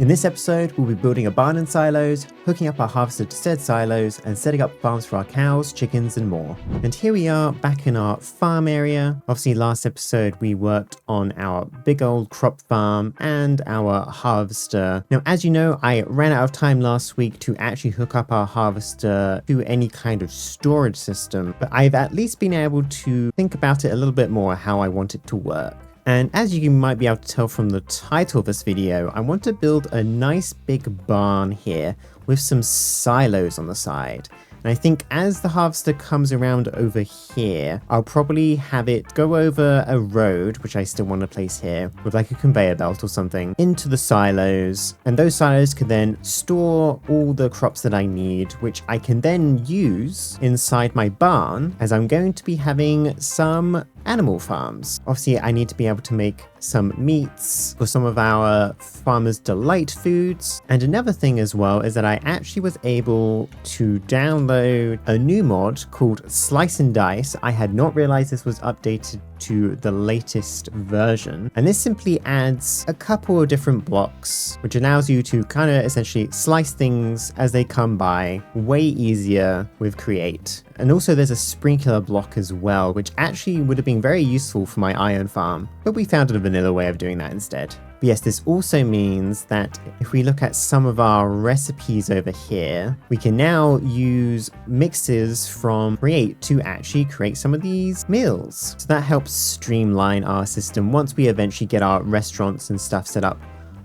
In this episode, we'll be building a barn and silos, hooking up our harvester to said silos, and setting up farms for our cows, chickens, and more. And here we are back in our farm area. Obviously, last episode we worked on our big old crop farm and our harvester. Now, as you know, I ran out of time last week to actually hook up our harvester to any kind of storage system, but I've at least been able to think about it a little bit more how I want it to work. And as you might be able to tell from the title of this video, I want to build a nice big barn here with some silos on the side. And I think as the harvester comes around over here, I'll probably have it go over a road, which I still want to place here, with like a conveyor belt or something, into the silos. And those silos can then store all the crops that I need, which I can then use inside my barn, as I'm going to be having some animal farms. Obviously, I need to be able to make some meats for some of our Farmer's Delight foods. And another thing as well is that I actually was able to download a new mod called Slice and Dice. I had not realized this was updated to the latest version. And this simply adds a couple of different blocks, which allows you to kind of essentially slice things as they come by way easier with Create. And also there's a sprinkler block as well, which actually would have been very useful for my iron farm, but we found a vanilla way of doing that instead. But yes, this also means that if we look at some of our recipes over here, we can now use mixes from Create to actually create some of these meals. So that helps streamline our system once we eventually get our restaurants and stuff set up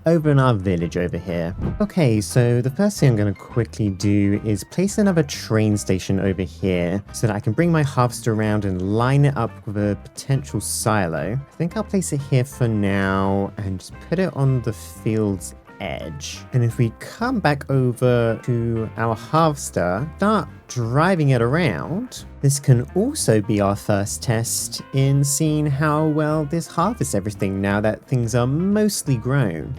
over in our village over here. Okay, so the first thing I'm going to quickly do is place another train station over here so that I can bring my harvester around and line it up with a potential silo. I think I'll place it here for now and just put it on the field's edge. And if we come back over to our harvester, start driving it around, this can also be our first test in seeing how well this harvests everything now that things are mostly grown.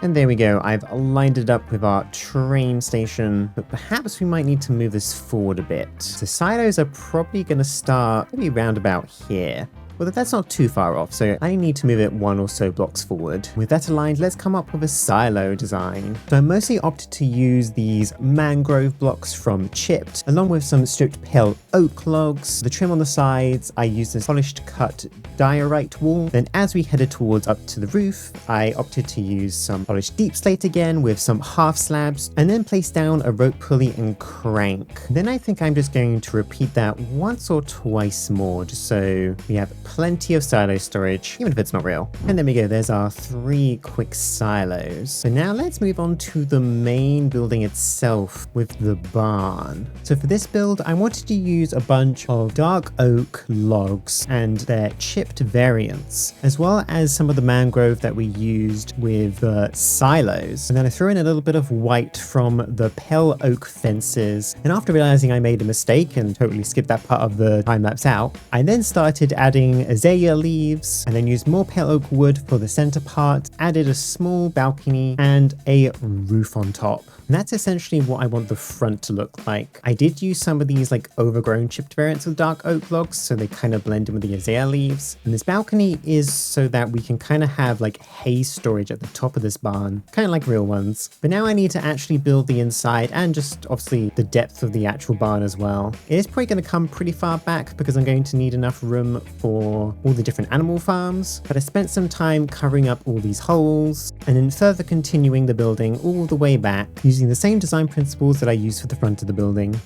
And there we go, I've lined it up with our train station, but perhaps we might need to move this forward a bit. The silos are probably going to start maybe round about here. Well, that's not too far off, so I need to move it one or so blocks forward. With that aligned, let's come up with a silo design. So I mostly opted to use these mangrove blocks from Chipped, along with some stripped pale oak logs. The trim on the sides, I used this polished cut diorite wall. Then as we headed towards up to the roof, I opted to use some polished deep slate again with some half slabs, and then place down a rope pulley and crank. Then I think I'm just going to repeat that once or twice more, just so we have plenty of silo storage, even if it's not real. And there we go, there's our 3 quick silos. So now let's move on to the main building itself with the barn. So for this build, I wanted to use a bunch of dark oak logs and their chipped variants, as well as some of the mangrove that we used with silos. And then I threw in a little bit of white from the pale oak fences. And after realizing I made a mistake and totally skipped that part of the time lapse out, I then started adding azalea leaves and then used more pale oak wood for the center part, added a small balcony and a roof on top. And that's essentially what I want the front to look like. I did use some of these like overgrown chipped variants with dark oak logs, so they kind of blend in with the azalea leaves. And this balcony is so that we can kind of have like hay storage at the top of this barn, kind of like real ones. But now I need to actually build the inside and just obviously the depth of the actual barn as well. It is probably going to come pretty far back because I'm going to need enough room for all the different animal farms. But I spent some time covering up all these holes and then further continuing the building all the way back using the same design principles that I used for the front of the building,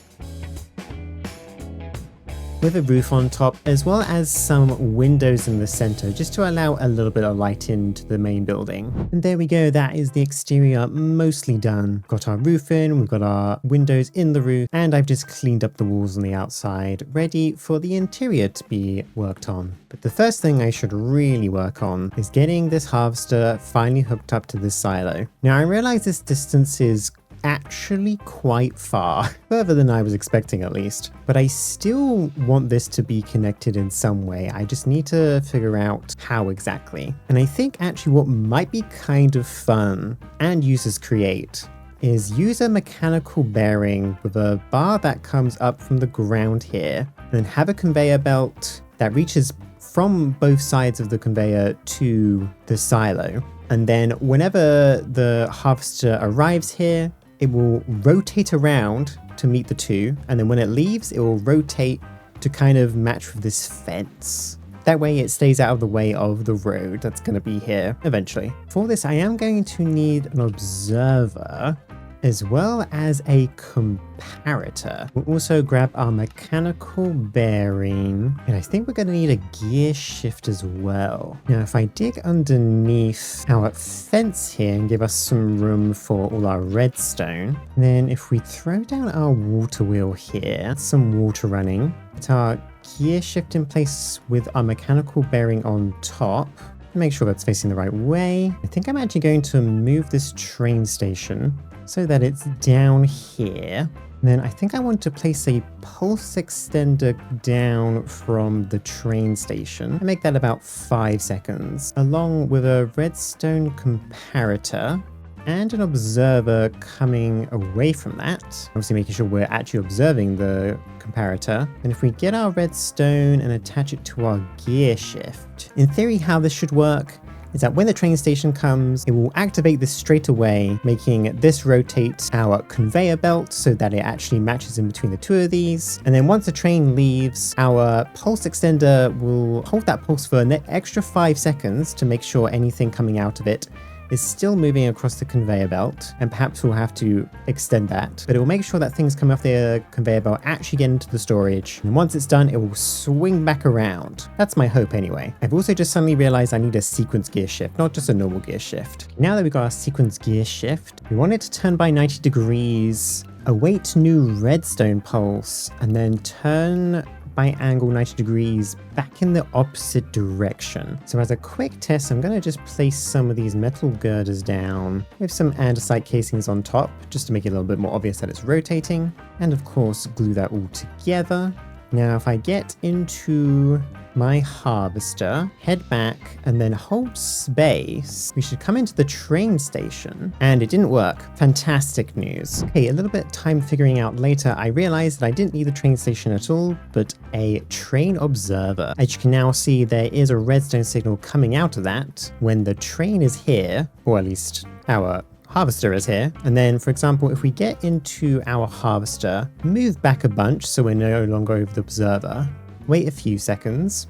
with a roof on top, as well as some windows in the center, just to allow a little bit of light into the main building. And there we go, that is the exterior mostly done. Got our roof in, we've got our windows in the roof, and I've just cleaned up the walls on the outside, ready for the interior to be worked on. But the first thing I should really work on is getting this harvester finally hooked up to this silo. Now I realize this distance is actually quite far, further than I was expecting at least, but I still want this to be connected in some way. I just need to figure out how exactly. And I think actually what might be kind of fun and uses Create is use a mechanical bearing with a bar that comes up from the ground here, and then have a conveyor belt that reaches from both sides of the conveyor to the silo. And then whenever the harvester arrives here, it will rotate around to meet the two, and then when it leaves, it will rotate to kind of match with this fence. That way it stays out of the way of the road that's going to be here eventually. For this, I am going to need an observer as well as a comparator. We'll also grab our mechanical bearing, and I think we're going to need a gear shift as well. Now, if I dig underneath our fence here and give us some room for all our redstone, then if we throw down our water wheel here, some water running, put our gear shift in place with our mechanical bearing on top, make sure that's facing the right way. I think I'm actually going to move this train station so that it's down here. And then I think I want to place a pulse extender down from the train station and make that about 5 seconds, along with a redstone comparator and an observer coming away from that. Obviously making sure we're actually observing the comparator. And if we get our redstone and attach it to our gear shift, in theory how this should work is that when the train station comes, it will activate this straight away, making this rotate our conveyor belt so that it actually matches in between the two of these. And then once the train leaves, our pulse extender will hold that pulse for an extra 5 seconds to make sure anything coming out of it is still moving across the conveyor belt, and perhaps we'll have to extend that, but it will make sure that things coming off the conveyor belt actually get into the storage, and once it's done, it will swing back around. That's my hope anyway. I've also just suddenly realized I need a sequence gear shift, not just a normal gear shift. Now that we've got our sequence gear shift, we want it to turn by 90 degrees, await new redstone pulse, and then turn by angle 90 degrees back in the opposite direction. So as a quick test, I'm going to just place some of these metal girders down with some andesite casings on top, just to make it a little bit more obvious that it's rotating. And of course, glue that all together. Now, if I get into my harvester, head back, and then hold space, we should come into the train station, and it didn't work. Fantastic news. Okay, a little bit of time figuring out later, I realized that I didn't need the train station at all, but a train observer. As you can now see, there is a redstone signal coming out of that when the train is here, or at least our harvester is here. And then, for example, if we get into our harvester, move back a bunch so we're no longer over the observer, wait a few seconds,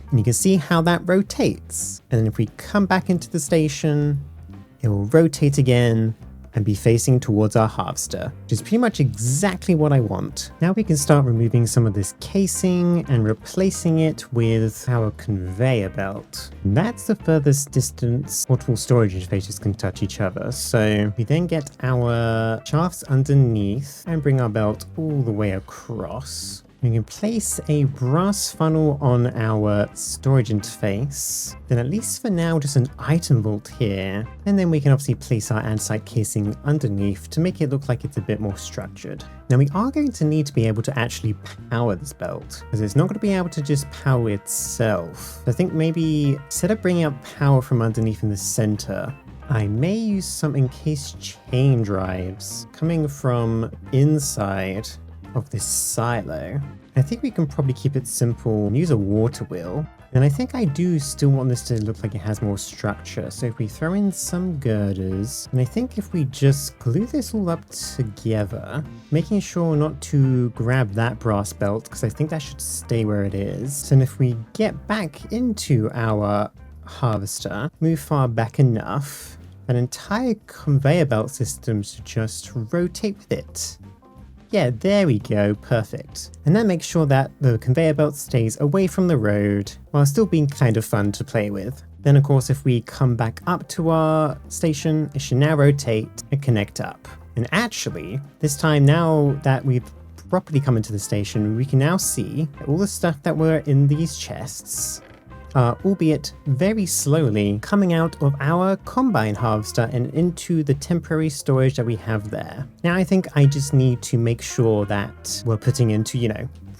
and you can see how that rotates. And then if we come back into the station, it will rotate again and be facing towards our harvester, which is pretty much exactly what I want. Now we can start removing some of this casing and replacing it with our conveyor belt. And that's the furthest distance multiple storage interfaces can touch each other. So we then get our shafts underneath and bring our belt all the way across. We can place a brass funnel on our storage interface, then at least for now just an item vault here, and then we can obviously place our andesite casing underneath to make it look like it's a bit more structured. Now we are going to need to be able to actually power this belt, because it's not going to be able to just power itself. I think maybe instead of bringing up power from underneath in the center, I may use some encased chain drives coming from inside of this silo. I think we can probably keep it simple and use a water wheel. And I think I do still want this to look like it has more structure. So if we throw in some girders, and I think if we just glue this all up together, making sure not to grab that brass belt, because I think that should stay where it is. And if we get back into our harvester, move far back enough, an entire conveyor belt system should just rotate with it. Yeah, there we go, perfect. And that makes sure that the conveyor belt stays away from the road while still being kind of fun to play with. Then of course, if we come back up to our station, it should now rotate and connect up. And actually, this time now that we've properly come into the station, we can now see all the stuff that were in these chests, albeit very slowly, coming out of our combine harvester and into the temporary storage that we have there. Now I think I just need to make sure that we're putting into,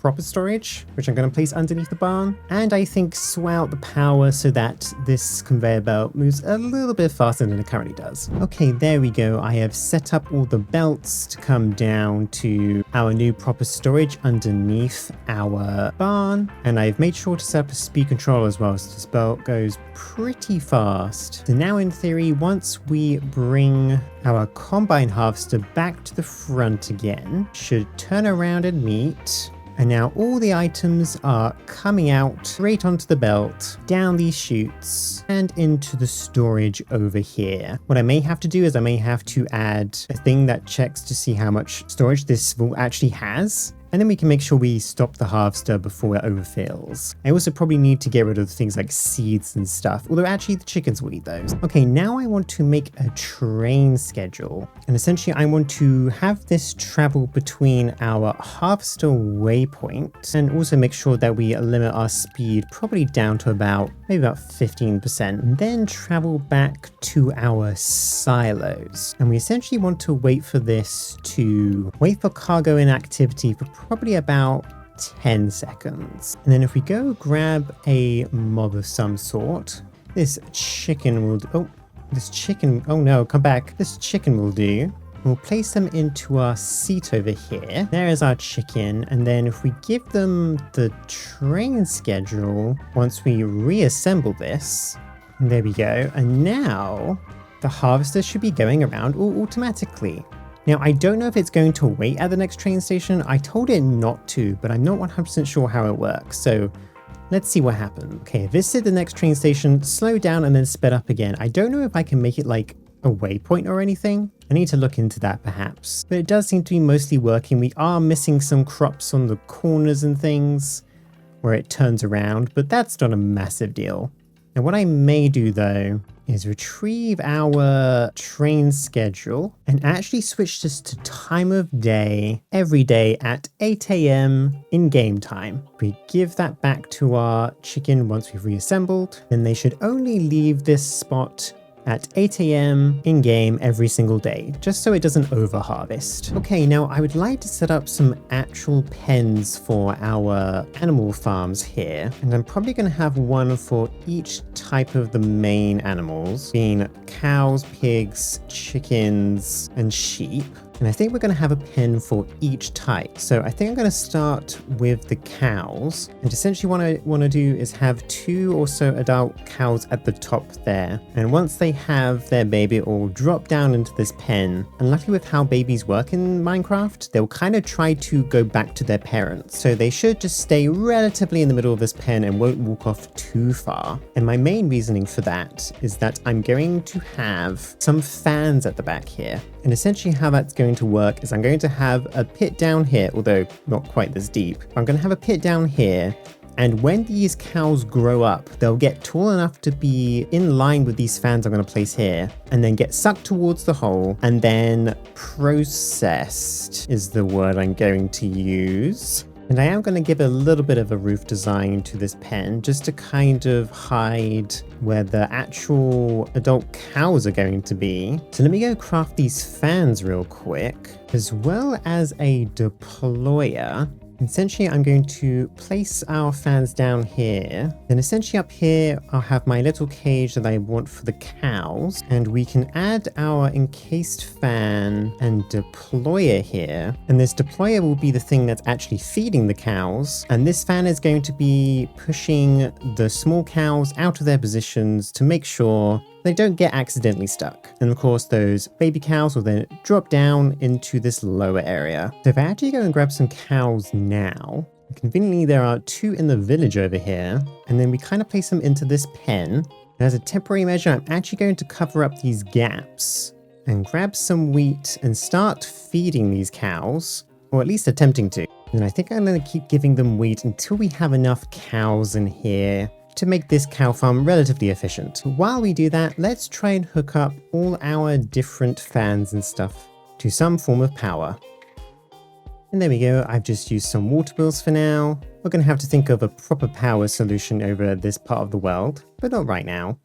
proper storage, which I'm going to place underneath the barn. And I think sway out the power so that this conveyor belt moves a little bit faster than it currently does. Okay, there we go. I have set up all the belts to come down to our new proper storage underneath our barn. And I've made sure to set up a speed control as well, so this belt goes pretty fast. So now in theory, once we bring our combine harvester back to the front again, should turn around and meet. And now all the items are coming out straight onto the belt, down these chutes, and into the storage over here. What I may have to do is I may have to add a thing that checks to see how much storage this vault actually has. And then we can make sure we stop the harvester before it overfills. I also probably need to get rid of things like seeds and stuff, although actually the chickens will eat those. Okay, now I want to make a train schedule. And essentially I want to have this travel between our harvester waypoint and also make sure that we limit our speed probably down to maybe about 15%. And then travel back to our silos. And we essentially want to wait for cargo inactivity for probably about 10 seconds. And then if we go grab a mob of some sort, this chicken will do. Oh no, come back. This chicken will do. We'll place them into our seat over here. There is our chicken. And then if we give them the train schedule, once we reassemble this, there we go. And now the harvester should be going around all automatically. Now, I don't know if it's going to wait at the next train station. I told it not to, but I'm not 100% sure how it works. So let's see what happens. Okay, visit the next train station, slow down, and then sped up again. I don't know if I can make it like a waypoint or anything. I need to look into that perhaps. But it does seem to be mostly working. We are missing some crops on the corners and things where it turns around, but that's not a massive deal. Now, what I may do though is retrieve our train schedule and actually switch this to time of day every day at 8 a.m. in game time. We give that back to our chicken once we've reassembled, then they should only leave this spot at 8 a.m. in game every single day, just so it doesn't over harvest. Okay, now I would like to set up some actual pens for our animal farms here, and I'm probably going to have one for each type of the main animals, being cows, pigs, chickens, and sheep. And I think we're going to have a pen for each type. So I think I'm going to start with the cows. And essentially what I want to do is have 2 or so adult cows at the top there. And once they have their baby, it will drop down into this pen. And luckily with how babies work in Minecraft, they'll kind of try to go back to their parents. So they should just stay relatively in the middle of this pen and won't walk off too far. And my main reasoning for that is that I'm going to have some fans at the back here. And essentially how that's going to work is I'm going to have a pit down here, although not quite this deep. I'm going to have a pit down here, and when these cows grow up, they'll get tall enough to be in line with these fans I'm going to place here, and then get sucked towards the hole, and then processed is the word I'm going to use. And I am going to give a little bit of a roof design to this pen just to kind of hide where the actual adult cows are going to be. So let me go craft these fans real quick, as well as a deployer. Essentially, I'm going to place our fans down here. Then essentially up here, I'll have my little cage that I want for the cows. And we can add our encased fan and deployer here. And this deployer will be the thing that's actually feeding the cows. And this fan is going to be pushing the small cows out of their positions to make sure they don't get accidentally stuck. And of course, those baby cows will then drop down into this lower area. So if I actually go and grab some cows now, conveniently there are 2 in the village over here, and then we kind of place them into this pen. And as a temporary measure, I'm actually going to cover up these gaps and grab some wheat and start feeding these cows, or at least attempting to. And I think I'm going to keep giving them wheat until we have enough cows in here to make this cow farm relatively efficient. While we do that, let's try and hook up all our different fans and stuff to some form of power. And there we go, I've just used some water wheels for now. We're going to have to think of a proper power solution over this part of the world, but not right now.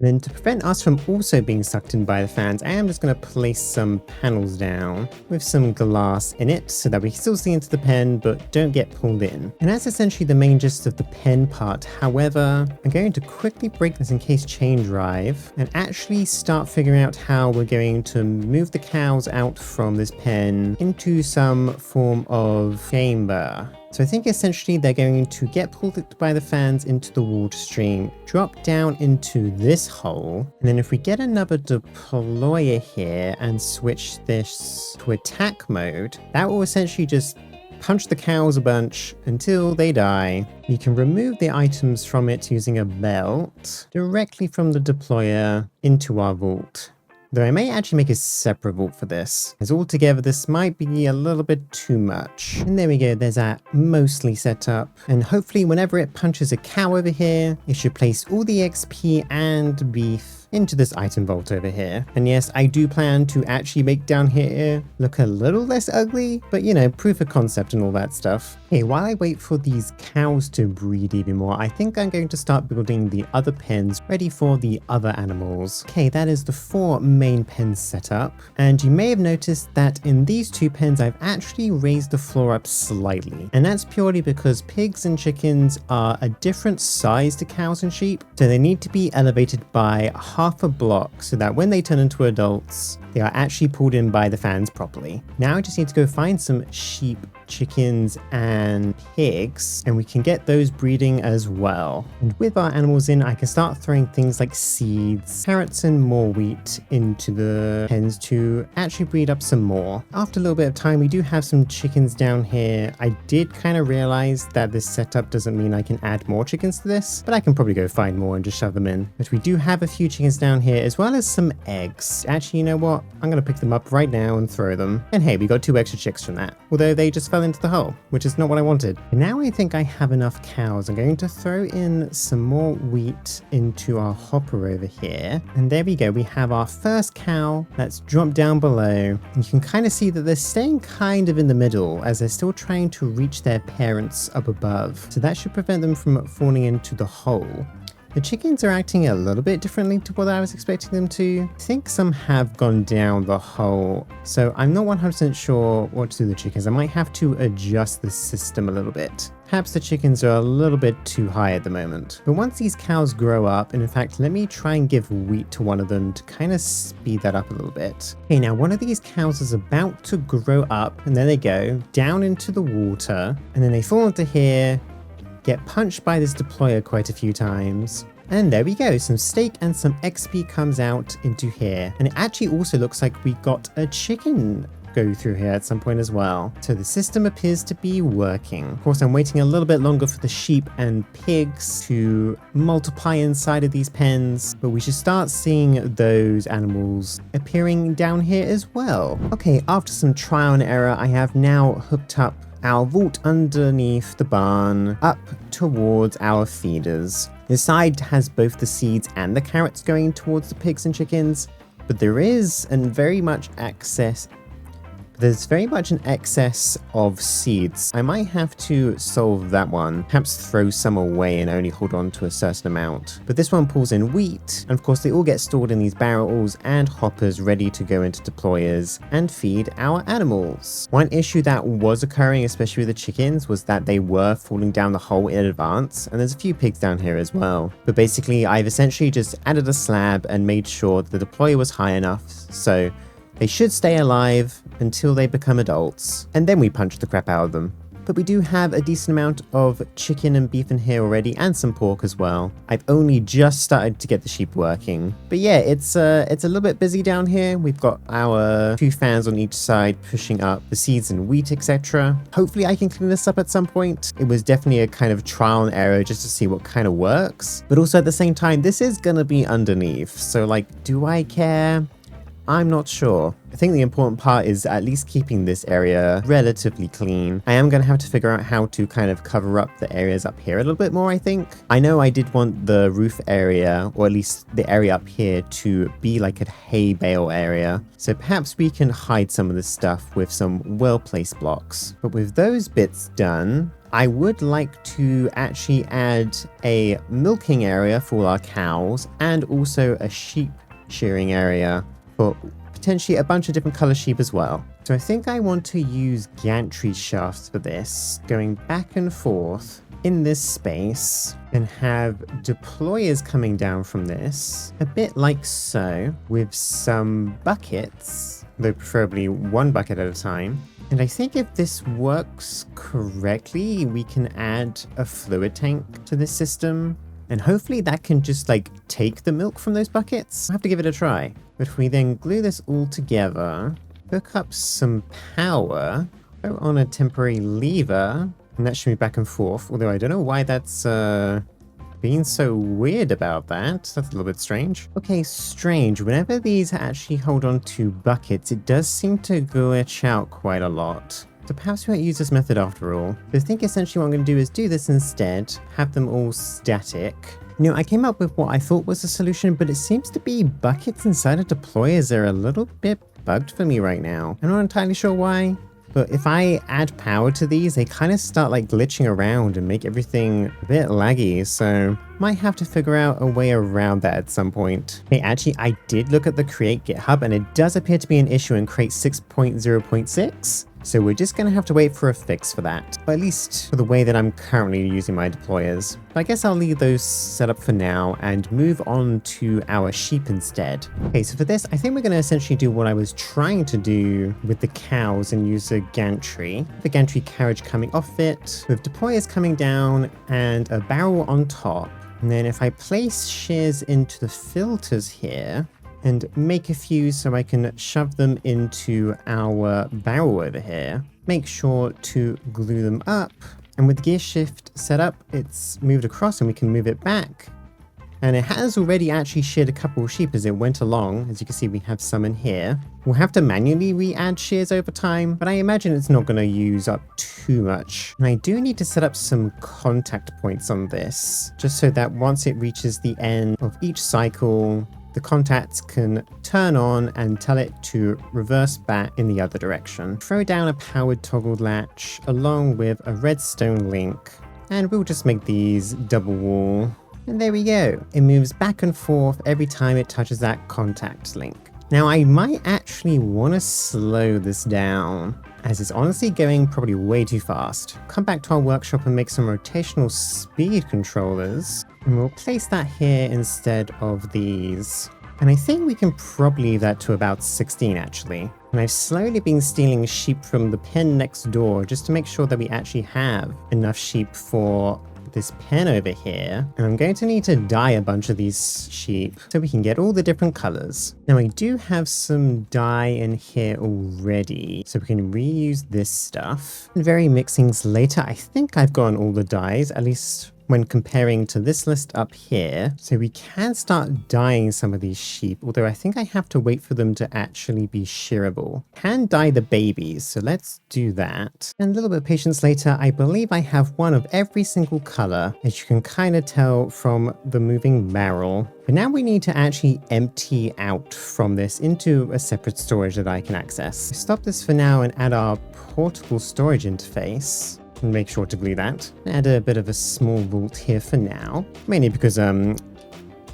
And then to prevent us from also being sucked in by the fans, I am just going to place some panels down with some glass in it so that we can still see into the pen but don't get pulled in. And that's essentially the main gist of the pen part. However, I'm going to quickly break this encased chain drive and actually start figuring out how we're going to move the cows out from this pen into some form of chamber. So I think essentially they're going to get pulled by the fans into the water stream, drop down into this hole, and then if we get another deployer here and switch this to attack mode, that will essentially just punch the cows a bunch until they die. You can remove the items from it using a belt directly from the deployer into our vault. Though I may actually make a separate vault for this, as altogether this might be a little bit too much. And there we go, there's that mostly set up. And hopefully whenever it punches a cow over here, it should place all the XP and beef into this item vault over here. And yes, I do plan to actually make down here look a little less ugly, but you know, proof of concept and all that stuff. Okay, while I wait for these cows to breed even more, I think I'm going to start building the other pens ready for the other animals. Okay, that is the 4 main pens set up. And you may have noticed that in these 2 pens, I've actually raised the floor up slightly. And that's purely because pigs and chickens are a different size to cows and sheep. So they need to be elevated by half a block so that when they turn into adults, they are actually pulled in by the fans properly. Now I just need to go find some sheep, chickens, and pigs, and we can get those breeding as well. And with our animals in, I can start throwing things like seeds, carrots, and more wheat into the pens to actually breed up some more. After a little bit of time, we do have some chickens down here. I did kind of realize that this setup doesn't mean I can add more chickens to this, but I can probably go find more and just shove them in. But we do have a few chickens down here, as well as some eggs. Actually, you know what? I'm going to pick them up right now and throw them. And hey, we got 2 extra chicks from that. Although they just fell into the hole, which is not what I wanted. And now I think I have enough cows. I'm going to throw in some more wheat into our hopper over here. And there we go. We have our first cow that's dropped down below. And you can kind of see that they're staying kind of in the middle as they're still trying to reach their parents up above. So that should prevent them from falling into the hole. The chickens are acting a little bit differently to what I was expecting them to. I think some have gone down the hole, so I'm not 100% sure what to do with the chickens. I might have to adjust the system a little bit. Perhaps the chickens are a little bit too high at the moment. But once these cows grow up, and in fact, let me try and give wheat to one of them to kind of speed that up a little bit. Okay, now one of these cows is about to grow up, and there they go, down into the water, and then they fall into here, get punched by this deployer quite a few times. And there we go, some steak and some XP comes out into here. And it actually also looks like we got a chicken go through here at some point as well. So the system appears to be working. Of course, I'm waiting a little bit longer for the sheep and pigs to multiply inside of these pens, but we should start seeing those animals appearing down here as well. Okay, after some trial and error, I have now hooked up our vault underneath the barn up towards our feeders. The side has both the seeds and the carrots going towards the pigs and chickens, but there's very much an excess of seeds. I might have to solve that one, perhaps throw some away and only hold on to a certain amount. But this one pulls in wheat, and of course they all get stored in these barrels and hoppers ready to go into deployers and feed our animals. One issue that was occurring, especially with the chickens, was that they were falling down the hole in advance, and there's a few pigs down here as well. But basically I've essentially just added a slab and made sure the deployer was high enough, so they should stay alive until they become adults, and then we punch the crap out of them. But we do have a decent amount of chicken and beef in here already, and some pork as well. I've only just started to get the sheep working. But yeah, it's a little bit busy down here. We've got our 2 fans on each side pushing up the seeds and wheat, etc. Hopefully I can clean this up at some point. It was definitely a kind of trial and error just to see what kind of works. But also at the same time, this is gonna be underneath. So like, do I care? I'm not sure. I think the important part is at least keeping this area relatively clean. I am going to have to figure out how to kind of cover up the areas up here a little bit more, I think. I know I did want the roof area, or at least the area up here, to be like a hay bale area. So perhaps we can hide some of this stuff with some well-placed blocks. But with those bits done, I would like to actually add a milking area for all our cows and also a sheep shearing area for potentially a bunch of different color sheep as well. So I think I want to use gantry shafts for this, going back and forth in this space, and have deployers coming down from this, a bit like so, with some buckets, though preferably one bucket at a time. And I think if this works correctly, we can add a fluid tank to this system. And hopefully that can just like take the milk from those buckets. I'll have to give it a try. But if we then glue this all together, hook up some power, go on a temporary lever, and that should be back and forth. Although I don't know why that's being so weird about that. That's a little bit strange. Okay, strange. Whenever these actually hold on to buckets, it does seem to glitch out quite a lot. So perhaps we won't use this method after all. But I think essentially what I'm going to do is do this instead, have them all static. You know, I came up with what I thought was a solution, but it seems to be buckets inside of deployers are a little bit bugged for me right now. I'm not entirely sure why, but if I add power to these, they kind of start like glitching around and make everything a bit laggy, so might have to figure out a way around that at some point. Hey, actually, I did look at the Create GitHub, and it does appear to be an issue in Create 6.0.6. So we're just going to have to wait for a fix for that, or at least for the way that I'm currently using my deployers. But I guess I'll leave those set up for now and move on to our sheep instead. Okay, so for this, I think we're going to essentially do what I was trying to do with the cows and use a gantry. The gantry carriage coming off it, with deployers coming down and a barrel on top. And then if I place shears into the filters here, and make a few so I can shove them into our barrel over here. Make sure to glue them up. And with gear shift set up, it's moved across and we can move it back. And it has already actually sheared a couple of sheep as it went along. As you can see, we have some in here. We'll have to manually re-add shears over time, but I imagine it's not going to use up too much. And I do need to set up some contact points on this, just so that once it reaches the end of each cycle, the contacts can turn on and tell it to reverse back in the other direction. Throw down a powered toggle latch along with a redstone link, and we'll just make these double wall. And there we go. It moves back and forth every time it touches that contact link. Now I might actually want to slow this down, as it's honestly going probably way too fast. Come back to our workshop and make some rotational speed controllers, and we'll place that here instead of these. And I think we can probably leave that to about 16 actually. And I've slowly been stealing sheep from the pen next door just to make sure that we actually have enough sheep for this pen over here. And I'm going to need to dye a bunch of these sheep so we can get all the different colors. Now I do have some dye in here already, so we can reuse this stuff. And very mixings later, I think I've gotten all the dyes, at least when comparing to this list up here. So we can start dyeing some of these sheep, although I think I have to wait for them to actually be shearable. Can dye the babies, so let's do that. And a little bit of patience later, I believe I have one of every single color, as you can kind of tell from the moving barrel. But now we need to actually empty out from this into a separate storage that I can access. Stop this for now and add our portable storage interface. And make sure to glue that. Add a bit of a small vault here for now, mainly because I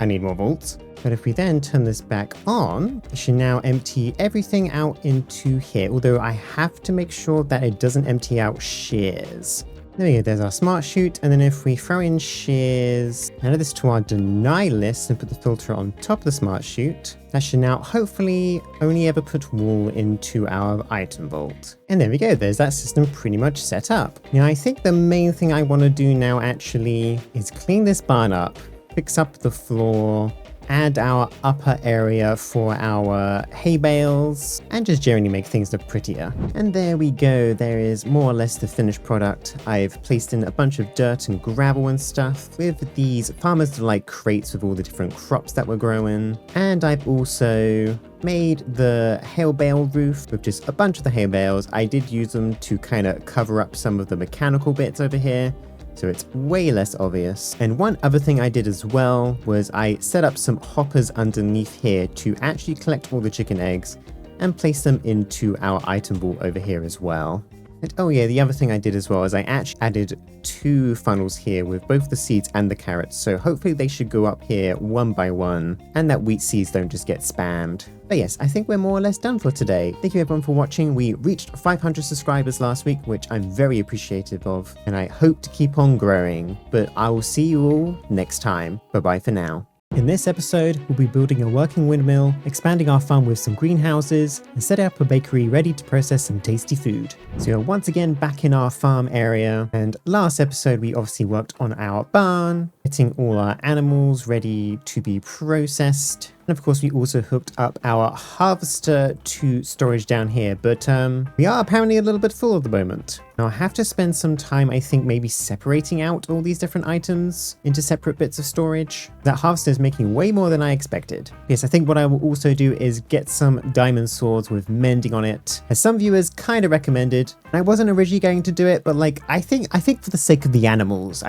need more vaults. But if we then turn this back on, it should now empty everything out into here, although I have to make sure that it doesn't empty out shears. There we go, there's our smart chute, and then if we throw in shears, add this to our deny list and put the filter on top of the smart chute, that should now hopefully only ever put wool into our item vault. And there we go, there's that system pretty much set up. Now I think the main thing I want to do now actually is clean this barn up, fix up the floor, add our upper area for our hay bales and just generally make things look prettier. And there we go, there is more or less the finished product. I've placed in a bunch of dirt and gravel and stuff with these Farmer's Delight crates with all the different crops that we're growing. And I've also made the hay bale roof with just a bunch of the hay bales. I did use them to kind of cover up some of the mechanical bits over here, so it's way less obvious. And one other thing I did as well was I set up some hoppers underneath here to actually collect all the chicken eggs and place them into our item vault over here as well. And oh yeah, the other thing I did as well is I actually added 2 funnels here with both the seeds and the carrots, so hopefully they should go up here one by one and that wheat seeds don't just get spammed. But yes, I think we're more or less done for today. Thank you everyone for watching. We reached 500 subscribers last week, which I'm very appreciative of, and I hope to keep on growing. But I will see you all next time. Bye bye for now. In this episode, we'll be building a working windmill, expanding our farm with some greenhouses, and setting up a bakery ready to process some tasty food. So you're once again back in our farm area, and last episode we obviously worked on our barn, getting all our animals ready to be processed. And of course we also hooked up our harvester to storage down here, but we are apparently a little bit full at the moment. Now I have to spend some time, I think, maybe separating out all these different items into separate bits of storage. That harvester is making way more than I expected. Yes, I think what I will also do is get some diamond swords with mending on it, as some viewers kind of recommended. And I wasn't originally going to do it, but like I think for the sake of the animals,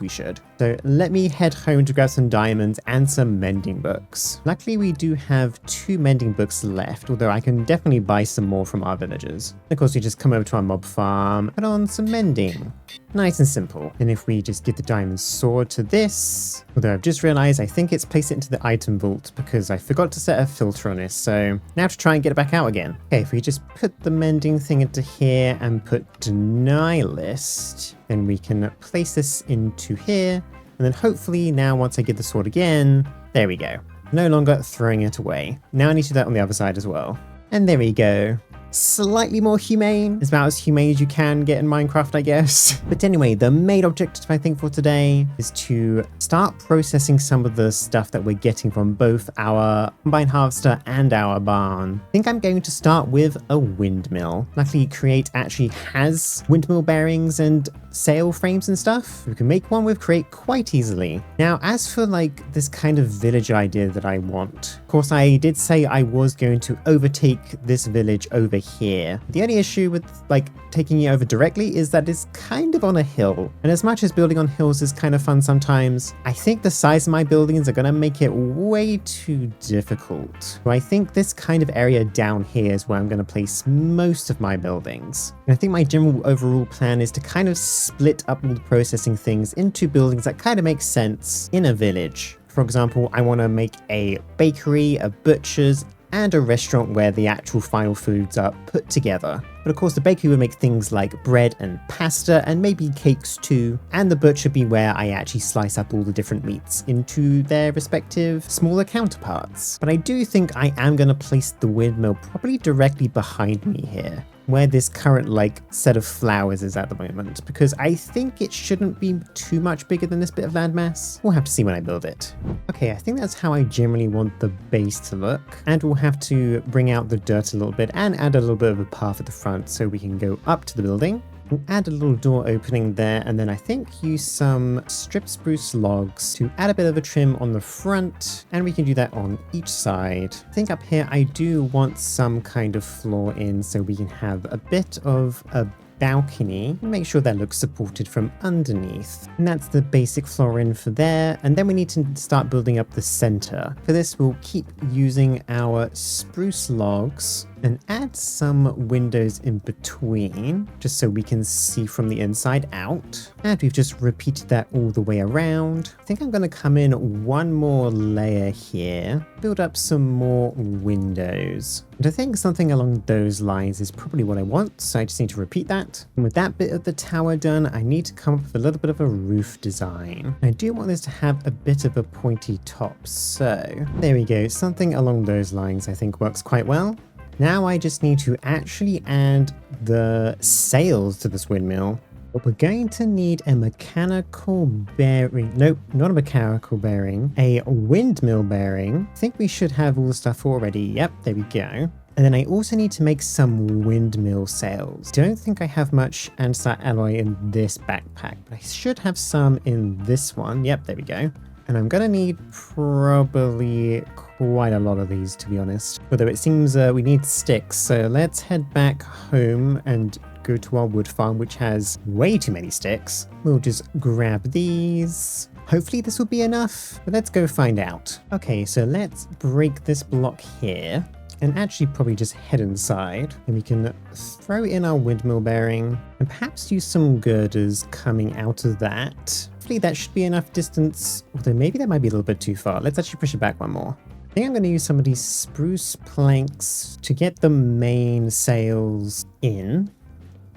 we should. So let me head home to grab some diamonds and some mending books. Luckily we do have 2 mending books left, although I can definitely buy some more from our villagers. And of course we just come over to our mob farm, put on some mending. Nice and simple. And if we just give the diamond sword to this, although I've just realized I think it's placed it into the item vault because I forgot to set a filter on it, so now to try and get it back out again. Okay, if we just put the mending thing into here and put deny list, then we can place this into here, and then hopefully now once I get the sword again, there we go. No longer throwing it away. Now I need to do that on the other side as well. And there we go. Slightly more humane. It's about as humane as you can get in Minecraft, I guess. But anyway, the main objective I think for today is to start processing some of the stuff that we're getting from both our combine harvester and our barn. I think I'm going to start with a windmill. Luckily, Create actually has windmill bearings and sail frames and stuff. We can make one with Create quite easily. Now, as for like this kind of village idea that I want, of course, I did say I was going to overtake this village over here. The only issue with like taking it over directly is that it's kind of on a hill, and as much as building on hills is kind of fun sometimes, I think the size of my buildings are going to make it way too difficult. So I think this kind of area down here is where I'm going to place most of my buildings. And I think my general overall plan is to kind of split up all the processing things into buildings that kind of make sense in a village. For example, I want to make a bakery, a butcher's, and a restaurant where the actual final foods are put together. But of course the bakery would make things like bread and pasta and maybe cakes too, and the butcher be where I actually slice up all the different meats into their respective smaller counterparts. But I do think I am going to place the windmill probably directly behind me here, where this current like set of flowers is at the moment, because I think it shouldn't be too much bigger than this bit of landmass. We'll have to see when I build it. Okay, I think that's how I generally want the base to look, and we'll have to bring out the dirt a little bit and add a little bit of a path at the front so we can go up to the building. We'll add a little door opening there, and then I think use some stripped spruce logs to add a bit of a trim on the front, and we can do that on each side. I think up here I do want some kind of floor in so we can have a bit of a balcony, make sure that looks supported from underneath. And that's the basic floor in for there, and then we need to start building up the center. For this we'll keep using our spruce logs and add some windows in between, just so we can see from the inside out. And we've just repeated that all the way around. I think I'm going to come in one more layer here, build up some more windows. And I think something along those lines is probably what I want, so I just need to repeat that. And with that bit of the tower done, I need to come up with a little bit of a roof design. I do want this to have a bit of a pointy top, so there we go. Something along those lines I think works quite well. Now I just need to actually add the sails to this windmill. But we're going to need a mechanical bearing. Nope, not a mechanical bearing. A windmill bearing. I think we should have all the stuff already. Yep, there we go. And then I also need to make some windmill sails. Don't think I have much andesite alloy in this backpack, but I should have some in this one. Yep, there we go. And I'm gonna need probably quite a lot of these, to be honest. Although it seems we need sticks, so let's head back home and go to our wood farm, which has way too many sticks. We'll just grab these. Hopefully this will be enough, but let's go find out. Okay, so let's break this block here. And actually probably just head inside, and we can throw in our windmill bearing and perhaps use some girders coming out of that. Hopefully that should be enough distance, although maybe that might be a little bit too far. Let's actually push it back one more. I think I'm going to use some of these spruce planks to get the main sails in,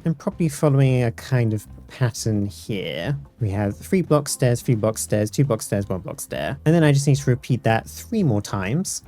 and probably following a kind of pattern here. We have 3 block stairs, 3 block stairs, 2 block stairs, 1 block stair, and then I just need to repeat that 3 more times.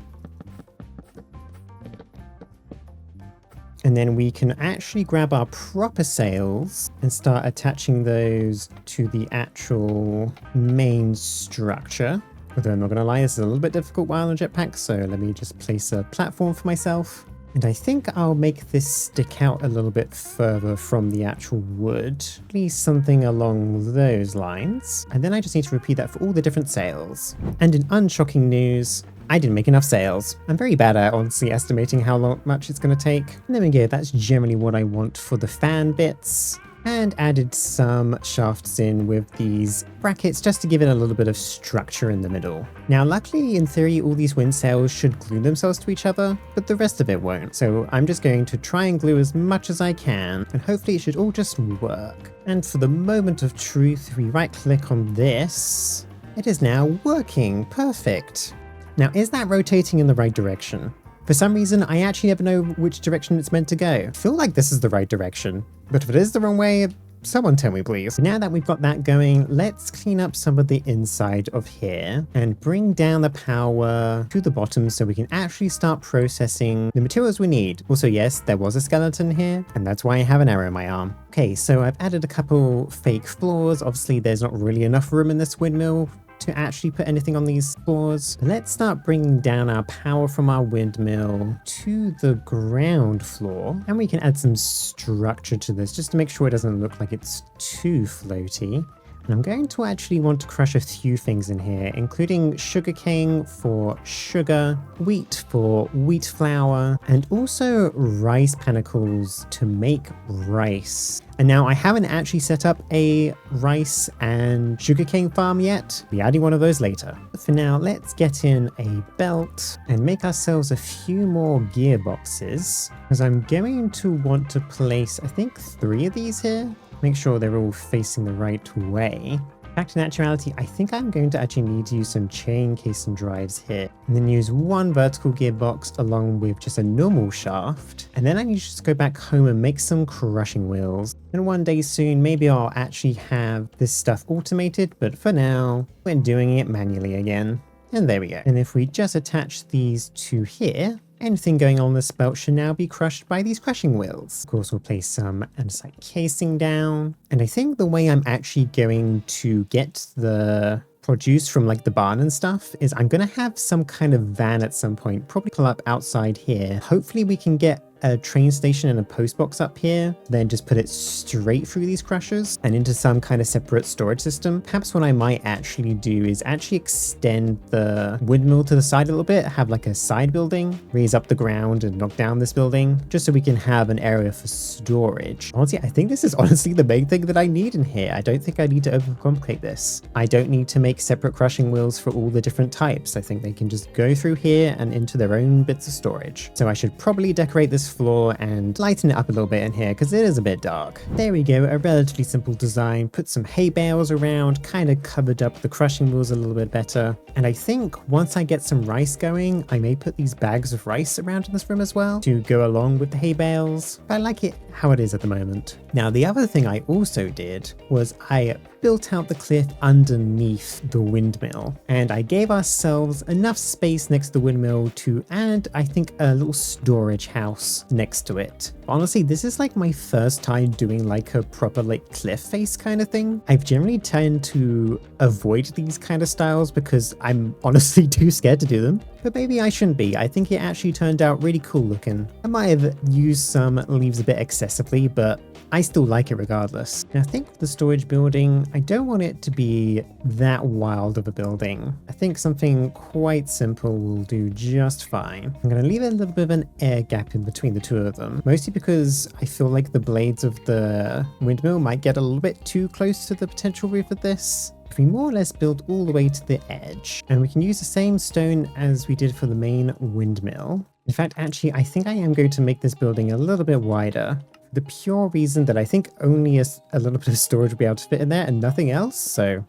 And then we can actually grab our proper sails and start attaching those to the actual main structure. Although I'm not going to lie, this is a little bit difficult while on a jetpack, so let me just place a platform for myself. And I think I'll make this stick out a little bit further from the actual wood. At least something along those lines. And then I just need to repeat that for all the different sails. And in unshocking news, I didn't make enough sails. I'm very bad at honestly estimating how much it's going to take. And there we go, that's generally what I want for the fan bits. And added some shafts in with these brackets just to give it a little bit of structure in the middle. Now luckily, in theory, all these wind sails should glue themselves to each other, but the rest of it won't. So I'm just going to try and glue as much as I can, and hopefully it should all just work. And for the moment of truth, if we right click on this, it is now working. Perfect. Now, is that rotating in the right direction? For some reason, I actually never know which direction it's meant to go. I feel like this is the right direction, but if it is the wrong way, someone tell me please. Now that we've got that going, let's clean up some of the inside of here and bring down the power to the bottom so we can actually start processing the materials we need. Also, yes, there was a skeleton here, and that's why I have an arrow in my arm. Okay, so I've added a couple fake floors. Obviously, there's not really enough room in this windmill to actually put anything on these floors. Let's start bringing down our power from our windmill to the ground floor, and we can add some structure to this just to make sure it doesn't look like it's too floaty. And I'm going to actually want to crush a few things in here, including sugarcane for sugar, wheat for wheat flour, and also rice panicles to make rice. And now I haven't actually set up a rice and sugarcane farm yet. We'll be adding one of those later. But for now, let's get in a belt and make ourselves a few more gearboxes, because I'm going to want to place, I think, 3 of these here. Make sure they're all facing the right way. Back to naturality, I think I'm going to actually need to use some chain caisson drives here, and then use 1 vertical gearbox along with just a normal shaft. And then I need to just go back home and make some crushing wheels. And one day soon, maybe I'll actually have this stuff automated, but for now, we're doing it manually again. And there we go. And if we just attach these 2 here, anything going on this belt should now be crushed by these crushing wheels. Of course, we'll place some andesite casing down. And I think the way I'm actually going to get the produce from like the barn and stuff is I'm going to have some kind of van at some point, probably pull up outside here. Hopefully we can get a train station and a post box up here, then just put it straight through these crushers and into some kind of separate storage system. Perhaps what I might actually do is actually extend the windmill to the side a little bit, have like a side building, raise up the ground and knock down this building, just so we can have an area for storage. Honestly, I think this is honestly the main thing that I need in here. I don't think I need to overcomplicate this. I don't need to make separate crushing wheels for all the different types. I think they can just go through here and into their own bits of storage. So I should probably decorate this floor and lighten it up a little bit in here because it is a bit dark. There we go, a relatively simple design. Put some hay bales around, kind of covered up the crushing wheels a little bit better. And I think once I get some rice going, I may put these bags of rice around in this room as well to go along with the hay bales. But I like it how it is at the moment. Now, the other thing I also did was I built out the cliff underneath the windmill, and I gave ourselves enough space next to the windmill to add, I think, a little storage house next to it. Honestly, this is like my first time doing like a proper like cliff face kind of thing. I've generally tend to avoid these kind of styles because I'm honestly too scared to do them, but maybe I shouldn't be. I think it actually turned out really cool looking. I might have used some leaves a bit excessively, but I still like it regardless. Now, I think for the storage building, I don't want it to be that wild of a building. I think something quite simple will do just fine. I'm going to leave a little bit of an air gap in between the two of them, mostly because I feel like the blades of the windmill might get a little bit too close to the potential roof of this. If we more or less build all the way to the edge, and we can use the same stone as we did for the main windmill. In fact, actually, I think I am going to make this building a little bit wider. The pure reason that I think only a little bit of storage will be able to fit in there and nothing else, so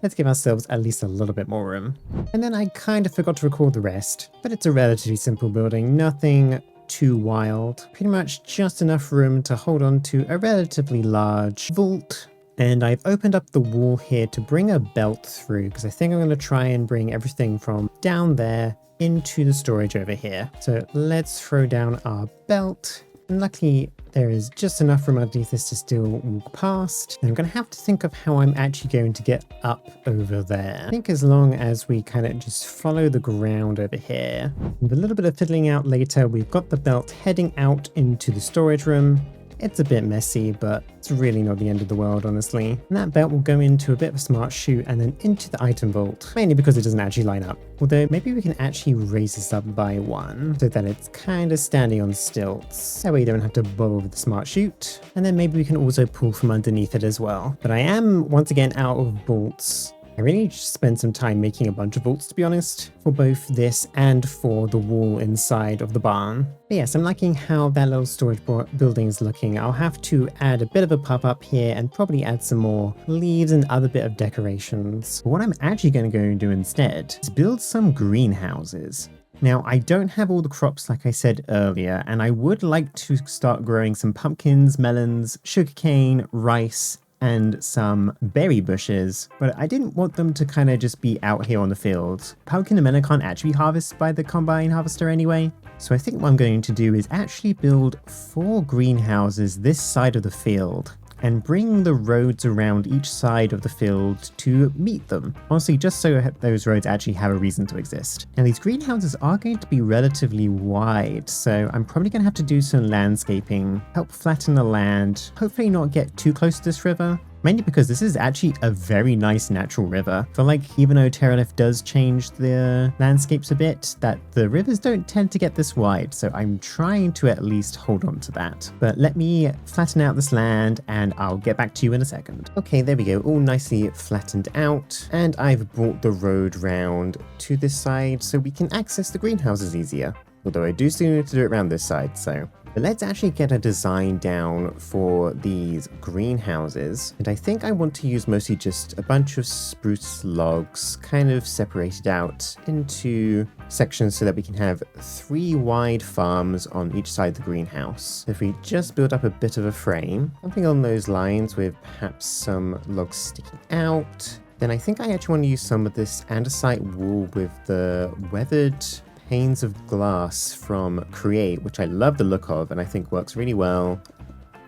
let's give ourselves at least a little bit more room. And then I kind of forgot to record the rest, but it's a relatively simple building, nothing too wild. Pretty much just enough room to hold on to a relatively large vault. And I've opened up the wall here to bring a belt through, because I think I'm going to try and bring everything from down there into the storage over here. So let's throw down our belt. And luckily, there is just enough room underneath this to still walk past. And I'm going to have to think of how I'm actually going to get up over there. I think as long as we kind of just follow the ground over here. With a little bit of fiddling out later, we've got the belt heading out into the storage room. It's a bit messy, but it's really not the end of the world, honestly. And that belt will go into a bit of a smart chute and then into the item vault, mainly because it doesn't actually line up. Although maybe we can actually raise this up by one so that it's kind of standing on stilts. That way you don't have to bob over the smart chute. And then maybe we can also pull from underneath it as well. But I am once again out of bolts. I really need to spend some time making a bunch of bolts, to be honest, for both this and for the wall inside of the barn. But yes, I'm liking how that little storage building is looking. I'll have to add a bit of a pop-up here and probably add some more leaves and other bit of decorations. But what I'm actually going to go and do instead is build some greenhouses. Now, I don't have all the crops like I said earlier, and I would like to start growing some pumpkins, melons, sugarcane, rice, and some berry bushes, but I didn't want them to kind of just be out here on the field. Pumpkin and melon can't actually be harvested by the combine harvester anyway, so I think what I'm going to do is actually build 4 greenhouses this side of the field and bring the roads around each side of the field to meet them. Honestly, just so those roads actually have a reason to exist. Now, these greenhouses are going to be relatively wide, so I'm probably going to have to do some landscaping, help flatten the land, hopefully not get too close to this river. Mainly because this is actually a very nice natural river. I feel like even though Terralith does change the landscapes a bit, that the rivers don't tend to get this wide, so I'm trying to at least hold on to that. But let me flatten out this land and I'll get back to you in a second. Okay, there we go, all nicely flattened out. And I've brought the road round to this side so we can access the greenhouses easier. Although I do still need to do it around this side, so. But let's actually get a design down for these greenhouses. And I think I want to use mostly just a bunch of spruce logs kind of separated out into sections so that we can have 3 wide farms on each side of the greenhouse. If we just build up a bit of a frame, something along those lines with perhaps some logs sticking out, then I think I actually want to use some of this andesite wool with the weathered panes of glass from Create, which I love the look of and I think works really well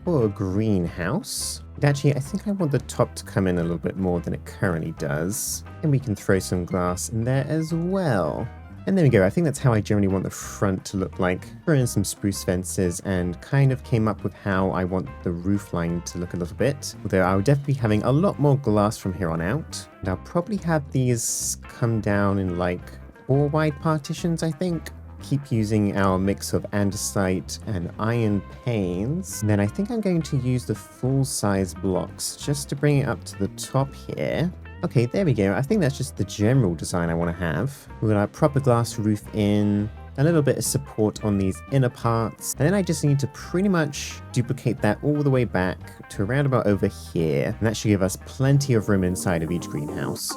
for a greenhouse. But actually, I think I want the top to come in a little bit more than it currently does. And we can throw some glass in there as well. And there we go, I think that's how I generally want the front to look like. Throw in some spruce fences and kind of came up with how I want the roof line to look a little bit. Although I'll definitely be having a lot more glass from here on out. And I'll probably have these come down in like 4 wide partitions, I think. Keep using our mix of andesite and iron panes. And then I think I'm going to use the full-size blocks just to bring it up to the top here. Okay, there we go. I think that's just the general design I want to have. We're going to have proper glass roof in, a little bit of support on these inner parts, and then I just need to pretty much duplicate that all the way back to around about over here. And that should give us plenty of room inside of each greenhouse.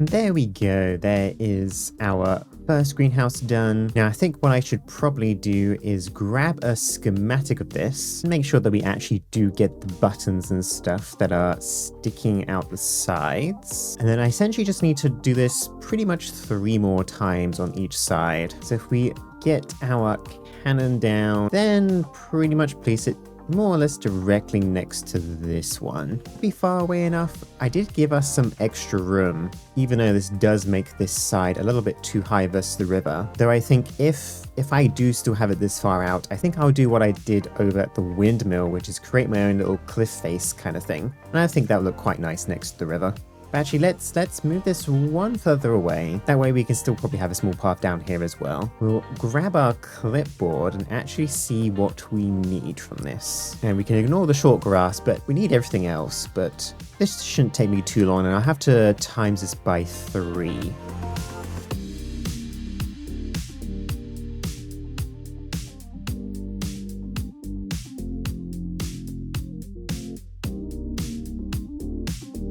There we go. There is our first greenhouse done. Now I think what I should probably do is grab a schematic of this and make sure that we actually do get the buttons and stuff that are sticking out the sides. And then I essentially just need to do this pretty much 3 more times on each side. So if we get our cannon down, then pretty much place it more or less directly next to this one. Be far away enough. I did give us some extra room, even though this does make this side a little bit too high versus the river. Though I think if I do still have it this far out, I think I'll do what I did over at the windmill, which is create my own little cliff face kind of thing. And I think that would look quite nice next to the river. But actually, let's move this one further away. That way we can still probably have a small path down here as well. We'll grab our clipboard and actually see what we need from this. And we can ignore the short grass, but we need everything else. But this shouldn't take me too long, and I'll have to times this by 3.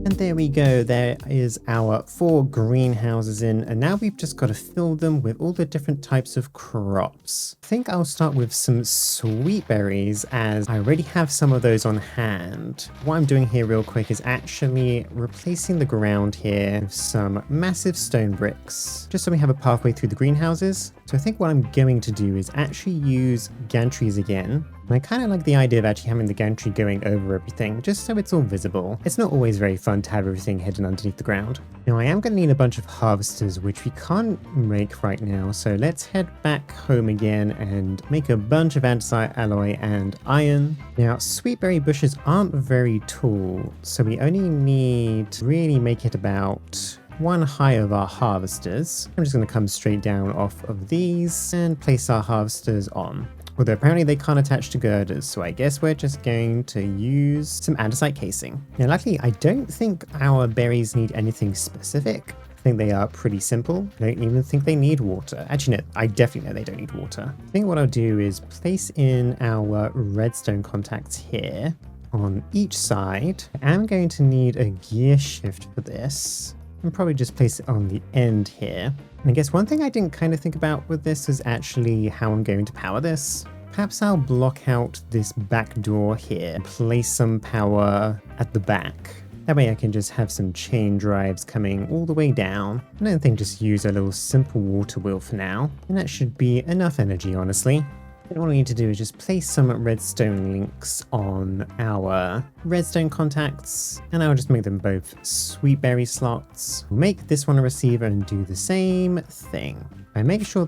And there we go, there is our 4 greenhouses in, and now we've just got to fill them with all the different types of crops. I think I'll start with some sweet berries, as I already have some of those on hand. What I'm doing here real quick is actually replacing the ground here with some massive stone bricks, just so we have a pathway through the greenhouses. So I think what I'm going to do is actually use gantries again. And I kind of like the idea of actually having the gantry going over everything, just so it's all visible. It's not always very fun to have everything hidden underneath the ground. Now I am going to need a bunch of harvesters, which we can't make right now, so let's head back home again and make a bunch of andesite alloy and iron. Now sweetberry bushes aren't very tall, so we only need to really make it about 1 high of our harvesters. I'm just going to come straight down off of these and place our harvesters on. Although apparently they can't attach to girders, so I guess we're just going to use some andesite casing. Now luckily, I don't think our berries need anything specific. I think they are pretty simple. I don't even think they need water. Actually, no, I definitely know they don't need water. I think what I'll do is place in our redstone contacts here on each side. I'm going to need a gear shift for this. And probably just place it on the end here. And I guess one thing I didn't kind of think about with this is actually how I'm going to power this. Perhaps I'll block out this back door here, place some power at the back. That way I can just have some chain drives coming all the way down. And I think just use a little simple water wheel for now. And that should be enough energy, honestly. And all we need to do is just place some redstone links on our redstone contacts, and I'll just make them both sweetberry slots. We'll make this one a receiver and do the same thing. If I make sure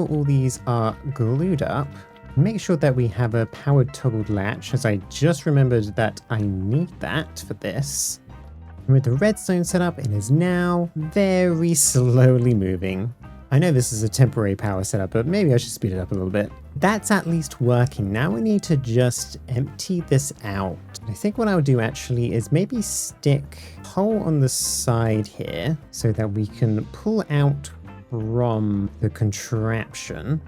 all these are glued up, make sure that we have a powered toggled latch, as I just remembered that I need that for this. And with the redstone set up, it is now very slowly moving. I know this is a temporary power setup, but maybe I should speed it up a little bit. That's at least working. Now we need to just empty this out. I think what I'll do actually is maybe stick a hole on the side here so that we can pull out from the contraption.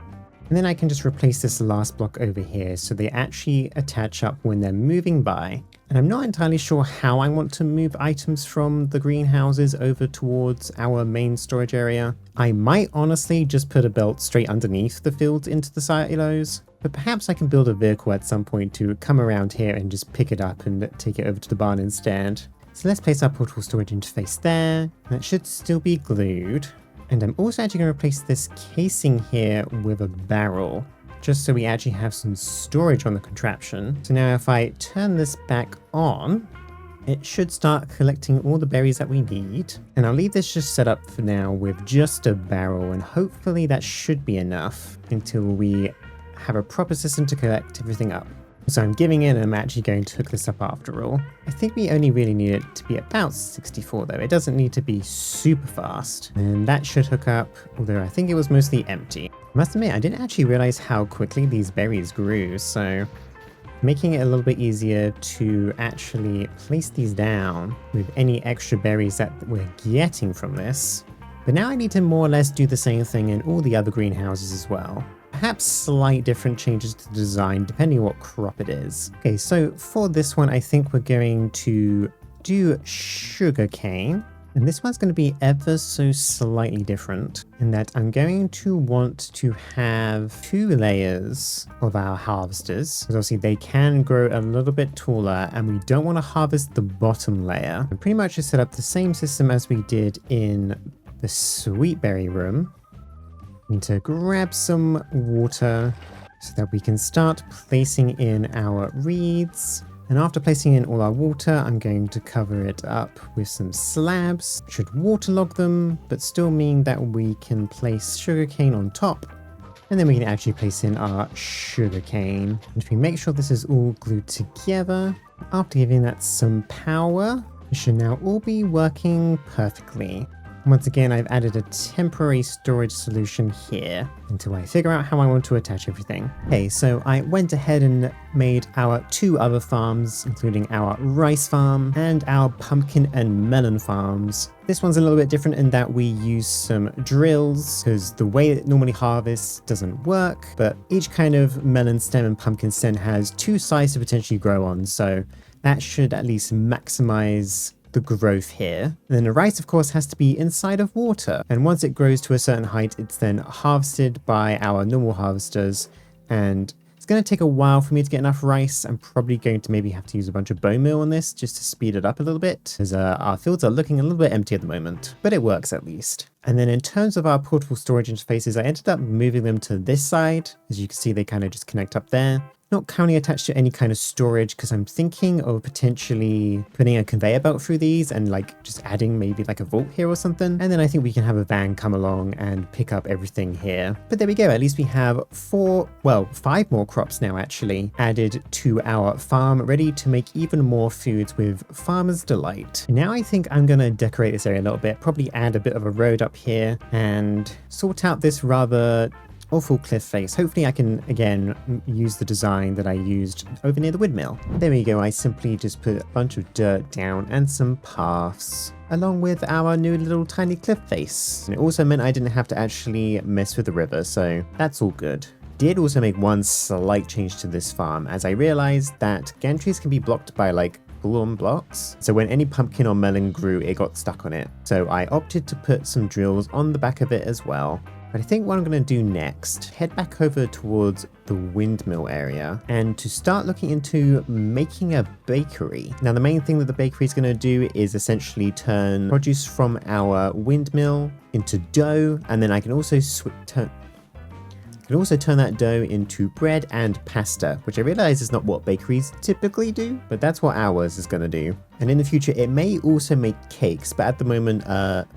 And then I can just replace this last block over here so they actually attach up when they're moving by. And I'm not entirely sure how I want to move items from the greenhouses over towards our main storage area. I might honestly just put a belt straight underneath the fields into the silos, but perhaps I can build a vehicle at some point to come around here and just pick it up and take it over to the barn instead. So let's place our portable storage interface there. That should still be glued. And I'm also actually going to replace this casing here with a barrel, just so we actually have some storage on the contraption. So now if I turn this back on, it should start collecting all the berries that we need. And I'll leave this just set up for now with just a barrel, and hopefully that should be enough until we have a proper system to collect everything up. So I'm giving in and I'm actually going to hook this up after all. I think we only really need it to be about 64 though. It doesn't need to be super fast. And that should hook up, although I think it was mostly empty. I must admit, I didn't actually realize how quickly these berries grew, so making it a little bit easier to actually place these down with any extra berries that we're getting from this. But now I need to more or less do the same thing in all the other greenhouses as well. Perhaps slight different changes to the design depending on what crop it is. Okay, so for this one, I think we're going to do sugarcane. And this one's going to be ever so slightly different in that I'm going to want to have 2 layers of our harvesters, because obviously they can grow a little bit taller and we don't want to harvest the bottom layer. And pretty much just set up the same system as we did in the sweetberry room. We need to grab some water so that we can start placing in our reeds. And after placing in all our water, I'm going to cover it up with some slabs. Should waterlog them, but still mean that we can place sugarcane on top. And then we can actually place in our sugarcane. And if we make sure this is all glued together, after giving that some power, it should now all be working perfectly. Once again, I've added a temporary storage solution here until I figure out how I want to attach everything. Okay, so I went ahead and made our 2 other farms, including our rice farm and our pumpkin and melon farms. This one's a little bit different in that we use some drills because the way it normally harvests doesn't work, but each kind of melon stem and pumpkin stem has 2 sides to potentially grow on, so that should at least maximize the growth here. And then the rice, of course, has to be inside of water. And once it grows to a certain height, it's then harvested by our normal harvesters. And it's going to take a while for me to get enough rice. I'm probably going to maybe have to use a bunch of bone meal on this just to speed it up a little bit, because our fields are looking a little bit empty at the moment, but it works at least. And then in terms of our portable storage interfaces, I ended up moving them to this side. As you can see, they kind of just connect up there. Not currently attached to any kind of storage because I'm thinking of potentially putting a conveyor belt through these and like just adding maybe like a vault here or something. And then I think we can have a van come along and pick up everything here. But there we go. At least we have 5 more crops now actually added to our farm, ready to make even more foods with Farmer's Delight. And now I think I'm going to decorate this area a little bit, probably add a bit of a road up here and sort out this rather awful cliff face. Hopefully I can again use the design that I used over near the windmill. There we go. I simply just put a bunch of dirt down and some paths along with our new little tiny cliff face. And it also meant I didn't have to actually mess with the river, so that's all good. Did also make one slight change to this farm as I realized that gantries can be blocked by like pull-on blocks. So when any pumpkin or melon grew, it got stuck on it. So I opted to put some drills on the back of it as well. But I think what I'm going to do next, head back over towards the windmill area and to start looking into making a bakery. Now the main thing that the bakery is going to do is essentially turn produce from our windmill into dough, and then I can also turn that dough into bread and pasta, which I realize is not what bakeries typically do, but that's what ours is going to do. And in the future, it may also make cakes, but at the moment,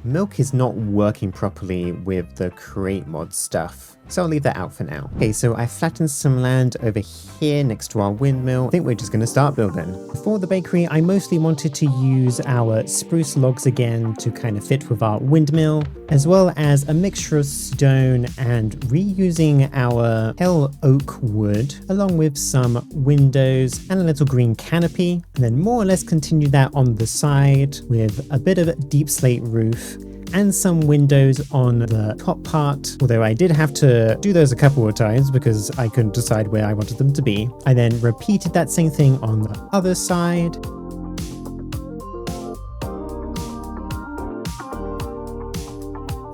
milk is not working properly with the createmod stuff. So I'll leave that out for now. Okay, so I flattened some land over here next to our windmill. I think we're just going to start building. For the bakery, I mostly wanted to use our spruce logs again to kind of fit with our windmill, as well as a mixture of stone and reusing our hell oak wood, along with some windows and a little green canopy, and then more or less continue that on the side with a bit of a deep slate roof and some windows on the top part, although I did have to do those a couple of times because I couldn't decide where I wanted them to be. I then repeated that same thing on the other side.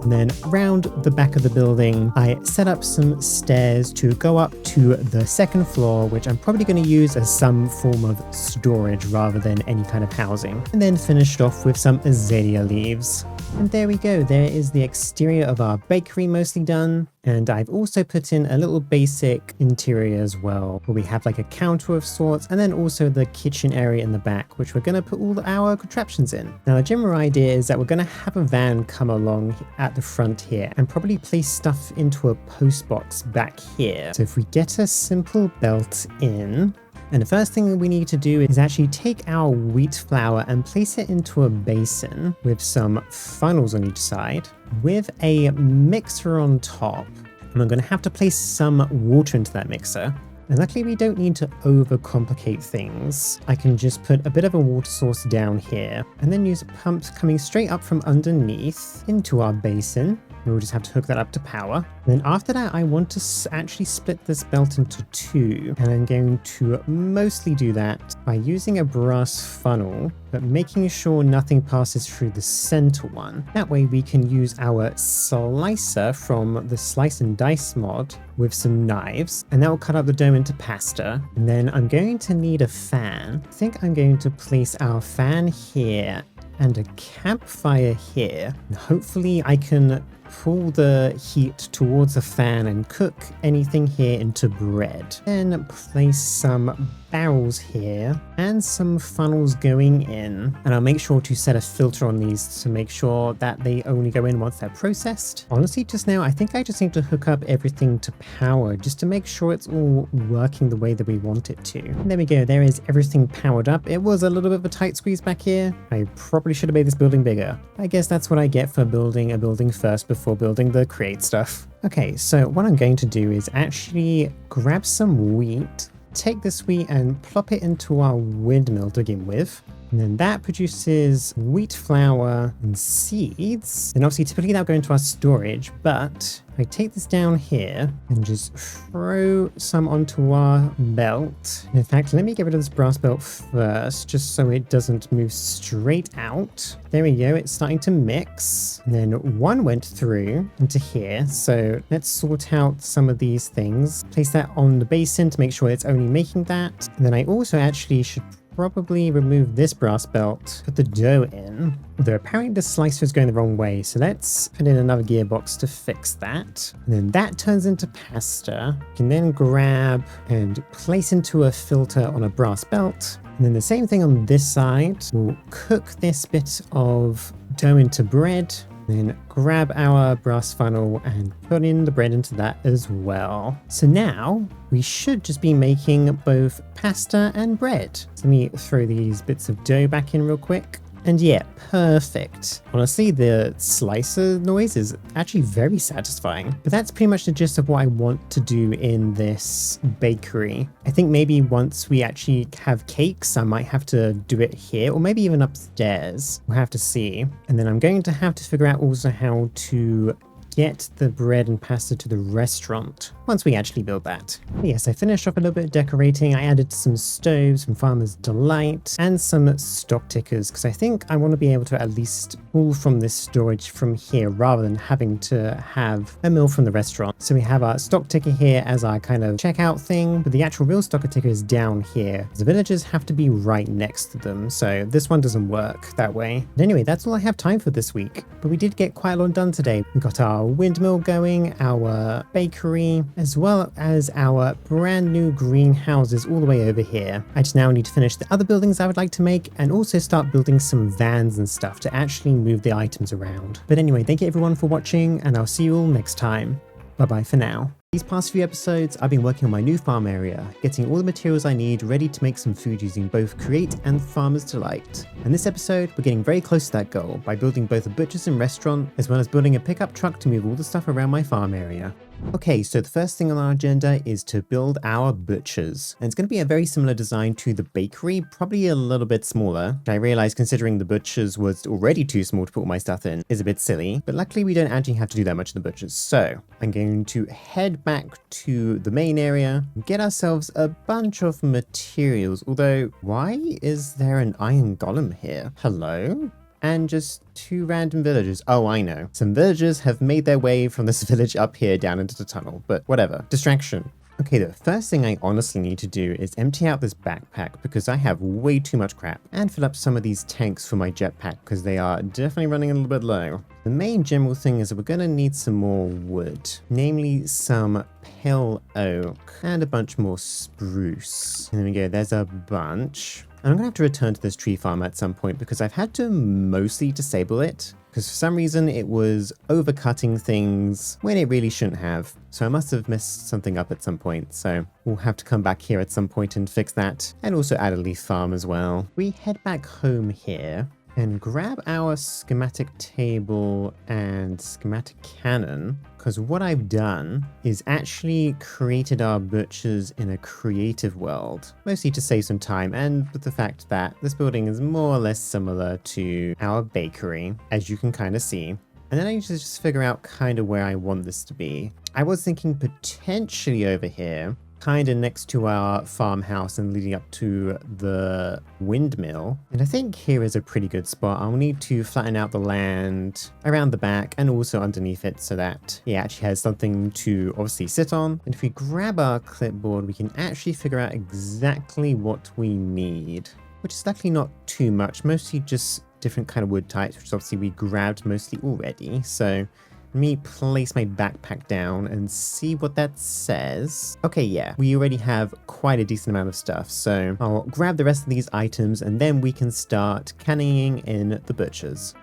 And then around the back of the building, I set up some stairs to go up to the second floor, which I'm probably going to use as some form of storage rather than any kind of housing. And then finished off with some azalea leaves. And there we go. There is the exterior of our bakery mostly done. And I've also put in a little basic interior as well, where we have like a counter of sorts, and then also the kitchen area in the back, which we're going to put all our contraptions in. Now, the general idea is that we're going to have a van come along at the front here and probably place stuff into a post box back here. So if we get a simple belt in, and the first thing we need to do is actually take our wheat flour and place it into a basin with some funnels on each side with a mixer on top. And I'm going to have to place some water into that mixer. And luckily we don't need to overcomplicate things. I can just put a bit of a water source down here and then use a pump coming straight up from underneath into our basin. We'll just have to hook that up to power. Then after that, I want to actually split this belt into two. And I'm going to mostly do that by using a brass funnel, but making sure nothing passes through the center one. That way we can use our slicer from the Slice and Dice mod with some knives, and that will cut up the dough into pasta. And then I'm going to need a fan. I think I'm going to place our fan here and a campfire here. And hopefully I can pull the heat towards the fan and cook anything here into bread. Then place some barrels here and some funnels going in, and I'll make sure to set a filter on these to make sure that they only go in once they're processed. Honestly, just now I think I just need to hook up everything to power just to make sure it's all working the way that we want it to. And there we go, there is everything powered up. It was a little bit of a tight squeeze back here. I probably should have made this building bigger. I guess that's what I get for building a building first before building the create stuff. Okay, so what I'm going to do is actually grab some wheat, take this wheat and plop it into our windmill to begin with. And then that produces wheat flour and seeds. And obviously typically that'll go into our storage, but I take this down here and just throw some onto our belt. In fact, let me get rid of this brass belt first, just so it doesn't move straight out. There we go, it's starting to mix. And then one went through into here. So let's sort out some of these things. Place that on the basin to make sure it's only making that. And then I also actually should probably remove this brass belt, put the dough in, although apparently the slicer is going the wrong way, so let's put in another gearbox to fix that. And then that turns into pasta. You can then grab and place into a filter on a brass belt. And then the same thing on this side. We'll cook this bit of dough into bread, then grab our brass funnel and put in the bread into that as well. So now we should just be making both pasta and bread. So let me throw these bits of dough back in real quick. And yeah, perfect. Honestly, the slicer noise is actually very satisfying. But that's pretty much the gist of what I want to do in this bakery. I think maybe once we actually have cakes, I might have to do it here, or maybe even upstairs. We'll have to see. And then I'm going to have to figure out also how to get the bread and pasta to the restaurant once we actually build that. But yes, I finished off a little bit of decorating. I added some stoves from Farmer's Delight and some stock tickers because I think I want to be able to at least pull from this storage from here rather than having to have a mill from the restaurant. So we have our stock ticker here as our kind of checkout thing, but the actual real stocker ticker is down here. The villagers have to be right next to them, so this one doesn't work that way. But anyway, that's all I have time for this week, but we did get quite a lot done today. We got our windmill going, our bakery, as well as our brand new greenhouses all the way over here. I just now need to finish the other buildings I would like to make and also start building some vans and stuff to actually move the items around. But anyway, thank you everyone for watching, and I'll see you all next time. Bye bye for now. These past few episodes, I've been working on my new farm area, getting all the materials I need ready to make some food using both Create and Farmer's Delight. And this episode, we're getting very close to that goal by building both a butcher's and restaurant, as well as building a pickup truck to move all the stuff around my farm area. Okay, so the first thing on our agenda is to build our butchers. And it's going to be a very similar design to the bakery, probably a little bit smaller. I realize considering the butchers was already too small to put all my stuff in is a bit silly, but luckily we don't actually have to do that much in the butchers. So I'm going to head back to the main area and get ourselves a bunch of materials. Although, why is there an iron golem here? Hello? And just two random villagers. Oh, I know. Some villagers have made their way from this village up here down into the tunnel, but whatever. Distraction. Okay, the first thing I honestly need to do is empty out this backpack because I have way too much crap, and fill up some of these tanks for my jetpack because they are definitely running a little bit low. The main general thing is that we're going to need some more wood, namely some pale oak and a bunch more spruce. And there we go, there's a bunch. And I'm going to have to return to this tree farm at some point because I've had to mostly disable it because for some reason it was overcutting things when it really shouldn't have. So I must have messed something up at some point. So we'll have to come back here at some point and fix that, and also add a leaf farm as well. We head back home here and grab our schematic table and schematic cannon, because what I've done is actually created our butchers in a creative world, mostly to save some time, and with the fact that this building is more or less similar to our bakery, as you can kind of see. And then I need to just figure out kind of where I want this to be. I was thinking potentially over here, kind of next to our farmhouse and leading up to the windmill. And I think here is a pretty good spot. I'll need to flatten out the land around the back and also underneath it so that it actually has something to obviously sit on. And if we grab our clipboard, we can actually figure out exactly what we need, which is luckily not too much, mostly just different kind of wood types, which obviously we grabbed mostly already. So let me place my backpack down and see what that says. Okay, yeah, we already have quite a decent amount of stuff, so I'll grab the rest of these items and then we can start canning in the butchers.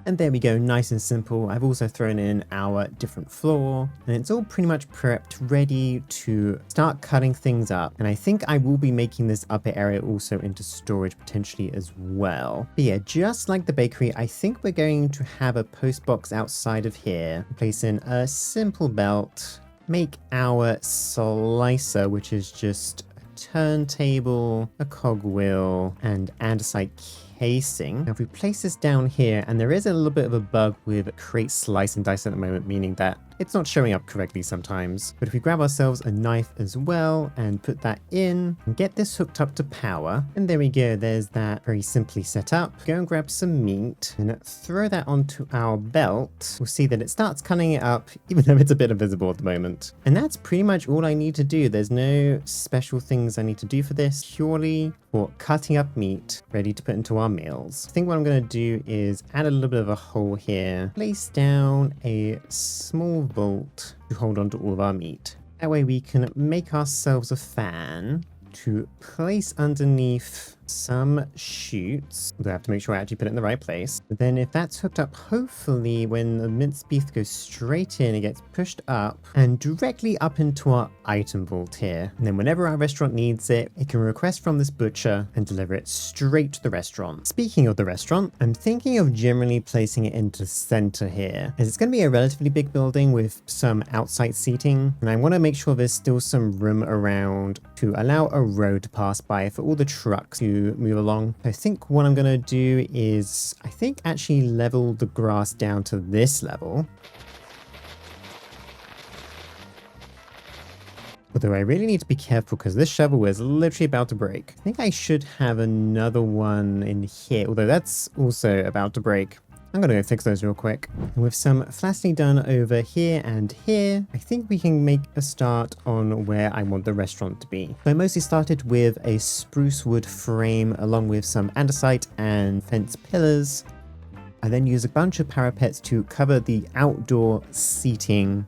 And there we go, nice and simple. I've also thrown in our different floor and it's all pretty much prepped, ready to start cutting things up. And I think I will be making this upper area also into storage potentially as well. But yeah, just like the bakery, I think we're going to have a post box outside of here. Place in a simple belt, make our slicer, which is just a turntable, a cogwheel, and andesite casing. Now if we place this down here, and there is a little bit of a bug with create slice and dice at the moment, meaning that it's not showing up correctly sometimes. But if we grab ourselves a knife as well and put that in and get this hooked up to power, and there we go, there's that very simply set up. Go and grab some meat and throw that onto our belt. We'll see that it starts cutting it up, even though it's a bit invisible at the moment. And that's pretty much all I need to do. There's no special things I need to do for this, purely for cutting up meat ready to put into our meals. I think what I'm going to do is add a little bit of a hole here, place down a small bolt to hold on to all of our meat. That way we can make ourselves a fan to place underneath some chutes. We'll have to make sure I actually put it in the right place. But then if that's hooked up, hopefully when the minced beef goes straight in, it gets pushed up and directly up into our item vault here. And then whenever our restaurant needs it, it can request from this butcher and deliver it straight to the restaurant. Speaking of the restaurant, I'm thinking of generally placing it into the center here, as it's going to be a relatively big building with some outside seating. And I want to make sure there's still some room around to allow a road to pass by for all the trucks to move along. I think what I'm going to do is, I think actually level the grass down to this level. Although I really need to be careful because this shovel is literally about to break. I think I should have another one in here, although that's also about to break. I'm going to go fix those real quick. And with some flashing done over here and here, I think we can make a start on where I want the restaurant to be. So I mostly started with a spruce wood frame along with some andesite and fence pillars. I then used a bunch of parapets to cover the outdoor seating.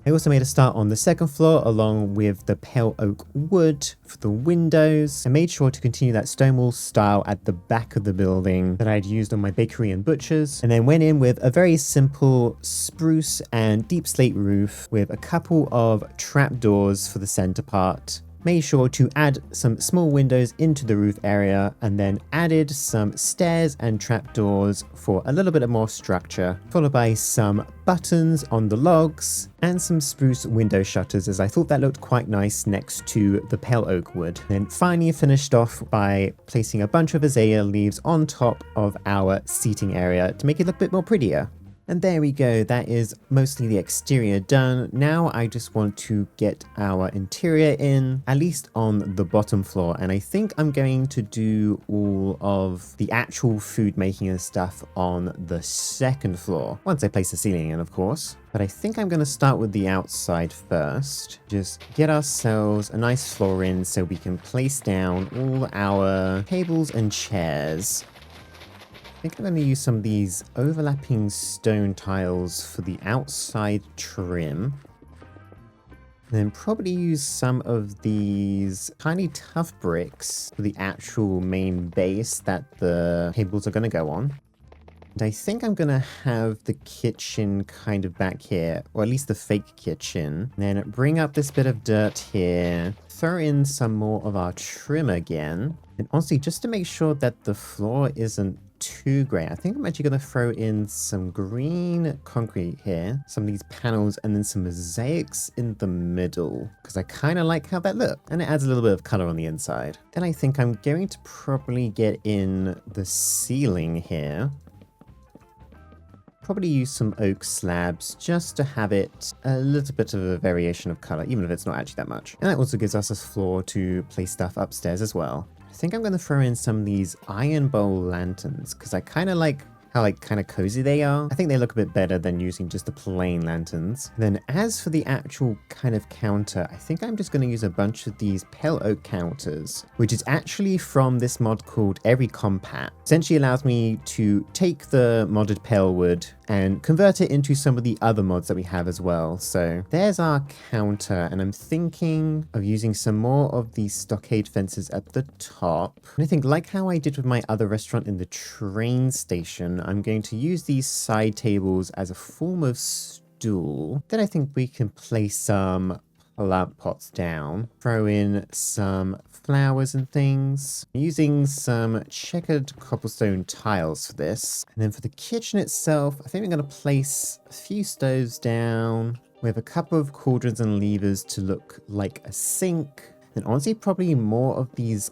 I also made a start on the second floor along with the pale oak wood for the windows. I made sure to continue that stone wall style at the back of the building that I'd used on my bakery and butchers, and then went in with a very simple spruce and deep slate roof with a couple of trapdoors for the center part. Made sure to add some small windows into the roof area and then added some stairs and trapdoors for a little bit of more structure, followed by some buttons on the logs and some spruce window shutters, as I thought that looked quite nice next to the pale oak wood. Then finally finished off by placing a bunch of azalea leaves on top of our seating area to make it look a bit more prettier. And there we go, that is mostly the exterior done. Now I just want to get our interior in, at least on the bottom floor. And I think I'm going to do all of the actual food making and stuff on the second floor, once I place the ceiling in, of course. But I think I'm going to start with the outside first. Just get ourselves a nice floor in so we can place down all our tables and chairs. I think I'm going to use some of these overlapping stone tiles for the outside trim. And then probably use some of these tiny tough bricks for the actual main base that the tables are going to go on. And I think I'm going to have the kitchen kind of back here, or at least the fake kitchen. And then bring up this bit of dirt here, throw in some more of our trim again. And honestly, just to make sure that the floor isn't too great. I think I'm actually going to throw in some green concrete here, some of these panels, and then some mosaics in the middle, because I kind of like how that looks, and it adds a little bit of color on the inside. Then I think I'm going to probably get in the ceiling here. Probably use some oak slabs just to have it a little bit of a variation of color, even if it's not actually that much. And that also gives us a floor to place stuff upstairs as well. I think I'm going to throw in some of these iron bowl lanterns because I kind of like how kind of cozy they are. I think they look a bit better than using just the plain lanterns. Then as for the actual kind of counter, I think I'm just going to use a bunch of these pale oak counters, which is actually from this mod called Every Compat. Essentially allows me to take the modded pale wood and convert it into some of the other mods that we have as well. So there's our counter, and I'm thinking of using some more of these stockade fences at the top. And I think like how I did with my other restaurant in the train station, I'm going to use these side tables as a form of stool. Then I think we can place some plant pots down, throw in some flowers and things, using some checkered cobblestone tiles for this. And then for the kitchen itself, I think we're going to place a few stoves down with a couple of cauldrons and levers to look like a sink. And honestly, probably more of these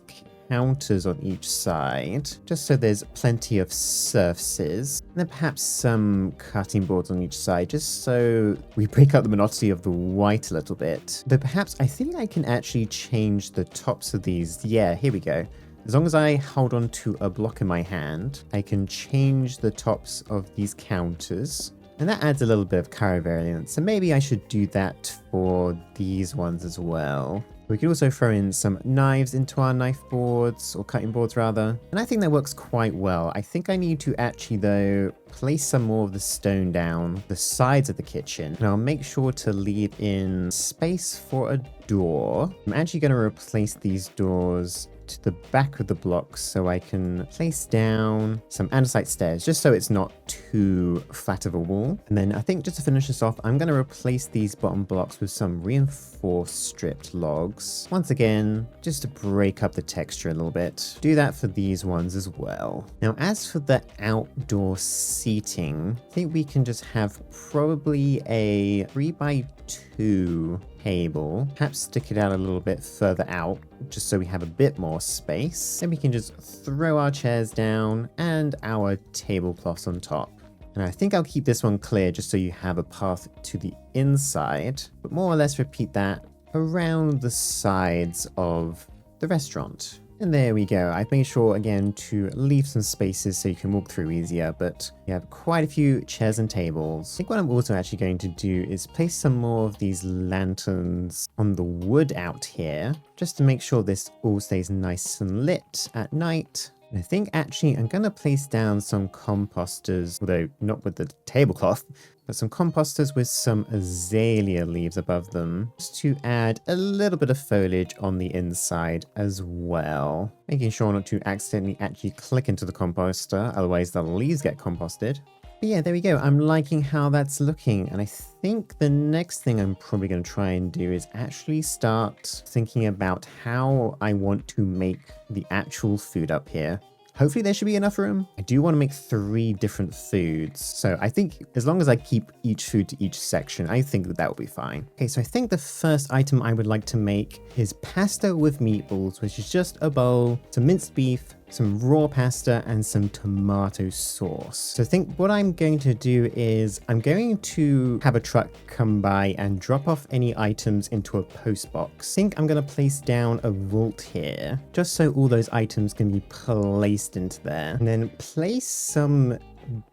counters on each side, just so there's plenty of surfaces. And then perhaps some cutting boards on each side, just so we break up the monotony of the white a little bit. Though perhaps I think I can actually change the tops of these. Yeah, here we go. As long as I hold on to a block in my hand, I can change the tops of these counters. And that adds a little bit of color variance. So maybe I should do that for these ones as well. We could also throw in some knives into our knife boards, or cutting boards rather. And I think that works quite well. I think I need to actually, though, place some more of the stone down the sides of the kitchen. And I'll make sure to leave in space for a door. I'm actually going to replace these doors to the back of the blocks so I can place down some andesite stairs, just so it's not too flat of a wall. And then I think just to finish this off, I'm going to replace these bottom blocks with some reinforced stripped logs. Once again, just to break up the texture a little bit. Do that for these ones as well. Now, as for the outdoor seating, I think we can just have probably a 3x2 table, perhaps stick it out a little bit further out just so we have a bit more space. Then we can just throw our chairs down and our tablecloths on top. And I think I'll keep this one clear just so you have a path to the inside, but more or less repeat that around the sides of the restaurant. And there we go. I've made sure again to leave some spaces so you can walk through easier, but we have quite a few chairs and tables. I think what I'm also actually going to do is place some more of these lanterns on the wood out here, just to make sure this all stays nice and lit at night. And I think actually I'm going to place down some composters, although not with the tablecloth, but some composters with some azalea leaves above them, just to add a little bit of foliage on the inside as well. Making sure not to accidentally actually click into the composter, otherwise the leaves get composted. But yeah, there we go. I'm liking how that's looking. And I think the next thing I'm probably going to try and do is actually start thinking about how I want to make the actual food up here. Hopefully there should be enough room. I do want to make 3 different foods. So I think as long as I keep each food to each section, I think that will be fine. Okay, so I think the first item I would like to make is pasta with meatballs, which is just a bowl, some minced beef, some raw pasta, and some tomato sauce. So I think what I'm going to do is I'm going to have a truck come by and drop off any items into a post box. I think I'm going to place down a vault here, just so all those items can be placed into there. And then place some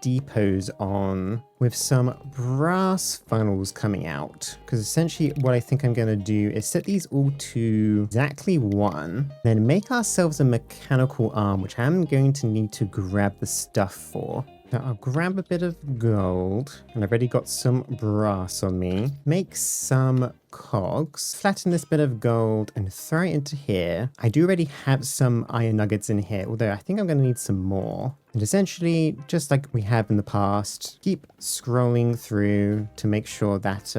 depots on with some brass funnels coming out, because essentially what I think I'm going to do is set these all to exactly 1, then make ourselves a mechanical arm, which I'm going to need to grab the stuff for. Now I'll grab a bit of gold, and I've already got some brass on me. Make some cogs, flatten this bit of gold and throw it into here. I do already have some iron nuggets in here, although I think I'm going to need some more. And essentially, just like we have in the past, keep scrolling through to make sure that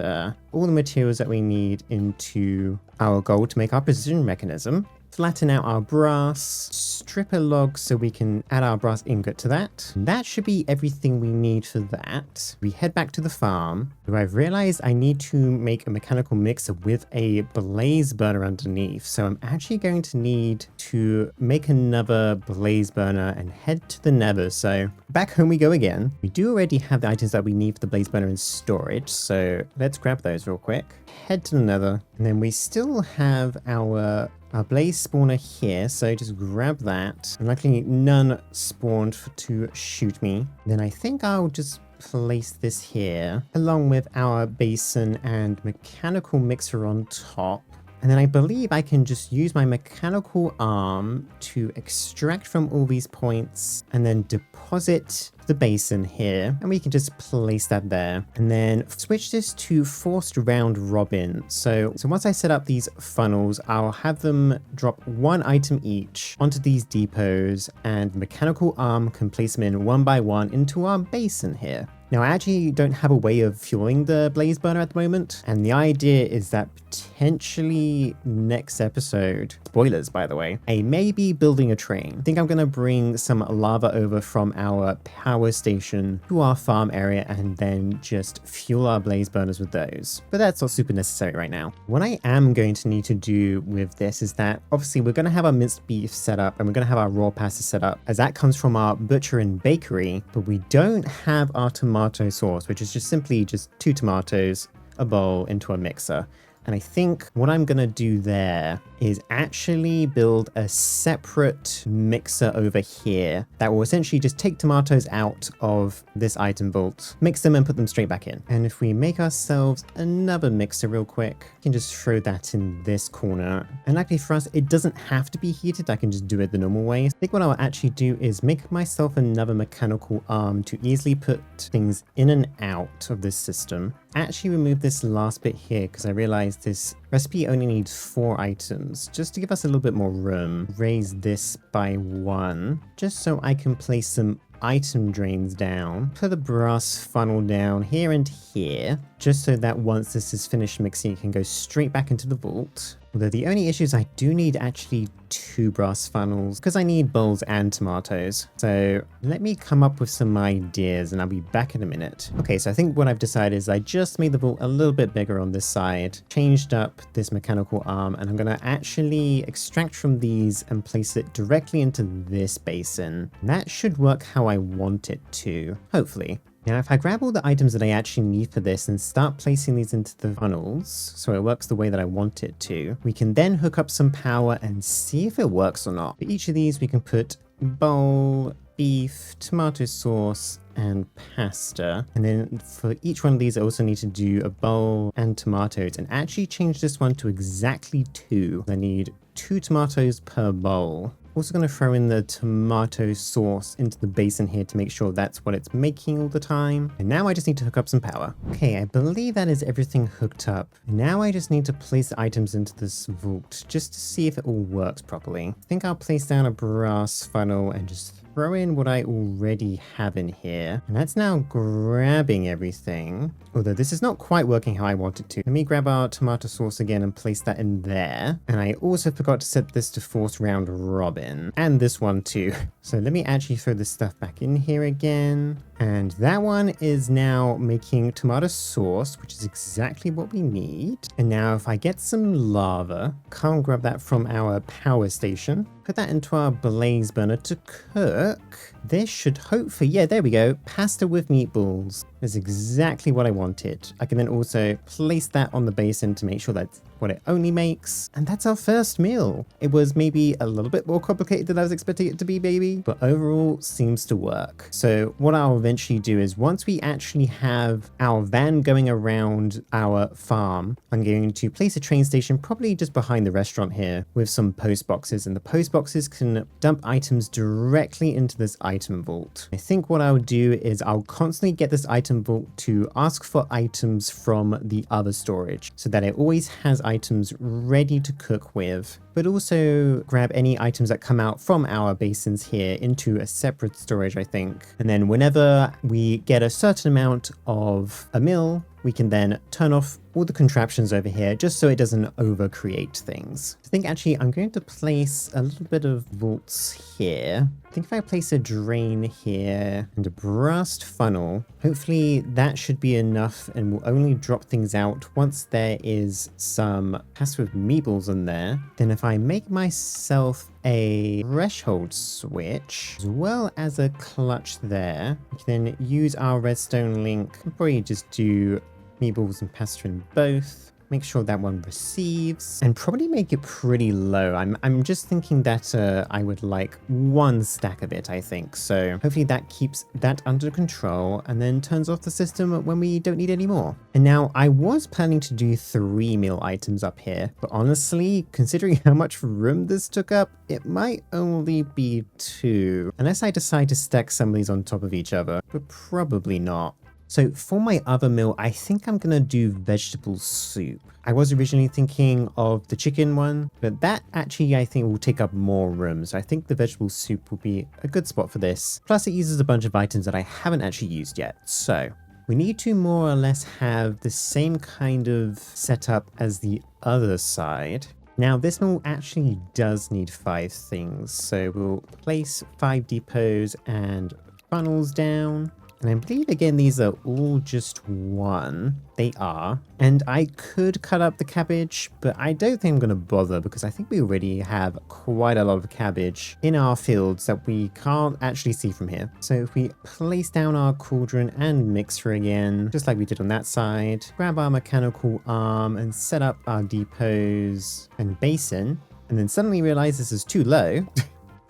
all the materials that we need into our gold to make our precision mechanism. flatten out our brass, strip a log so we can add our brass ingot to that. And that should be everything we need for that. We head back to the farm, where I've realized I need to make a mechanical mixer with a blaze burner underneath. So I'm actually going to need to make another blaze burner and head to the nether. So back home we go again. We do already have the items that we need for the blaze burner in storage, so let's grab those real quick. Head to the nether, and then we still have our blaze spawner here, so just grab that. And luckily none spawned to shoot me. Then I think I'll just place this here along with our basin and mechanical mixer on top. And then I believe I can just use my mechanical arm to extract from all these points and then deposit the basin here. And we can just place that there and then switch this to forced round robin. So once I set up these funnels, I'll have them drop one item each onto these depots, and mechanical arm can place them in one by one into our basin here. Now, I actually don't have a way of fueling the blaze burner at the moment, and the idea is that potentially next episode, spoilers by the way, I may be building a train. I think I'm going to bring some lava over from our power station to our farm area and then just fuel our blaze burners with those. But that's not super necessary right now. What I am going to need to do with this is that obviously we're going to have our minced beef set up and we're going to have our raw pasta set up, as that comes from our butcher and bakery, but we don't have our tomato sauce, which is just simply just 2 tomatoes, a bowl into a mixer. And I think what I'm going to do there is actually build a separate mixer over here that will essentially just take tomatoes out of this item vault, mix them and put them straight back in. And if we make ourselves another mixer real quick, we can just throw that in this corner. And luckily for us, it doesn't have to be heated. I can just do it the normal way. I think what I'll actually do is make myself another mechanical arm to easily put things in and out of this system. Actually remove this last bit here because I realized this recipe only needs 4 items. Just to give us a little bit more room, raise this by 1, just so I can place some item drains down, put the brass funnel down here and here, just so that once this is finished mixing, it can go straight back into the vault. Although the only issue is I do need actually 2 brass funnels because I need bowls and tomatoes. So let me come up with some ideas and I'll be back in a minute. Okay, so I think what I've decided is I just made the vault a little bit bigger on this side, changed up this mechanical arm, and I'm going to actually extract from these and place it directly into this basin. And that should work how I want it to, hopefully. Now, if I grab all the items that I actually need for this and start placing these into the funnels, so it works the way that I want it to, we can then hook up some power and see if it works or not. For each of these, we can put bowl, beef, tomato sauce, and pasta. And then for each one of these, I also need to do a bowl and tomatoes and actually change this one to exactly 2. I need 2 tomatoes per bowl. Also going to throw in the tomato sauce into the basin here to make sure that's what it's making all the time. And now I just need to hook up some power. Okay, I believe that is everything hooked up. Now I just need to place the items into this vault just to see if it all works properly. I think I'll place down a brass funnel and just throw in what I already have in here. And that's now grabbing everything. Although this is not quite working how I want it to. Let me grab our tomato sauce again and place that in there. And I also forgot to set this to force round robin. And this one too. So let me actually throw this stuff back in here again. And that one is now making tomato sauce, which is exactly what we need. And now if I get some lava, come grab that from our power station, put that into our blaze burner to cook. This should hopefully, yeah, there we go. Pasta with meatballs. That's exactly what I wanted. I can then also place that on the basin to make sure that's what it only makes. And that's our first meal. It was maybe a little bit more complicated than I was expecting it to be, maybe, but overall seems to work. So what I'll eventually do is once we actually have our van going around our farm, I'm going to place a train station probably just behind the restaurant here with some post boxes, and the post boxes can dump items directly into this item vault. I think what I'll do is I'll constantly get this item vault to ask for items from the other storage so that it always has items ready to cook with, but also grab any items that come out from our basins here into a separate storage, I think. And then whenever we get a certain amount of a mill, we can then turn off all the contraptions over here just so it doesn't over create things. I think actually I'm going to place a little bit of vaults here. I think if I place a drain here and a blast funnel, hopefully that should be enough and will only drop things out once there is some passive meeples in there. Then if I make myself a threshold switch as well as a clutch there, we can then use our redstone link and probably just do meeples and pastrin both. Make sure that one receives and probably make it pretty low. I'm just thinking that I would like one stack of it, I think. So hopefully that keeps that under control and then turns off the system when we don't need any more. And now I was planning to do 3 meal items up here, but honestly, considering how much room this took up, it might only be 2. Unless I decide to stack some of these on top of each other, but probably not. So for my other meal, I think I'm gonna do vegetable soup. I was originally thinking of the chicken one, but that actually I think will take up more room. So I think the vegetable soup will be a good spot for this. Plus it uses a bunch of items that I haven't actually used yet. So we need to more or less have the same kind of setup as the other side. Now this one actually does need 5 things. So we'll place 5 depots and funnels down. And I believe, again, these are all just 1. They are. And I could cut up the cabbage, but I don't think I'm going to bother because I think we already have quite a lot of cabbage in our fields that we can't actually see from here. So if we place down our cauldron and mixer again, just like we did on that side, grab our mechanical arm and set up our depots and basin, and then suddenly realize this is too low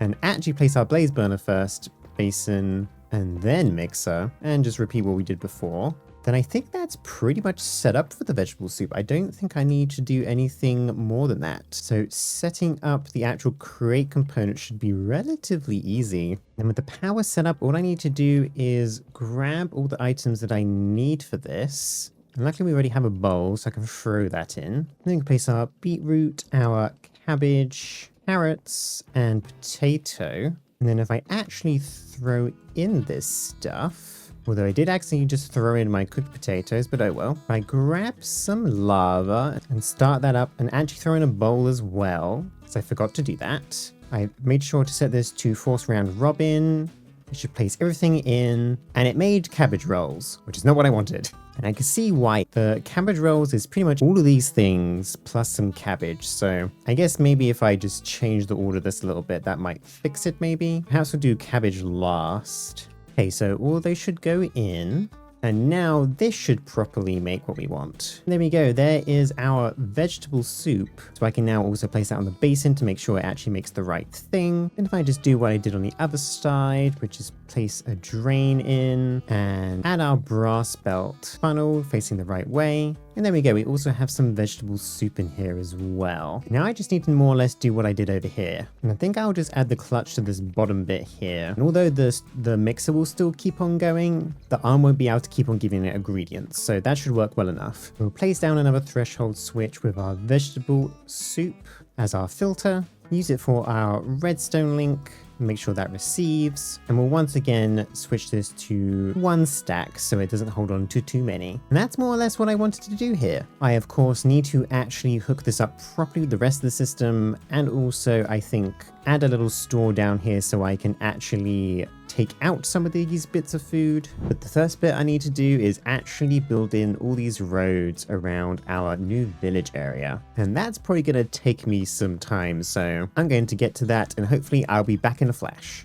and actually place our blaze burner first, basin, and then mixer, and just repeat what we did before, then I think that's pretty much set up for the vegetable soup. I don't think I need to do anything more than that. So setting up the actual create component should be relatively easy. And with the power set up, all I need to do is grab all the items that I need for this. And luckily we already have a bowl, so I can throw that in. And then we can place our beetroot, our cabbage, carrots, and potato. And then if I actually throw in this stuff, although I did accidentally just throw in my cooked potatoes, but oh well. If I grab some lava and start that up and actually throw in a bowl as well, because I forgot to do that. I made sure to set this to force round robin. I should place everything in, and it made cabbage rolls, which is not what I wanted. And I can see why. The cabbage rolls is pretty much all of these things plus some cabbage. So I guess maybe if I just change the order of this a little bit, that might fix it maybe. Perhaps we'll do cabbage last. Okay, so all those should go in. And now this should properly make what we want. There we go, there is our vegetable soup. So I can now also place that on the basin to make sure it actually makes the right thing. And if I just do what I did on the other side, which is place a drain in and add our brass belt funnel facing the right way. And there we go, we also have some vegetable soup in here as well. Now I just need to more or less do what I did over here. And I think I'll just add the clutch to this bottom bit here. And although the mixer will still keep on going, the arm won't be able to keep on giving it ingredients. So that should work well enough. We'll place down another threshold switch with our vegetable soup as our filter. Use it for our redstone link. Make sure that receives, and we'll once again switch this to 1 stack so it doesn't hold on to too many. And that's more or less what I wanted to do here. I of course need to actually hook this up properly with the rest of the system, and also I think add a little store down here so I can actually take out some of these bits of food. But the first bit I need to do is actually build in all these roads around our new village area. And that's probably going to take me some time, so I'm going to get to that and hopefully I'll be back in a flash.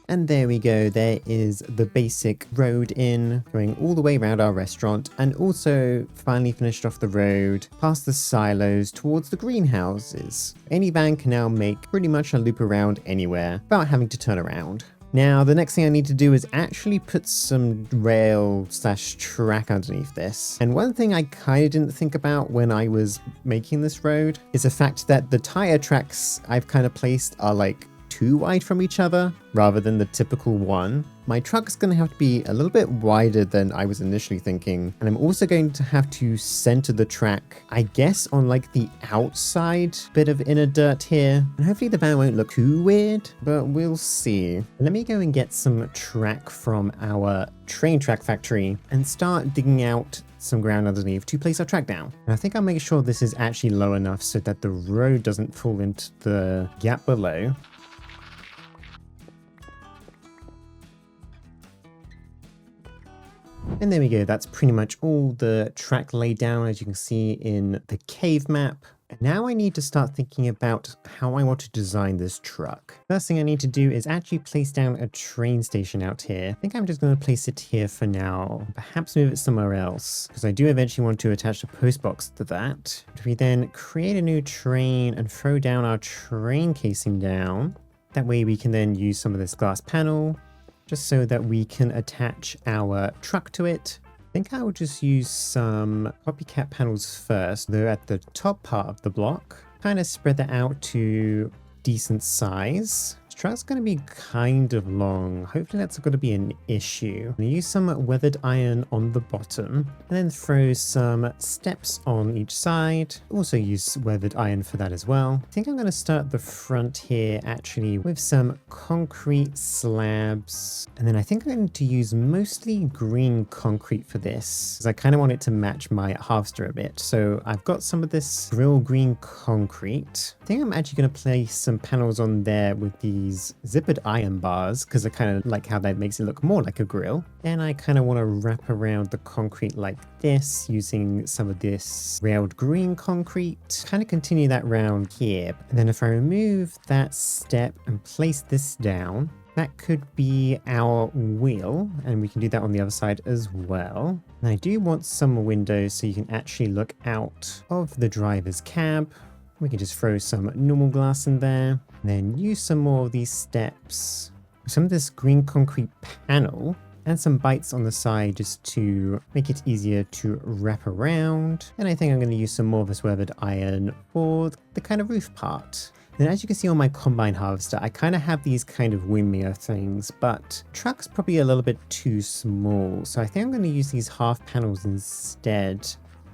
And there we go, there is the basic road in, going all the way around our restaurant, and also finally finished off the road past the silos towards the greenhouses. Any van can now make pretty much a loop around anywhere without having to turn around. Now, the next thing I need to do is actually put some rail/track underneath this. And one thing I kind of didn't think about when I was making this road is the fact that the tire tracks I've kind of placed are like too wide from each other rather than the typical one. my truck's going to have to be a little bit wider than I was initially thinking. And I'm also going to have to center the track, I guess, on like the outside bit of inner dirt here. And hopefully the van won't look too weird, but we'll see. Let me go and get some track from our train track factory and start digging out some ground underneath to place our track down. And I think I'll make sure this is actually low enough so that the road doesn't fall into the gap below. And there we go, that's pretty much all the track laid down, as you can see in the cave map. And now I need to start thinking about how I want to design this truck. First thing I need to do is actually place down a train station out here. I think I'm just going to place it here for now, perhaps move it somewhere else, because I do eventually want to attach a post box to that. If we then create a new train and throw down our train casing down, that way we can then use some of this glass panel, just so that we can attach our truck to it. I think I will just use some copycat panels first, though at the top part of the block. Kind of spread that out to decent size. This truck's going to be kind of long. Hopefully that's going to be an issue. I'm going to use some weathered iron on the bottom and then throw some steps on each side. Also use weathered iron for that as well. I think I'm going to start the front here actually with some concrete slabs. And then I think I'm going to use mostly green concrete for this, because I kind of want it to match my harvester a bit. So I've got some of this real green concrete. I think I'm actually going to place some panels on there with these zippered iron bars, because I kind of like how that makes it look more like a grill. And I kind of want to wrap around the concrete like this using some of this railed green concrete. Kind of continue that round here. And then if I remove that step and place this down, that could be our wheel, and we can do that on the other side as well. And I do want some windows so you can actually look out of the driver's cab. We can just throw some normal glass in there, and then use some more of these steps, some of this green concrete panel, and some bites on the side just to make it easier to wrap around. And I think I'm going to use some more of this weathered iron for the kind of roof part. Then as you can see on my combine harvester, I kind of have these kind of windmill things, but truck's probably a little bit too small. So I think I'm going to use these half panels instead,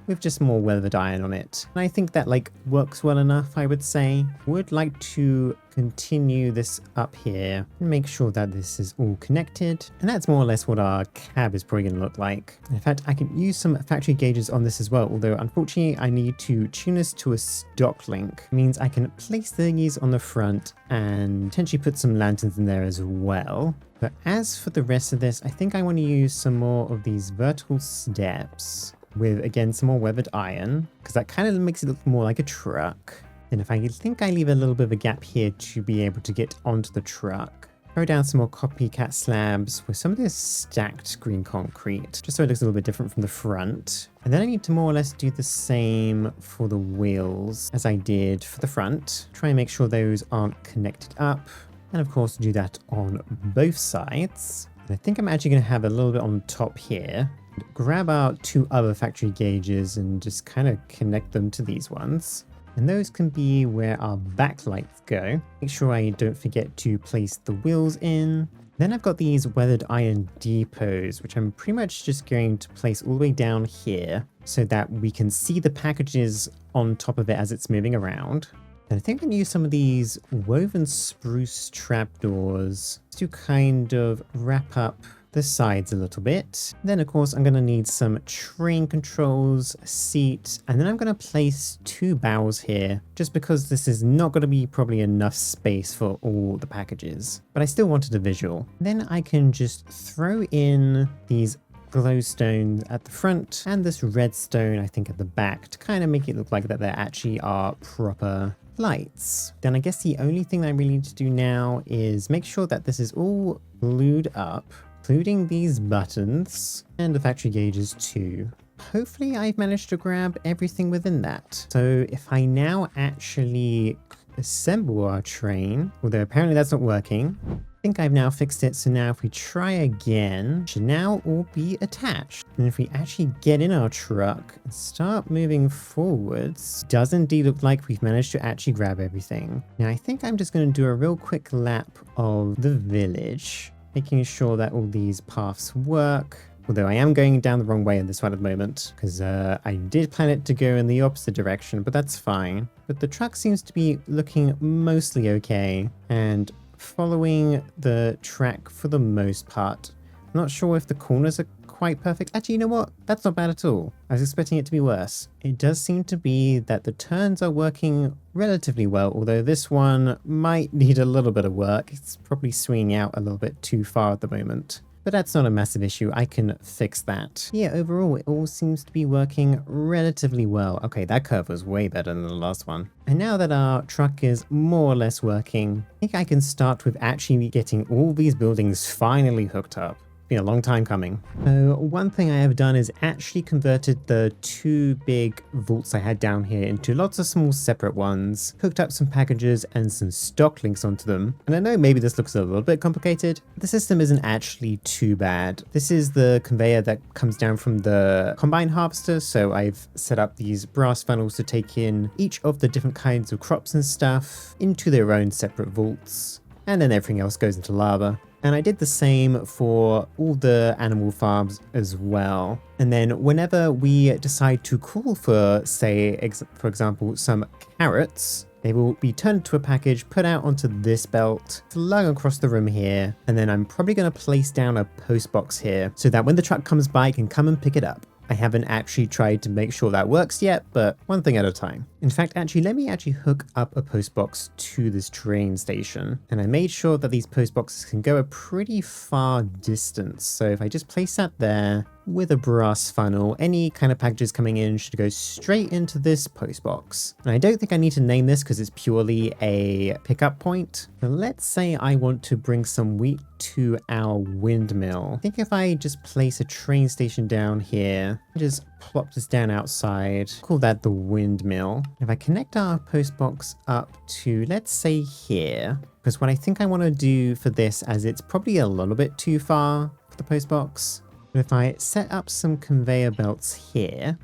with just more weathered iron on it. And I think that like works well enough, I would say. Would like to continue this up here and make sure that this is all connected. And that's more or less what our cab is probably going to look like. In fact, I can use some factory gauges on this as well, although unfortunately I need to tune this to a stock link. It means I can place these on the front and potentially put some lanterns in there as well. But as for the rest of this, I think I want to use some more of these vertical steps with, again, some more weathered iron, because that kind of makes it look more like a truck. And if I think I leave a little bit of a gap here to be able to get onto the truck, throw down some more copycat slabs with some of this stacked green concrete, just so it looks a little bit different from the front. And then I need to more or less do the same for the wheels as I did for the front. Try and make sure those aren't connected up. And of course, do that on both sides. And I think I'm actually going to have a little bit on top here. Grab our two other factory gauges and just kind of connect them to these ones. And those can be where our backlights go. Make sure I don't forget to place the wheels in. Then I've got these weathered iron depots, which I'm pretty much just going to place all the way down here so that we can see the packages on top of it as it's moving around. And I think I'm going to use some of these woven spruce trapdoors to kind of wrap up the sides a little bit. Then of course I'm going to need some train controls, a seat, and then I'm going to place two bows here just because this is not going to be probably enough space for all the packages, but I still wanted a visual. Then I can just throw in these glowstones at the front and this redstone I think at the back to kind of make it look like that there actually are proper lights. Then I guess the only thing I really need to do now is make sure that this is all glued up, including these buttons and the factory gauges too. Hopefully I've managed to grab everything within that. So if I now actually assemble our train, although apparently that's not working, I think I've now fixed it. So now if we try again, it should now all be attached. And if we actually get in our truck and start moving forwards, it does indeed look like we've managed to actually grab everything. Now I think I'm just going to do a real quick lap of the village. making sure that all these paths work. Although I am going down the wrong way in this one at the moment, because I did plan it to go in the opposite direction, but that's fine. But the truck seems to be looking mostly okay, and following the track for the most part. I'm not sure if the corners are quite perfect. Actually, you know what? That's not bad at all. I was expecting it to be worse. It does seem to be that the turns are working relatively well, although this one might need a little bit of work. It's probably swinging out a little bit too far at the moment. But that's not a massive issue. I can fix that. Yeah, overall, it all seems to be working relatively well. Okay, that curve was way better than the last one. And now that our truck is more or less working, I think I can start with actually getting all these buildings finally hooked up. Been a long time coming. So one thing I have done is actually converted the two big vaults I had down here into lots of small separate ones, hooked up some packages and some stock links onto them. And I know maybe this looks a little bit complicated, but the system isn't actually too bad. This is the conveyor that comes down from the combine harvester, so I've set up these brass funnels to take in each of the different kinds of crops and stuff into their own separate vaults, and then everything else goes into lava. And I did the same for all the animal farms as well. And then whenever we decide to call for, say, for example, some carrots, they will be turned to a package, put out onto this belt, slung across the room here. And then I'm probably going to place down a post box here so that when the truck comes by, I can come and pick it up. I haven't actually tried to make sure that works yet, but one thing at a time. In fact, let me hook up a post box to this train station. And I made sure that these post boxes can go a pretty far distance. So if I just place that there with a brass funnel, any kind of packages coming in should go straight into this post box. And I don't think I need to name this because it's purely a pickup point. But let's say I want to bring some wheat to our windmill. I think if I just place a train station down here, just plop this down outside, call that the windmill. If I connect our post box up to, let's say here, because what I think I want to do for this, as it's probably a little bit too far for the post box, but if I set up some conveyor belts here,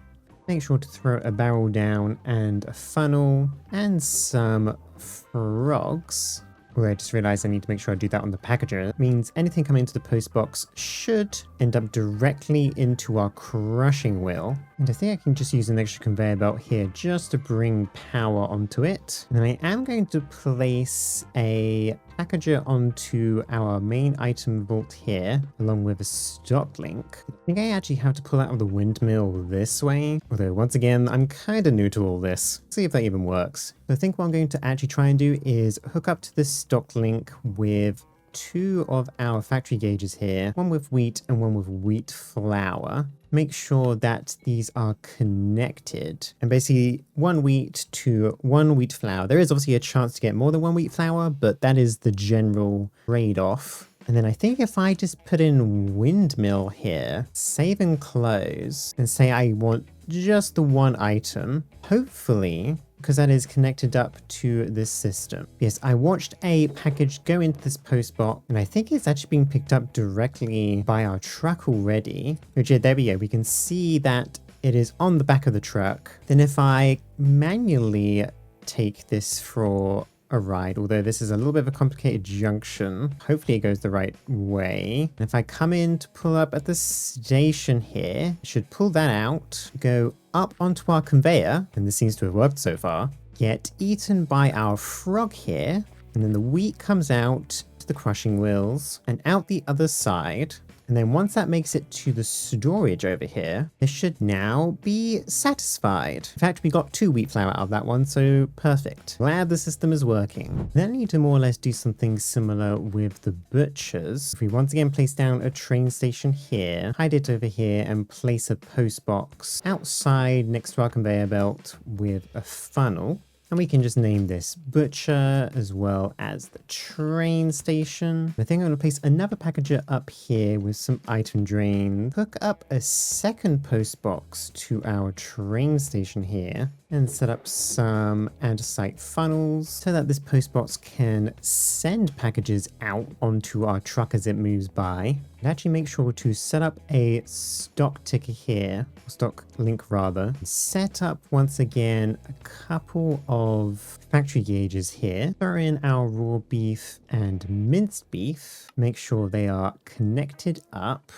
make sure to throw a barrel down and a funnel and some frogs. Although I just realized I need to make sure I do that on the packager. It means anything coming into the post box should end up directly into our crushing wheel. And I think I can just use an extra conveyor belt here just to bring power onto it. And then I am going to place a packager onto our main item vault here, along with a stock link. I think I actually have to pull out of the windmill this way. Although once again, I'm kind of new to all this. See if that even works. So I think what I'm going to actually try and do is hook up to this stock link with two of our factory gauges here, one with wheat and one with wheat flour. Make sure that these are connected, and basically one wheat to one wheat flour. There is obviously a chance to get more than one wheat flour, but that is the general trade-off. And then I think if I just put in windmill here, save and close, and say I want just the one item, hopefully, because that is connected up to this system. Yes, I watched a package go into this post box, and I think it's actually being picked up directly by our truck already. Which, yeah, there we go. We can see that it is on the back of the truck. Then if I manually take this for a ride, although this is a little bit of a complicated junction, hopefully it goes the right way. And if I come in to pull up at the station here, I should pull that out, go up onto our conveyor, and this seems to have worked so far, get eaten by our frog here, and then the wheat comes out to the crushing wheels and out the other side. And then once that makes it to the storage over here, this should now be satisfied. In fact, we got 2 wheat flour out of that one, so perfect. Glad the system is working. Then I need to more or less do something similar with the butchers. If we once again place down a train station here, hide it over here, and place a post box outside next to our conveyor belt with a funnel. And we can just name this butcher as well as the train station. I think I'm going to place another packager up here with some item drain. Hook up a second post box to our train station here. And set up some andesite funnels so that this post box can send packages out onto our truck as it moves by. And actually make sure to set up a stock ticker here, or stock link rather. Set up once again a couple of of factory gauges here. Throw in our raw beef and minced beef. Make sure they are connected up.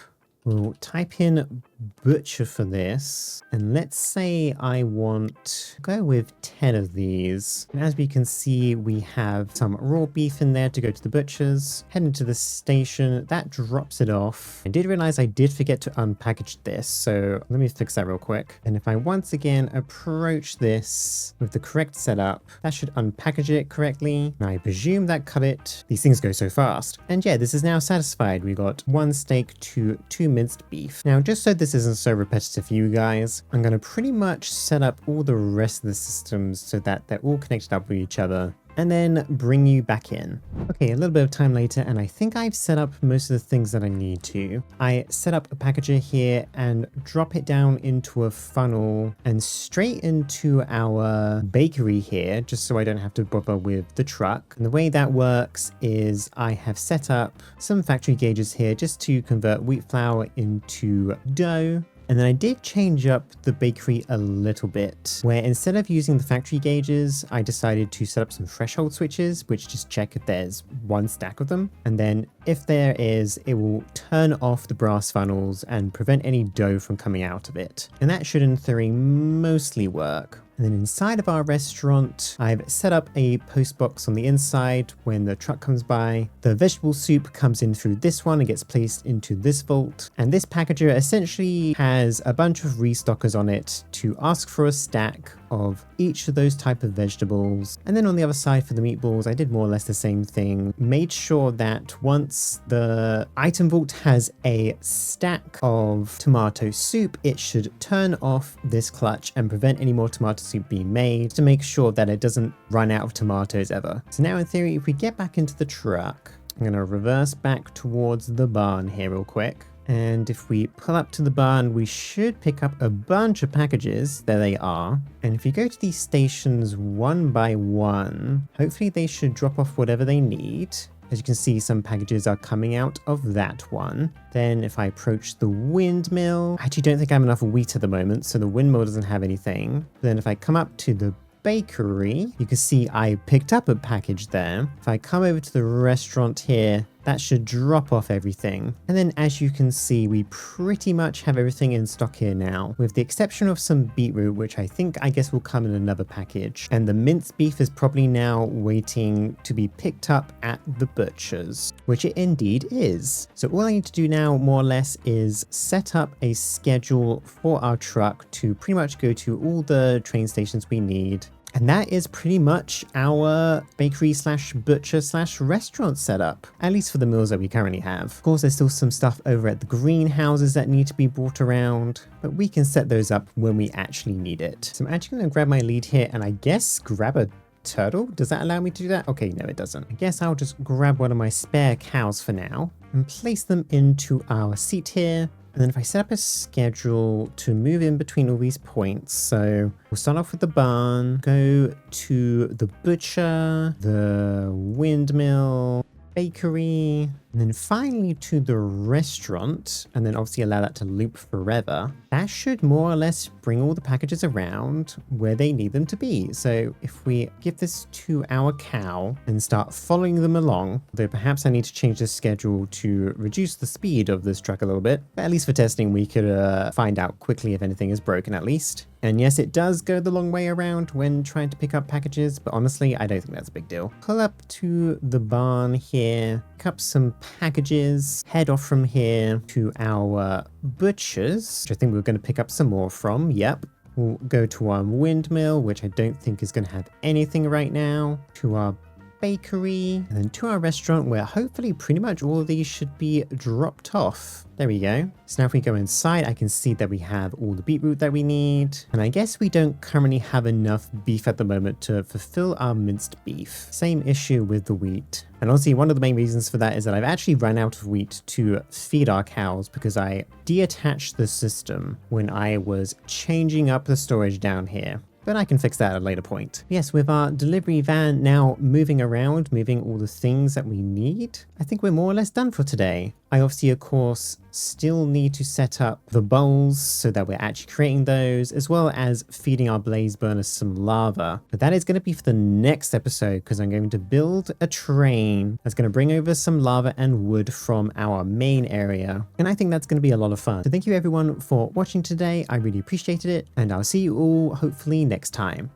We'll type in butcher for this, and let's say I want to go with 10 of these. And as we can see, we have some raw beef in there to go to the butcher's. Head into the station, that drops it off. I did realize I did forget to unpackage this, so let me fix that real quick. And if I once again approach this with the correct setup, that should unpackage it correctly. And I presume that cut it. These things go so fast. And yeah, this is now satisfied. We got 1 steak to 2 minced beef. Now, just so this isn't so repetitive for you guys, I'm going to pretty much set up all the rest of the systems so that they're all connected up with each other, and then bring you back in. Okay, a little bit of time later, and I think I've set up most of the things that I need to. I set up a packager here and drop it down into a funnel and straight into our bakery here, just so I don't have to bother with the truck. And the way that works is I have set up some factory gauges here just to convert wheat flour into dough. And then I did change up the bakery a little bit, where instead of using the factory gauges, I decided to set up some threshold switches, which just check if there's 1 stack of them. And then if there is, it will turn off the brass funnels and prevent any dough from coming out of it. And that should in theory mostly work. And then inside of our restaurant, I've set up a post box on the inside when the truck comes by. The vegetable soup comes in through this one and gets placed into this vault. And this packager essentially has a bunch of restockers on it to ask for a stack of each of those type of vegetables. And then on the other side for the meatballs, I did more or less the same thing. Made sure that once the item vault has a stack of tomato soup, it should turn off this clutch and prevent any more tomato soup being made to make sure that it doesn't run out of tomatoes ever. So now in theory, if we get back into the truck, I'm going to reverse back towards the barn here real quick. And if we pull up to the barn, we should pick up a bunch of packages. There they are. And if you go to these stations one by one, hopefully they should drop off whatever they need. As you can see, some packages are coming out of that one. Then if I approach the windmill, I actually don't think I have enough wheat at the moment, so the windmill doesn't have anything. Then if I come up to the bakery, you can see I picked up a package there. If I come over to the restaurant here, that should drop off everything. And then as you can see, we pretty much have everything in stock here now, with the exception of some beetroot, which I guess will come in another package. And the minced beef is probably now waiting to be picked up at the butcher's, which it indeed is. So all I need to do now, more or less, is set up a schedule for our truck to pretty much go to all the train stations we need. And that is pretty much our bakery slash butcher slash restaurant setup, at least for the meals that we currently have. Of course, there's still some stuff over at the greenhouses that need to be brought around, but we can set those up when we actually need it. So I'm actually going to grab my lead here and I guess grab a turtle. Does that allow me to do that? Okay, no, it doesn't. I guess I'll just grab one of my spare cows for now and place them into our seat here. And then if I set up a schedule to move in between all these points, so we'll start off with the barn, go to the butcher, the windmill, bakery, and then finally to the restaurant, and then obviously allow that to loop forever. That should more or less bring all the packages around where they need them to be. So if we give this to our cow and start following them along, though perhaps I need to change the schedule to reduce the speed of this truck a little bit, but at least for testing we could find out quickly if anything is broken at least. And yes, it does go the long way around when trying to pick up packages, but honestly, I don't think that's a big deal. Pull up to the barn here, pick up some packages, head off from here to our butchers, which I think we're going to pick up some more from. Yep. We'll go to our windmill, which I don't think is going to have anything right now, to our bakery, and then to our restaurant, where hopefully pretty much all of these should be dropped off. There we go. So now if we go inside, I can see that we have all the beetroot that we need. And I guess we don't currently have enough beef at the moment to fulfill our minced beef. Same issue with the wheat. And honestly, one of the main reasons for that is that I've actually run out of wheat to feed our cows because I deattached the system when I was changing up the storage down here. But I can fix that at a later point. Yes, with our delivery van now moving around, moving all the things that we need, I think we're more or less done for today. I obviously, of course, still need to set up the bowls so that we're actually creating those, as well as feeding our blaze burners some lava. But that is going to be for the next episode, because I'm going to build a train that's going to bring over some lava and wood from our main area. And I think that's going to be a lot of fun. So thank you everyone for watching today. I really appreciated it, and I'll see you all hopefully next time.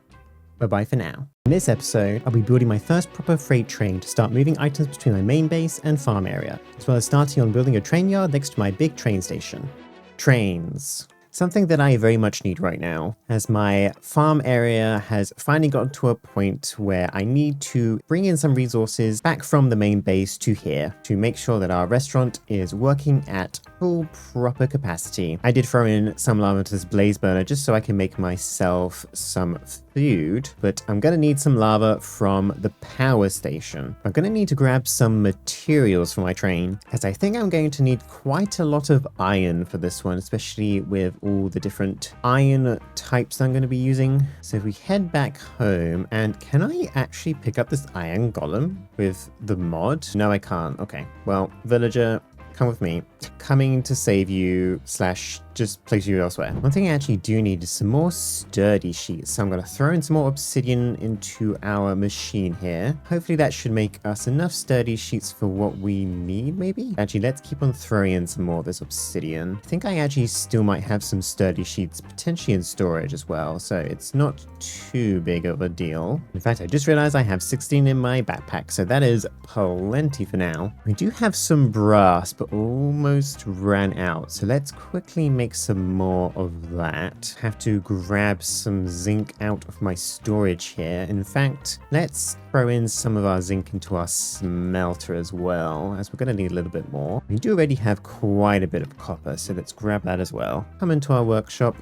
Bye-bye for now. In this episode, I'll be building my first proper freight train to start moving items between my main base and farm area, as well as starting on building a train yard next to my big train station. Trains. Something that I very much need right now, as my farm area has finally gotten to a point where I need to bring in some resources back from the main base to here to make sure that our restaurant is working at full proper capacity. I did throw in some lava into this blaze burner just so I can make myself some food, but I'm gonna need some lava from the power station. I'm gonna need to grab some materials for my train, as I think I'm going to need quite a lot of iron for this one, especially with all the different iron types I'm going to be using. So if we head back home, and can I actually pick up this iron golem with the mod? No, I can't. Okay, well, villager, come with me. Coming to save you slash just place you elsewhere. One thing I actually do need is some more sturdy sheets. So I'm going to throw in some more obsidian into our machine here. Hopefully that should make us enough sturdy sheets for what we need, maybe? Actually, let's keep on throwing in some more of this obsidian. I think I actually still might have some sturdy sheets potentially in storage as well, so it's not too big of a deal. In fact, I just realized I have 16 in my backpack, so that is plenty for now. We do have some brass, but almost ran out, so let's quickly make some more of that. Have to grab some zinc out of my storage here. In fact, let's throw in some of our zinc into our smelter as well, as we're going to need a little bit more. We do already have quite a bit of copper, so let's grab that as well. Come into our workshop,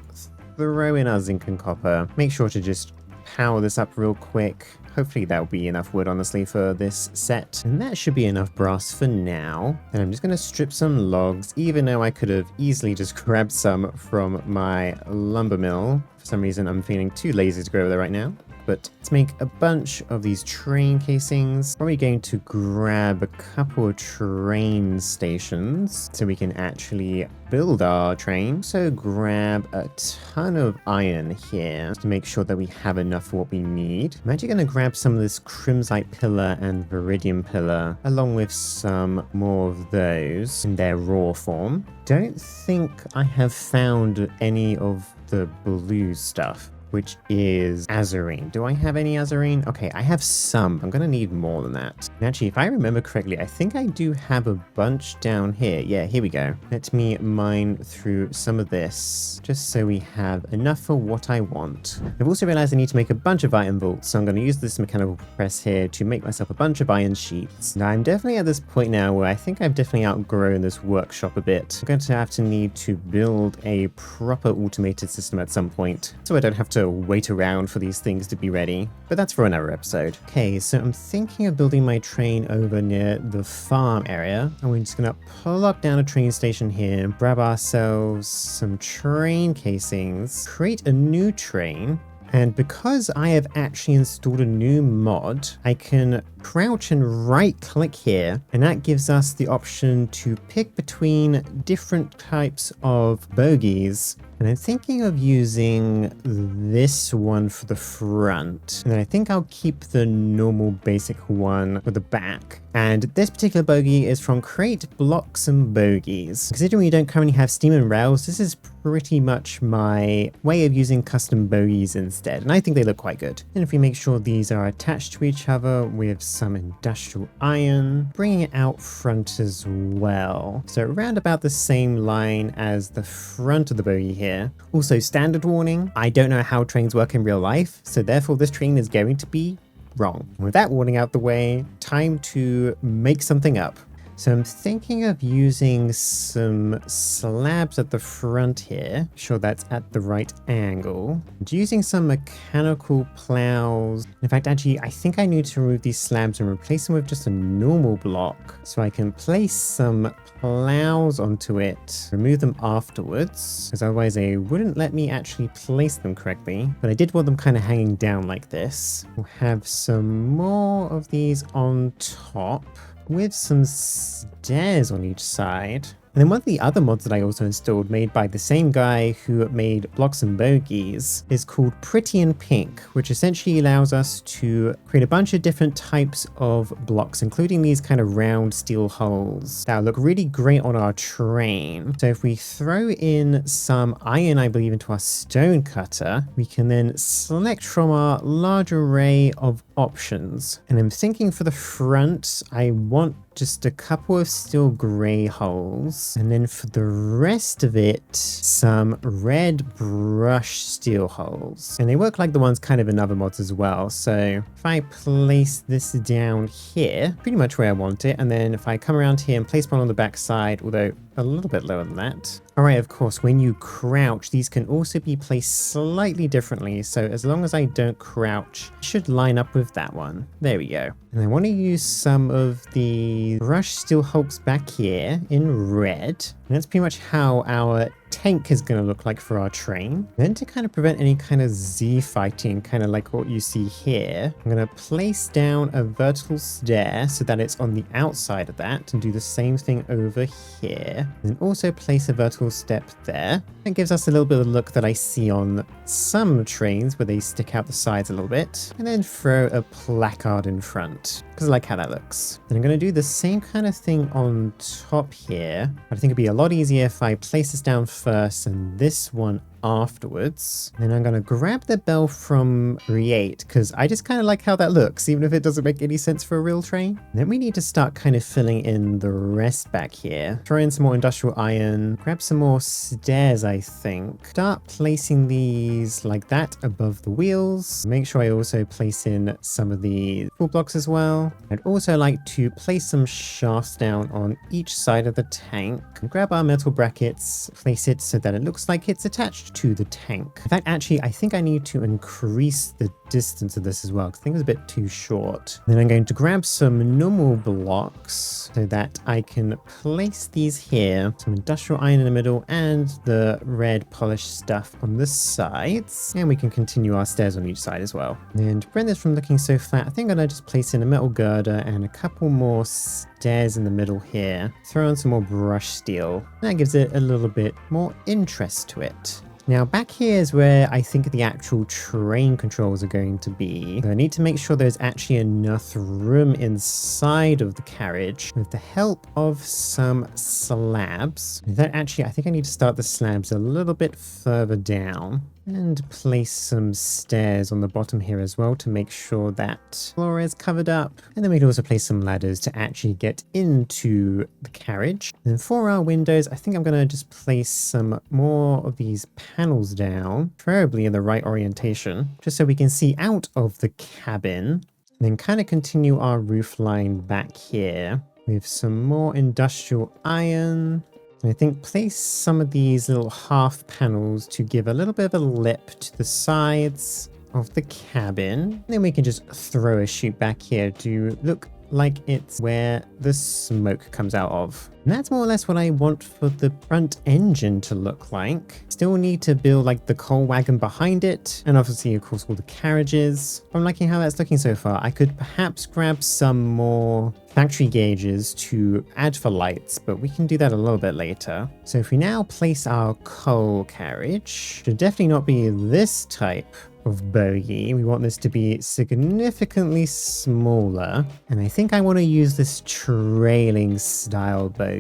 throw in our zinc and copper. Make sure to just power this up real quick. Hopefully that'll be enough wood, honestly, for this set. And that should be enough brass for now. And I'm just going to strip some logs, even though I could have easily just grabbed some from my lumber mill. For some reason, I'm feeling too lazy to go over there right now. But let's make a bunch of these train casings. Probably going to grab a couple of train stations so we can actually build our train. So grab a ton of iron here to make sure that we have enough for what we need. I'm actually going to grab some of this crimsite pillar and viridian pillar, along with some more of those in their raw form. Don't think I have found any of the blue stuff, which is azurine. Do I have any azurine? Okay, I have some. I'm gonna need more than that. And actually, if I remember correctly, I think I do have a bunch down here. Yeah, here we go. Let me mine through some of this, just so we have enough for what I want. I've also realized I need to make a bunch of iron bolts, so I'm gonna use this mechanical press here to make myself a bunch of iron sheets. Now, I'm definitely at this point now where I think I've definitely outgrown this workshop a bit. I'm going to have to need to build a proper automated system at some point, so I don't have to wait around for these things to be ready, but that's for another episode. Okay, so I'm thinking of building my train over near the farm area, and we're just gonna plop down a train station here, grab ourselves some train casings, create a new train. And because I have actually installed a new mod, I can crouch and right click here, and that gives us the option to pick between different types of bogies. And I'm thinking of using this one for the front. And then I think I'll keep the normal basic one for the back. And this particular bogey is from Create Blocks and Bogies. Considering we don't currently have steam and rails, this is pretty much my way of using custom bogies instead. And I think they look quite good. And if we make sure these are attached to each other with some industrial iron, bringing it out front as well. So around about the same line as the front of the bogey here. Also, standard warning, I don't know how trains work in real life, so therefore this train is going to be wrong. With that warning out the way, time to make something up. So I'm thinking of using some slabs at the front here. Sure that's at the right angle. And using some mechanical plows. In fact, actually, I think I need to remove these slabs and replace them with just a normal block. So I can place some plows onto it, remove them afterwards, because otherwise they wouldn't let me actually place them correctly. But I did want them kind of hanging down like this. We'll have some more of these on top, with some stairs on each side. And then one of the other mods that I also installed, made by the same guy who made blocks and bogies, is called Pretty in Pink, which essentially allows us to create a bunch of different types of blocks, including these kind of round steel holes that look really great on our train. So if we throw in some iron, I believe, into our stone cutter, we can then select from our large array of options. And I'm thinking for the front, I want just a couple of steel grey holes, and then for the rest of it, some red brush steel holes. And they work like the ones kind of in other mods as well. So if I place this down here, pretty much where I want it, and then if I come around here and place one on the back side, although a little bit lower than that. Alright, of course, when you crouch, these can also be placed slightly differently. So as long as I don't crouch, it should line up with that one. There we go. And I want to use some of the brush steel hulks back here in red. And that's pretty much how our tank is going to look like for our train. Then to kind of prevent any kind of Z fighting, kind of like what you see here, I'm going to place down a vertical stair so that it's on the outside of that, and do the same thing over here. And also place a vertical step there. That gives us a little bit of the look that I see on some trains where they stick out the sides a little bit. And then throw a placard in front, because I like how that looks. Then I'm going to do the same kind of thing on top here. I think it'd be a lot easier if I place this down first and this one afterwards. Then I'm going to grab the bell from Create, because I just kind of like how that looks, even if it doesn't make any sense for a real train. Then we need to start kind of filling in the rest back here. Throw in some more industrial iron, grab some more stairs, I think. Start placing these like that above the wheels. Make sure I also place in some of the full blocks as well. I'd also like to place some shafts down on each side of the tank. Grab our metal brackets, place it so that it looks like it's attached to the tank. In fact, actually, I think I need to increase the distance of this as well, because I think it's a bit too short. Then I'm going to grab some normal blocks so that I can place these here, some industrial iron in the middle and the red polished stuff on the sides. And we can continue our stairs on each side as well. And to prevent this from looking so flat, I think I'm going to just place in a metal girder and a couple more stairs in the middle here. Throw in some more brush steel. That gives it a little bit more interest to it. Now back here is where I think the actual train controls are going to be. So I need to make sure there's actually enough room inside of the carriage with the help of some slabs. That actually, I think I need to start the slabs a little bit further down. And place some stairs on the bottom here as well to make sure that floor is covered up. And then we'd also place some ladders to actually get into the carriage. And for our windows, I think I'm going to just place some more of these panels down, preferably in the right orientation, just so we can see out of the cabin. And then kind of continue our roof line back here with some more industrial iron. I think place some of these little half panels to give a little bit of a lip to the sides of the cabin. Then we can just throw a chute back here to look like it's where the smoke comes out of. And that's more or less what I want for the front engine to look like. Still need to build like the coal wagon behind it, and obviously of course all the carriages. I'm liking how that's looking so far. I could perhaps grab some more factory gauges to add for lights, but we can do that a little bit later. So if we now place our coal carriage, should definitely not be this type of bogie. We want this to be significantly smaller, and I think I want to use this trailing style bogie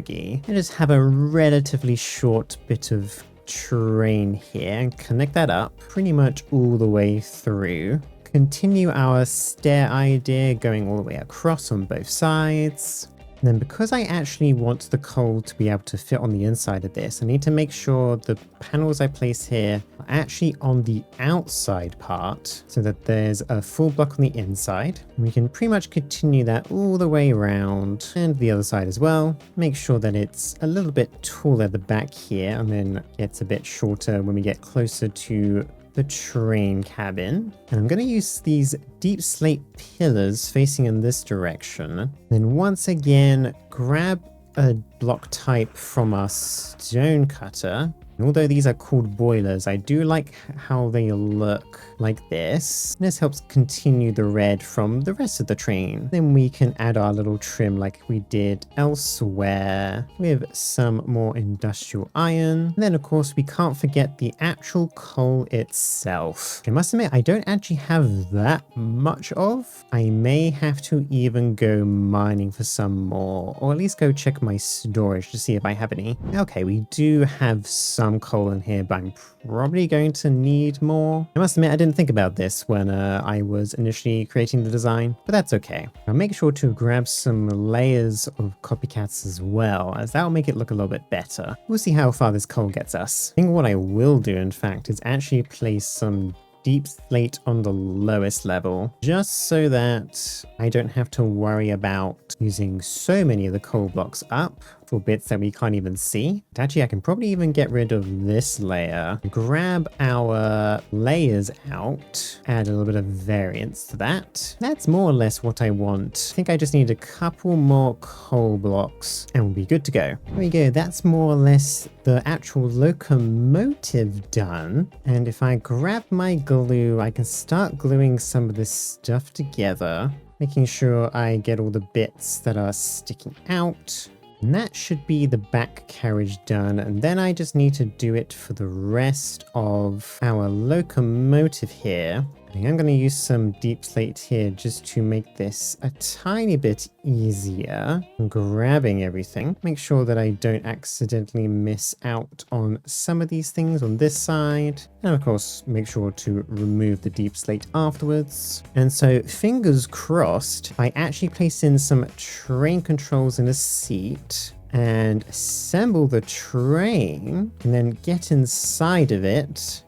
and just have a relatively short bit of train here and connect that up pretty much all the way through. Continue our stair idea going all the way across on both sides. And then because I actually want the coal to be able to fit on the inside of this, I need to make sure the panels I place here are actually on the outside part so that there's a full block on the inside. And we can pretty much continue that all the way around and the other side as well. Make sure that it's a little bit taller at the back here and then gets a bit shorter when we get closer to the train cabin. And I'm going to use these deep slate pillars facing in this direction. Then once again, grab a block type from our stone cutter. And although these are called boilers, I do like how they look like this. This helps continue the red from the rest of the train. Then we can add our little trim like we did elsewhere with some more industrial iron. And then of course we can't forget the actual coal itself. I must admit I don't actually have that much of. I may have to even go mining for some more, or at least go check my storage to see if I have any. Okay, we do have some coal in here, but I'm probably going to need more. I must admit I didn't think about this when I was initially creating the design, but that's okay. I'll make sure to grab some layers of copycats as well, as that will make it look a little bit better. We'll see how far this coal gets us. I think what I will do, in fact, is actually place some deep slate on the lowest level, just so that I don't have to worry about using so many of the coal blocks up for bits that we can't even see. But actually, I can probably even get rid of this layer, grab our layers out, add a little bit of variance to that. That's more or less what I want. I think I just need a couple more coal blocks and we'll be good to go. There we go. That's more or less the actual locomotive done. And if I grab my glue, I can start gluing some of this stuff together, making sure I get all the bits that are sticking out. And that should be the back carriage done, and then I just need to do it for the rest of our locomotive here. I think I'm going to use some deep slate here just to make this a tiny bit easier. I'm grabbing everything. Make sure that I don't accidentally miss out on some of these things on this side. And of course, make sure to remove the deep slate afterwards. And so fingers crossed, I actually place in some train controls in a seat and assemble the train and then get inside of it.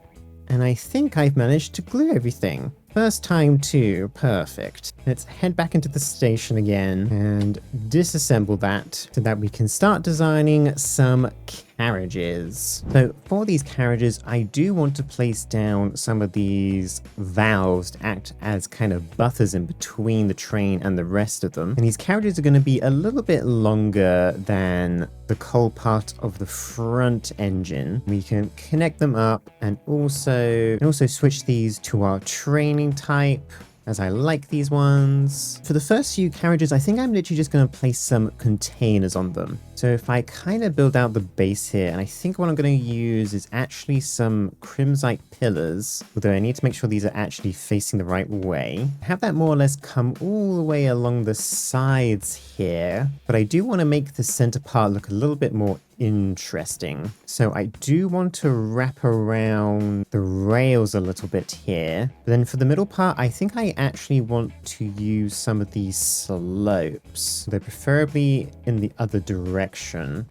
And I think I've managed to glue everything. First time too, perfect. Let's head back into the station again and disassemble that so that we can start designing some carriages. So for these carriages, I do want to place down some of these valves to act as kind of buffers in between the train and the rest of them. And these carriages are going to be a little bit longer than the coal part of the front engine. We can connect them up and also switch these to our training type, as I like these ones. For the first few carriages, I think I'm literally just going to place some containers on them. So if I kind of build out the base here, and I think what I'm going to use is actually some crimsite pillars, although I need to make sure these are actually facing the right way. Have that more or less come all the way along the sides here, but I do want to make the center part look a little bit more interesting. So I do want to wrap around the rails a little bit here. But then for the middle part, I think I actually want to use some of these slopes. They're preferably in the other direction.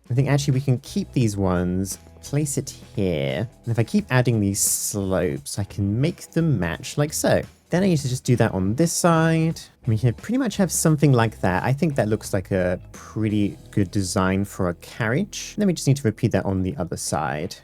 I think actually we can keep these ones, place it here. And if I keep adding these slopes, I can make them match like so. Then I need to just do that on this side. We can pretty much have something like that. I think that looks like a pretty good design for a carriage. Then we just need to repeat that on the other side.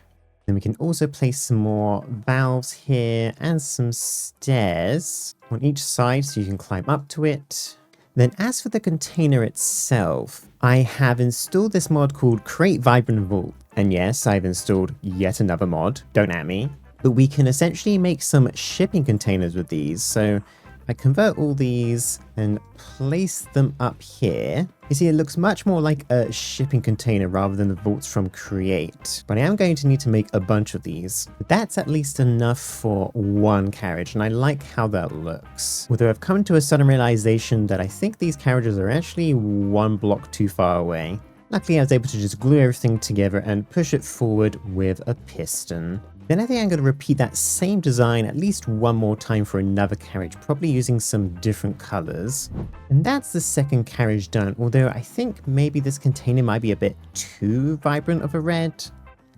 Then we can also place some more valves here and some stairs on each side so you can climb up to it. Then as for the container itself, I have installed this mod called Create Vibrant Vault. And yes, I've installed yet another mod, don't at me. But we can essentially make some shipping containers with these. So I convert all these and place them up here. You see, it looks much more like a shipping container rather than the vaults from Create. But I am going to need to make a bunch of these. But that's at least enough for one carriage, and I like how that looks. Although I've come to a sudden realization that I think these carriages are actually one block too far away. Luckily, I was able to just glue everything together and push it forward with a piston. Then I think I'm going to repeat that same design at least one more time for another carriage, probably using some different colors. And that's the second carriage done, although I think maybe this container might be a bit too vibrant of a red.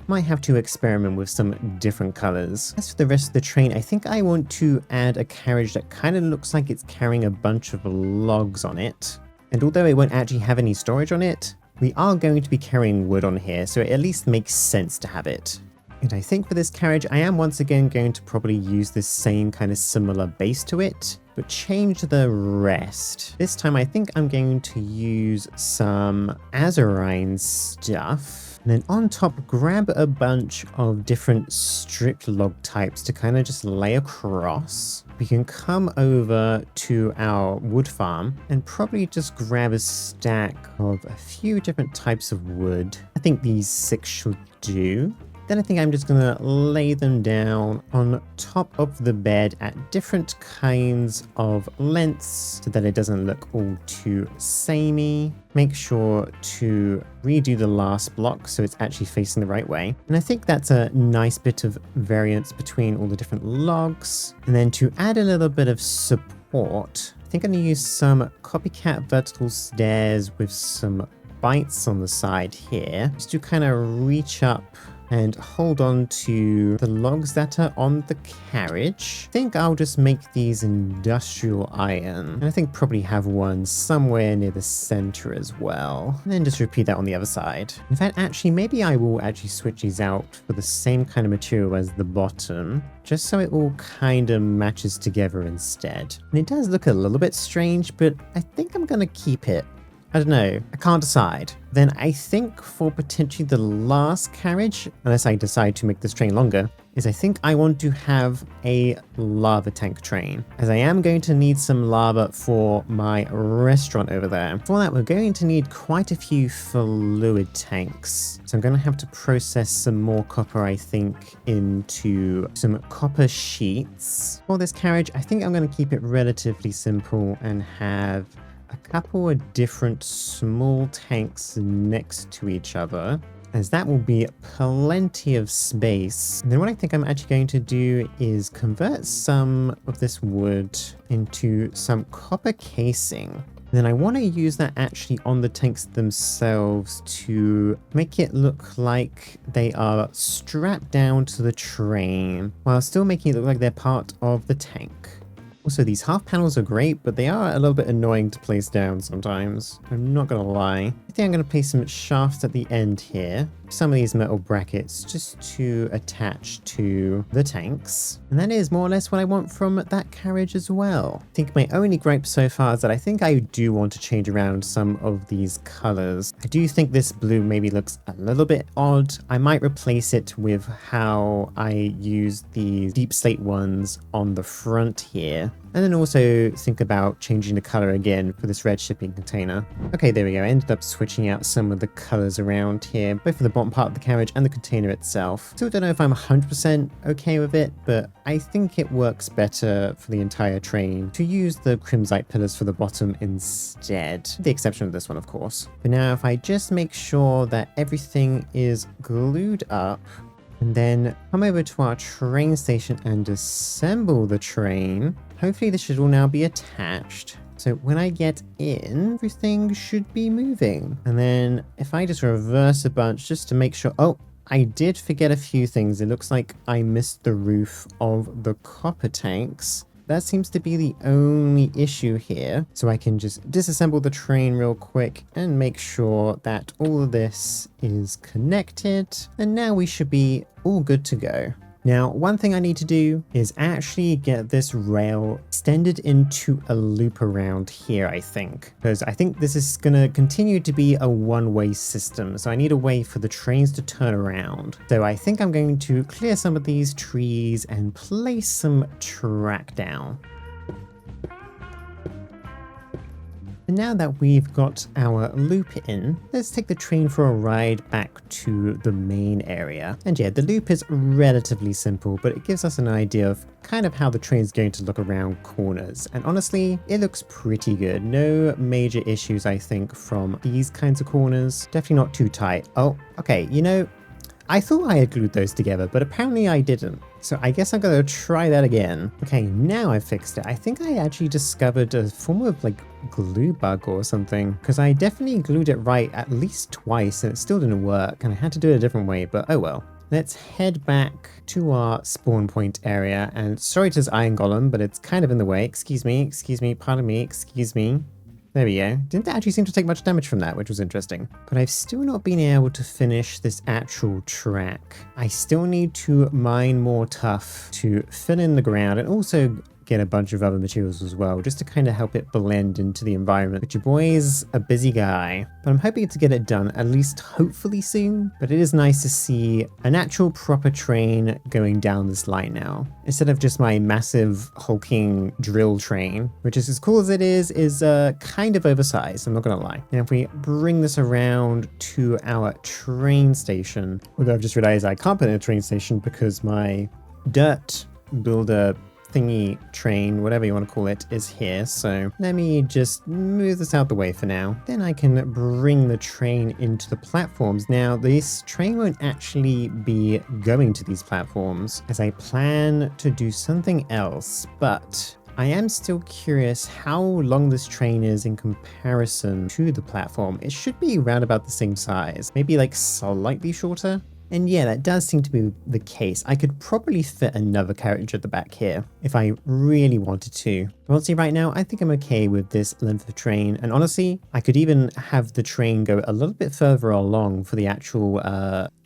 Might have to experiment with some different colors. As for the rest of the train, I think I want to add a carriage that kind of looks like it's carrying a bunch of logs on it. And although it won't actually have any storage on it, we are going to be carrying wood on here, so it at least makes sense to have it. And I think for this carriage, I am once again going to probably use this same kind of similar base to it, but change the rest. This time I think I'm going to use some azurine stuff. And then on top, grab a bunch of different stripped log types to kind of just lay across. We can come over to our wood farm and probably just grab a stack of a few different types of wood. I think these 6 should do. Then I think I'm just gonna lay them down on top of the bed at different kinds of lengths so that it doesn't look all too samey. Make sure to redo the last block so it's actually facing the right way. And I think that's a nice bit of variance between all the different logs. And then to add a little bit of support, I think I'm gonna use some copycat vertical stairs with some bites on the side here, just to kind of reach up and hold on to the logs that are on the carriage. I think I'll just make these industrial iron, and I think probably have one somewhere near the center as well. And then just repeat that on the other side. In fact, actually, maybe I will actually switch these out for the same kind of material as the bottom, just so it all kind of matches together instead. And it does look a little bit strange, but I think I'm gonna keep it. I don't know, I can't decide. Then I think for potentially the last carriage, unless I decide to make this train longer, is I think I want to have a lava tank train, as I am going to need some lava for my restaurant over there. For that, we're going to need quite a few fluid tanks. So I'm going to have to process some more copper, I think, into some copper sheets. For this carriage, I think I'm going to keep it relatively simple and have a couple of different small tanks next to each other, as that will be plenty of space. And then what I think I'm actually going to do is convert some of this wood into some copper casing. And then I want to use that actually on the tanks themselves to make it look like they are strapped down to the train, while still making it look like they're part of the tank. Also, these half panels are great, but they are a little bit annoying to place down sometimes. I'm not gonna lie. I think I'm gonna place some shafts at the end here. Some of these metal brackets just to attach to the tanks. And that is more or less what I want from that carriage as well. I think my only gripe so far is that I think I do want to change around some of these colors. I do think this blue maybe looks a little bit odd. I might replace it with how I use the deep slate ones on the front here. And then also think about changing the color again for this red shipping container. Okay, there we go. I ended up switching out some of the colors around here, both for the bottom part of the carriage and the container itself. Still don't know if I'm 100% okay with it, but I think it works better for the entire train to use the crimsite pillars for the bottom instead. With the exception of this one, of course. But now if I just make sure that everything is glued up, and then come over to our train station and assemble the train. Hopefully this should all now be attached. So when I get in, everything should be moving. And then if I just reverse a bunch just to make sure, oh, I did forget a few things. It looks like I missed the roof of the copper tanks. That seems to be the only issue here. So I can just disassemble the train real quick and make sure that all of this is connected. And now we should be all good to go. Now, one thing I need to do is actually get this rail extended into a loop around here, I think. Because I think this is going to continue to be a one-way system. So I need a way for the trains to turn around. So I think I'm going to clear some of these trees and place some track down. And now that we've got our loop in, let's take the train for a ride back to the main area. And yeah, the loop is relatively simple, but it gives us an idea of kind of how the train's going to look around corners. And honestly, it looks pretty good. No major issues, I think, from these kinds of corners. Definitely not too tight. Oh, okay, you know, I thought I had glued those together, but apparently I didn't. So I guess I'm gonna try that again. Okay, now I fixed it. I think I actually discovered a form of like glue bug or something, because I definitely glued it right at least twice and it still didn't work, and I had to do it a different way, but oh well. Let's head back to our spawn point area, and sorry to this iron golem, but it's kind of in the way. Excuse me, pardon me, excuse me. There we go. Didn't actually seem to take much damage from that, which was interesting. But I've still not been able to finish this actual track. I still need to mine more tuff to fill in the ground and also get a bunch of other materials as well, just to kind of help it blend into the environment. But your boy's a busy guy, but I'm hoping to get it done at least hopefully soon. But it is nice to see an actual proper train going down this line now, instead of just my massive hulking drill train, which is as cool as it is kind of oversized, I'm not gonna lie. Now if we bring this around to our train station, although I've just realized I can't put in a train station because my dirt builder thingy train, whatever you want to call it, is here. So let me just move this out the way for now. Then I can bring the train into the platforms. Now this train won't actually be going to these platforms, as I plan to do something else, but I am still curious how long this train is in comparison to the platform. It should be around about the same size, maybe like slightly shorter. And yeah, that does seem to be the case. I could probably fit another carriage at the back here if I really wanted to. Honestly, right now, I think I'm okay with this length of train. And honestly, I could even have the train go a little bit further along for the actual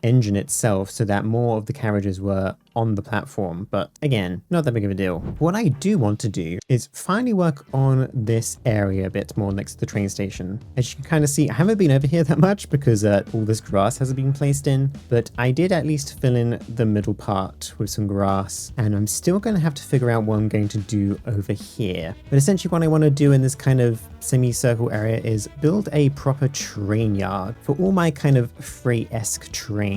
engine itself, so that more of the carriages were on the platform. But again, not that big of a deal. What I do want to do is finally work on this area a bit more next to the train station. As you can kind of see, I haven't been over here that much because all this grass hasn't been placed in, but I did at least fill in the middle part with some grass, and I'm still going to have to figure out what I'm going to do over here. But essentially what I want to do in this kind of semicircle area is build a proper train yard for all my kind of freight-esque trains.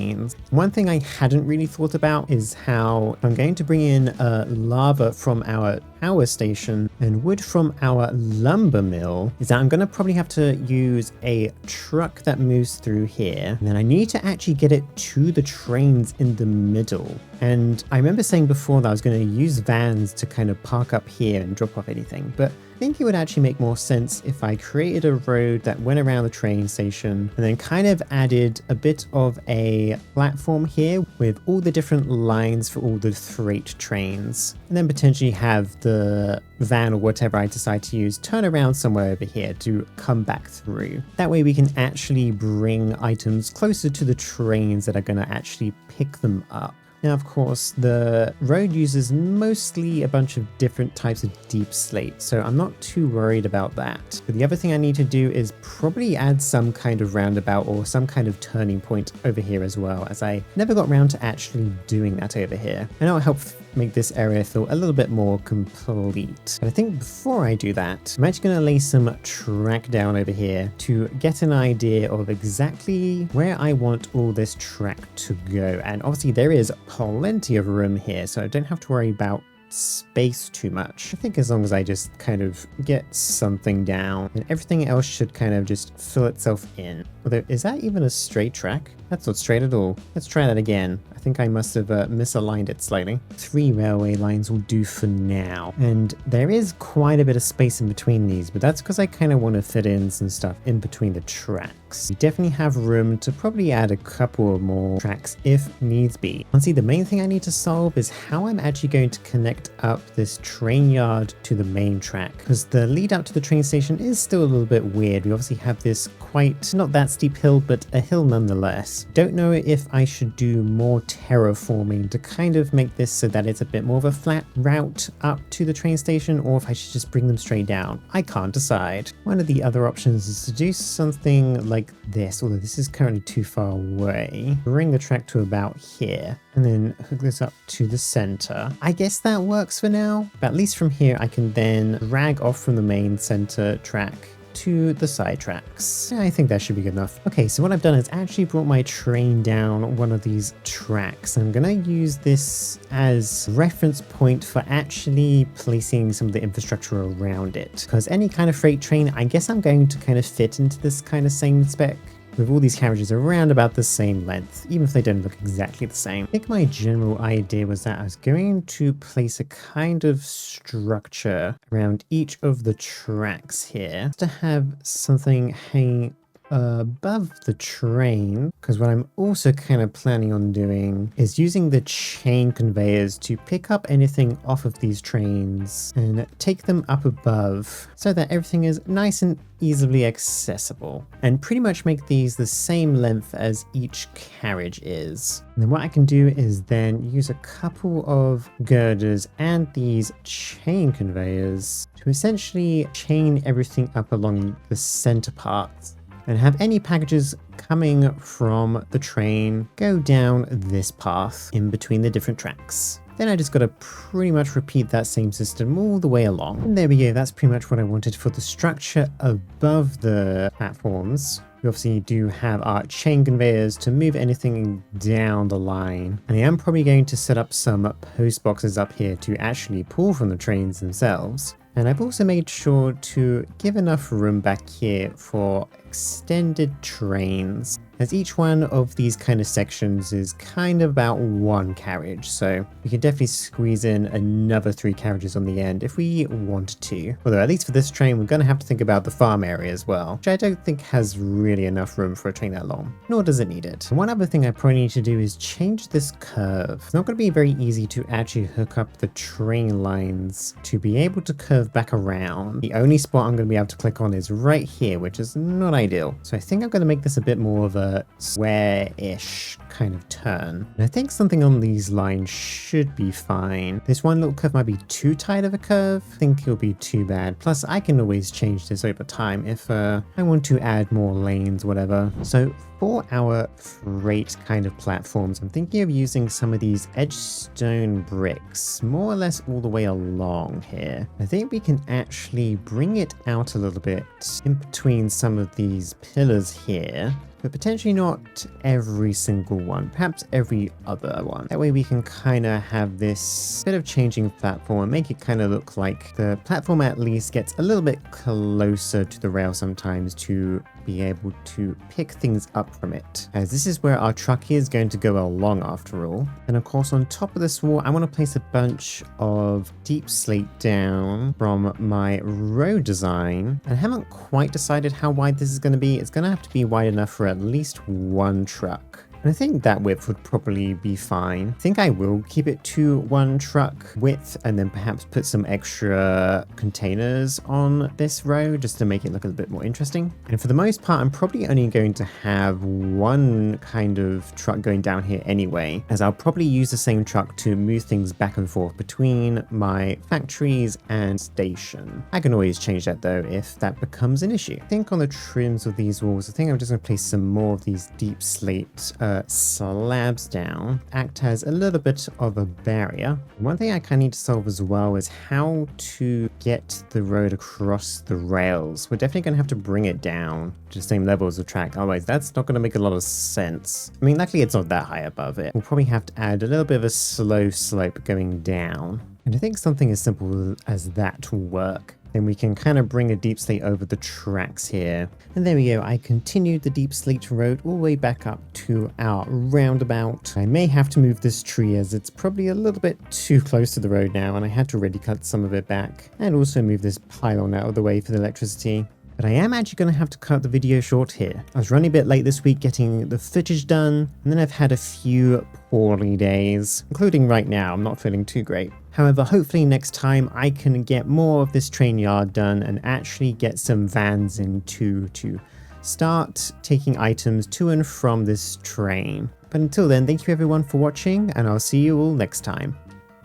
One thing I hadn't really thought about is how I'm going to bring in lava from our power station and wood from our lumber mill, is that I'm going to probably have to use a truck that moves through here, and then I need to actually get it to the trains in the middle. And I remember saying before that I was going to use vans to kind of park up here and drop off anything, but I think it would actually make more sense if I created a road that went around the train station and then kind of added a bit of a platform here with all the different lines for all the freight trains, and then potentially have the van or whatever I decide to use turn around somewhere over here to come back through. That way we can actually bring items closer to the trains that are going to actually pick them up. Now, of course, the road uses mostly a bunch of different types of deep slate, so I'm not too worried about that. But the other thing I need to do is probably add some kind of roundabout or some kind of turning point over here as well, as I never got around to actually doing that over here. And it'll help make this area feel a little bit more complete. But I think before I do that, I'm actually going to lay some track down over here to get an idea of exactly where I want all this track to go. And obviously there is plenty of room here, so I don't have to worry about space too much. I think as long as I just kind of get something down, and everything else should kind of just fill itself in. Although, is that even a straight track? That's not straight at all. Let's try that again. I think I must have misaligned it slightly. 3 railway lines will do for now. And there is quite a bit of space in between these, but that's because I kind of want to fit in some stuff in between the tracks. We definitely have room to probably add a couple more tracks if needs be. Honestly, the main thing I need to solve is how I'm actually going to connect up this train yard to the main track, because the lead up to the train station is still a little bit weird. We obviously have this quite, not that steep hill, but a hill nonetheless. Don't know if I should do more terraforming to kind of make this so that it's a bit more of a flat route up to the train station, or if I should just bring them straight down. I can't decide. One of the other options is to do something like this, although this is currently too far away. Bring the track to about here, and then hook this up to the center. I guess that works for now, but at least from here I can then drag off from the main center track to the side tracks. I think that should be good enough. Okay, so what I've done is actually brought my train down one of these tracks. I'm gonna use this as reference point for actually placing some of the infrastructure around it, because any kind of freight train, I guess I'm going to kind of fit into this kind of same spec, with all these carriages around about the same length, even if they don't look exactly the same. I think my general idea was that I was going to place a kind of structure around each of the tracks here to have something hanging above the train, because what I'm also kind of planning on doing is using the chain conveyors to pick up anything off of these trains and take them up above so that everything is nice and easily accessible, and pretty much make these the same length as each carriage is. And then what I can do is then use a couple of girders and these chain conveyors to essentially chain everything up along the center parts and have any packages coming from the train go down this path in between the different tracks. Then I just got to pretty much repeat that same system all the way along. And there we go, that's pretty much what I wanted for the structure above the platforms. We obviously do have our chain conveyors to move anything down the line. And I am probably going to set up some post boxes up here to actually pull from the trains themselves. And I've also made sure to give enough room back here for extended trains, as each one of these kind of sections is kind of about one carriage, so we can definitely squeeze in another 3 carriages on the end if we wanted to. Although at least for this train we're going to have to think about the farm area as well, which I don't think has really enough room for a train that long, nor does it need it. And one other thing I probably need to do is change this curve. It's not going to be very easy to actually hook up the train lines to be able to curve back around. The only spot I'm going to be able to click on is right here, which is not ideal. So I think I'm going to make this a bit more of a square-ish kind of turn. And I think something on these lines should be fine. This one little curve might be too tight of a curve. I think it'll be too bad. Plus, I can always change this over time if I want to add more lanes, whatever. So for our freight kind of platforms, I'm thinking of using some of these edge stone bricks more or less all the way along here. I think we can actually bring it out a little bit in between some of these pillars here, but potentially not every single one, perhaps every other one. That way we can kind of have this bit of changing platform and make it kind of look like the platform at least gets a little bit closer to the rail sometimes to be able to pick things up from it, as this is where our truck is going to go along after all. And of course on top of this wall I want to place a bunch of deep slate down from my road design, and I haven't quite decided how wide this is going to be. It's going to have to be wide enough for at least one truck. And I think that width would probably be fine. I think I will keep it to one truck width and then perhaps put some extra containers on this row just to make it look a bit more interesting. And for the most part, I'm probably only going to have one kind of truck going down here anyway, as I'll probably use the same truck to move things back and forth between my factories and station. I can always change that though if that becomes an issue. I think on the trims of these walls, I think I'm just going to place some more of these deep slate slabs down, act as a little bit of a barrier. One thing I kind of need to solve as well is how to get the road across the rails. We're definitely going to have to bring it down to the same level as the track, otherwise that's not going to make a lot of sense. I mean, luckily it's not that high above it. We'll probably have to add a little bit of a slow slope going down, and I think something as simple as that will work. Then we can kind of bring a deep slate over the tracks here. And there we go, I continued the deep slate road all the way back up to our roundabout. I may have to move this tree as it's probably a little bit too close to the road now, and I had to already cut some of it back. And also move this pylon out of the way for the electricity. But I am actually going to have to cut the video short here. I was running a bit late this week getting the footage done, and then I've had a few poorly days, including right now. I'm not feeling too great. However, hopefully next time I can get more of this train yard done and actually get some vans in too to start taking items to and from this train. But until then, thank you everyone for watching, and I'll see you all next time.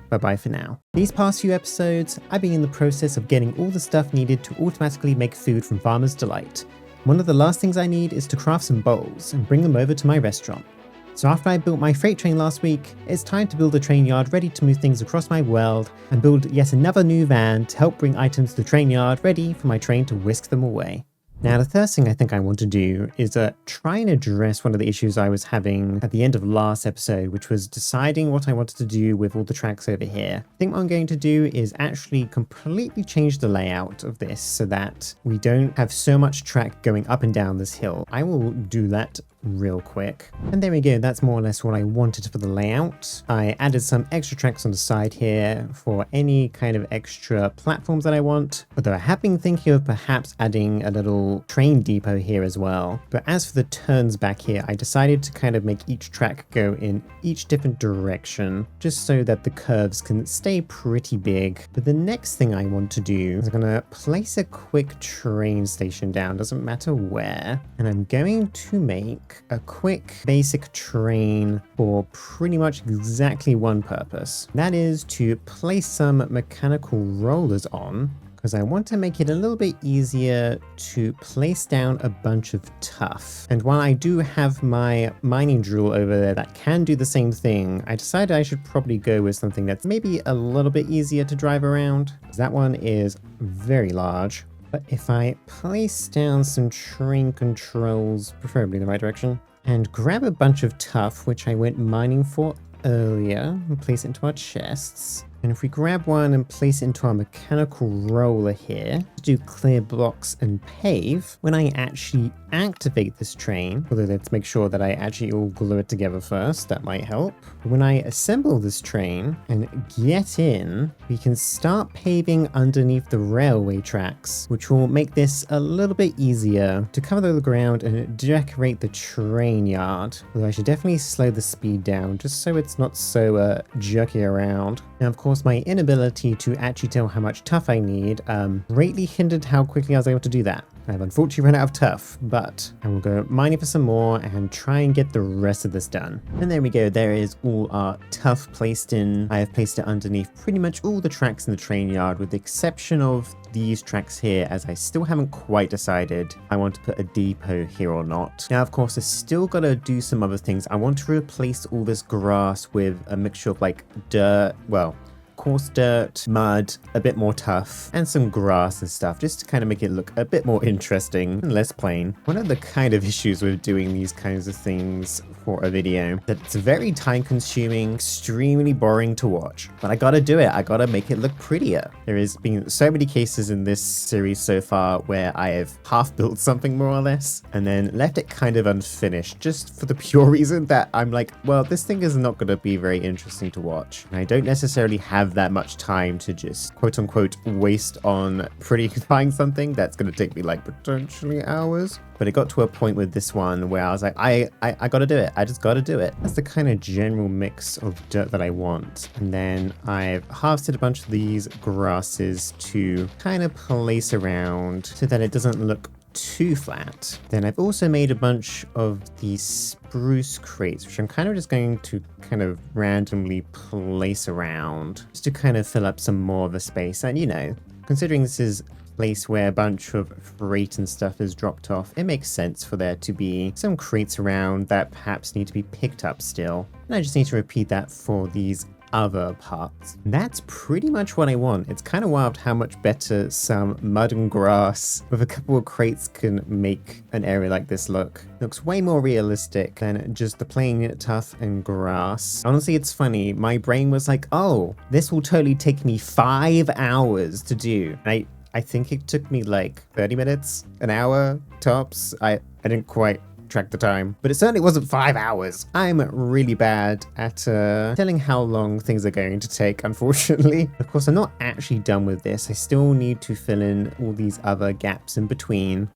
Bye-bye for now. These past few episodes, I've been in the process of getting all the stuff needed to automatically make food from Farmer's Delight. One of the last things I need is to craft some bowls and bring them over to my restaurant. So after I built my freight train last week, it's time to build a train yard ready to move things across my world and build yet another new van to help bring items to the train yard ready for my train to whisk them away. Now, the first thing I think I want to do is try and address one of the issues I was having at the end of last episode, which was deciding what I wanted to do with all the tracks over here. I think what I'm going to do is actually completely change the layout of this so that we don't have so much track going up and down this hill. I will do that real quick. And there we go, that's more or less what I wanted for the layout. I added some extra tracks on the side here for any kind of extra platforms that I want, although I have been thinking of perhaps adding a little little train depot here as well. But as for the turns back here, I decided to kind of make each track go in each different direction, just so that the curves can stay pretty big. But the next thing I want to do is I'm gonna place a quick train station down, doesn't matter where, and I'm going to make a quick basic train for pretty much exactly one purpose. That is to place some mechanical rollers on, because I want to make it a little bit easier to place down a bunch of tuff. And while I do have my mining drill over there that can do the same thing, I decided I should probably go with something that's maybe a little bit easier to drive around. That one is very large. But if I place down some train controls, preferably in the right direction, and grab a bunch of tuff, which I went mining for earlier, and place it into our chests. And if we grab one and place it into our mechanical roller here, to do clear blocks and pave, when I actually activate this train, although let's make sure that I actually all glue it together first, that might help. When I assemble this train and get in, we can start paving underneath the railway tracks, which will make this a little bit easier to cover the ground and decorate the train yard. Although I should definitely slow the speed down just so it's not so jerky around. Now, of course, my inability to actually tell how much tuff I need greatly hindered how quickly I was able to do that. I've unfortunately run out of tuff, but I will go mining for some more and try and get the rest of this done. And there we go, there is all our tuff placed in. I have placed it underneath pretty much all the tracks in the train yard, with the exception of these tracks here, as I still haven't quite decided I want to put a depot here or not. Now, of course, I still got to do some other things. I want to replace all this grass with a mixture of like dirt, well, coarse dirt, mud, a bit more tuff, and some grass and stuff, just to kind of make it look a bit more interesting and less plain. One of the kind of issues with doing these kinds of things for a video, that it's very time consuming, extremely boring to watch, but I gotta do it. I gotta make it look prettier. There has been so many cases in this series so far where I have half built something more or less and then left it kind of unfinished, just for the pure reason that I'm like, well, this thing is not gonna be very interesting to watch. And I don't necessarily have that much time to just quote unquote waste on prettifying something that's going to take me like potentially hours. But it got to a point with this one where I was like, I gotta do it. I just gotta do it. That's the kind of general mix of dirt that I want. And then I've harvested a bunch of these grasses to kind of place around so that it doesn't look too flat. Then I've also made a bunch of these spruce crates, which I'm kind of just going to kind of randomly place around just to kind of fill up some more of the space. And you know, considering this is a place where a bunch of freight and stuff is dropped off, it makes sense for there to be some crates around that perhaps need to be picked up still. And I just need to repeat that for these other parts. That's pretty much what I want. It's kind of wild how much better some mud and grass with a couple of crates can make an area like this look. It looks way more realistic than just the plain tuff and grass. Honestly, it's funny. My brain was like, oh, this will totally take me 5 hours to do. And I think it took me like 30 minutes, an hour tops. I didn't quite track the time, but it certainly wasn't 5 hours. I'm really bad at telling how long things are going to take, unfortunately. Of course, I'm not actually done with this. I still need to fill in all these other gaps in between.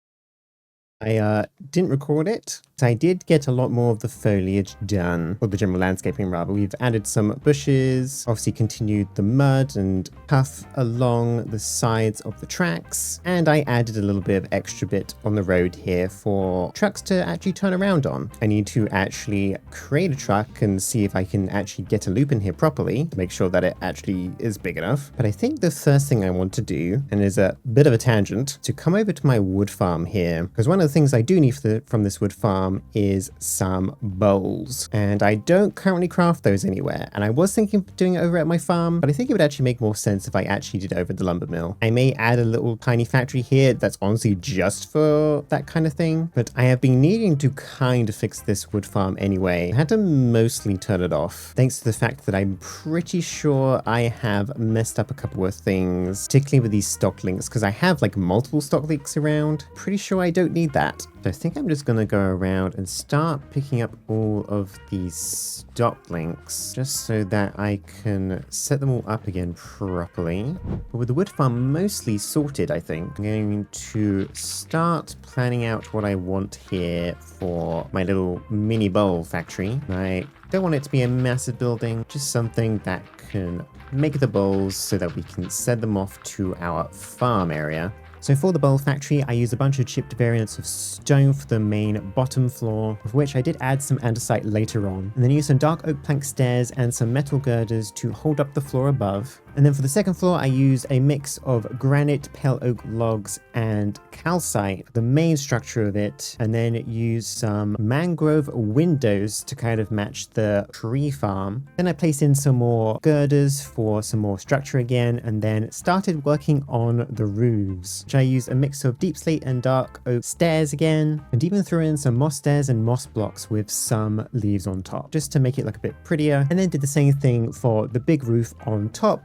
I didn't record it, but I did get a lot more of the foliage done, or the general landscaping rather. We've added some bushes, obviously continued the mud and tuff along the sides of the tracks, and I added a little bit of extra bit on the road here for trucks to actually turn around on. I need to actually create a truck and see if I can actually get a loop in here properly to make sure that it actually is big enough. But I think the first thing I want to do, and is a bit of a tangent, to come over to my wood farm here, because one of the things I do need from this wood farm is some bowls, and I don't currently craft those anywhere. And I was thinking of doing it over at my farm, but I think it would actually make more sense if I actually did it over at the lumber mill. I may add a little tiny factory here that's honestly just for that kind of thing, but I have been needing to kind of fix this wood farm anyway. I had to mostly turn it off, thanks to the fact that I'm pretty sure I have messed up a couple of things, particularly with these stock links, because I have like multiple stock links around. Pretty sure I don't need that. that. So I think I'm just going to go around and start picking up all of these stock links just so that I can set them all up again properly. But with the wood farm mostly sorted, I think I'm going to start planning out what I want here for my little mini bowl factory. I don't want it to be a massive building, just something that can make the bowls so that we can send them off to our farm area. So for the bowl factory, I used a bunch of chipped variants of stone for the main bottom floor, of which I did add some andesite later on, and then used some dark oak plank stairs and some metal girders to hold up the floor above. And then for the second floor, I used a mix of granite, pale oak logs, and calcite for the main structure of it, and then used some mangrove windows to kind of match the tree farm. Then I placed in some more girders for some more structure again, and then started working on the roofs, which I used a mix of deep slate and dark oak stairs again, and even threw in some moss stairs and moss blocks with some leaves on top, just to make it look a bit prettier. And then did the same thing for the big roof on top,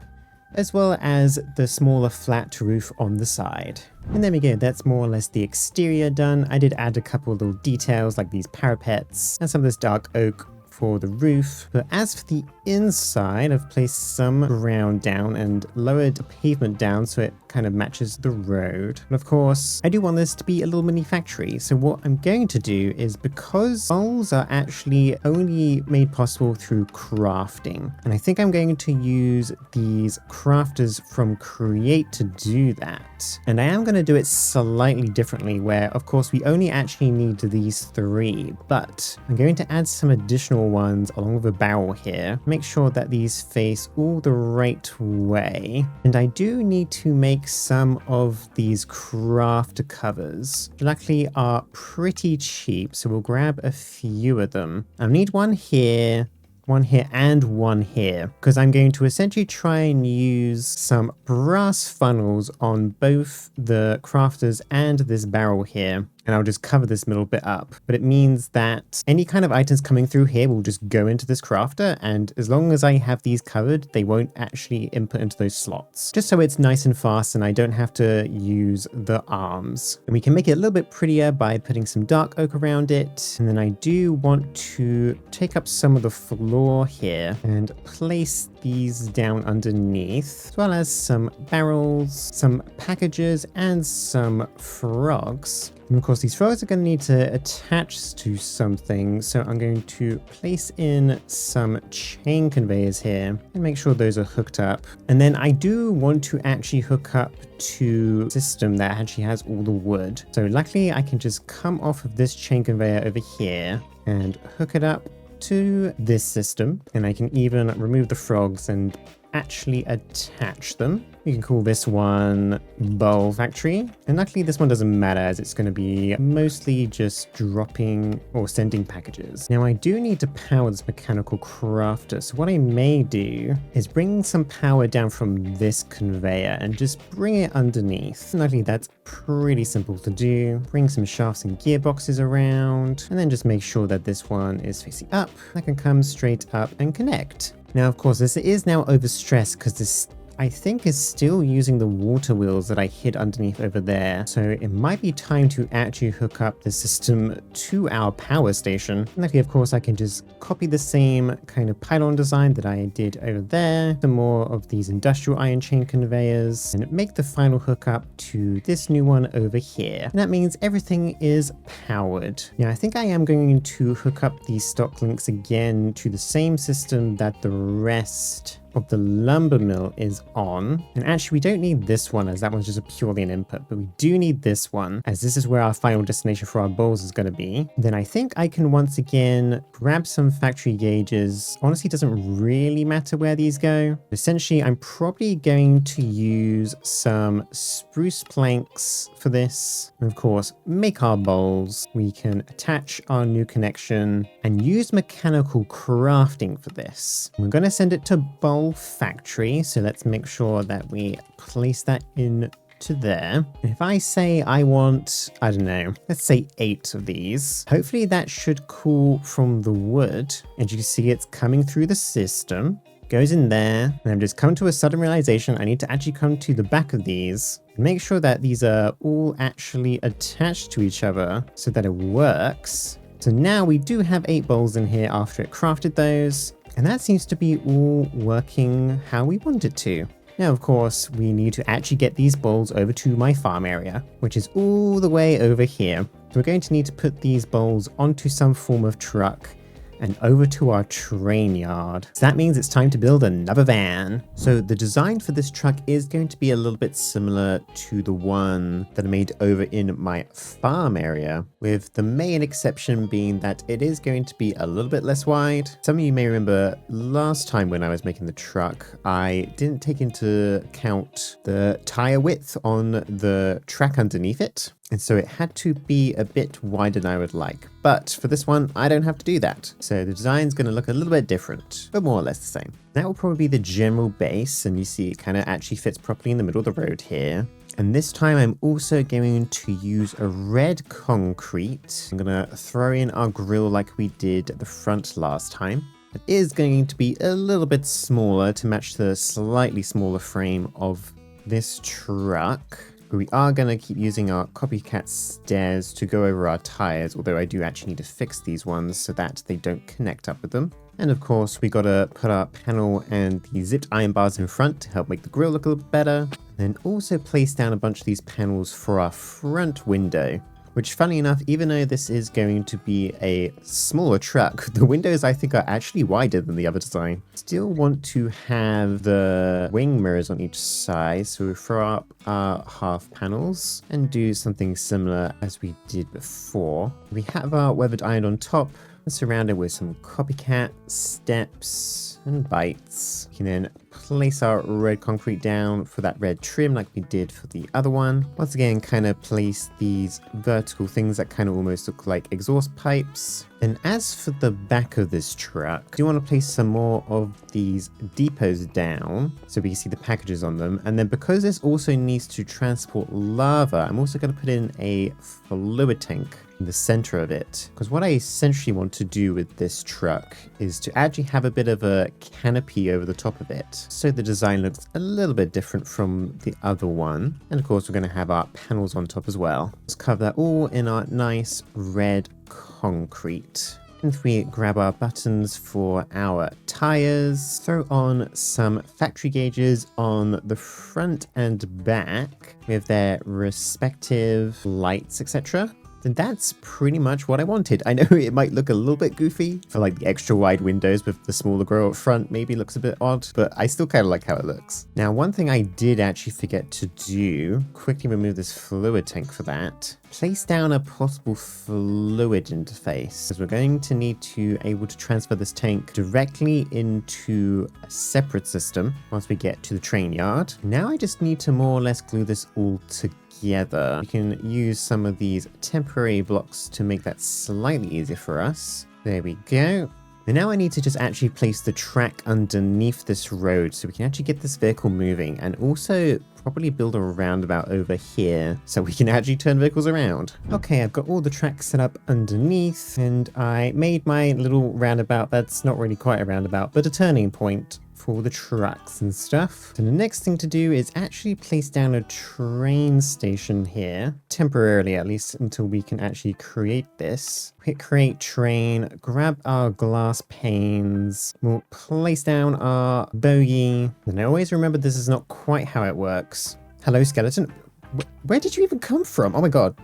as well as the smaller flat roof on the side. And there we go, that's more or less the exterior done. I did add a couple of little details like these parapets and some of this dark oak for the roof. But as for the inside, I've placed some ground down and lowered pavement down so it kind of matches the road. And of course, I do want this to be a little mini factory. So what I'm going to do is, because bowls are actually only made possible through crafting, and I think I'm going to use these crafters from Create to do that. And I am going to do it slightly differently, where of course we only actually need these 3, but I'm going to add some additional ones along with a barrel here. Make sure that these face all the right way. And I do need to make some of these craft covers, which luckily are pretty cheap, so we'll grab a few of them. I need one here, and one here, because I'm going to essentially try and use some brass funnels on both the crafters and this barrel here. And I'll just cover this middle bit up. But it means that any kind of items coming through here will just go into this crafter, and as long as I have these covered, they won't actually input into those slots. Just so it's nice and fast and I don't have to use the arms. And we can make it a little bit prettier by putting some dark oak around it. And then I do want to take up some of the floor here and place these down underneath, as well as some barrels, some packages, and some frogs. And of course, these frogs are going to need to attach to something, so I'm going to place in some chain conveyors here and make sure those are hooked up. And then I do want to actually hook up to a system that actually has all the wood. So luckily, I can just come off of this chain conveyor over here and hook it up to this system, and I can even remove the frogs and actually attach them. You can call this one Bowl Factory, and luckily this one doesn't matter as it's going to be mostly just dropping or sending packages. Now I do need to power this mechanical crafter, so what I may do is bring some power down from this conveyor and just bring it underneath. And luckily that's pretty simple to do. Bring some shafts and gearboxes around, and then just make sure that this one is facing up. I can come straight up and connect. Now, of course, this is now overstressed because this, I think, is still using the water wheels that I hid underneath over there. So it might be time to actually hook up the system to our power station. And luckily, of course, I can just copy the same kind of pylon design that I did over there, some more of these industrial iron chain conveyors, and make the final hookup to this new one over here. And that means everything is powered. Now, I think I am going to hook up these stock links again to the same system that the rest of the lumber mill is on. And actually we don't need this one as that one's just purely an input, but we do need this one as this is where our final destination for our bowls is going to be. Then I think I can once again grab some factory gauges. Honestly, it doesn't really matter where these go. Essentially, I'm probably going to use some spruce planks for this. And of course, make our bowls. We can attach our new connection and use mechanical crafting for this. We're going to send it to Bowl Factory, so let's make sure that we place that in to there. If I say I want, I don't know, let's say 8 of these, hopefully that should cool from the wood. And you can see it's coming through the system. goes in there, and I've just come to a sudden realization I need to actually come to the back of these and make sure that these are all actually attached to each other so that it works. So now we do have 8 bowls in here after it crafted those, and that seems to be all working how we want it to. Now, of course, we need to actually get these bowls over to my farm area, which is all the way over here. So we're going to need to put these bowls onto some form of truck and over to our train yard. So that means it's time to build another van. So the design for this truck is going to be a little bit similar to the one that I made over in my farm area, with the main exception being that it is going to be a little bit less wide. Some of you may remember last time when I was making the truck, I didn't take into account the tire width on the track underneath it. And so it had to be a bit wider than I would like. But for this one, I don't have to do that. So the design's going to look a little bit different, but more or less the same. That will probably be the general base. And you see it kind of actually fits properly in the middle of the road here. And this time I'm also going to use a red concrete. I'm going to throw in our grill like we did at the front last time. It is going to be a little bit smaller to match the slightly smaller frame of this truck. But we are going to keep using our copycat stairs to go over our tires, although I do actually need to fix these ones so that they don't connect up with them. And of course, we got to put our panel and the zipped iron bars in front to help make the grill look a little better. And also place down a bunch of these panels for our front window. Which, funny enough, even though this is going to be a smaller truck, the windows I think are actually wider than the other design. Still want to have the wing mirrors on each side, so we'll throw up our half panels and do something similar as we did before. We have our weathered iron on top, and surround it with some copycat steps and bites. We can then place our red concrete down for that red trim like we did for the other one. Once again, kind of place these vertical things that kind of almost look like exhaust pipes. And as for the back of this truck, I do want to place some more of these depots down so we can see the packages on them. And then because this also needs to transport lava, I'm also going to put in a fluid tank in the center of it. Because what I essentially want to do with this truck is to actually have a bit of a canopy over the top of it, so the design looks a little bit different from the other one. And of course, we're going to have our panels on top as well. Let's cover that all in our nice red concrete. And if we grab our buttons for our tires, throw on some factory gauges on the front and back with their respective lights, etc. And that's pretty much what I wanted. I know it might look a little bit goofy for like the extra wide windows with the smaller grill up front, maybe looks a bit odd, but I still kind of like how it looks. Now, one thing I did actually forget to do, quickly remove this fluid tank for that. Place down a possible fluid interface, because we're going to need to able to transfer this tank directly into a separate system once we get to the train yard. Now I just need to more or less glue this all together. We can use some of these temporary blocks to make that slightly easier for us. There we go. And now I need to just actually place the track underneath this road so we can actually get this vehicle moving, and also probably build a roundabout over here so we can actually turn vehicles around. Okay, I've got all the tracks set up underneath, and I made my little roundabout. That's not really quite a roundabout, but a turning point for the trucks and stuff. So the next thing to do is actually place down a train station here, temporarily at least, until we can actually create this. Hit create train, grab our glass panes, we'll place down our bogey. And I always remember this is not quite how it works. Hello, skeleton. Where did you even come from? Oh my god.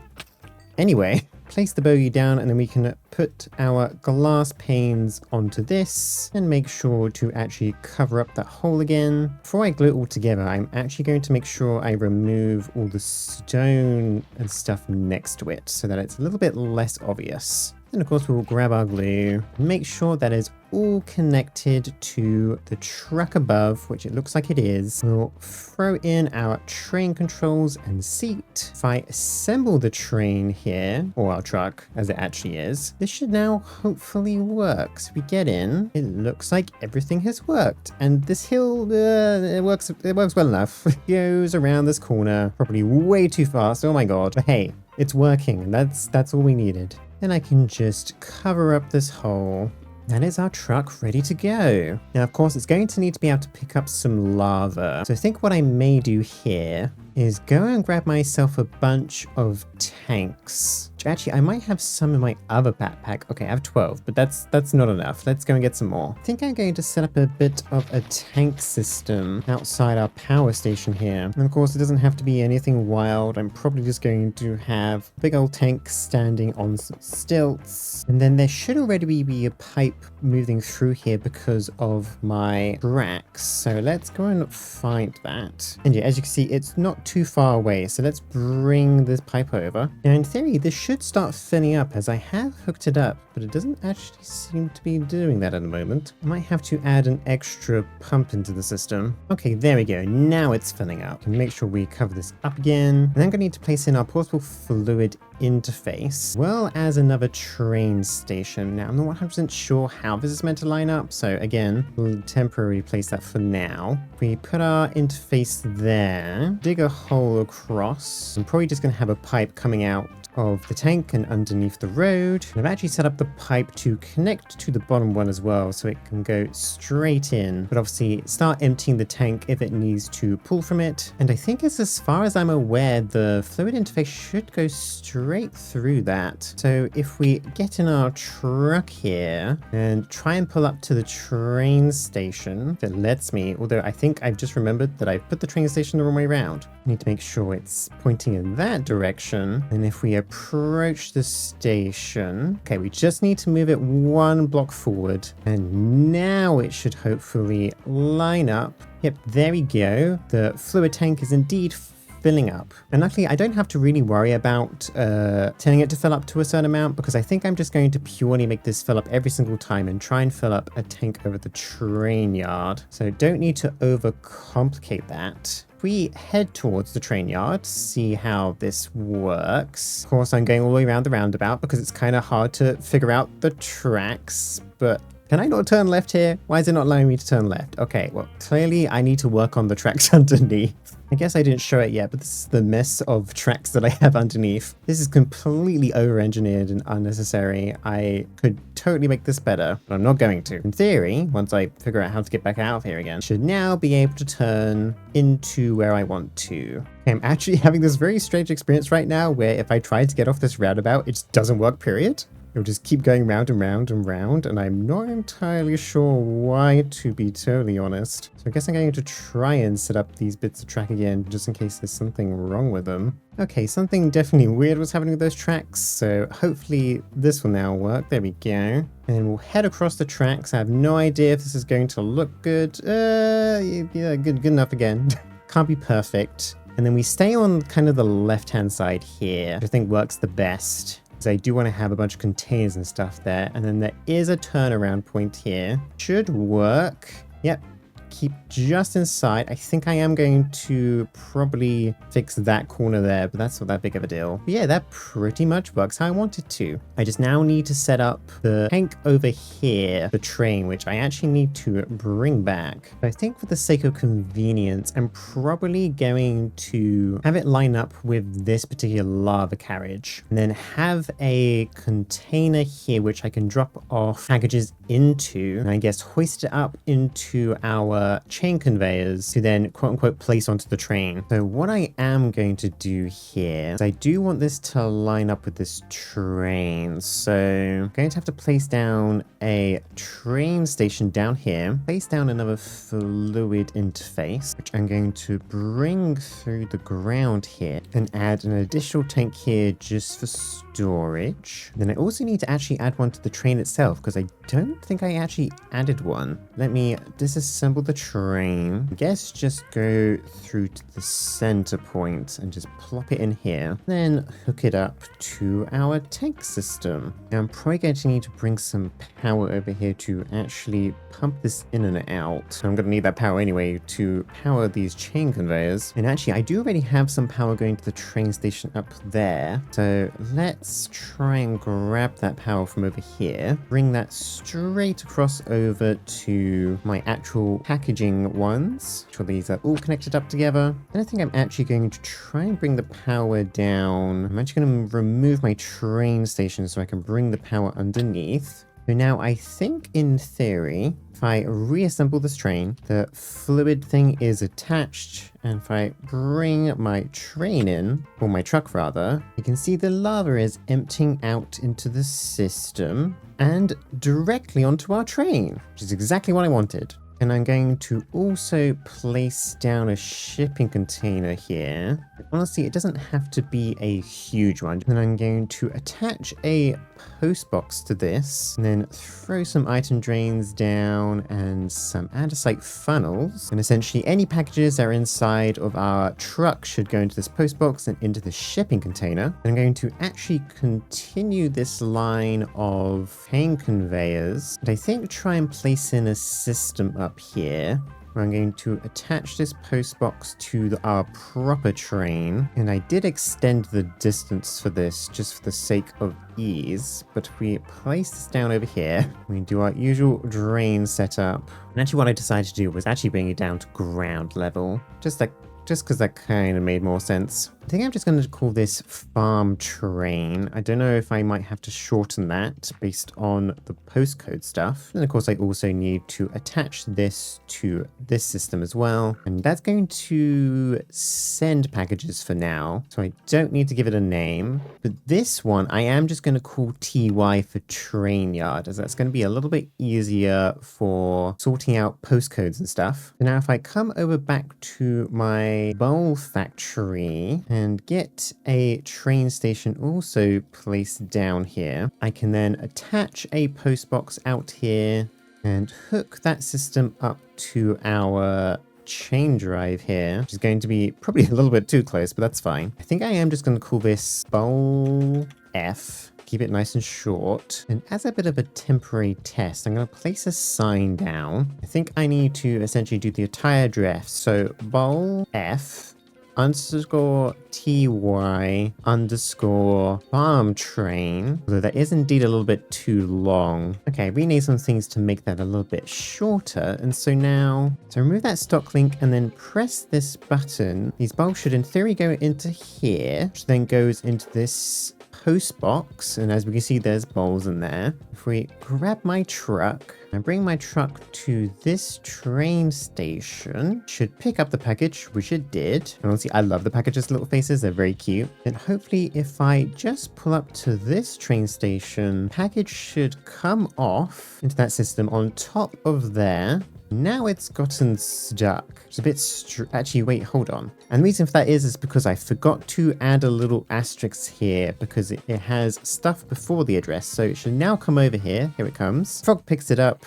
Anyway, place the bogey down, and then we can put our glass panes onto this and make sure to actually cover up that hole again. Before I glue it all together, I'm actually going to make sure I remove all the stone and stuff next to it so that it's a little bit less obvious. And of course, we'll grab our glue, make sure that is all connected to the truck above, which it looks like it is. We'll throw in our train controls and seat. If I assemble the train here, or our truck as it actually is, this should now hopefully work. So we get in, it looks like everything has worked. And this hill, it works well enough. It goes around this corner, probably way too fast. Oh my god. But hey, it's working, and that's all we needed. Then I can just cover up this hole That is our truck ready to go. Now, of course, it's going to need to be able to pick up some lava. So I think what I may do here is go and grab myself a bunch of tanks. Which actually, I might have some in my other backpack. Okay, I have 12, but that's not enough. Let's go and get some more. I think I'm going to set up a bit of a tank system outside our power station here. And of course, it doesn't have to be anything wild. I'm probably just going to have a big old tank standing on some stilts. And then there should already be a pipe moving through here because of my tracks. So let's go and find that. And yeah, as you can see, it's not too far away, so let's bring this pipe over. Now in theory this should start filling up as I have hooked it up, but it doesn't actually seem to be doing that at the moment. I might have to add an extra pump into the system. Okay, there we go, now it's filling up. Make sure we cover this up again, and I'm gonna need to place in our portable fluid interface, as well as another train station. Now I'm not 100% sure how this is meant to line up, so again we'll temporarily place that for now. We put our interface there, dig a hole across. I'm probably just going to have a pipe coming out of the tank and underneath the road. And I've actually set up the pipe to connect to the bottom one as well, so it can go straight in, but obviously start emptying the tank if it needs to pull from it. And I think as far as I'm aware, the fluid interface should go straight through that. So if we get in our truck here and try and pull up to the train station, if it lets me, although I think I've just remembered that I put the train station the wrong way around. I need to make sure it's pointing in that direction. And if we approach the station, okay, we just need to move it one block forward, and now it should hopefully line up. Yep, there we go. The fluid tank is indeed filling up. And luckily I don't have to really worry about telling it to fill up to a certain amount, because I think I'm just going to purely make this fill up every single time and try and fill up a tank over the train yard. So don't need to overcomplicate that. We head towards the train yard, see how this works. Of course, I'm going all the way around the roundabout because it's kind of hard to figure out the tracks, but can I not turn left here? Why is it not allowing me to turn left? Okay, well, clearly I need to work on the tracks underneath. I guess I didn't show it yet, but this is the mess of tracks that I have underneath. This is completely over-engineered and unnecessary. I could totally make this better, but I'm not going to. In theory, once I figure out how to get back out of here again, I should now be able to turn into where I want to. I'm actually having this very strange experience right now where if I try to get off this roundabout, it just doesn't work, period. It'll just keep going round and round and round, and I'm not entirely sure why, to be totally honest. So I guess I'm going to try and set up these bits of track again, just in case there's something wrong with them. Okay, something definitely weird was happening with those tracks, so hopefully this will now work. There we go. And we'll head across the tracks. I have no idea if this is going to look good. Yeah, good enough again. Can't be perfect. And then we stay on kind of the left-hand side here, which I think works the best. I do want to have a bunch of containers and stuff there, and then there is a turnaround point here. Should work. Yep. Keep just inside. I think I am going to probably fix that corner there, but that's not that big of a deal. But yeah, that pretty much works how I want it to. I just now need to set up the tank over here, the train, which I actually need to bring back. But I think for the sake of convenience, I'm probably going to have it line up with this particular lava carriage, and then have a container here which I can drop off packages into, and I guess hoist it up into our chain conveyors to then quote unquote place onto the train. So what I am going to do here is I do want this to line up with this train. So I'm going to have to place down a train station down here, place down another fluid interface, which I'm going to bring through the ground here, and add an additional tank here just for storage. Then I also need to actually add one to the train itself, because I don't think I actually added one. Let me disassemble the train. I guess just go through to the center point and just plop it in here. Then hook it up to our tank system. Now I'm probably going to need to bring some power over here to actually pump this in and out. So I'm going to need that power anyway to power these chain conveyors. And actually I do already have some power going to the train station up there. So let's try and grab that power from over here. Bring that straight across over to my actual packaging ones. Sure these are all connected up together. And I think I'm actually going to try and bring the power down. I'm actually going to remove my train station so I can bring the power underneath. So now I think in theory, if I reassemble this train, the fluid thing is attached. And if I bring my train in, or my truck rather, you can see the lava is emptying out into the system and directly onto our train, which is exactly what I wanted. And I'm going to also place down a shipping container here. Honestly, it doesn't have to be a huge one. And I'm going to attach a post box to this and then throw some item drains down and some andesite funnels. And essentially any packages that are inside of our truck should go into this post box and into the shipping container. And I'm going to actually continue this line of hang conveyors. And I think try and place in a system up here. I'm going to attach this post box to our proper train. And I did extend the distance for this just for the sake of ease. But if we place this down over here, we do our usual drain setup. And actually what I decided to do was actually bring it down to ground level. Just because that kind of made more sense. I think I'm just going to call this farm train. I don't know if I might have to shorten that based on the postcode stuff. And of course, I also need to attach this to this system as well. And that's going to send packages for now. So I don't need to give it a name. But this one, I am just going to call TY for Trainyard, as that's going to be a little bit easier for sorting out postcodes and stuff. So now if I come over back to my bowl factory and get a train station also placed down here, I can then attach a post box out here and hook that system up to our chain drive here, which is going to be probably a little bit too close, but that's fine. I think I am just going to call this bowl F. Keep it nice and short. And as a bit of a temporary test, I'm going to place a sign down. I think I need to essentially do the entire address. So bowl F underscore TY underscore farm train. Although that is indeed a little bit too long. Okay, we need some things to make that a little bit shorter. And so now, to remove that stock link and then press this button, these bowls should in theory go into here, which then goes into this post box. And as we can see, there's bowls in there. If we grab my truck and bring my truck to this train station, should pick up the package, which it did. And honestly, I love the packages' little faces. They're very cute. And hopefully, if I just pull up to this train station, package should come off into that system on top of there. Now it's gotten stuck. It's a bit actually, wait, hold on. And the reason for that is because I forgot to add a little asterisk here because it has stuff before the address. So it should now come over here. Here it comes. Frog picks it up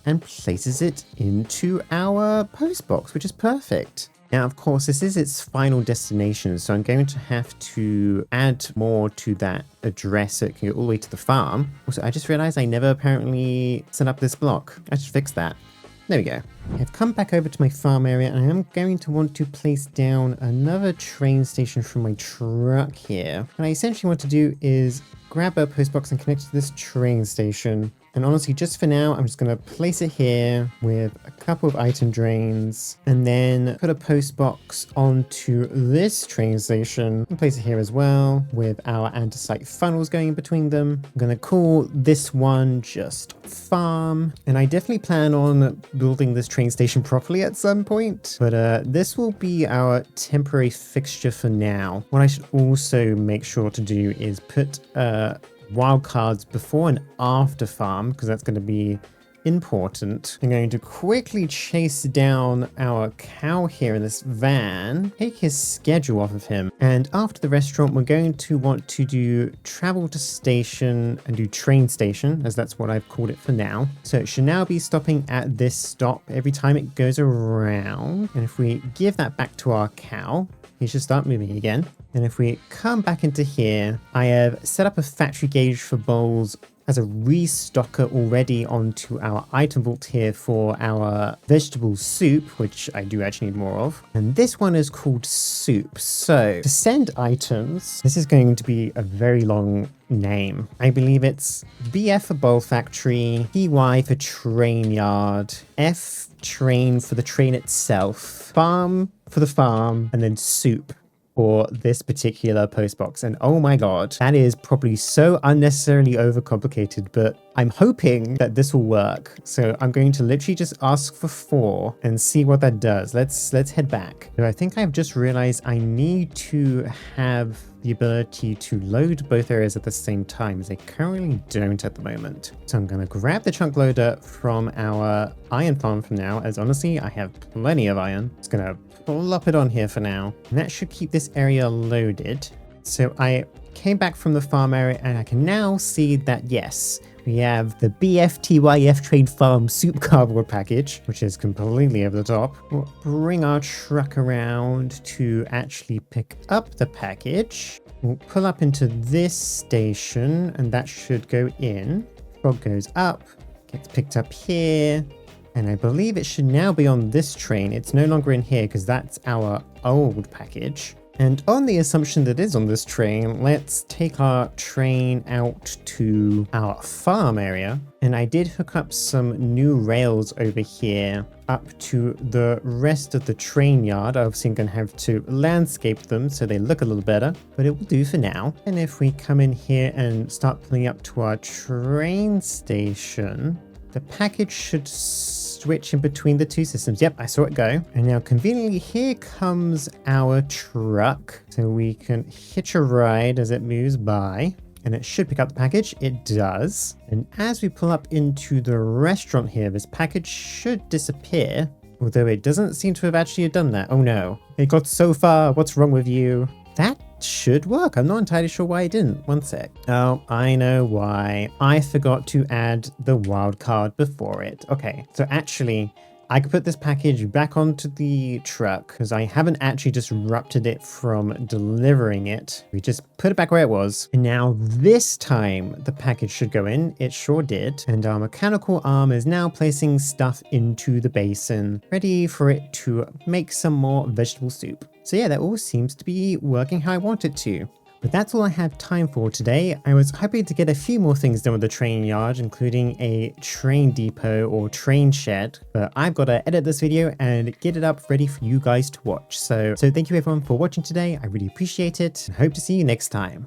and places it into our post box, which is perfect. Now, of course, this is its final destination, so I'm going to have to add more to that address so it can go all the way to the farm. Also, I just realized I never apparently set up this block. I should fix that. There we go. I've come back over to my farm area and I am going to want to place down another train station from my truck here. What I essentially want to do is grab a post box and connect it to this train station. And honestly, just for now, I'm just going to place it here with a couple of item drains and then put a post box onto this train station and place it here as well with our andesite funnels going in between them. I'm going to call this one just farm. And I definitely plan on building this train station properly at some point, but this will be our temporary fixture for now. What I should also make sure to do is put wildcards before and after farm, because that's going to be important. I'm going to quickly chase down our cow here in this van, take his schedule off of him, and after the restaurant we're going to want to do travel to station and do train station, as that's what I've called it for now. So it should now be stopping at this stop every time it goes around, and if we give that back to our cow, he should start moving again. And if we come back into here, I have set up a factory gauge for bowls as a restocker already onto our item vault here for our vegetable soup, which I do actually need more of. And this one is called soup. So to send items, this is going to be a very long name. I believe it's BF for bowl factory, TY for Trainyard, F train for the train itself, farm for the farm, and then soup for this particular postbox. And oh my god, that is probably so unnecessarily overcomplicated, but I'm hoping that this will work. So I'm going to literally just ask for 4 and see what that does. Let's head back. So I think I've just realized I need to have the ability to load both areas at the same time, as I currently don't at the moment. So I'm going to grab the chunk loader from our iron farm for now, as honestly I have plenty of iron. Just going to plop it on here for now, and that should keep this area loaded. So I came back from the farm area and I can now see that yes, we have the BFTYF Trade Farm Soup Cardboard package, which is completely over the top. We'll bring our truck around to actually pick up the package. We'll pull up into this station and that should go in. Frog goes up, gets picked up here. And I believe it should now be on this train. It's no longer in here because that's our old package. And on the assumption that it is on this train, let's take our train out to our farm area. And I did hook up some new rails over here up to the rest of the train yard. Obviously, I'm going to have to landscape them so they look a little better, but it will do for now. And if we come in here and start pulling up to our train station, the package should switch in between the two systems. Yep, I saw it go. And now conveniently here comes our truck. So we can hitch a ride as it moves by. And it should pick up the package. It does. And as we pull up into the restaurant here, this package should disappear. Although it doesn't seem to have actually done that. Oh no. It got so far. What's wrong with you? That should work. I'm not entirely sure why it didn't. One sec. Oh, I know why. I forgot to add the wildcard before it. Okay, so actually, I could put this package back onto the truck because I haven't actually disrupted it from delivering it. We just put it back where it was. And now this time the package should go in. It sure did. And our mechanical arm is now placing stuff into the basin, ready for it to make some more vegetable soup. So yeah, that all seems to be working how I want it to. But that's all I have time for today. I was hoping to get a few more things done with the train yard, including a train depot or train shed, but I've got to edit this video and get it up ready for you guys to watch. So thank you everyone for watching today. I really appreciate it and hope to see you next time.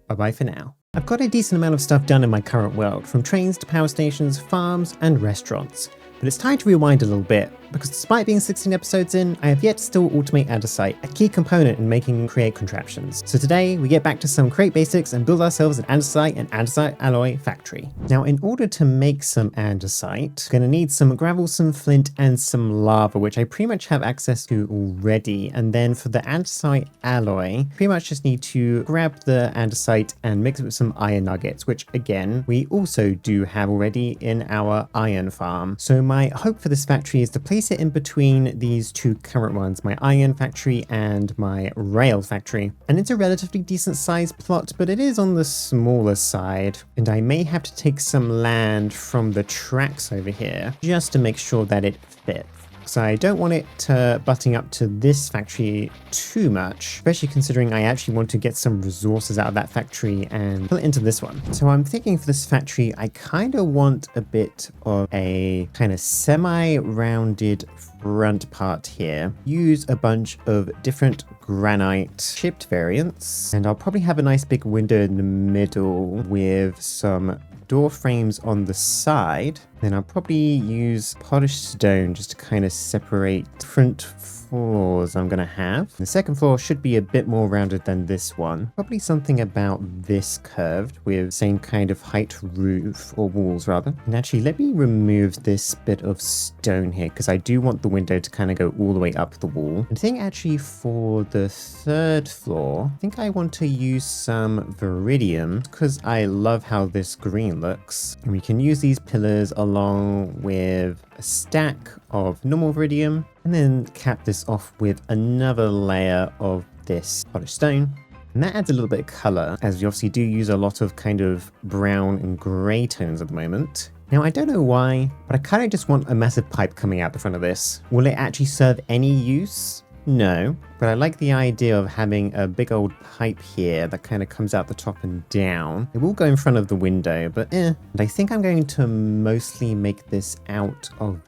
Bye bye for now. I've got a decent amount of stuff done in my current world, from trains to power stations, farms and restaurants. But it's time to rewind a little bit, because despite being 16 episodes in, I have yet to still automate Andesite, a key component in making create contraptions. So today, we get back to some create basics and build ourselves an Andesite and Andesite alloy factory. Now, in order to make some Andesite, we're going to need some gravel, some flint, and some lava, which I pretty much have access to already. And then for the Andesite alloy, pretty much just need to grab the Andesite and mix it with some iron nuggets, which again, we also do have already in our iron farm. So my hope for this factory is to place it in between these two current ones, my iron factory and my rail factory. And it's a relatively decent sized plot, but it is on the smaller side. And I may have to take some land from the tracks over here just to make sure that it fits. So I don't want it butting up to this factory too much, especially considering I actually want to get some resources out of that factory and pull it into this one. So I'm thinking for this factory, I kind of want a bit of a kind of semi-rounded front part here. Use a bunch of different granite chipped variants, and I'll probably have a nice big window in the middle with some door frames on the side. Then I'll probably use polished stone just to kind of separate different floors I'm gonna have. The second floor should be a bit more rounded than this one. Probably something about this curved with same kind of height roof, or walls rather. And actually let me remove this bit of stone here because I do want the window to kind of go all the way up the wall. And I think actually for the third floor, I think I want to use some Viridium because I love how this green looks. And we can use these pillars along with a stack of normal Viridium and then cap this off with another layer of this polished stone. And that adds a little bit of color, as we obviously do use a lot of kind of brown and gray tones at the moment. Now, I don't know why, but I kind of just want a massive pipe coming out the front of this. Will it actually serve any use? No, but I like the idea of having a big old pipe here that kind of comes out the top and down. It will go in front of the window, but And I think I'm going to mostly make this out of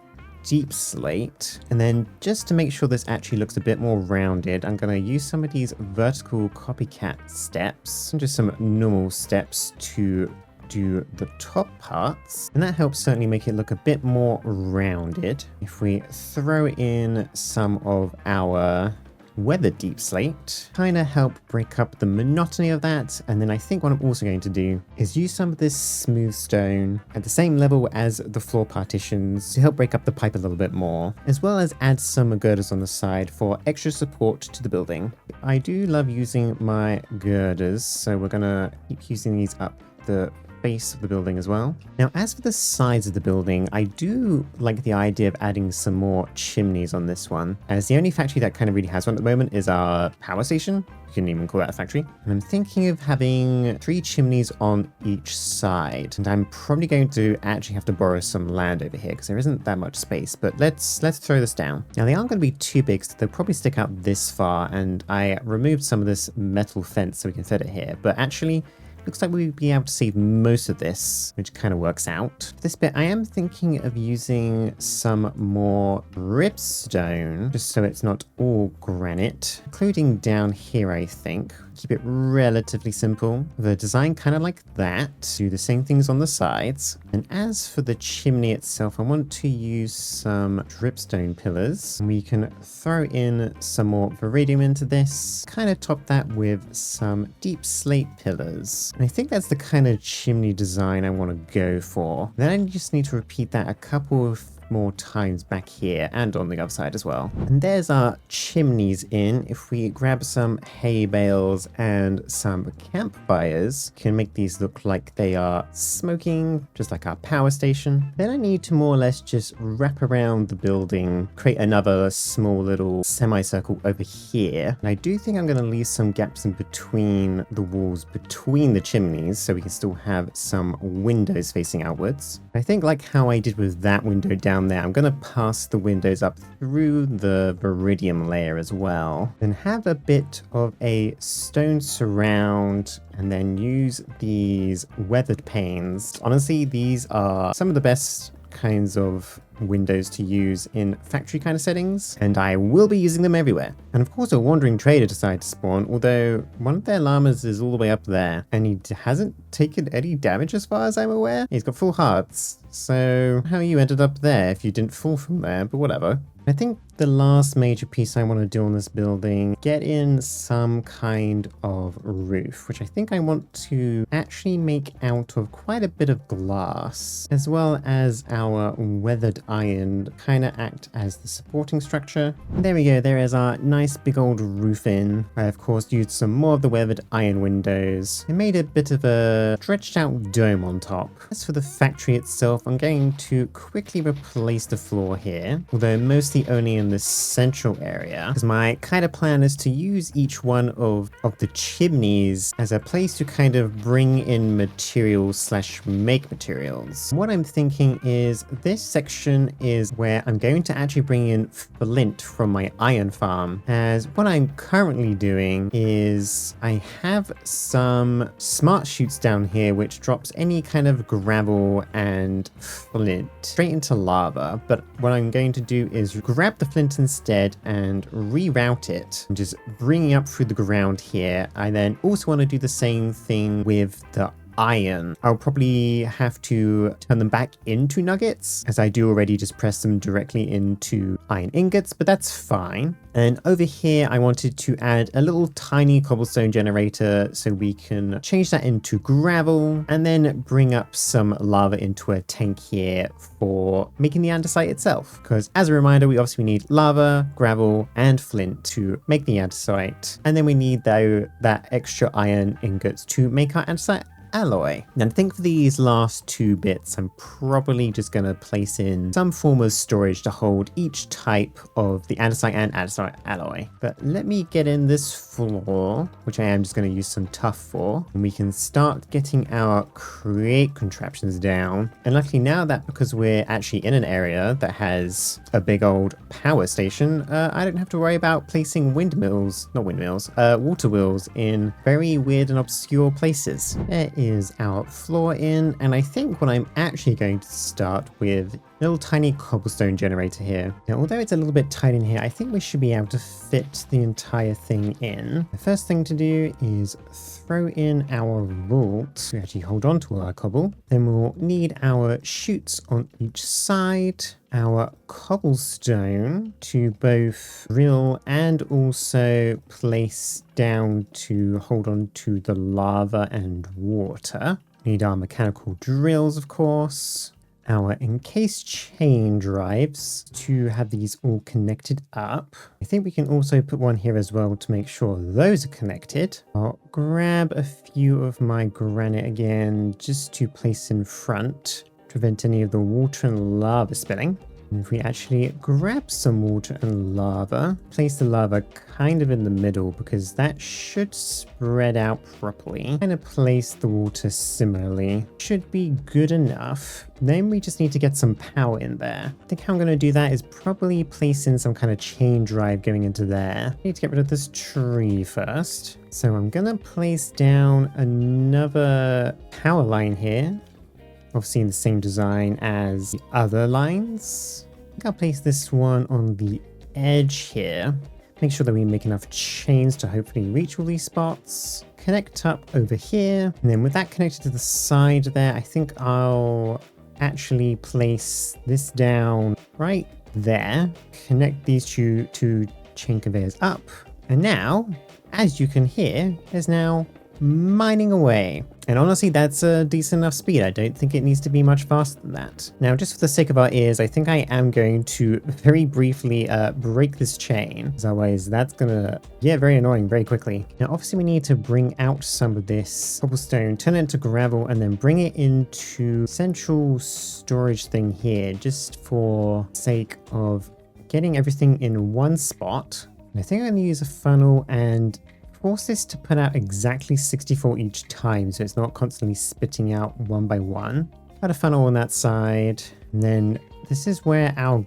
deep slate. And then just to make sure this actually looks a bit more rounded, I'm going to use some of these vertical copycat steps and just some normal steps to do the top parts, and that helps certainly make it look a bit more rounded. If we throw in some of our weathered deep slate, kind of help break up the monotony of that. And then I think what I'm also going to do is use some of this smooth stone at the same level as the floor partitions to help break up the pipe a little bit more, as well as add some girders on the side for extra support to the building. I do love using my girders, so we're gonna keep using these up the base of the building as well. Now, as for the sides of the building, I do like the idea of adding some more chimneys on this one, as the only factory that kind of really has one at the moment is our power station. You can even call that a factory. And I'm thinking of having 3 chimneys on each side, and I'm probably going to actually have to borrow some land over here because there isn't that much space, but let's throw this down. Now, they aren't going to be too big, so they'll probably stick out this far, and I removed some of this metal fence so we can set it here, but actually looks like we'll be able to save most of this, which kind of works out. For this bit, I am thinking of using some more ripstone, just so it's not all granite, including down here, I think. Keep it relatively simple. The design kind of like that. Do the same things on the sides. And as for the chimney itself, I want to use some dripstone pillars. We can throw in some more viridium into this, kind of top that with some deep slate pillars. And I think that's the kind of chimney design I want to go for. Then I just need to repeat that a couple of more times back here and on the other side as well. And there's our chimneys in. If we grab some hay bales and some campfires, can make these look like they are smoking, just like our power station. Then I need to more or less just wrap around the building, create another small little semicircle over here. And I do think I'm going to leave some gaps in between the walls, between the chimneys, so we can still have some windows facing outwards. I think like how I did with that window down there, I'm going to pass the windows up through the viridium layer as well. Then have a bit of a stone surround and then use these weathered panes. Honestly, these are some of the best kinds of windows to use in factory kind of settings, and I will be using them everywhere. And of course, a wandering trader decided to spawn, although one of their llamas is all the way up there, and he hasn't taken any damage as far as I'm aware. He's got full hearts, so how you ended up there if you didn't fall from there, but whatever. I think the last major piece I want to do on this building, get in some kind of roof, which I think I want to actually make out of quite a bit of glass, as well as our weathered iron kind of act as the supporting structure. There we go, there is our nice big old roof in. I of course used some more of the weathered iron windows. It made a bit of a stretched out dome on top. As for the factory itself, I'm going to quickly replace the floor here, although mostly only in this central area, because my kind of plan is to use each one of the chimneys as a place to kind of bring in materials slash make materials. What I'm thinking is this section is where I'm going to actually bring in flint from my iron farm, as what I'm currently doing is I have some smart chutes down here which drops any kind of gravel and flint straight into lava, but what I'm going to do is grab the flint instead and reroute it, and just bringing up through the ground here. I then also want to do the same thing with the iron. I'll probably have to turn them back into nuggets, as I do already just press them directly into iron ingots, but that's fine. And over here, I wanted to add a little tiny cobblestone generator so we can change that into gravel, and then bring up some lava into a tank here for making the andesite itself. Because as a reminder, we obviously need lava, gravel, and flint to make the andesite. And then we need that extra iron ingots to make our andesite alloy. And I think for these last 2 bits, I'm probably just going to place in some form of storage to hold each type of the andesite and andesite alloy. But let me get in this floor, which I am just going to use some tuff for, and we can start getting our create contraptions down. And luckily now that, because we're actually in an area that has a big old power station, I don't have to worry about placing water wheels in very weird and obscure places. There is our floor in, and I think what I'm actually going to start with little tiny cobblestone generator here. Now, although it's a little bit tight in here, I think we should be able to fit the entire thing in. The first thing to do is throw in our vault. We actually hold on to our cobble. Then we'll need our chutes on each side, our cobblestone to both drill and also place down to hold on to the lava and water. Need our mechanical drills, of course. Our encased chain drives to have these all connected up. I think we can also put one here as well to make sure those are connected. I'll grab a few of my granite again just to place in front, prevent any of the water and lava spilling. And if we actually grab some water and lava, place the lava kind of in the middle because that should spread out properly. Kind of place the water similarly. Should be good enough. Then we just need to get some power in there. I think how I'm going to do that is probably place in some kind of chain drive going into there. I need to get rid of this tree first. So I'm going to place down another power line here. Obviously in the same design as the other lines. I think I'll place this one on the edge here. Make sure that we make enough chains to hopefully reach all these spots. Connect up over here. And then with that connected to the side there, I think I'll actually place this down right there. Connect these two chain conveyors up. And now, as you can hear, there's now mining away. And honestly, that's a decent enough speed. I don't think it needs to be much faster than that. Now, just for the sake of our ears, I think I am going to very briefly break this chain, because otherwise that's gonna get very annoying very quickly. Now, obviously we need to bring out some of this cobblestone, turn it into gravel, and then bring it into central storage thing here, just for sake of getting everything in one spot. And I think I'm gonna use a funnel and force this to put out exactly 64 each time, so it's not constantly spitting out one by one. Add a funnel on that side, and then this is where our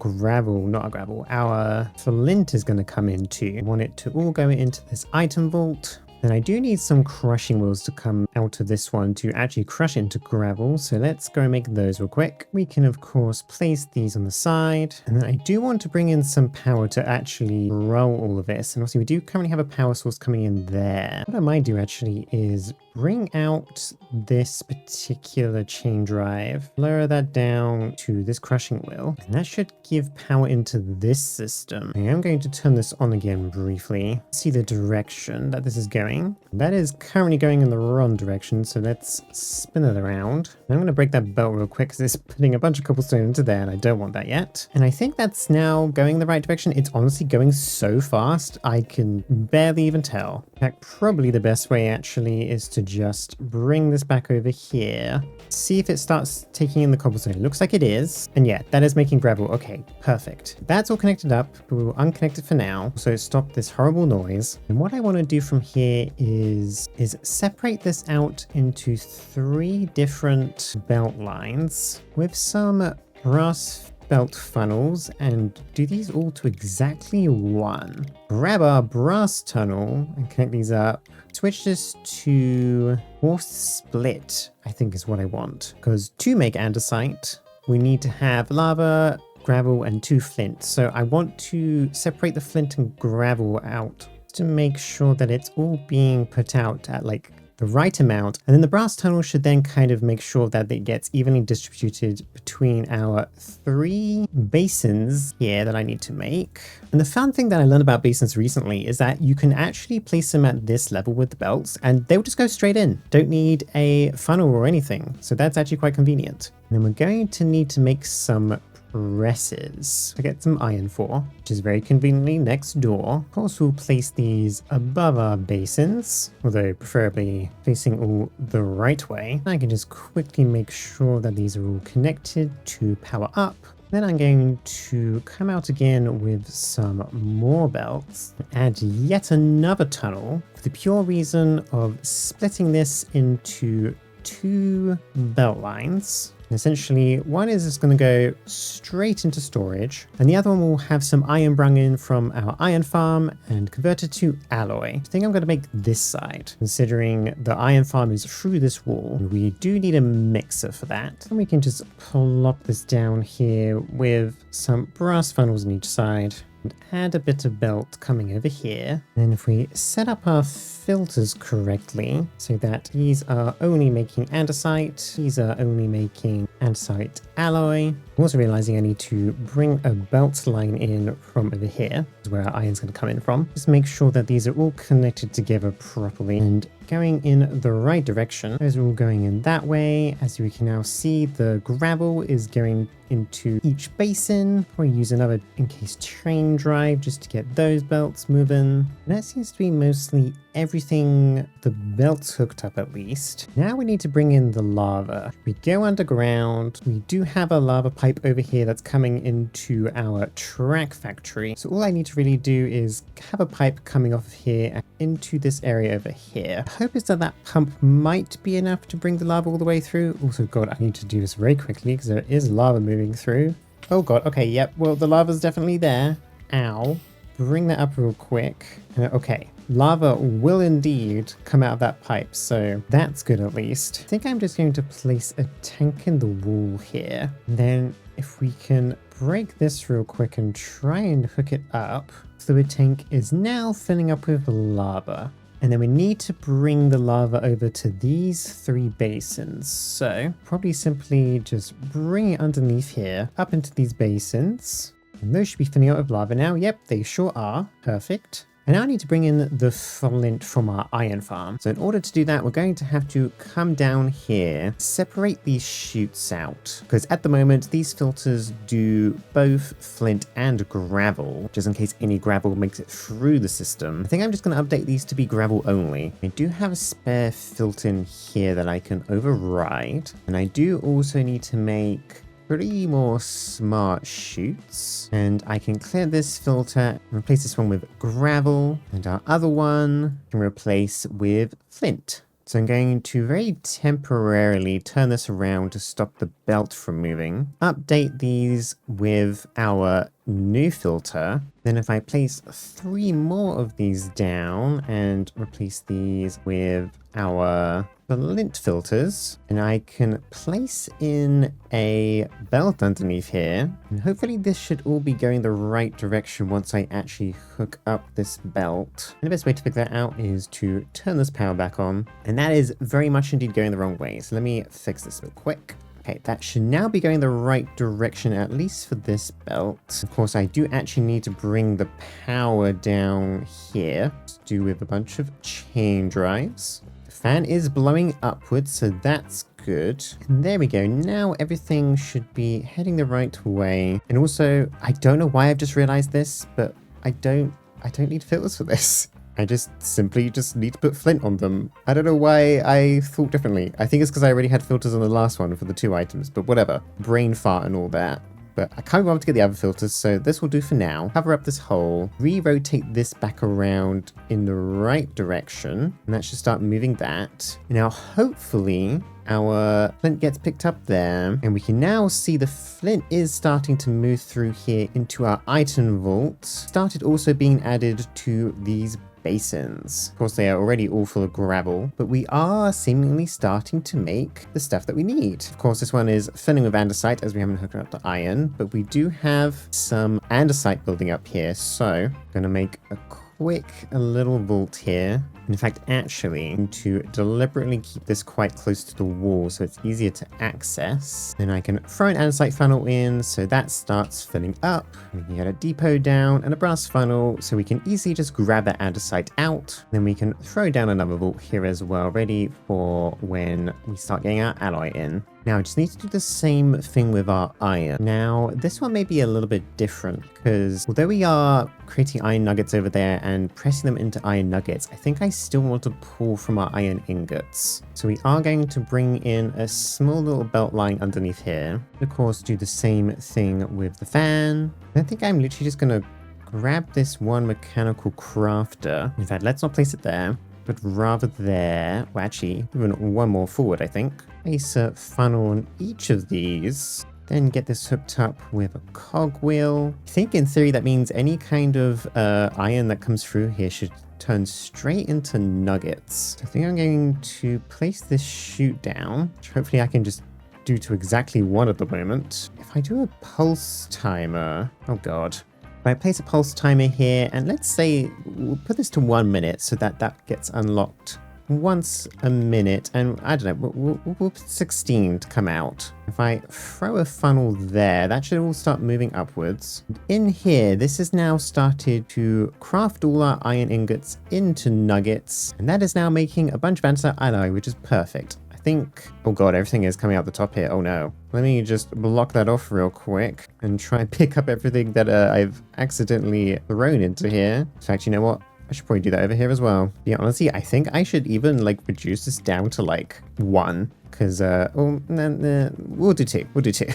our flint is going to come into. I want it to all go into this item vault. Then I do need some crushing wheels to come out of this one to actually crush it into gravel. So let's go and make those real quick. We can of course place these on the side. And then I do want to bring in some power to actually roll all of this. And also we do currently have a power source coming in there. What I might do actually is bring out this particular chain drive, lower that down to this crushing wheel, and that should give power into this system. I am going to turn this on again briefly, see the direction that this is going. That is currently going in the wrong direction, so let's spin it around. I'm going to break that belt real quick because it's putting a bunch of cobblestone into there and I don't want that yet. And I think that's now going in the right direction. It's honestly going so fast, I can barely even tell. In fact, probably the best way actually is to just bring this back over here, see if it starts taking in the cobblestone. It looks like it is, and yeah, that is making gravel. Okay, perfect. That's all connected up, but we will unconnect it for now, so stop this horrible noise. And what I want to do from here is separate this out into 3 different belt lines with some brass belt funnels and do these all to exactly 1. Grab our brass tunnel and connect these up. Switch this to force split, I think is what I want. Because to make andesite, we need to have lava, gravel, and 2 flint. So I want to separate the flint and gravel out to make sure that it's all being put out at like the right amount. And then the brass tunnel should then kind of make sure that it gets evenly distributed between our 3 basins here that I need to make. And the fun thing that I learned about basins recently is that you can actually place them at this level with the belts and they'll just go straight in. Don't need a funnel or anything. So that's actually quite convenient. And then we're going to need to make some presses to get some iron for, which is very conveniently next door. Of course, we'll place these above our basins, although preferably facing all the right way. I can just quickly make sure that these are all connected to power up. Then I'm going to come out again with some more belts, add yet another tunnel for the pure reason of splitting this into 2 belt lines. Essentially, one is just going to go straight into storage, and the other one will have some iron brung in from our iron farm and converted to alloy. I think I'm going to make this side, considering the iron farm is through this wall. We do need a mixer for that, and we can just plop this down here with some brass funnels on each side. And add a bit of belt coming over here. And if we set up our filters correctly, so that these are only making andesite, these are only making andesite alloy. I'm also realizing I need to bring a belt line in from over here, is where our iron's going to come in from. Just make sure that these are all connected together properly and going in the right direction. Those are all going in that way. As we can now see, the gravel is going into each basin. We'll use another encased train drive just to get those belts moving. And that seems to be mostly everything, the belts hooked up at least. Now we need to bring in the lava. We go underground. We do have a lava pipe over here that's coming into our track factory. So all I need to really do is have a pipe coming off here and into this area over here. Hope is that that pump might be enough to bring the lava all the way through. Also, God, I need to do this very quickly because there is lava moving through. Oh God, okay, yep, well the lava's definitely there. Ow. Bring that up real quick. Okay, lava will indeed come out of that pipe, so that's good at least. I think I'm just going to place a tank in the wall here. And then if we can break this real quick and try and hook it up. Fluid tank is now filling up with lava. And then we need to bring the lava over to these 3 basins. So probably simply just bring it underneath here, up into these basins. And those should be filling out with lava now. Yep, they sure are. Perfect. And now I need to bring in the flint from our iron farm. So in order to do that, we're going to have to come down here, separate these chutes out. Because at the moment, these filters do both flint and gravel, just in case any gravel makes it through the system. I think I'm just going to update these to be gravel only. I do have a spare filter in here that I can override. And I do also need to make 3 more smart chutes, and I can clear this filter and replace this one with gravel, and our other one can replace with flint. So I'm going to very temporarily turn this around to stop the belt from moving. Update these with our new filter. Then if I place 3 more of these down and replace these with our flint filters, and I can place in a belt underneath here, and hopefully this should all be going the right direction once I actually hook up this belt. And the best way to figure that out is to turn this power back on, and that is very much indeed going the wrong way. So let me fix this real quick. Okay, that should now be going the right direction, at least for this belt. Of course, I do actually need to bring the power down here to do with a bunch of chain drives. The fan is blowing upwards, so that's good. And there we go. Now everything should be heading the right way. And also, I don't know why I've just realized this, but I don't need filters for this. I just simply need to put flint on them. I don't know why I thought differently. I think it's because I already had filters on the last one for the 2 items, but whatever. Brain fart and all that. But I can't remember to get the other filters, so this will do for now. Cover up this hole, re-rotate this back around in the right direction, and that should start moving that. Now, hopefully, our flint gets picked up there, and we can now see the flint is starting to move through here into our item vault. Started also being added to these basins. Of course, they are already all full of gravel, but we are seemingly starting to make the stuff that we need. Of course, this one is filling with andesite as we haven't hooked up to iron, but we do have some andesite building up here, so I'm going to make a little vault here. In fact, actually, to deliberately keep this quite close to the wall so it's easier to access. Then I can throw an andesite funnel in so that starts filling up. We can get a depot down and a brass funnel so we can easily just grab that andesite out. Then we can throw down another vault here as well, ready for when we start getting our alloy in. Now I just need to do the same thing with our iron. Now this one may be a little bit different because although we are creating iron nuggets over there and pressing them into iron nuggets, I think I still want to pull from our iron ingots. So we are going to bring in a small little belt line underneath here. Of course, do the same thing with the fan. I think I'm literally just going to grab this one mechanical crafter. In fact, let's not place it there. but rather there. Well, actually, even one more forward, I think. Place a funnel on each of these. Then get this hooked up with a cogwheel. I think in theory that means any kind of iron that comes through here should turn straight into nuggets. So I think I'm going to place this chute down, which hopefully I can just do to exactly one at the moment. If I do a pulse timer, oh god. If I place a pulse timer here, and let's say we'll put this to 1 minute so that that gets unlocked once a minute, and I don't know, we'll put 16 to come out. If I throw a funnel there, that should all start moving upwards. In here, this has now started to craft all our iron ingots into nuggets, and that is now making a bunch of andesite alloy, which is perfect. I think, oh god, everything is coming out the top here. Oh no. Let me just block that off real quick and try and pick up everything that I've accidentally thrown into here. In fact, you know what? I should probably do that over here as well. Yeah, honestly, I think I should even like reduce this down to like 1. Because, we'll do 2. We'll do 2.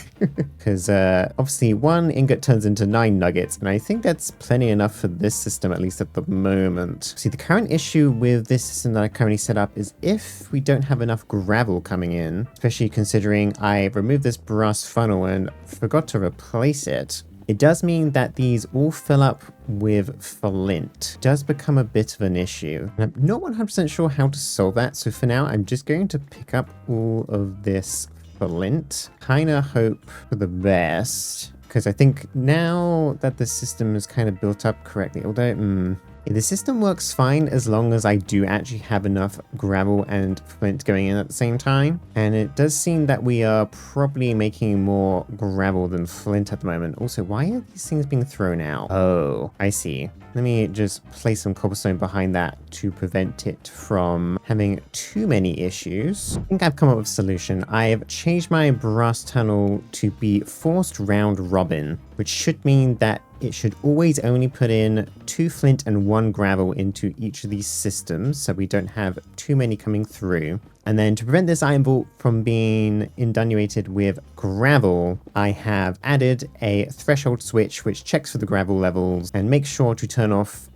Because obviously 1 ingot turns into 9 nuggets. And I think that's plenty enough for this system, at least at the moment. See, the current issue with this system that I currently set up is if we don't have enough gravel coming in, especially considering I removed this brass funnel and forgot to replace it, it does mean that these all fill up with flint. It does become a bit of an issue. And I'm not 100% sure how to solve that, so for now I'm just going to pick up all of this flint. Kinda hope for the best, because I think now that the system is kind of built up correctly, although the system works fine as long as I do actually have enough gravel and flint going in at the same time. And it does seem that we are probably making more gravel than flint at the moment. Also, why are these things being thrown out? Oh, I see. Let me just place some cobblestone behind that to prevent it from having too many issues. I think I've come up with a solution. I've changed my brass tunnel to be forced round robin, which should mean that it should always only put in 2 flint and 1 gravel into each of these systems, so we don't have too many coming through. And then to prevent this iron vault from being inundated with gravel, I have added a threshold switch which checks for the gravel levels and makes sure to turn off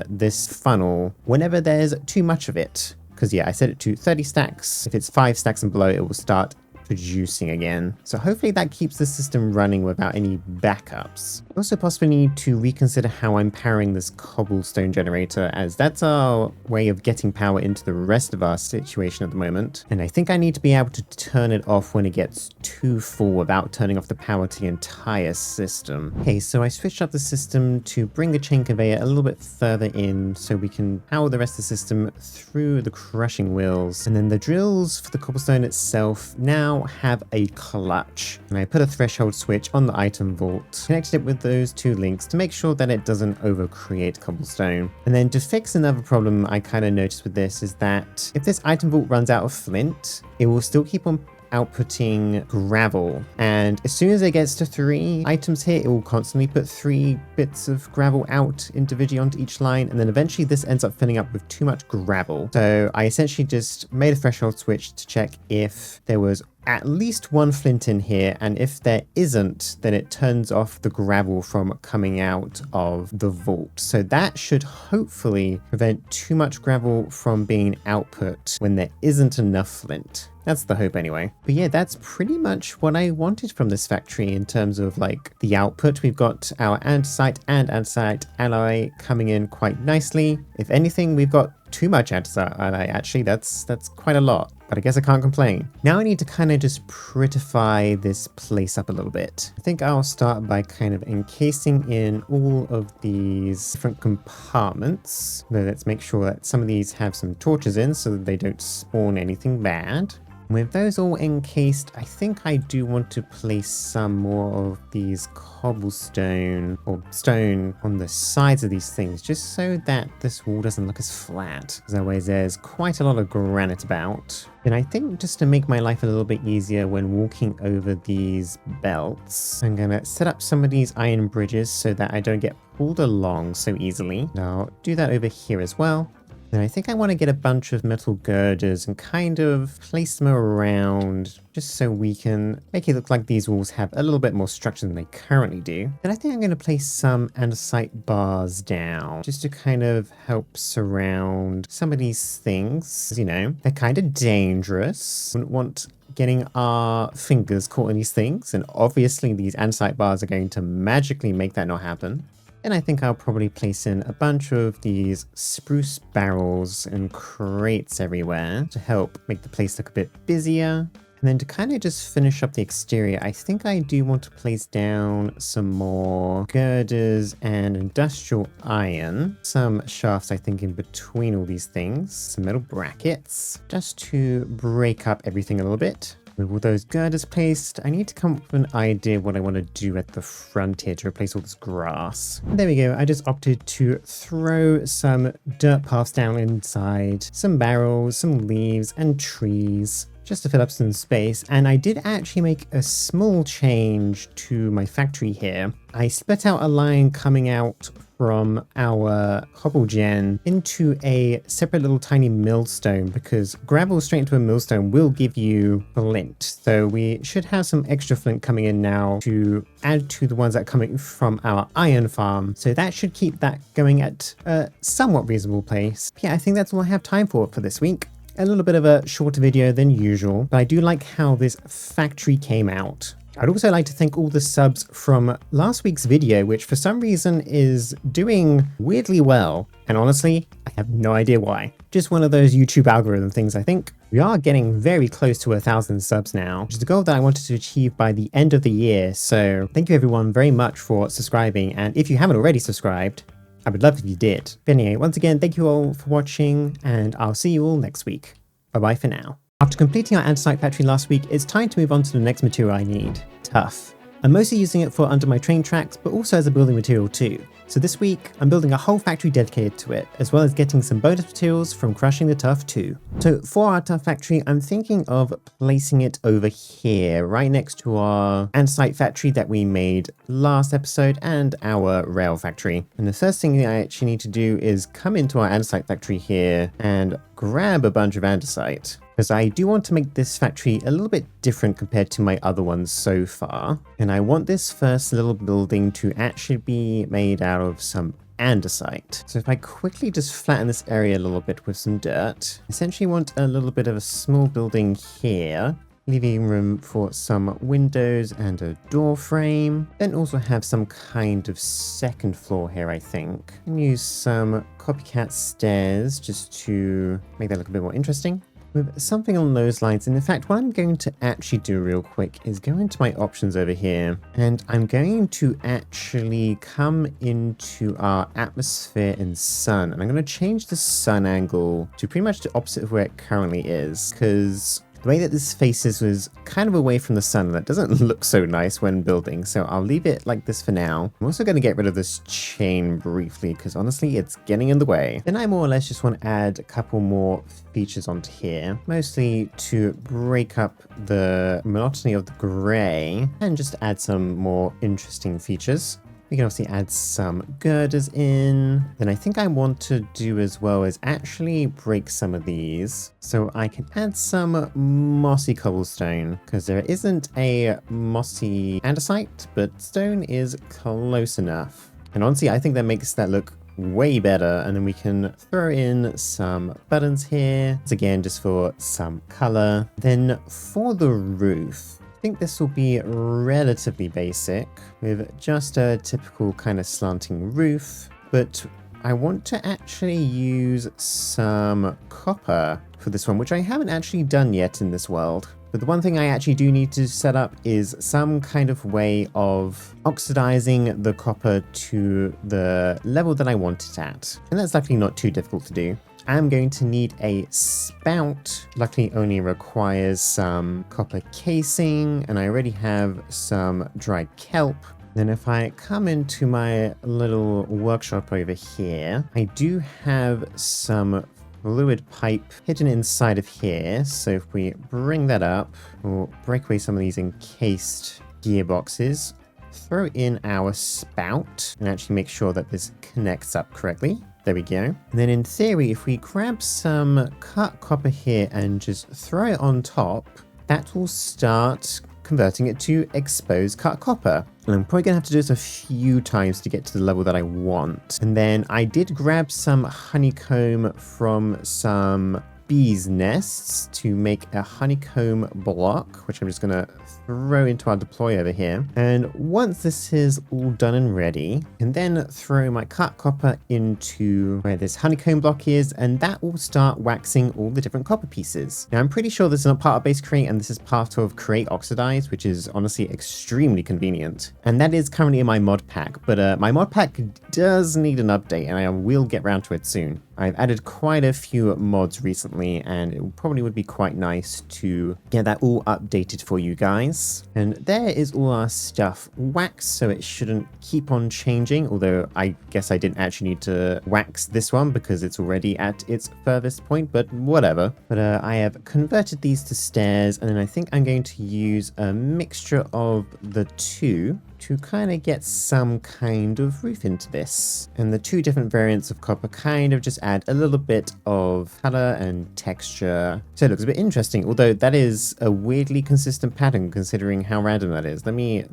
this funnel whenever there's too much of it. Because yeah, I set it to 30 stacks. If it's 5 stacks and below, it will start producing again. So hopefully that keeps the system running without any backups. I also possibly need to reconsider how I'm powering this cobblestone generator, as that's our way of getting power into the rest of our situation at the moment. And I think I need to be able to turn it off when it gets too full without turning off the power to the entire system. Okay, so I switched up the system to bring the chain conveyor a little bit further in so we can power the rest of the system through the crushing wheels. And then the drills for the cobblestone itself now have a clutch, and I put a threshold switch on the item vault, connected it with those 2 links to make sure that it doesn't over create cobblestone. And then to fix another problem I kind of noticed with this is that if this item vault runs out of flint, it will still keep on outputting gravel, and as soon as it gets to 3 items here, it will constantly put 3 bits of gravel out individually onto each line, and then eventually this ends up filling up with too much gravel. So I essentially just made a threshold switch to check if there was at least 1 flint in here, and if there isn't, then it turns off the gravel from coming out of the vault. So that should hopefully prevent too much gravel from being output when there isn't enough flint. That's the hope anyway. But yeah, that's pretty much what I wanted from this factory in terms of like the output. We've got our andesite and andesite alloy coming in quite nicely. If anything, we've got too much andesite alloy, actually. That's quite a lot, but I guess I can't complain. Now I need to kind of just prettify this place up a little bit. I think I'll start by kind of encasing in all of these different compartments. Let's make sure that some of these have some torches in so that they don't spawn anything bad. With those all encased, I think I do want to place some more of these cobblestone or stone on the sides of these things, just so that this wall doesn't look as flat. As always, there's quite a lot of granite about. And I think just to make my life a little bit easier when walking over these belts, I'm gonna set up some of these iron bridges so that I don't get pulled along so easily. Now, I'll do that over here as well. Then I think I want to get a bunch of metal girders and kind of place them around just so we can make it look like these walls have a little bit more structure than they currently do. Then I think I'm going to place some andesite bars down just to kind of help surround some of these things. You know, they're kind of dangerous. Wouldn't want getting our fingers caught in these things, and obviously these andesite bars are going to magically make that not happen. And I think I'll probably place in a bunch of these spruce barrels and crates everywhere to help make the place look a bit busier. And then to kind of just finish up the exterior, I think I do want to place down some more girders and industrial iron. Some shafts, I think, in between all these things. Some metal brackets, just to break up everything a little bit. With all those girders placed, I need to come up with an idea of what I want to do at the front here to replace all this grass. And there we go. I just opted to throw some dirt paths down inside, some barrels, some leaves and trees, just to fill up some space. And I did actually make a small change to my factory here. I split out a line coming out from our cobble gen into a separate little tiny millstone, because gravel straight into a millstone will give you flint. So we should have some extra flint coming in now to add to the ones that are coming from our iron farm. So that should keep that going at a somewhat reasonable pace. Yeah, I think that's all I have time for this week. A little bit of a shorter video than usual, but I do like how this factory came out. I'd also like to thank all the subs from last week's video, which for some reason is doing weirdly well. And honestly, I have no idea why. Just one of those YouTube algorithm things, I think. We are getting very close to 1,000 subs now, which is a goal that I wanted to achieve by the end of the year. So thank you everyone very much for subscribing. And if you haven't already subscribed, I would love if you did. But anyway, once again, thank you all for watching, and I'll see you all next week. Bye-bye for now. After completing our andesite factory last week, it's time to move on to the next material I need, tuff. I'm mostly using it for under my train tracks, but also as a building material too. So this week, I'm building a whole factory dedicated to it, as well as getting some bonus materials from crushing the tuff too. So for our tuff factory, I'm thinking of placing it over here, right next to our andesite factory that we made last episode and our rail factory. And the first thing I actually need to do is come into our andesite factory here and grab a bunch of andesite, because I do want to make this factory a little bit different compared to my other ones so far. And I want this first little building to actually be made out of some andesite. So if I quickly just flatten this area a little bit with some dirt, essentially want a little bit of a small building here, leaving room for some windows and a door frame. Then also have some kind of second floor here, I think. And use some copycat stairs just to make that look a bit more interesting. With something along those lines. And in fact, what I'm going to actually do real quick is go into my options over here, and I'm going to actually come into our atmosphere and sun, and I'm going to change the sun angle to pretty much the opposite of where it currently is, because the way that this faces was kind of away from the sun, and that doesn't look so nice when building, so I'll leave it like this for now. I'm also going to get rid of this chain briefly, because honestly, it's getting in the way. Then I more or less just want to add a couple more features onto here, mostly to break up the monotony of the grey, and just add some more interesting features. We can obviously add some girders in. Then I think I want to do as well is actually break some of these so I can add some mossy cobblestone, because there isn't a mossy andesite, but stone is close enough. And honestly, I think that makes that look way better. And then we can throw in some buttons here. It's again just for some color. Then for the roof, I think this will be relatively basic with just a typical kind of slanting roof, but I want to actually use some copper for this one, which I haven't actually done yet in this world. But the one thing I actually do need to set up is some kind of way of oxidizing the copper to the level that I want it at. And that's luckily not too difficult to do. I'm going to need a spout. Luckily only requires some copper casing, and I already have some dried kelp. Then if I come into my little workshop over here, I do have some fluid pipe hidden inside of here. So if we bring that up, we'll break away some of these encased gearboxes, throw in our spout, and actually make sure that this connects up correctly. There we go. And then in theory, if we grab some cut copper here and just throw it on top, that will start converting it to exposed cut copper. And I'm probably gonna have to do this a few times to get to the level that I want. And then I did grab some honeycomb from some bees nests to make a honeycomb block, which I'm just gonna throw into our deploy over here. And once this is all done and ready, I can then throw my cut copper into where this honeycomb block is, and that will start waxing all the different copper pieces. Now I'm pretty sure this is not part of base create, and this is part of create oxidize, which is honestly extremely convenient. And that is currently in my mod pack, but my mod pack does need an update, and I will get around to it soon. I've added quite a few mods recently, and it probably would be quite nice to get that all updated for you guys. And there is all our stuff waxed, so it shouldn't keep on changing, although I guess I didn't actually need to wax this one because it's already at its furthest point, but whatever. But I have converted these to stairs, and then I think I'm going to use a mixture of the two to kind of get some kind of roof into this. And the two different variants of copper kind of just add a little bit of color and texture. So it looks a bit interesting, although that is a weirdly consistent pattern considering how random that is. Let me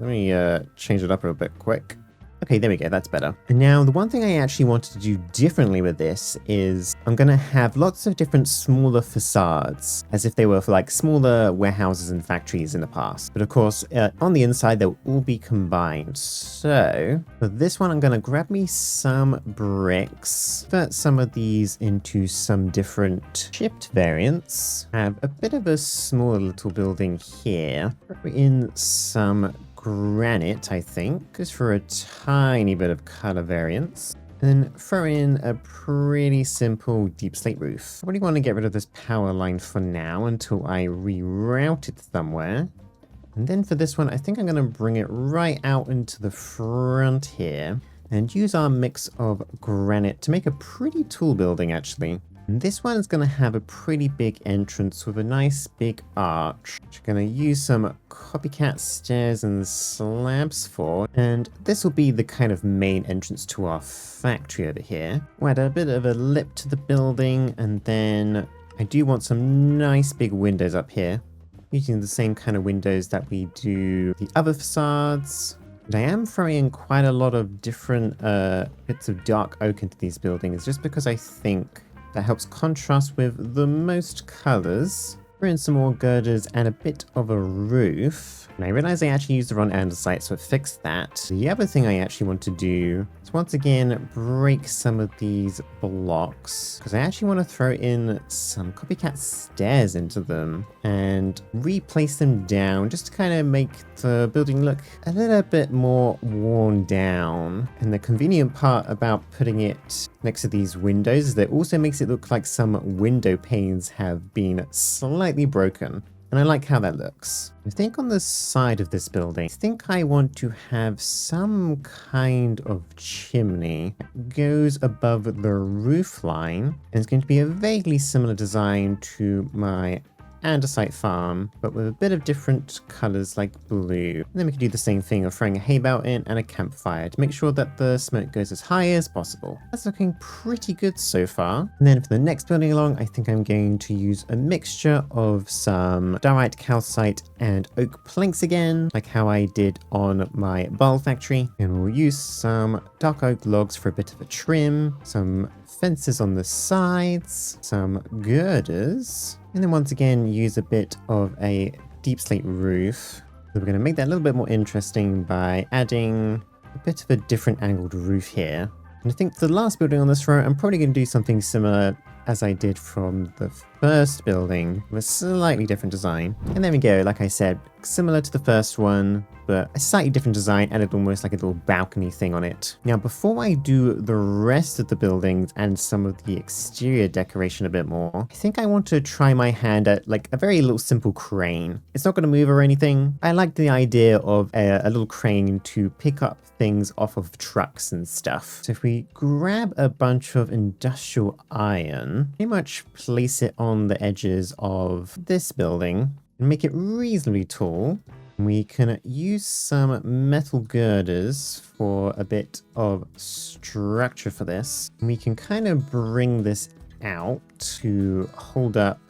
change it up a little bit quick. Okay, there we go, that's better. And now the one thing I actually wanted to do differently with this is I'm gonna have lots of different smaller facades, as if they were for like smaller warehouses and factories in the past. But of course, on the inside, they'll all be combined. So for this one, I'm gonna grab me some bricks, convert some of these into some different chipped variants, have a bit of a smaller little building here, throw in some granite, I think, just for a tiny bit of color variance. And then throw in a pretty simple deep slate roof. I really want to get rid of this power line for now until I reroute it somewhere. And then for this one, I think I'm going to bring it right out into the front here and use our mix of granite to make a pretty tall building, actually. And this one is going to have a pretty big entrance with a nice big arch, which I'm going to use some copycat stairs and slabs for. And this will be the kind of main entrance to our factory over here. We'll add a bit of a lip to the building, and then I do want some nice big windows up here, using the same kind of windows that we do the other facades. And I am throwing in quite a lot of different bits of dark oak into these buildings, just because I think that helps contrast with the most colors. Throw in some more girders and a bit of a roof. And I realized I actually used the wrong andesite, so I fixed that. The other thing I actually want to do is once again break some of these blocks, because I actually want to throw in some copycat stairs into them and replace them down just to kind of make the building look a little bit more worn down. And the convenient part about putting it next to these windows is that it also makes it look like some window panes have been slightly broken. And I like how that looks. I think on the side of this building, I think I want to have some kind of chimney that goes above the roof line. And it's going to be a vaguely similar design to my andesite farm, but with a bit of different colors like blue. And then we can do the same thing of throwing a hay bale in and a campfire to make sure that the smoke goes as high as possible. That's looking pretty good so far. And then for the next building along, I think I'm going to use a mixture of some diorite, calcite, and oak planks again, like how I did on my barl factory. And we'll use some dark oak logs for a bit of a trim, some fences on the sides, some girders, and then once again use a bit of a deep slate roof. So we're going to make that a little bit more interesting by adding a bit of a different angled roof here. And I think for the last building on this row, I'm probably going to do something similar as I did from the first building, with a slightly different design. And there we go, like I said, similar to the first one, but a slightly different design, added almost like a little balcony thing on it. Now, before I do the rest of the buildings and some of the exterior decoration a bit more, I think I want to try my hand at like a very little simple crane. It's not going to move or anything. I like the idea of a little crane to pick up things off of trucks and stuff. So if we grab a bunch of industrial iron, pretty much place it on the edges of this building and make it reasonably tall. We can use some metal girders for a bit of structure for this. We can kind of bring this out to hold up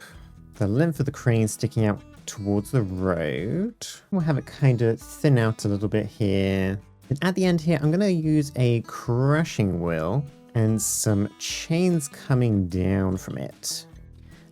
the length of the crane sticking out towards the road. We'll have it kind of thin out a little bit here. And at the end here, I'm going to use a crushing wheel and some chains coming down from it,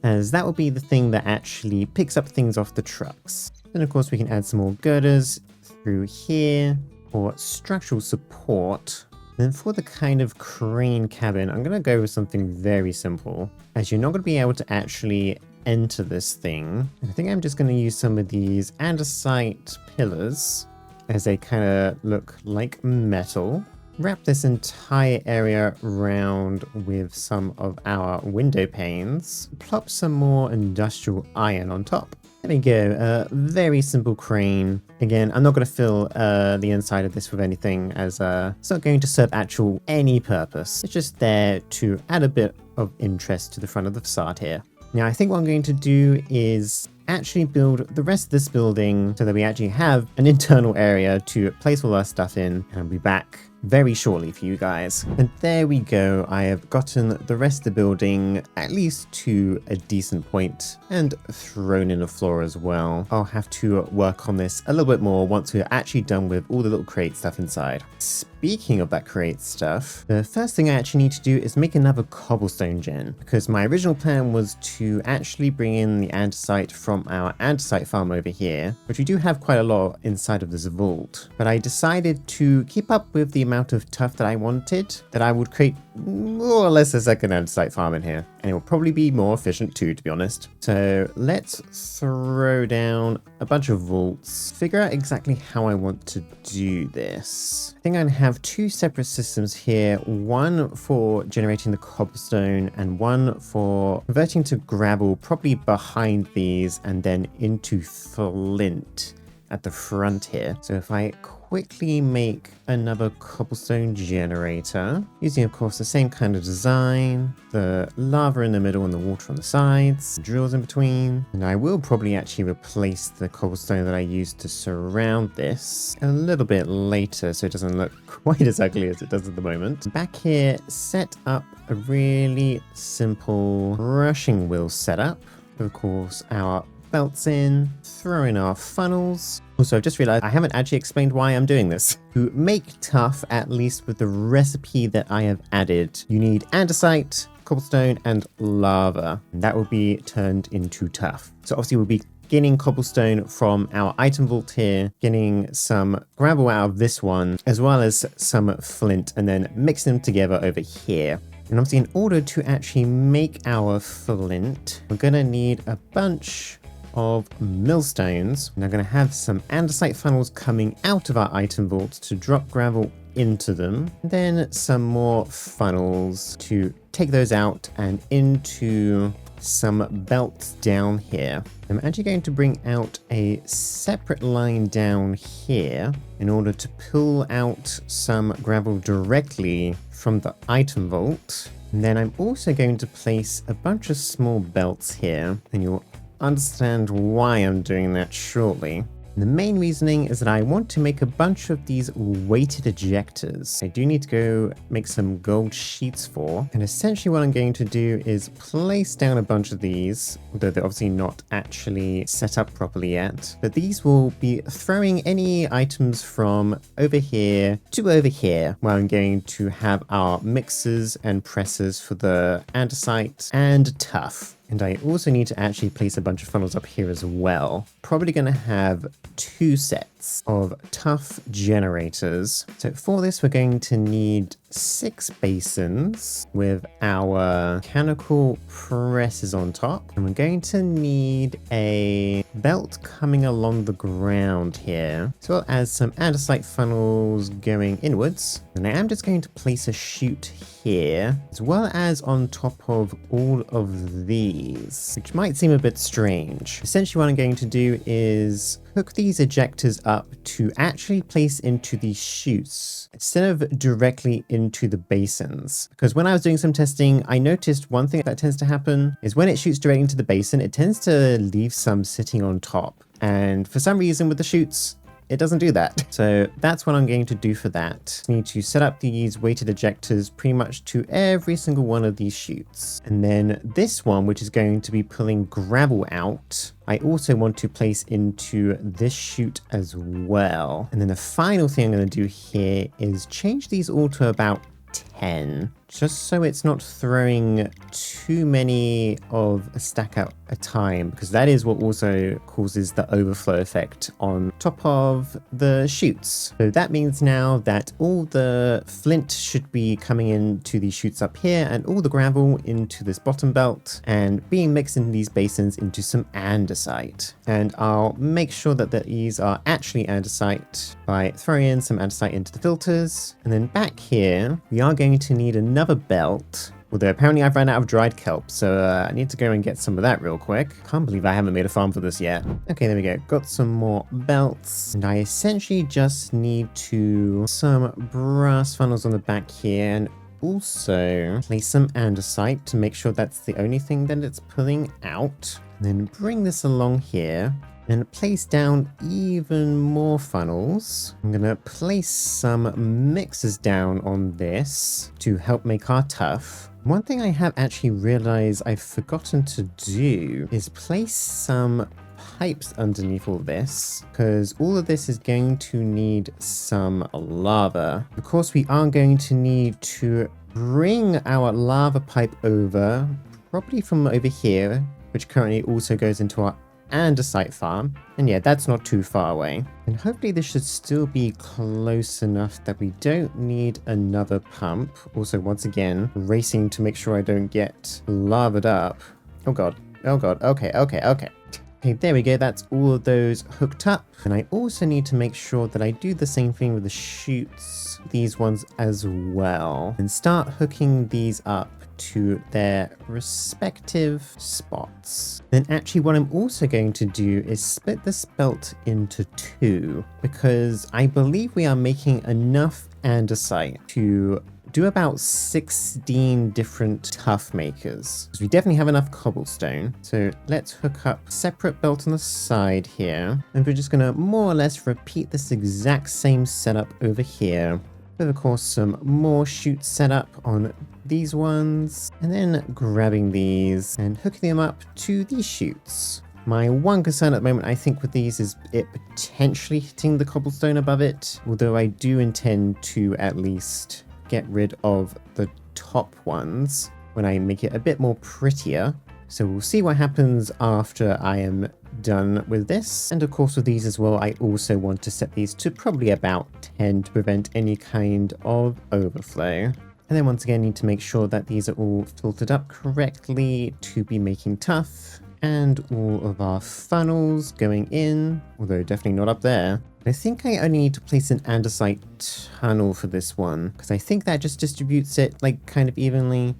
as that will be the thing that actually picks up things off the trucks. Then of course we can add some more girders through here for structural support. Then for the kind of crane cabin, I'm going to go with something very simple, as you're not going to be able to actually enter this thing. I think I'm just going to use some of these andesite pillars, as they kind of look like metal. Wrap this entire area around with some of our window panes. Plop some more industrial iron on top. There we go, a very simple crane. Again, I'm not going to fill the inside of this with anything, as it's not going to serve actual any purpose. It's just there to add a bit of interest to the front of the facade here. Now I think what I'm going to do is actually build the rest of this building so that we actually have an internal area to place all our stuff in, and I'll be back very shortly for you guys. And there we go, I have gotten the rest of the building at least to a decent point and thrown in a floor as well. I'll have to work on this a little bit more once we're actually done with all the little crate stuff inside. Speaking of that crate stuff, the first thing I actually need to do is make another cobblestone gen, because my original plan was to actually bring in the andesite from our andesite farm over here, which we do have quite a lot inside of this vault. But I decided to keep up with the amount of tuff that I wanted, that I would create more or less a second andesite farm in here, and it will probably be more efficient too, to be honest. So let's throw down a bunch of vaults, figure out exactly how I want to do this. I think I'm going to have two separate systems here, one for generating the cobblestone and one for converting to gravel, probably behind these, and then into flint at the front here. So if I quickly make another cobblestone generator, using of course the same kind of design, the lava in the middle and the water on the sides, drills in between, and I will probably actually replace the cobblestone that I used to surround this a little bit later so it doesn't look quite as ugly as it does at the moment. Back here, set up a really simple crushing wheel setup. Of course, our belts in, throw in our funnels. Also, I've just realized I haven't actually explained why I'm doing this. To make tuff, at least with the recipe that I have added, you need andesite, cobblestone, and lava. And that will be turned into tuff. So obviously we'll be getting cobblestone from our item vault here, getting some gravel out of this one, as well as some flint, and then mixing them together over here. And obviously in order to actually make our flint, we're gonna need a bunch of millstones, and I'm going to have some andesite funnels coming out of our item vault to drop gravel into them, and then some more funnels to take those out and into some belts down here. I'm actually going to bring out a separate line down here in order to pull out some gravel directly from the item vault. And then I'm also going to place a bunch of small belts here, and you'll understand why I'm doing that shortly. And the main reasoning is that I want to make a bunch of these weighted ejectors. I do need to go make some gold sheets for, and essentially what I'm going to do is place down a bunch of these, although they're obviously not actually set up properly yet, but these will be throwing any items from over here to over here, where I'm going to have our mixers and pressers for the andesite and tuff. And I also need to actually place a bunch of funnels up here as well. Probably going to have 2 sets of tuff generators. So for this, we're going to need 6 basins with our mechanical presses on top. And we're going to need a belt coming along the ground here, as well as some andesite funnels going inwards. And I am just going to place a chute here, as well as on top of all of these, which might seem a bit strange. Essentially what I'm going to do is hook these ejectors up to actually place into these chutes instead of directly into the basins. Because when I was doing some testing, I noticed one thing that tends to happen is when it shoots directly into the basin, it tends to leave some sitting on top. And for some reason with the chutes, it doesn't do that. So that's what I'm going to do for that. I need to set up these weighted ejectors pretty much to every single one of these chutes. And then this one, which is going to be pulling gravel out, I also want to place into this chute as well. And then the final thing I'm going to do here is change these all to about 10, just so it's not throwing too many of a stack at a time, because that is what also causes the overflow effect on top of the chutes. So that means now that all the flint should be coming into these chutes up here and all the gravel into this bottom belt and being mixed in these basins into some andesite. And I'll make sure that these are actually andesite by throwing in some andesite into the filters. And then back here, we are going to need another belt. Although apparently I've run out of dried kelp, so I need to go and get some of that real quick. Can't believe I haven't made a farm for this yet. Okay, there we go. Got some more belts. And I essentially just need some brass funnels on the back here, and also place some andesite to make sure that's the only thing that it's pulling out. And then bring this along here and place down even more funnels. I'm gonna place some mixers down on this to help make our tuff. One thing I have actually realized I've forgotten to do is place some pipes underneath all this, because all of this is going to need some lava. Of course, we are going to need to bring our lava pipe over, probably from over here, which currently also goes into our andesite farm. And yeah, that's not too far away. And hopefully this should still be close enough that we don't need another pump. Also, once again, racing to make sure I don't get lavaed up. Oh god. Oh god. Okay. Okay, there we go. That's all of those hooked up. And I also need to make sure that I do the same thing with the chutes, these ones as well, and start hooking these up to their respective spots. Then actually what I'm also going to do is split this belt into two, because I believe we are making enough andesite to do about 16 different tuff makers. So we definitely have enough cobblestone. So let's hook up a separate belt on the side here. And we're just gonna more or less repeat this exact same setup over here. With of course some more chutes set up on these ones. And then grabbing these and hooking them up to these chutes. My one concern at the moment, I think, with these is it potentially hitting the cobblestone above it. Although I do intend to at least get rid of the top ones when I make it a bit more prettier. So we'll see what happens after I am done with this. And of course with these as well, I also want to set these to probably about 10 to prevent any kind of overflow. And then once again, need to make sure that these are all filtered up correctly to be making tuff. And all of our funnels going in, although definitely not up there. I think I only need to place an andesite tunnel for this one, because I think that just distributes it like kind of evenly.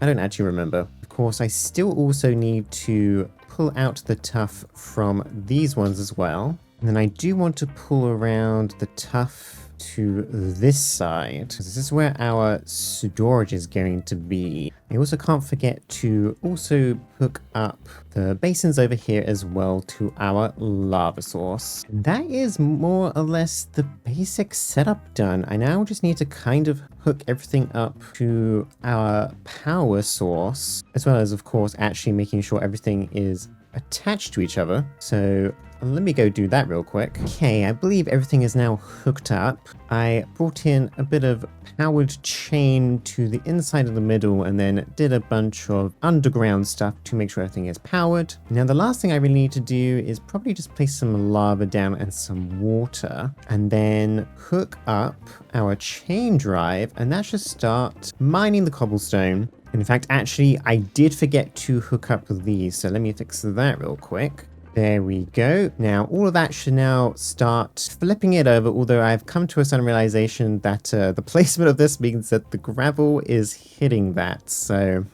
I don't actually remember. Of course, I still also need to pull out the tuff from these ones as well. And then I do want to pull around the tuff to this side, because this is where our storage is going to be. I also can't forget to also hook up the basins over here as well to our lava source. And that is more or less the basic setup done. I now just need to kind of hook everything up to our power source, as well as of course actually making sure everything is attached to each other. So let me go do that real quick. Okay, I believe everything is now hooked up. I brought in a bit of powered chain to the inside of the middle and then did a bunch of underground stuff to make sure everything is powered. Now the last thing I really need to do is probably just place some lava down and some water, and then hook up our chain drive, and that should start mining the cobblestone. In fact, actually, I did forget to hook up these, so let me fix that real quick. There we go. Now, all of that should now start flipping it over, although I've come to a sudden realization that the placement of this means that the gravel is hitting that. So,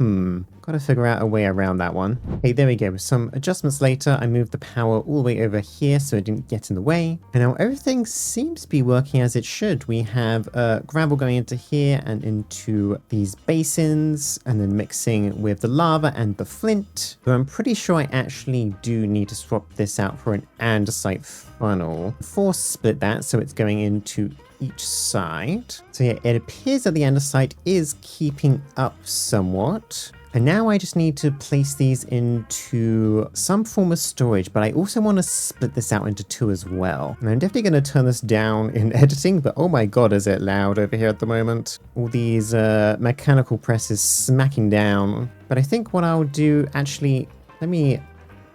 Gotta figure out a way around that one. Okay, there we go. With some adjustments later, I moved the power all the way over here so it didn't get in the way. And now everything seems to be working as it should. We have gravel going into here and into these basins, and then mixing with the lava and the flint. But I'm pretty sure I actually do need to swap this out for an andesite funnel. Force split that so it's going into each side. So yeah, it appears that the andesite is keeping up somewhat. And now I just need to place these into some form of storage, but I also want to split this out into two as well. And I'm definitely going to turn this down in editing, but oh my god, is it loud over here at the moment. All these mechanical presses smacking down. But I think what I'll do, actually, let me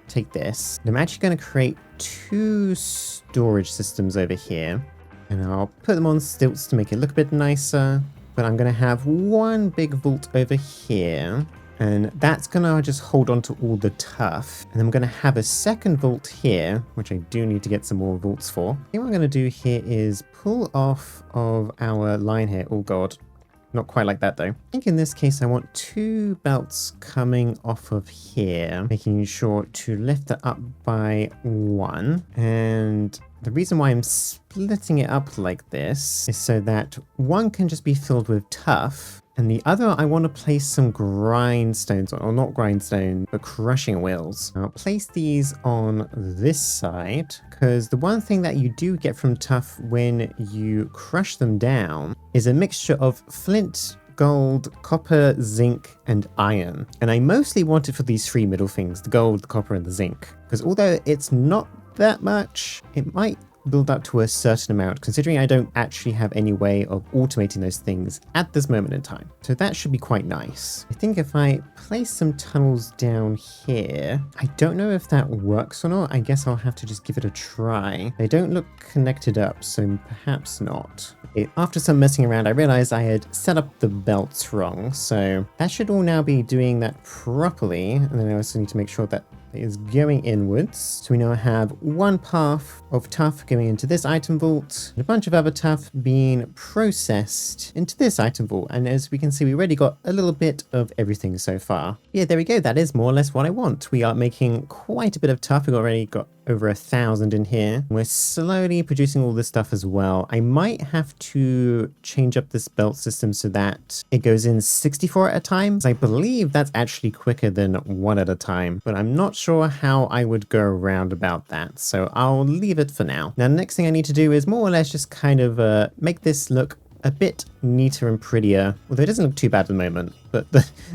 take this. I'm actually going to create two storage systems over here. And I'll put them on stilts to make it look a bit nicer. But I'm going to have one big vault over here. And that's going to just hold on to all the tuff. And I'm going to have a second vault here, which I do need to get some more vaults for. I think what I'm going to do here is pull off of our line here. Oh god, not quite like that though. I think in this case I want two belts coming off of here, making sure to lift it up by one. And the reason why I'm splitting it up like this is so that one can just be filled with tuff, and the other I want to place some grindstones, or not grindstone, but crushing wheels. I'll place these on this side, because the one thing that you do get from tuff when you crush them down is a mixture of flint, gold, copper, zinc, and iron. And I mostly want it for these three middle things, the gold, the copper, and the zinc. Because although it's not that much, it might build up to a certain amount, considering I don't actually have any way of automating those things at this moment in time. So that should be quite nice. I think if I place some tunnels down here, I don't know if that works or not. I guess I'll have to just give it a try. They don't look connected up, so perhaps not. Okay, after some messing around, I realized I had set up the belts wrong, so that should all now be doing that properly. And then I also need to make sure that is going inwards. So we now have one path of tuff going into this item vault, and a bunch of other tuff being processed into this item vault. And as we can see, we already got a little bit of everything so far. Yeah, there we go. That is more or less what I want. We are making quite a bit of tuff. We've already got over 1,000 in here. We're slowly producing all this stuff as well. I might have to change up this belt system so that it goes in 64 at a time. I believe that's actually quicker than one at a time, but I'm not sure how I would go around about that. So I'll leave it for now. Now, the next thing I need to do is more or less just kind of make this look a bit neater and prettier, although it doesn't look too bad at the moment. But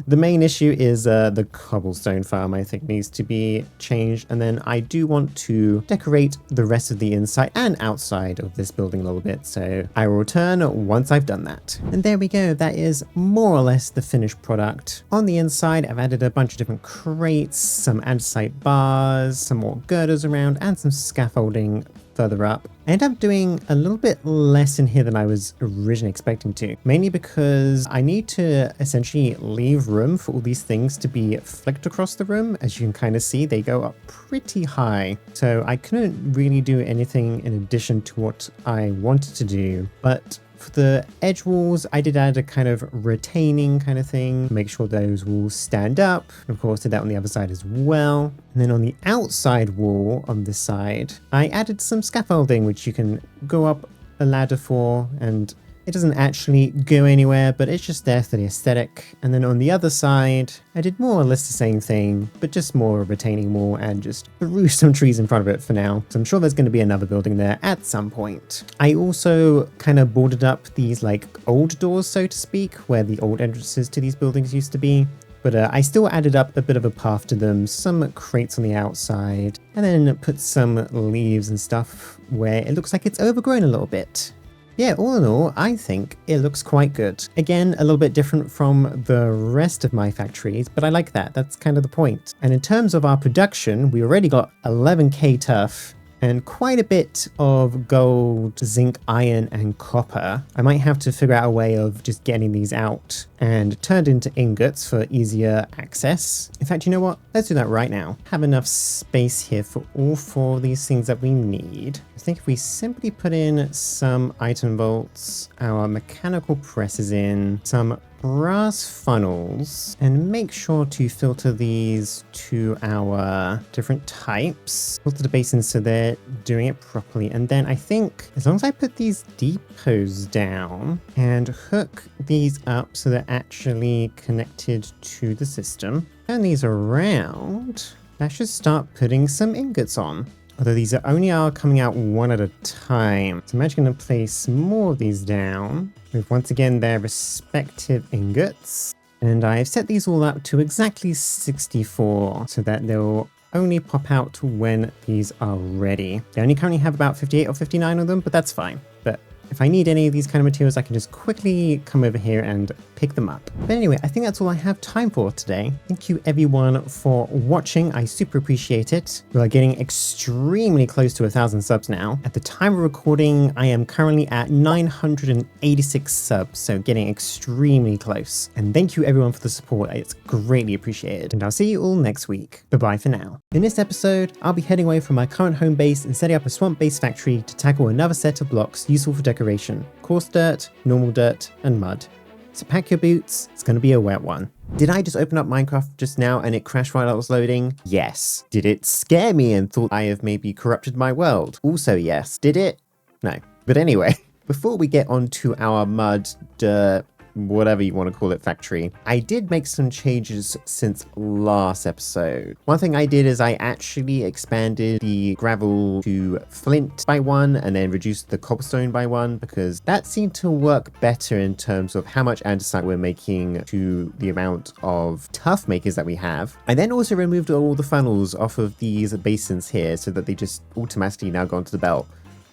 the main issue is the cobblestone farm, I think, needs to be changed. And then I do want to decorate the rest of the inside and outside of this building a little bit. So I will return once I've done that. And there we go. That is more or less the finished product. On the inside, I've added a bunch of different crates, some andesite bars, some more girders around, and some scaffolding further up. I ended up doing a little bit less in here than I was originally expecting to, mainly because I need to essentially leave room for all these things to be flicked across the room. As you can kind of see, they go up pretty high. So I couldn't really do anything in addition to what I wanted to do, but for the edge walls, I did add a kind of retaining kind of thing, make sure those walls stand up. Of course, did that on the other side as well. And then on the outside wall on this side, I added some scaffolding, which you can go up a ladder for, and it doesn't actually go anywhere, but it's just there for the aesthetic. And then on the other side, I did more or less the same thing, but just more retaining wall and just threw some trees in front of it for now. So I'm sure there's going to be another building there at some point. I also kind of boarded up these like old doors, so to speak, where the old entrances to these buildings used to be. But I still added up a bit of a path to them, some crates on the outside, and then put some leaves and stuff where it looks like it's overgrown a little bit. Yeah, all in all, I think it looks quite good. Again, a little bit different from the rest of my factories, but I like that. That's kind of the point. And in terms of our production, we already got 11k tuff and quite a bit of gold, zinc, iron, and copper. I might have to figure out a way of just getting these out and turned into ingots for easier access. In fact, you know what? Let's do that right now. Have enough space here for all four of these things that we need. I think if we simply put in some item bolts, our mechanical presses in, some brass funnels, and make sure to filter these to our different types. Filter the basins so they're doing it properly. And then I think as long as I put these depots down and hook these up so they're actually connected to the system, turn these around, that should start putting some ingots on. Although these are coming out one at a time. So I'm actually going to place more of these down with once again their respective ingots. And I've set these all up to exactly 64 so that they'll only pop out when these are ready. They only currently have about 58 or 59 of them, but that's fine. But if I need any of these kind of materials, I can just quickly come over here and pick them up. But anyway, I think that's all I have time for today. Thank you everyone for watching. I super appreciate it. We are getting extremely close to 1,000 subs now. At the time of recording, I am currently at 986 subs, so getting extremely close. And thank you everyone for the support. It's greatly appreciated. And I'll see you all next week. Bye-bye for now. In this episode, I'll be heading away from my current home base and setting up a swamp-based factory to tackle another set of blocks useful for decoration: coarse dirt, normal dirt, and mud. So pack your boots, it's going to be a wet one. Did I just open up Minecraft just now and it crashed while I was loading? Yes. Did it scare me and thought I have maybe corrupted my world? Also yes. Did it? No. But anyway, before we get on to our mud, dirt, whatever you want to call it, factory, I did make some changes since last episode. One thing I did is I actually expanded the gravel to flint by 1 and then reduced the cobblestone by 1 because that seemed to work better in terms of how much andesite we're making to the amount of tuff makers that we have. I then also removed all the funnels off of these basins here so that they just automatically now go onto the belt.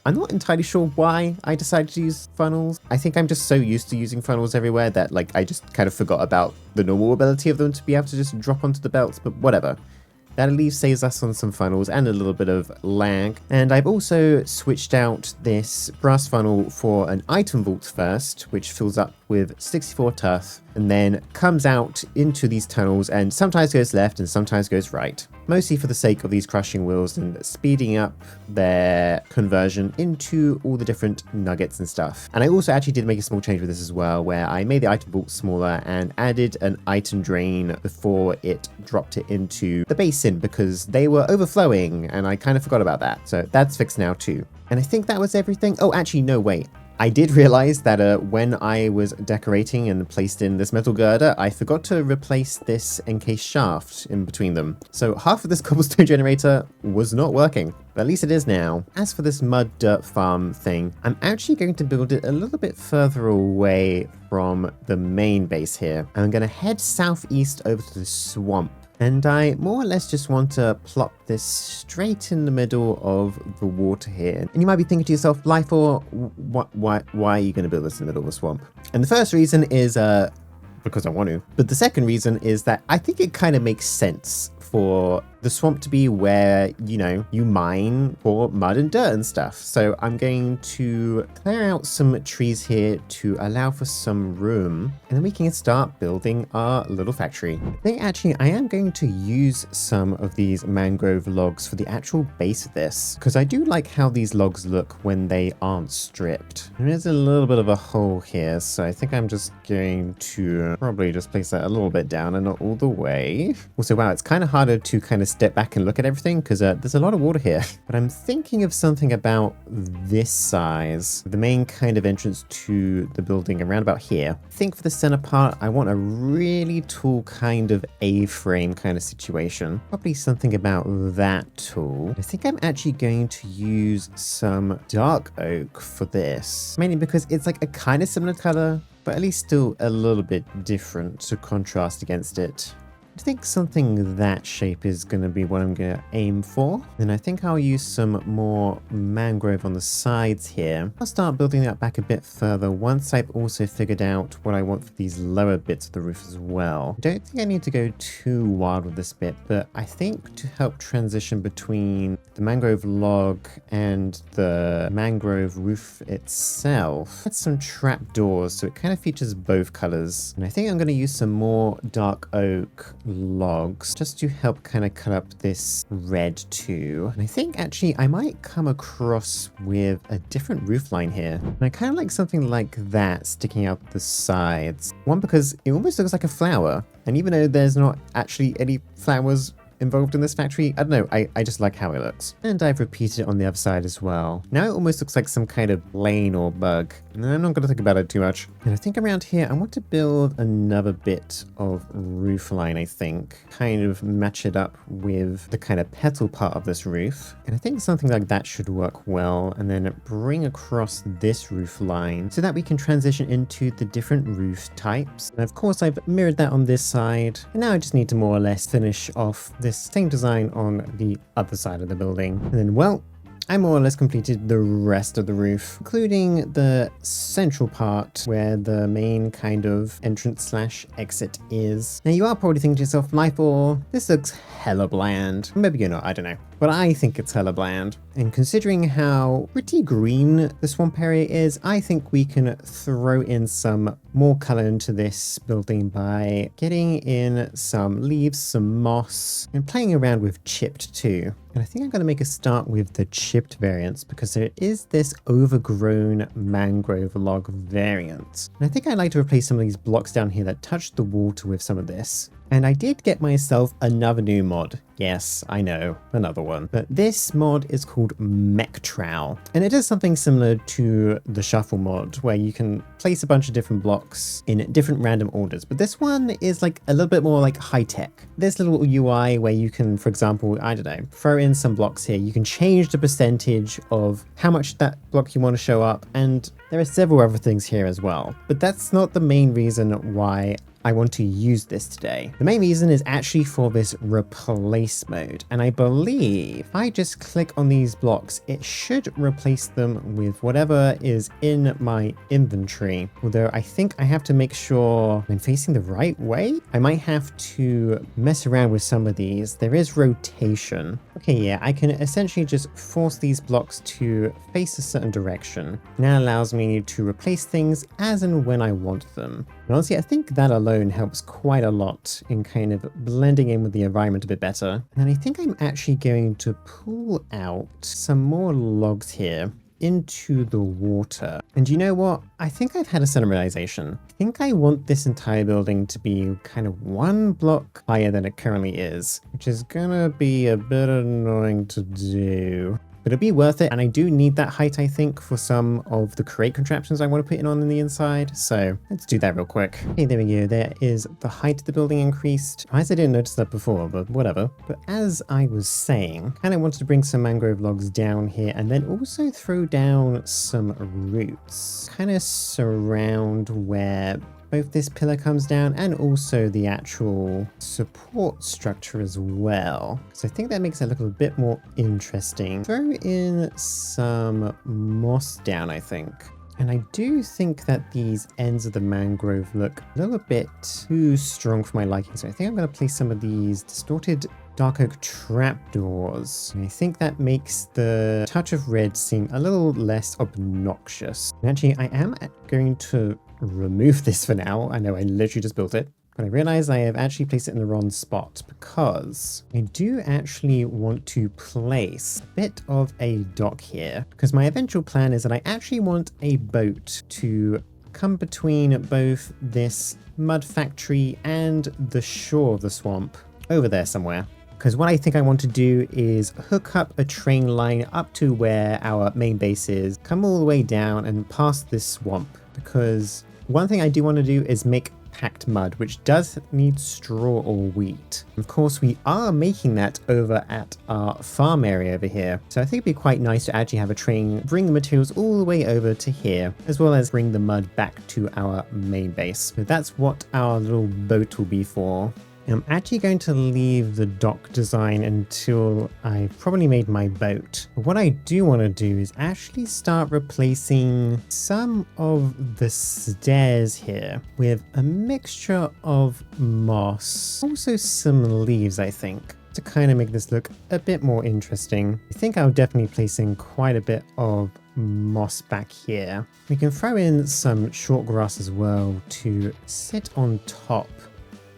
I'm not entirely sure why I decided to use funnels. I think I'm just so used to using funnels everywhere that I just kind of forgot about the normal ability of them to be able to just drop onto the belts, but whatever. That at least saves us on some funnels and a little bit of lag. And I've also switched out this brass funnel for an item vault first, which fills up with 64 tuff and then comes out into these tunnels and sometimes goes left and sometimes goes right. Mostly for the sake of these crushing wheels and speeding up their conversion into all the different nuggets and stuff. And I also actually did make a small change with this as well, where I made the item vault smaller and added an item drain before it dropped it into the basin because they were overflowing and I kind of forgot about that. So that's fixed now too. And I think that was everything. Oh, actually, no, wait. I did realize that when I was decorating and placed in this metal girder, I forgot to replace this encased shaft in between them. So half of this cobblestone generator was not working, but at least it is now. As for this mud dirt farm thing, I'm actually going to build it a little bit further away from the main base here. I'm going to head southeast over to the swamp. And I more or less just want to plop this straight in the middle of the water here. And you might be thinking to yourself, Lifor, why are you going to build this in the middle of a swamp? And the first reason is because I want to. But the second reason is that I think it kind of makes sense for the swamp to be where, you know, you mine for mud and dirt and stuff. So I'm going to clear out some trees here to allow for some room, and then we can start building our little factory. I think actually I am going to use some of these mangrove logs for the actual base of this, because I do like how these logs look when they aren't stripped. There is a little bit of a hole here, so I think I'm just going to probably just place that a little bit down and not all the way. Also, wow, it's kind of harder to kind of step back and look at everything because there's a lot of water here. But I'm thinking of something about this size, the main kind of entrance to the building around about here. I think for the center part, I want a really tall kind of A-frame kind of situation. Probably something about that tall. I think I'm actually going to use some dark oak for this, mainly because it's like a kind of similar color, but at least still a little bit different to contrast against it. I think something that shape is going to be what I'm going to aim for. Then I think I'll use some more mangrove on the sides here. I'll start building that back a bit further once I've also figured out what I want for these lower bits of the roof as well. I don't think I need to go too wild with this bit, but I think to help transition between the mangrove log and the mangrove roof itself, add some trap doors so it kind of features both colors. And I think I'm going to use some more dark oak logs just to help kind of cut up this red too. And I think actually I might come across with a different roof line here. And I kind of like something like that sticking out the sides. One, because it almost looks like a flower. And even though there's not actually any flowers involved in this factory, I don't know, I just like how it looks. And I've repeated it on the other side as well. Now it almost looks like some kind of plane or bug. And I'm not going to think about it too much. And I think around here, I want to build another bit of roof line, I think. Kind of match it up with the kind of petal part of this roof. And I think something like that should work well. And then bring across this roof line so that we can transition into the different roof types. And of course, I've mirrored that on this side. And now I just need to more or less finish off this same design on the other side of the building. And then, well, I more or less completed the rest of the roof, including the central part where the main kind of entrance slash exit is. Now you are probably thinking to yourself, Lifeor, this looks hella bland. Maybe you're not, I don't know. But I think it's hella bland. And considering how pretty green the swamp area is, I think we can throw in some more color into this building by getting in some leaves, some moss, and playing around with chipped too. And I think I'm going to make a start with the chipped variants because there is this overgrown mangrove log variant. And I think I'd like to replace some of these blocks down here that touch the water with some of this. And I did get myself another new mod. Yes, I know, another one. But this mod is called Mechtrowel. And it does something similar to the Shuffle mod, where you can place a bunch of different blocks in different random orders. But this one is like a little bit more like high tech. There's a little UI where you can, for example, I don't know, throw in some blocks here. You can change the percentage of how much that block you want to show up. And there are several other things here as well. But that's not the main reason why I want to use this today. The main reason is actually for this replace mode. And I believe if I just click on these blocks, it should replace them with whatever is in my inventory. Although I think I have to make sure I'm facing the right way. I might have to mess around with some of these. There is rotation. Okay, yeah, I can essentially just force these blocks to face a certain direction. And that allows me to replace things as and when I want them. And honestly, I think that alone helps quite a lot in kind of blending in with the environment a bit better. And I think I'm actually going to pull out some more logs here into the water. And you know what? I think I've had a sudden realization. I think I want this entire building to be kind of one block higher than it currently is, which is gonna be a bit annoying to do. But it'll be worth it, and I do need that height, I think, for some of the crate contraptions I want to put in on the inside, so let's do that real quick. Okay, there we go, there is the height of the building increased. I didn't notice that before, but whatever. But as I was saying, I kind of wanted to bring some mangrove logs down here, and then also throw down some roots. Kind of surround where both this pillar comes down and also the actual support structure as well. So I think that makes it look a bit more interesting. Throw in some moss down, I think. And I do think that these ends of the mangrove look a little bit too strong for my liking. So I think I'm going to place some of these distorted dark oak trapdoors. And I think that makes the touch of red seem a little less obnoxious. And actually, I am going to remove this for now. I know I literally just built it, but I realize I have actually placed it in the wrong spot because I do actually want to place a bit of a dock here, because my eventual plan is that I actually want a boat to come between both this mud factory and the shore of the swamp over there somewhere. Because what I think I want to do is hook up a train line up to where our main base is, come all the way down and past this swamp. Because one thing I do want to do is make packed mud, which does need straw or wheat. Of course, we are making that over at our farm area over here. So I think it'd be quite nice to actually have a train bring the materials all the way over to here, as well as bring the mud back to our main base. So that's what our little boat will be for. I'm actually going to leave the dock design until I've probably made my boat. But what I do want to do is actually start replacing some of the stairs here with a mixture of moss, also some leaves, I think, to kind of make this look a bit more interesting. I think I'll definitely place in quite a bit of moss back here. We can throw in some short grass as well to sit on top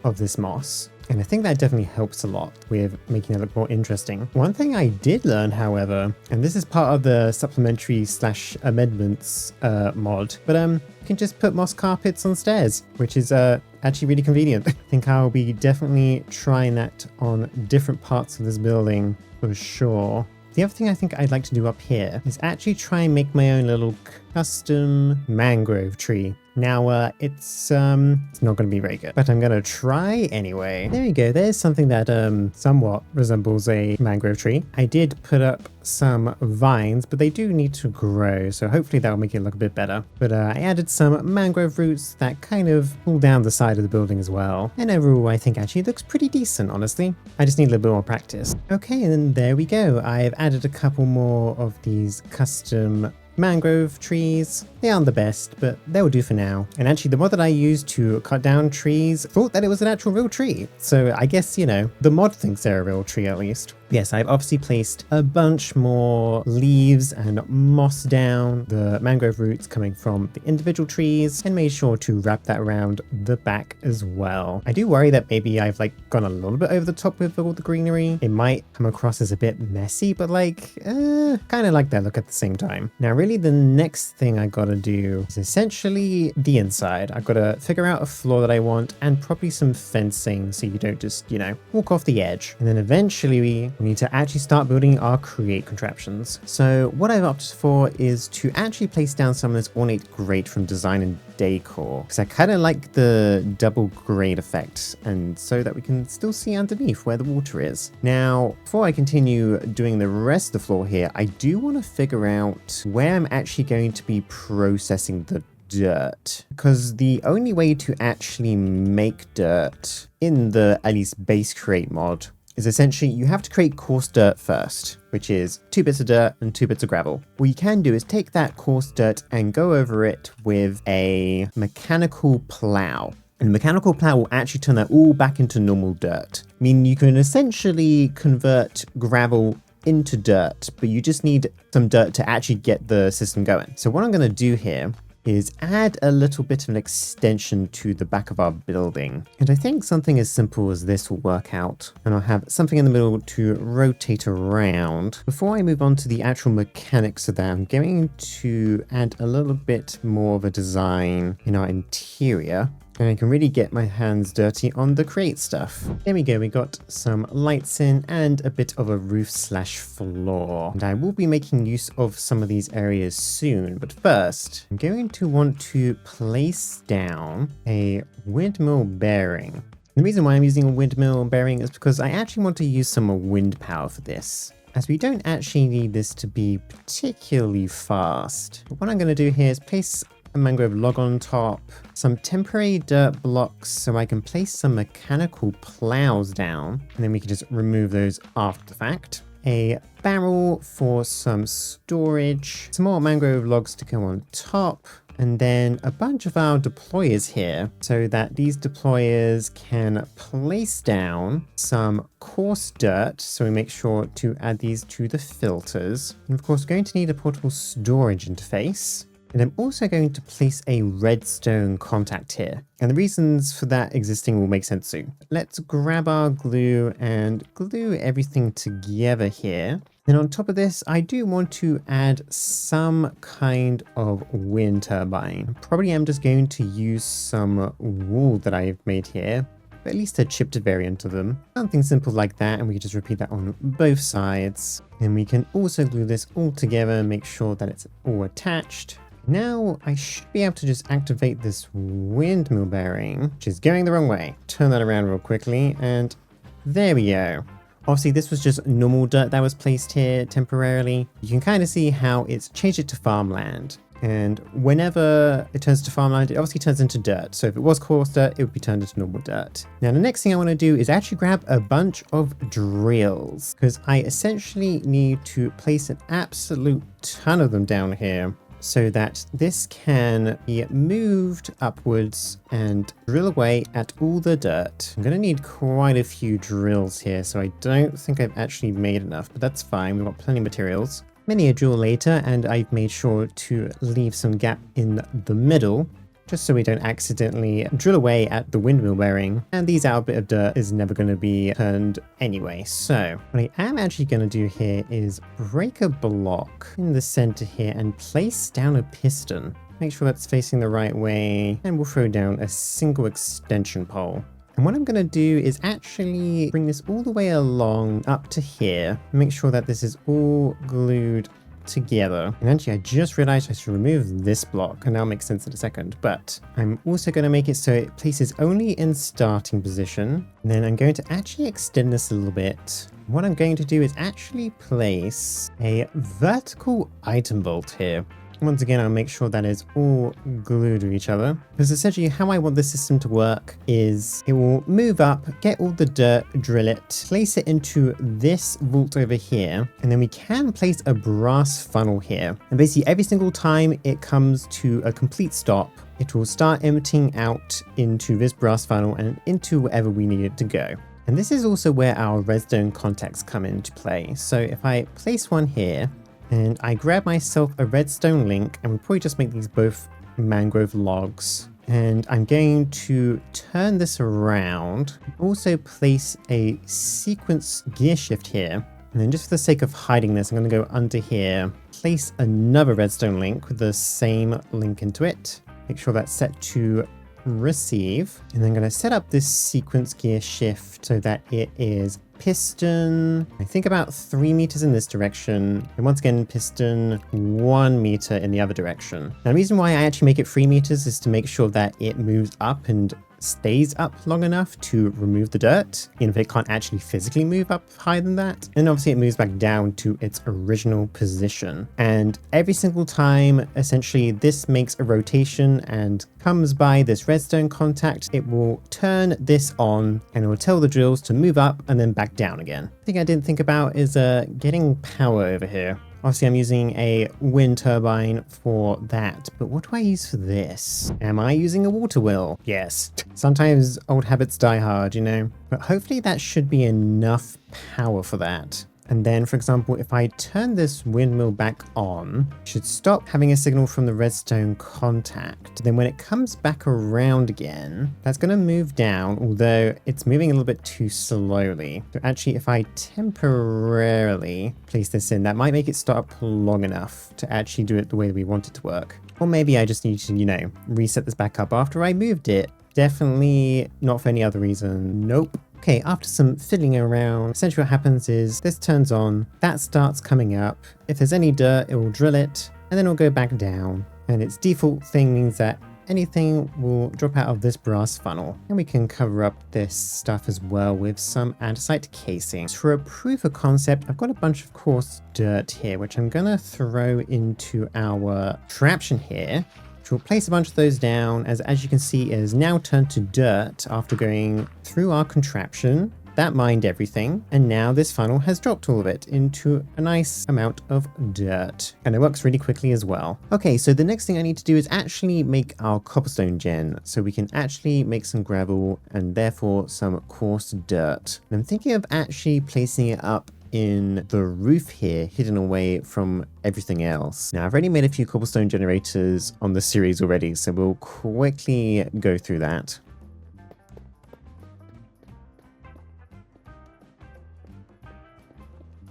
of this moss. And I think that definitely helps a lot with making it look more interesting. One thing I did learn, however, and this is part of the supplementary / amendments mod, but you can just put moss carpets on stairs, which is actually really convenient. I think I'll be definitely trying that on different parts of this building for sure. The other thing I think I'd like to do up here is actually try and make my own little custom mangrove tree. Now, it's not going to be very good, but I'm going to try anyway. There you go. There's something that somewhat resembles a mangrove tree. I did put up some vines, but they do need to grow, so hopefully that'll make it look a bit better. But I added some mangrove roots that kind of pull down the side of the building as well. And overall, I think actually it looks pretty decent, honestly. I just need a little bit more practice. Okay, and then there we go. I've added a couple more of these custom mangrove trees. They aren't the best, but they'll do for now. And actually the mod that I used to cut down trees thought that it was an actual real tree. So I guess, you know, the mod thinks they're a real tree at least. Yes, I've obviously placed a bunch more leaves and moss down the mangrove roots coming from the individual trees and made sure to wrap that around the back as well. I do worry that maybe I've like gone a little bit over the top with all the greenery. It might come across as a bit messy, but like, kind of like that look at the same time. Now, really the next thing I gotta do is essentially the inside. I've got to figure out a floor that I want and probably some fencing so you don't just, you know, walk off the edge. And then eventually we need to actually start building our create contraptions. So what I've opted for is to actually place down some of this ornate grate from design and decor, because I kind of like the double grate effect, and so that we can still see underneath where the water is. Now, before I continue doing the rest of the floor here, I do want to figure out where I'm actually going to be processing the dirt, because the only way to actually make dirt in the at least base create mod is essentially you have to create coarse dirt first, which is 2 bits of dirt and 2 bits of gravel. What you can do is take that coarse dirt and go over it with a mechanical plow. And the mechanical plow will actually turn that all back into normal dirt. I mean, you can essentially convert gravel into dirt, but you just need some dirt to actually get the system going. So what I'm going to do here is add a little bit of an extension to the back of our building. And I think something as simple as this will work out. And I'll have something in the middle to rotate around. Before I move on to the actual mechanics of that, I'm going to add a little bit more of a design in our interior. And I can really get my hands dirty on the create stuff. There we go, we got some lights in and a bit of a roof / floor. And I will be making use of some of these areas soon, but first, I'm going to want to place down a windmill bearing. The reason why I'm using a windmill bearing is because I actually want to use some wind power for this, as we don't actually need this to be particularly fast. But what I'm going to do here is place a mangrove log on top, some temporary dirt blocks so I can place some mechanical plows down, and then we can just remove those after the fact. A barrel for some storage, some more mangrove logs to go on top, and then a bunch of our deployers here so that these deployers can place down some coarse dirt. So we make sure to add these to the filters. And of course, we're going to need a portable storage interface. And I'm also going to place a redstone contact here. And the reasons for that existing will make sense soon. Let's grab our glue and glue everything together here. And on top of this, I do want to add some kind of wind turbine. Probably I'm just going to use some wool that I've made here, but at least a chipped variant of them. Something simple like that, and we can just repeat that on both sides. And we can also glue this all together and make sure that it's all attached. Now I should be able to just activate this windmill bearing, which is going the wrong way. Turn that around real quickly, and there we go. Obviously this was just normal dirt that was placed here temporarily. You can kind of see how it's changed it to farmland. And whenever it turns to farmland, it obviously turns into dirt. So if it was coarse dirt, it would be turned into normal dirt. Now the next thing I want to do is actually grab a bunch of drills, because I essentially need to place an absolute ton of them down here, so that this can be moved upwards and drill away at all the dirt. I'm going to need quite a few drills here, so I don't think I've actually made enough, but that's fine. We've got plenty of materials. Many a drill later, and I've made sure to leave some gap in the middle. just so we don't accidentally drill away at the windmill bearing. And these out bit of dirt is never going to be turned anyway. So what I am actually going to do here is break a block in the center here and place down a piston. Make sure that's facing the right way, and we'll throw down a single extension pole. And what I'm going to do is actually bring this all the way along up to here. Make sure that this is all glued together. And actually, I just realized I should remove this block, and that'll make sense in a second. But I'm also going to make it so it places only in starting position. And then I'm going to actually extend this a little bit. What I'm going to do is actually place a vertical item vault here. Once again, I'll make sure that is all glued to each other, because essentially how I want this system to work is it will move up, get all the dirt, drill it, place it into this vault over here, and then we can place a brass funnel here. And basically every single time it comes to a complete stop, it will start emptying out into this brass funnel and into wherever we need it to go. And this is also where our redstone contacts come into play. So if I place one here, and I grab myself a redstone link, and we'll probably just make these both mangrove logs. And I'm going to turn this around, also place a sequence gear shift here. And then just for the sake of hiding this, I'm going to go under here, place another redstone link with the same link into it. Make sure that's set to receive. And then I'm going to set up this sequence gear shift so that it is piston, I think about 3 meters in this direction, and once again piston 1 meter in the other direction. Now the reason why I actually make it 3 meters is to make sure that it moves up and stays up long enough to remove the dirt, even if it can't actually physically move up higher than that. And obviously it moves back down to its original position. And every single time, essentially, this makes a rotation and comes by this redstone contact, it will turn this on and it will tell the drills to move up and then back down again. The thing I didn't think about is getting power over here. Obviously, I'm using a wind turbine for that, but what do I use for this? Am I using a water wheel? Yes. Sometimes old habits die hard, you know? But hopefully that should be enough power for that. And then, for example, if I turn this windmill back on, it should stop having a signal from the redstone contact. Then when it comes back around again, that's going to move down, although it's moving a little bit too slowly. So actually, if I temporarily place this in, that might make it stop long enough to actually do it the way that we want it to work. Or maybe I just need to, you know, reset this back up after I moved it. Definitely not for any other reason. Nope. Okay, after some fiddling around, essentially what happens is this turns on, that starts coming up. If there's any dirt, it will drill it, and then it'll go back down. And its default thing means that anything will drop out of this brass funnel. And we can cover up this stuff as well with some andesite casing. So for a proof of concept, I've got a bunch of coarse dirt here, which I'm gonna throw into our contraption here. We'll place a bunch of those down, as you can see it has now turned to dirt after going through our contraption. That mined everything, and now this funnel has dropped all of it into a nice amount of dirt. And it works really quickly as well. Okay, so the next thing I need to do is actually make our cobblestone gen, so we can actually make some gravel and therefore some coarse dirt. And I'm thinking of actually placing it up in the roof here, hidden away from everything else. Now, I've already made a few cobblestone generators on the series already, so we'll quickly go through that.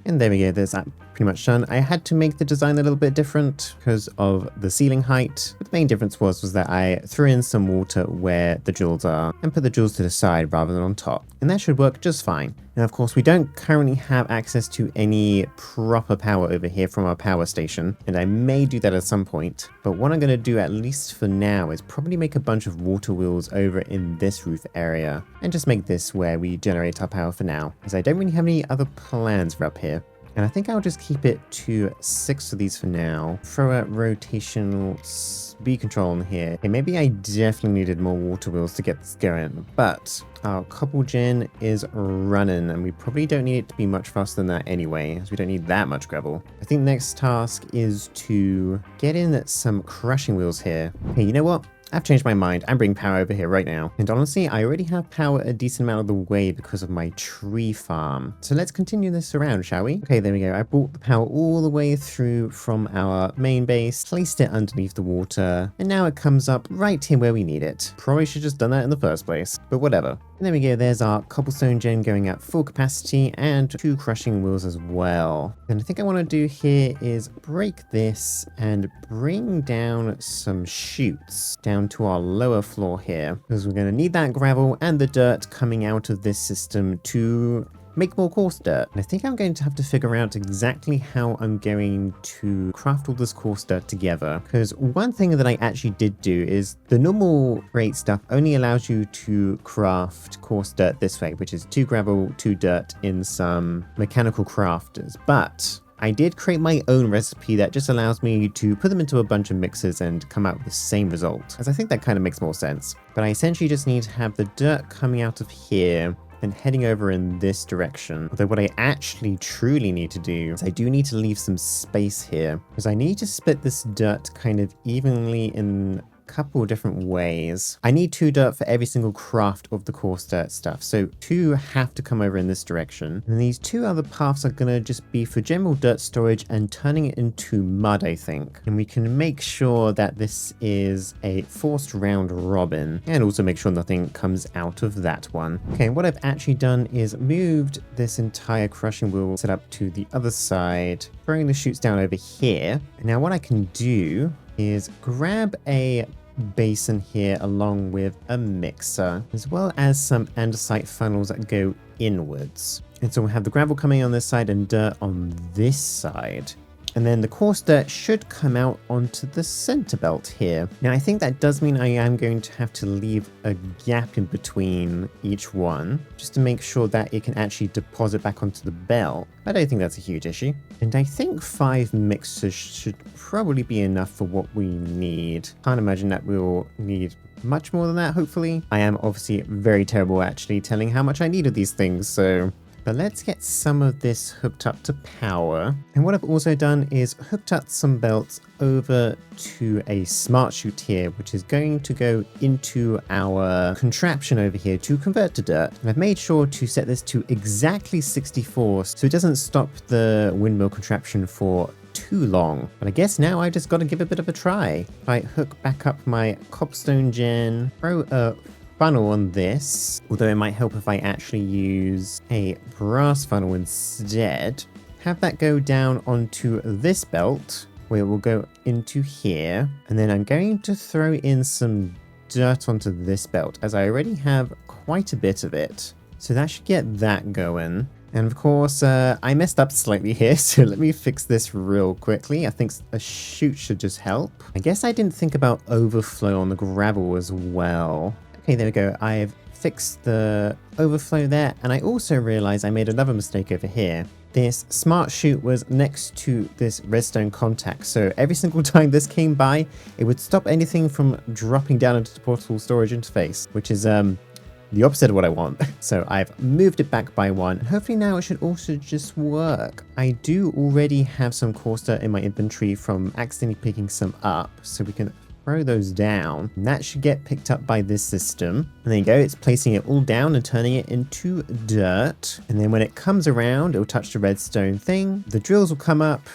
And there we go, there's that pretty much done. I had to make the design a little bit different because of the ceiling height. But the main difference was that I threw in some water where the jewels are and put the jewels to the side rather than on top. And that should work just fine. Now, of course, we don't currently have access to any proper power over here from our power station, and I may do that at some point. But what I'm going to do, at least for now, is probably make a bunch of water wheels over in this roof area, and just make this where we generate our power for now, as I don't really have any other plans for up here. And I think I'll just keep it to 6 of these for now. Throw a rotational speed control in here. Okay, maybe I definitely needed more water wheels to get this going, but our cobble gen is running, and we probably don't need it to be much faster than that anyway, as we don't need that much gravel. I think the next task is to get in some crushing wheels here. Okay, you know what? I've changed my mind. I'm bringing power over here right now. And honestly, I already have power a decent amount of the way because of my tree farm. So let's continue this around, shall we? Okay, there we go. I brought the power all the way through from our main base, placed it underneath the water, and now it comes up right here where we need it. Probably should have just done that in the first place, but whatever. And there we go, there's our cobblestone gen going at full capacity and 2 crushing wheels as well. And I think I want to do here is break this and bring down some chutes down to our lower floor here, because we're going to need that gravel and the dirt coming out of this system to make more coarse dirt. And I think I'm going to have to figure out exactly how I'm going to craft all this coarse dirt together. Because one thing that I actually did do is the normal crate stuff only allows you to craft coarse dirt this way, which is 2 gravel, 2 dirt in some mechanical crafters. But I did create my own recipe that just allows me to put them into a bunch of mixers and come out with the same result, as I think that kind of makes more sense. But I essentially just need to have the dirt coming out of here and heading over in this direction. Although what I actually truly need to do is I do need to leave some space here, because I need to split this dirt kind of evenly in couple of different ways. I need 2 dirt for every single craft of the coarse dirt stuff, so 2 have to come over in this direction, and these 2 other paths are gonna just be for general dirt storage and turning it into mud, I think. And we can make sure that this is a forced round robin, and also make sure nothing comes out of that one. Okay, what I've actually done is moved this entire crushing wheel set up to the other side, throwing the chutes down over here. And now what I can do is grab a basin here along with a mixer, as well as some andesite funnels that go inwards. And so we'll have the gravel coming on this side and dirt on this side. And then the coarse dirt should come out onto the center belt here. Now I think that does mean I am going to have to leave a gap in between each one, just to make sure that it can actually deposit back onto the belt. I don't think that's a huge issue. And I think 5 mixers should probably be enough for what we need. Can't imagine that we'll need much more than that, hopefully. I am obviously very terrible actually telling how much I need of these things, so... But let's get some of this hooked up to power. And what I've also done is hooked up some belts over to a smart chute here, which is going to go into our contraption over here to convert to dirt. And I've made sure to set this to exactly 64, so it doesn't stop the windmill contraption for too long. But I guess now I just got to give it a bit of a try. If I hook back up my cobblestone gen, throw a funnel on this, although it might help if I actually use a brass funnel instead. Have that go down onto this belt, where it will go into here, and then I'm going to throw in some dirt onto this belt, as I already have quite a bit of it. So that should get that going. And of course, I messed up slightly here, so let me fix this real quickly. I think a chute should just help. I guess I didn't think about overflow on the gravel as well. Okay, there we go. I've fixed the overflow there, and I also realized I made another mistake over here. This smart chute was next to this redstone contact, so every single time this came by, it would stop anything from dropping down into the portable storage interface, which is the opposite of what I want. So I've moved it back by 1, and hopefully now it should also just work. I do already have some coarse dirt in my inventory from accidentally picking some up, so we can throw those down. And that should get picked up by this system. And there you go, it's placing it all down and turning it into dirt. And then when it comes around, it'll touch the redstone thing. The drills will come up,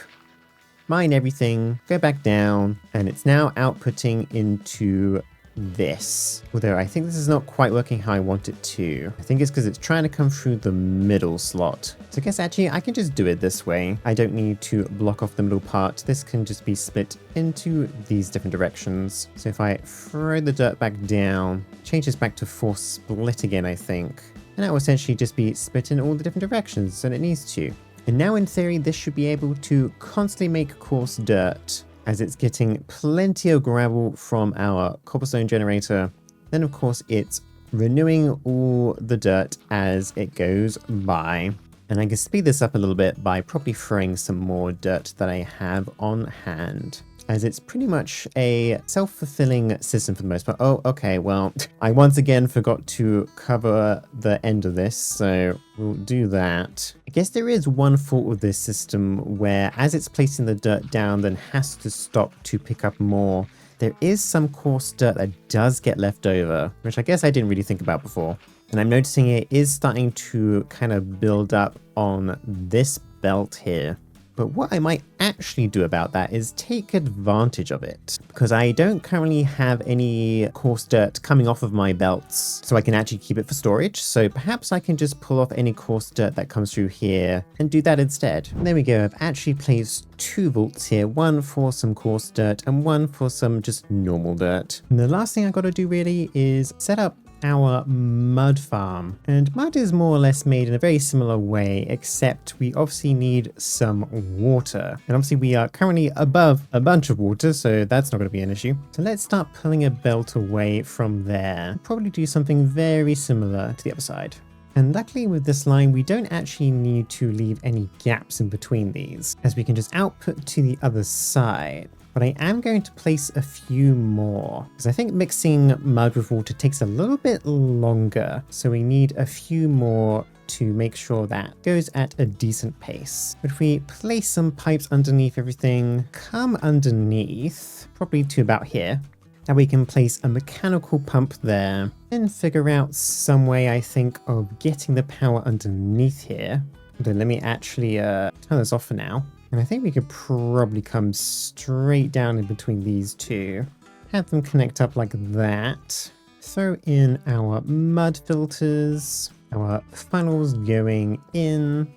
mine everything, go back down, and it's now outputting into this. Although I think this is not quite working how I want it to. I think it's because it's trying to come through the middle slot. So I guess actually I can just do it this way. I don't need to block off the middle part. This can just be split into these different directions. So if I throw the dirt back down, change this back to force split again, I think. And that will essentially just be split in all the different directions that it needs to. And now in theory, this should be able to constantly make coarse dirt, as it's getting plenty of gravel from our cobblestone generator. Then of course it's renewing all the dirt as it goes by. And I can speed this up a little bit by probably throwing some more dirt that I have on hand, as it's pretty much a self-fulfilling system for the most part. Oh, okay, well, I once again forgot to cover the end of this, so we'll do that. I guess there is one fault with this system where as it's placing the dirt down, then has to stop to pick up more. there is some coarse dirt that does get left over, which I guess I didn't really think about before. And I'm noticing it is starting to kind of build up on this belt here. But what I might actually do about that is take advantage of it, because I don't currently have any coarse dirt coming off of my belts, so I can actually keep it for storage. So perhaps I can just pull off any coarse dirt that comes through here and do that instead. There we go. I've actually placed 2 vaults here, one for some coarse dirt and one for some just normal dirt. And the last thing I got to do really is set up our mud farm. And mud is more or less made in a very similar way, except we obviously need some water. And obviously we are currently above a bunch of water, so that's not going to be an issue. So let's start pulling a belt away from there. Probably do something very similar to the other side. And luckily with this line, we don't actually need to leave any gaps in between these, as we can just output to the other side. But I am going to place a few more, because I think mixing mud with water takes a little bit longer. So we need a few more to make sure that goes at a decent pace. But if we place some pipes underneath everything, come underneath, probably to about here. Now we can place a mechanical pump there, and figure out some way, I think, of getting the power underneath here. But let me actually turn this off for now. And I think we could probably come straight down in between these two. Have them connect up like that. Throw in our mud filters, our funnels going in.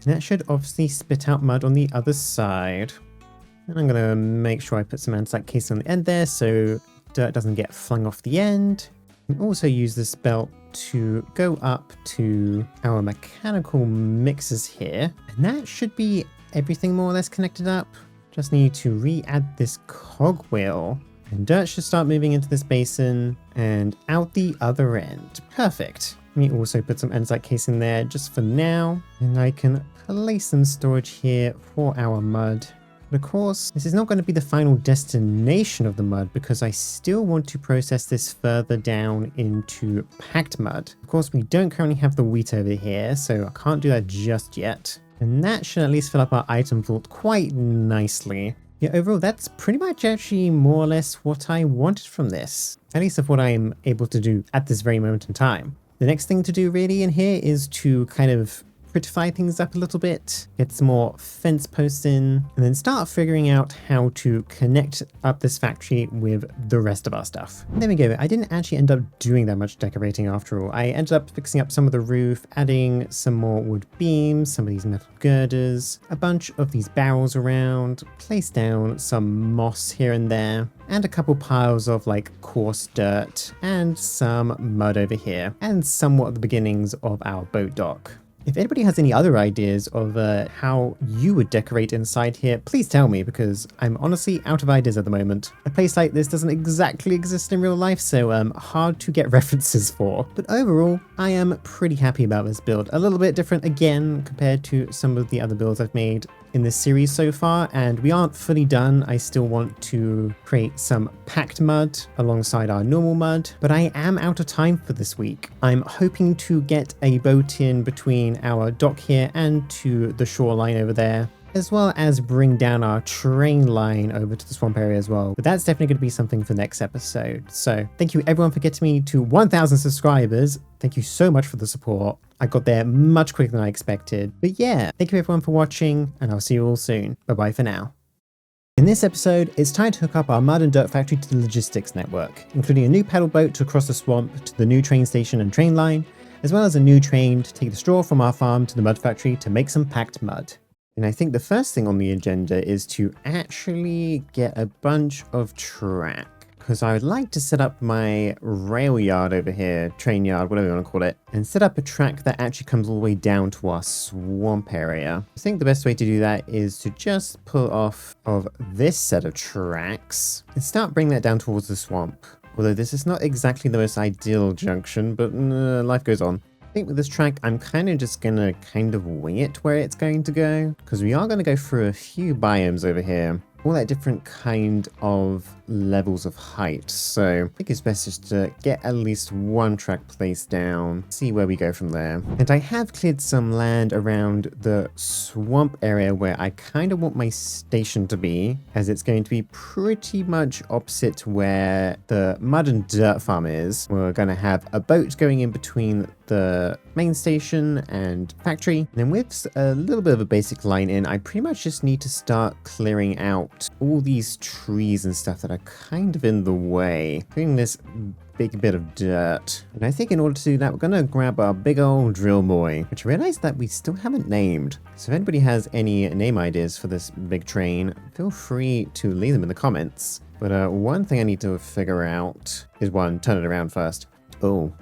And that should obviously spit out mud on the other side. And I'm going to make sure I put some andesite casing on the end there so dirt doesn't get flung off the end. And also use this belt to go up to our mechanical mixers here. And that should be everything more or less connected up. Just need to re-add this cogwheel, and dirt should start moving into this basin and out the other end. Perfect. Let me also put some andesite casing there just for now, and I can place some storage here for our mud. But of course, this is not going to be the final destination of the mud, because I still want to process this further down into packed mud. Of course, we don't currently have the wheat over here, so I can't do that just yet. And that should at least fill up our item vault quite nicely. Yeah, overall, that's pretty much actually more or less what I wanted from this. At least of what I'm able to do at this very moment in time. The next thing to do really in here is to kind of prettify things up a little bit, get some more fence posts in, and then start figuring out how to connect up this factory with the rest of our stuff. There we go. I didn't actually end up doing that much decorating after all. I ended up fixing up some of the roof, adding some more wood beams, some of these metal girders, a bunch of these barrels around, placed down some moss here and there, and a couple piles of like coarse dirt, and some mud over here, and somewhat of the beginnings of our boat dock. If anybody has any other ideas of how you would decorate inside here, please tell me, because I'm honestly out of ideas at the moment. A place like this doesn't exactly exist in real life, so hard to get references for. But overall, I am pretty happy about this build. A little bit different again compared to some of the other builds I've made in this series so far, and we aren't fully done. I still want to create some packed mud alongside our normal mud, but I am out of time for this week. I'm hoping to get a boat in between our dock here and to the shoreline over there, as well as bring down our train line over to the swamp area as well. But that's definitely going to be something for next episode. So thank you everyone for getting me to 1,000 subscribers. Thank you so much for the support. I got there much quicker than I expected. But yeah, thank you everyone for watching, and I'll see you all soon. Bye-bye for now. In this episode, it's time to hook up our mud and dirt factory to the logistics network, including a new pedal boat to cross the swamp to the new train station and train line, as well as a new train to take the straw from our farm to the mud factory to make some packed mud. And I think the first thing on the agenda is to actually get a bunch of track, because I would like to set up my rail yard over here, train yard, whatever you want to call it, and set up a track that actually comes all the way down to our swamp area. I think the best way to do that is to just pull off of this set of tracks and start bringing that down towards the swamp. Although this is not exactly the most ideal junction, but life goes on. I think with this track, I'm kind of just going to kind of wing it where it's going to go, because we are going to go through a few biomes over here. All that different kind of levels of height. So I think it's best just to get at least one track placed down, see where we go from there. And I have cleared some land around the swamp area where I kind of want my station to be, as it's going to be pretty much opposite where the mud and dirt farm is. We're going to have a boat going in between the main station and factory. And then with a little bit of a basic line in, I pretty much just need to start clearing out all these trees and stuff that are kind of in the way, including this big bit of dirt. And I think in order to do that, we're going to grab our big old drill boy, which I realized that we still haven't named. So if anybody has any name ideas for this big train, feel free to leave them in the comments. But one thing I need to figure out is one, turn it around first. Oh,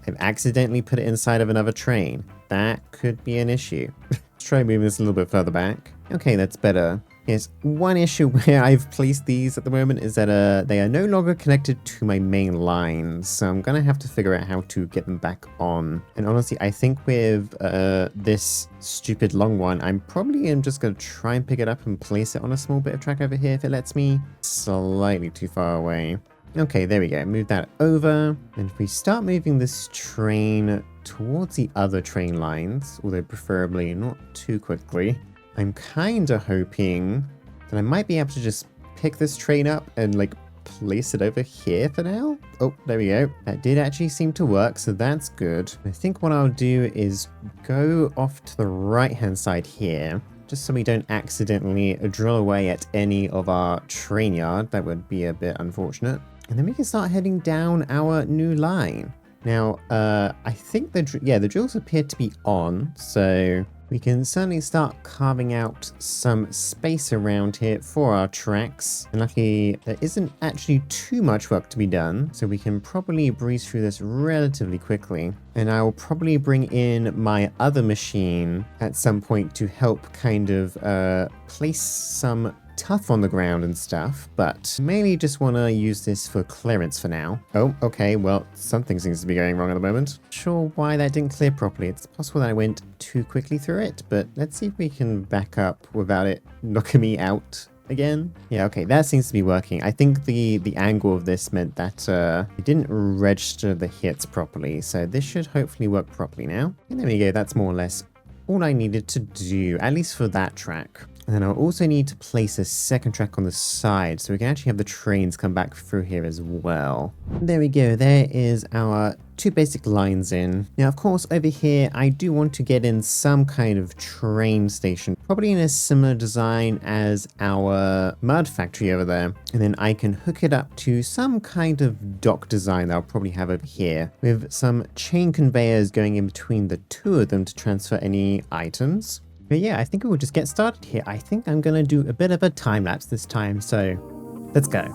I've accidentally put it inside of another train. That could be an issue. Let's try moving this a little bit further back. Okay, that's better. Yes, one issue where I've placed these at the moment is that they are no longer connected to my main lines, so I'm gonna have to figure out how to get them back on. And honestly, I think with this stupid long one, I'm probably just gonna try and pick it up and place it on a small bit of track over here if it lets me. Slightly too far away. Okay, there we go. Move that over. And if we start moving this train towards the other train lines, although preferably not too quickly, I'm kind of hoping that I might be able to just pick this train up and like place it over here for now. Oh, there we go. That did actually seem to work, so that's good. I think what I'll do is go off to the right-hand side here, just so we don't accidentally drill away at any of our train yard. That would be a bit unfortunate. And then we can start heading down our new line. Now, I think the drills appear to be on, so we can certainly start carving out some space around here for our tracks. And luckily, there isn't actually too much work to be done, so we can probably breeze through this relatively quickly. And I will probably bring in my other machine at some point to help kind of place some tuff on the ground and stuff, but mainly just want to use this for clearance for now. Oh, okay, well, something seems to be going wrong at the moment. Not sure why that didn't clear properly. It's possible that I went too quickly through it, but let's see if we can back up without it knocking me out again. Yeah, okay, that seems to be working. I think the angle of this meant that it didn't register the hits properly, so this should hopefully work properly now. And there we go, that's more or less all I needed to do, at least for that track. And then I'll also need to place a second track on the side so we can actually have the trains come back through here as well. There we go, there is our two basic lines in. Now, of course, over here, I do want to get in some kind of train station, probably in a similar design as our mud factory over there. And then I can hook it up to some kind of dock design that I'll probably have over here with some chain conveyors going in between the two of them to transfer any items. But yeah, I think we'll just get started here. I think I'm going to do a bit of a time lapse this time, so let's go.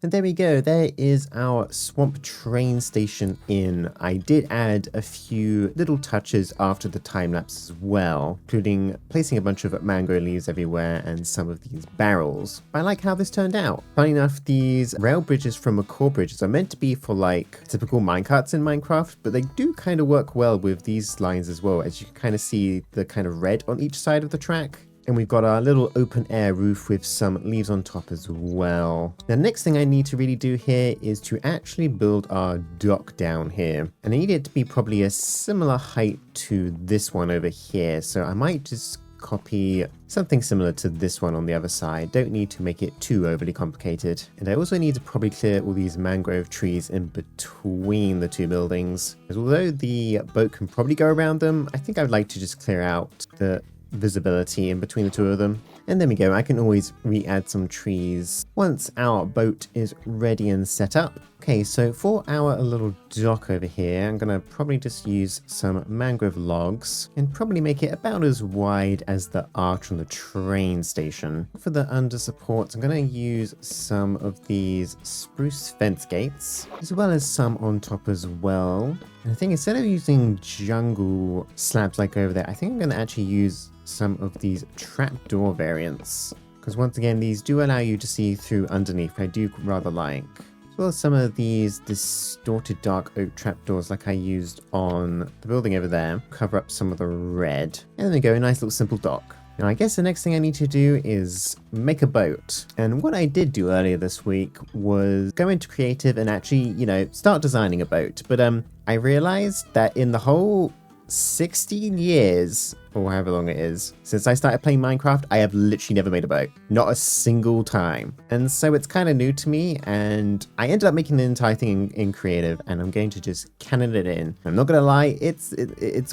And there we go, there is our swamp train station in. I did add a few little touches after the time lapse as well, including placing a bunch of mango leaves everywhere and some of these barrels. I like how this turned out. Funny enough, these rail bridges from McCall bridges are meant to be for like typical minecarts in Minecraft, but they do kind of work well with these lines as well, as you can kind of see the kind of red on each side of the track. And we've got our little open air roof with some leaves on top as well. The next thing I need to really do here is to actually build our dock down here. And I need it to be probably a similar height to this one over here. So I might just copy something similar to this one on the other side. Don't need to make it too overly complicated. And I also need to probably clear all these mangrove trees in between the two buildings. Because although the boat can probably go around them, I think I would like to just clear out the visibility in between the two of them. And there we go, I can always re-add some trees once our boat is ready and set up. Okay, so for our little dock over here, I'm gonna probably just use some mangrove logs and probably make it about as wide as the arch on the train station. For the under supports, I'm gonna use some of these spruce fence gates, as well as some on top as well. And I think instead of using jungle slabs like over there, I think I'm gonna actually use some of these trapdoor variants, because once again these do allow you to see through underneath. I do rather like, as well as some of these distorted dark oak trapdoors like I used on the building over there, cover up some of the red. And there we go, a nice little simple dock. Now I guess the next thing I need to do is make a boat. And what I did do earlier this week was go into creative and actually, start designing a boat. But I realized that in the whole 16 years, or however long it is, since I started playing Minecraft, I have literally never made a boat. Not a single time. And so it's kind of new to me, and I ended up making the entire thing in creative, and I'm going to just cannon it in. I'm not gonna lie, it's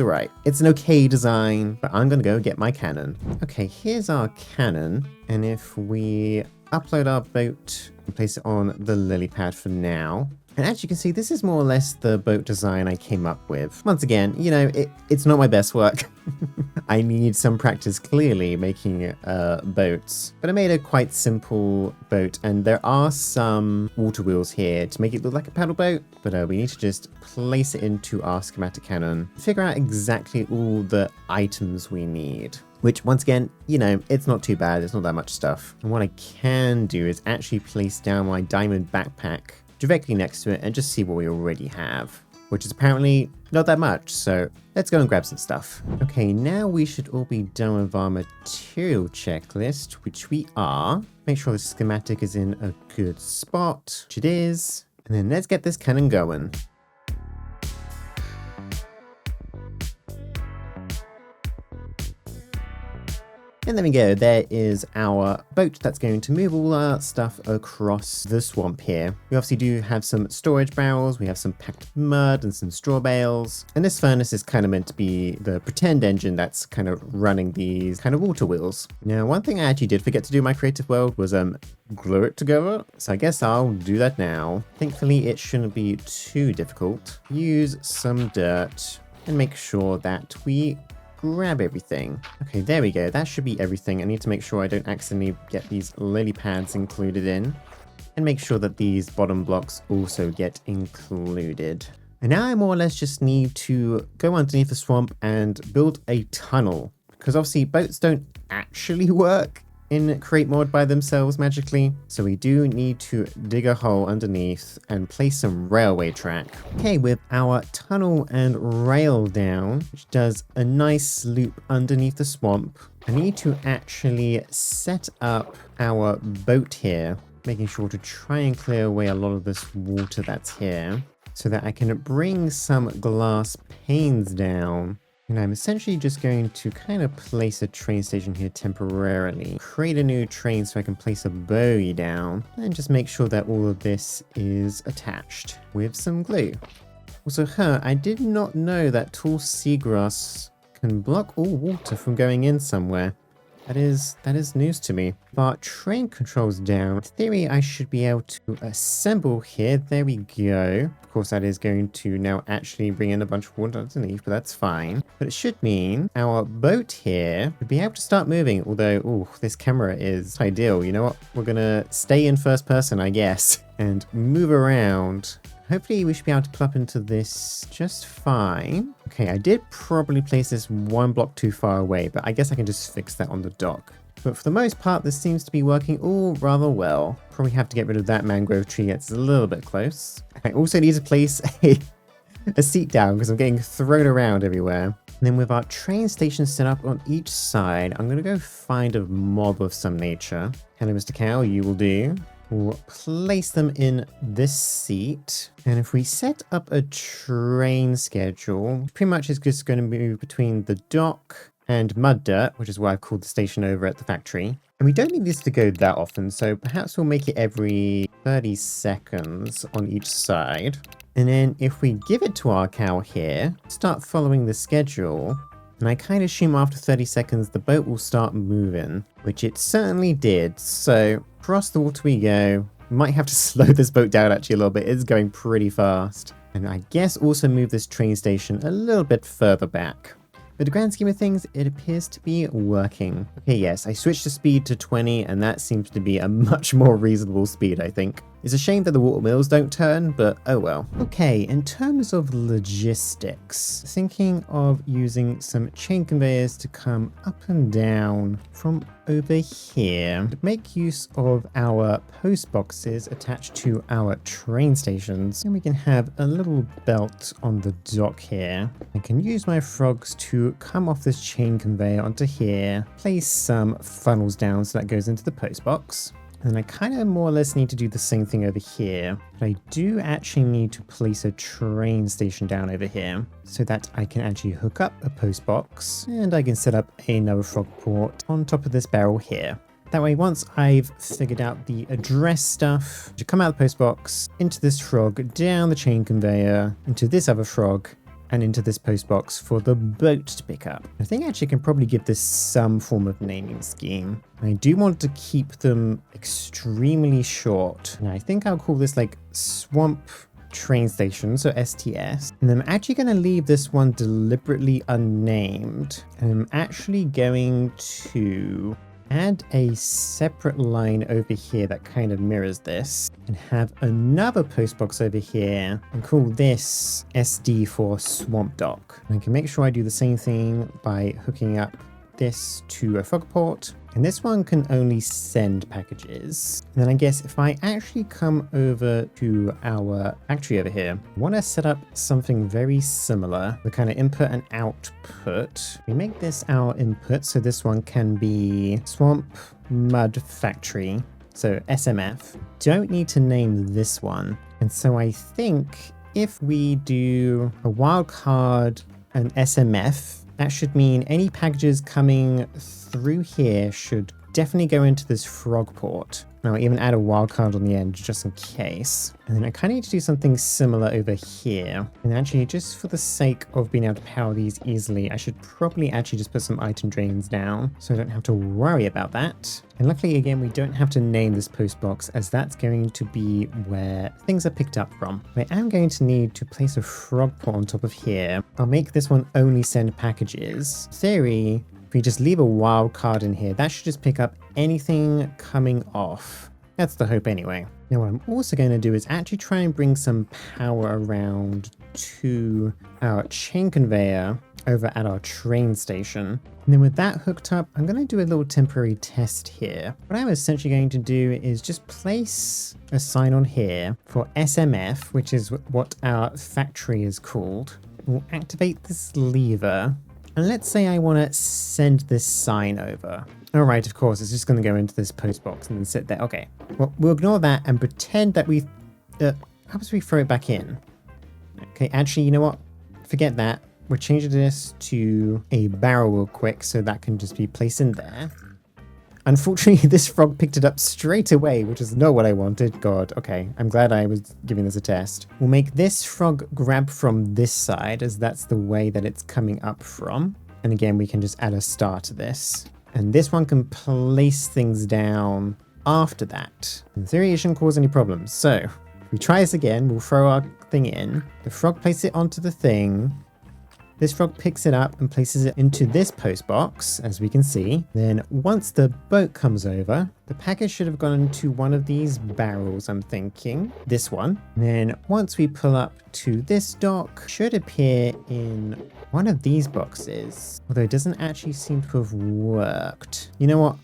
alright. It's an okay design, but I'm gonna go get my cannon. Okay, here's our cannon, and if we upload our boat and place it on the lily pad for now. And as you can see, this is more or less the boat design I came up with. Once again, it's not my best work. I need some practice clearly making boats. But I made a quite simple boat, and there are some water wheels here to make it look like a paddle boat. But we need to just place it into our schematic cannon, figure out exactly all the items we need. Which, once again, it's not too bad. It's not that much stuff. And what I can do is actually place down my diamond backpack directly next to it and just see what we already have, which is apparently not that much. So let's go and grab some stuff. Okay, now we should all be done with our material checklist, which we are. Make sure the schematic is in a good spot, which it is. And then let's get this cannon going. And there we go, there is our boat that's going to move all our stuff across the swamp here. We obviously do have some storage barrels, we have some packed mud and some straw bales. And this furnace is kind of meant to be the pretend engine that's kind of running these kind of water wheels. Now, one thing I actually did forget to do in my creative world was glue it together. So I guess I'll do that now. Thankfully, it shouldn't be too difficult. Use some dirt and make sure that we grab everything. Okay, there we go. That should be everything. I need to make sure I don't accidentally get these lily pads included in, and make sure that these bottom blocks also get included. And now I more or less just need to go underneath the swamp and build a tunnel, because obviously boats don't actually work in create mod by themselves magically, so we do need to dig a hole underneath and place some railway track. Okay, with our tunnel and rail down, which does a nice loop underneath the swamp, I need to actually set up our boat here, making sure to try and clear away a lot of this water that's here, so that I can bring some glass panes down. And I'm essentially just going to kind of place a train station here temporarily. Create a new train so I can place a bogie down. And just make sure that all of this is attached with some glue. Also, I did not know that tall seagrass can block all water from going in somewhere. That is news to me. But train controls down. In theory, I should be able to assemble here. There we go. Of course, that is going to now actually bring in a bunch of water underneath, but that's fine. But it should mean our boat here would be able to start moving. Although, this camera is ideal. You know what? We're going to stay in first person, I guess, and move around. Hopefully we should be able to plop into this just fine. Okay, I did probably place this one block too far away, but I guess I can just fix that on the dock. But for the most part, this seems to be working all rather well. Probably have to get rid of that mangrove tree. It's a little bit close. I also need to place a seat down because I'm getting thrown around everywhere. And then with our train station set up on each side, I'm going to go find a mob of some nature. Hello, Mr. Cow, you will do. We'll place them in this seat. And if we set up a train schedule, pretty much it's just going to move between the dock and mud dirt, which is what I've called the station over at the factory. And we don't need this to go that often, so perhaps we'll make it every 30 seconds on each side. And then if we give it to our cow here, start following the schedule, and I kind of assume after 30 seconds the boat will start moving, which it certainly did. So across the water we go. We might have to slow this boat down actually a little bit. It's going pretty fast. And I guess also move this train station a little bit further back. With the grand scheme of things, it appears to be working. Okay, yes, I switched the speed to 20, and that seems to be a much more reasonable speed, I think. It's a shame that the water mills don't turn, but oh well. Okay, in terms of logistics, thinking of using some chain conveyors to come up and down from over here. Make use of our post boxes attached to our train stations, and we can have a little belt on the dock here. I can use my frogs to come off this chain conveyor onto here, place some funnels down so that goes into the post box. And I kind of more or less need to do the same thing over here, but I do actually need to place a train station down over here so that I can actually hook up a post box, and I can set up another frog port on top of this barrel here. That way, once I've figured out the address stuff, to come out of the post box, into this frog, down the chain conveyor, into this other frog, and into this post box for the boat to pick up. I think actually I can probably give this some form of naming scheme. I do want to keep them extremely short. And I think I'll call this like Swamp Train Station, so STS. And I'm actually going to leave this one deliberately unnamed. And I'm actually going to add a separate line over here that kind of mirrors this, and have another post box over here and call this SD for Swamp Dock. And I can make sure I do the same thing by hooking up this to a frog port, and this one can only send packages. And then I guess if I actually come over to our factory over here, I want to set up something very similar, the kind of input and output. We make this our input, so this one can be Swamp Mud Factory, so SMF. Don't need to name this one. And so I think if we do a wildcard and SMF, that should mean any packages coming through here should definitely go into this frog port. And I'll even add a wildcard on the end just in case. And then I kind of need to do something similar over here. And actually, just for the sake of being able to power these easily, I should probably actually just put some item drains down so I don't have to worry about that. And luckily, again, we don't have to name this post box, as that's going to be where things are picked up from. I am going to need to place a frog port on top of here. I'll make this one only send packages. In theory, if we just leave a wild card in here, that should just pick up anything coming off. That's the hope anyway. Now what I'm also going to do is actually try and bring some power around to our chain conveyor over at our train station. And then with that hooked up, I'm going to do a little temporary test here. What I'm essentially going to do is just place a sign on here for SMF, which is what our factory is called. We'll activate this lever. And let's say I want to send this sign over. All right, of course, it's just going to go into this post box and then sit there. Okay, well, we'll ignore that and pretend that we... how about we throw it back in? Okay, actually, you know what? Forget that. We're changing this to a barrel real quick so that can just be placed in there. Unfortunately, this frog picked it up straight away, which is not what I wanted. God, okay, I'm glad I was giving this a test. We'll make this frog grab from this side, as that's the way that it's coming up from. And again, we can just add a star to this. And this one can place things down after that. In theory, it shouldn't cause any problems. So, if we try this again, we'll throw our thing in. The frog places it onto the thing. This frog picks it up and places it into this post box, as we can see. Then once the boat comes over, the package should have gone into one of these barrels, I'm thinking. This one. And then once we pull up to this dock, should appear in one of these boxes. Although it doesn't actually seem to have worked. You know what?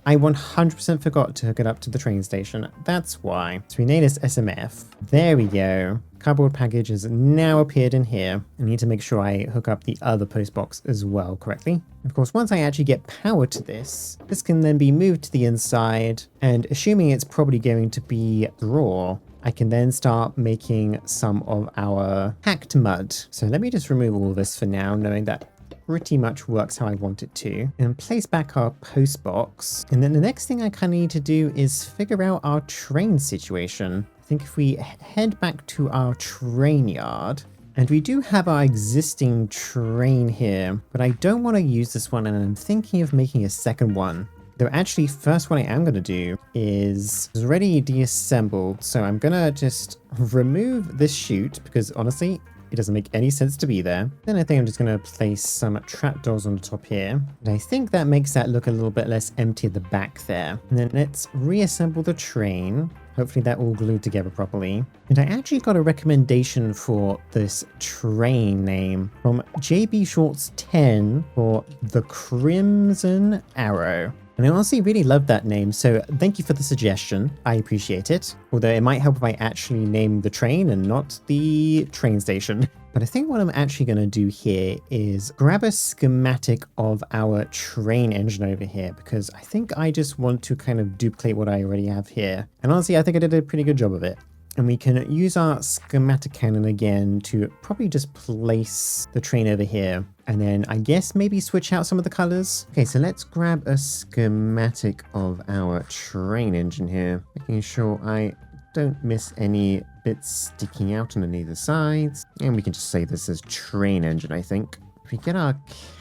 I 100% forgot to hook it up to the train station. That's why. So we name this SMF. There we go. Cardboard package has now appeared in here. I need to make sure I hook up the other post box as well correctly. Of course, once I actually get power to this, this can then be moved to the inside, and assuming it's probably going to be raw, I can then start making some of our hacked mud. So let me just remove all of this for now, knowing that pretty much works how I want it to. And place back our post box. And then the next thing I kind of need to do is figure out our train situation. I think if we head back to our train yard, and we do have our existing train here, but I don't want to use this one, and I'm thinking of making a second one. Though actually, first what I am going to do is already deassembled, so I'm going to just remove this chute, because honestly, it doesn't make any sense to be there. Then I think I'm just going to place some trapdoors on the top here. And I think that makes that look a little bit less empty at the back there. And then let's reassemble the train. Hopefully that all glued together properly. And I actually got a recommendation for this train name from JB Shorts 10 for the Crimson Arrow. And I honestly really love that name, so thank you for the suggestion. I appreciate it. Although it might help if I actually name the train and not the train station. But I think what I'm actually going to do here is grab a schematic of our train engine over here, because I think I just want to kind of duplicate what I already have here. And honestly, I think I did a pretty good job of it. And we can use our schematic cannon again to probably just place the train over here. And then I guess maybe switch out some of the colors. Okay, so let's grab a schematic of our train engine here, making sure I don't miss any bits sticking out on either sides. And we can just say this as train engine, I think. If we get our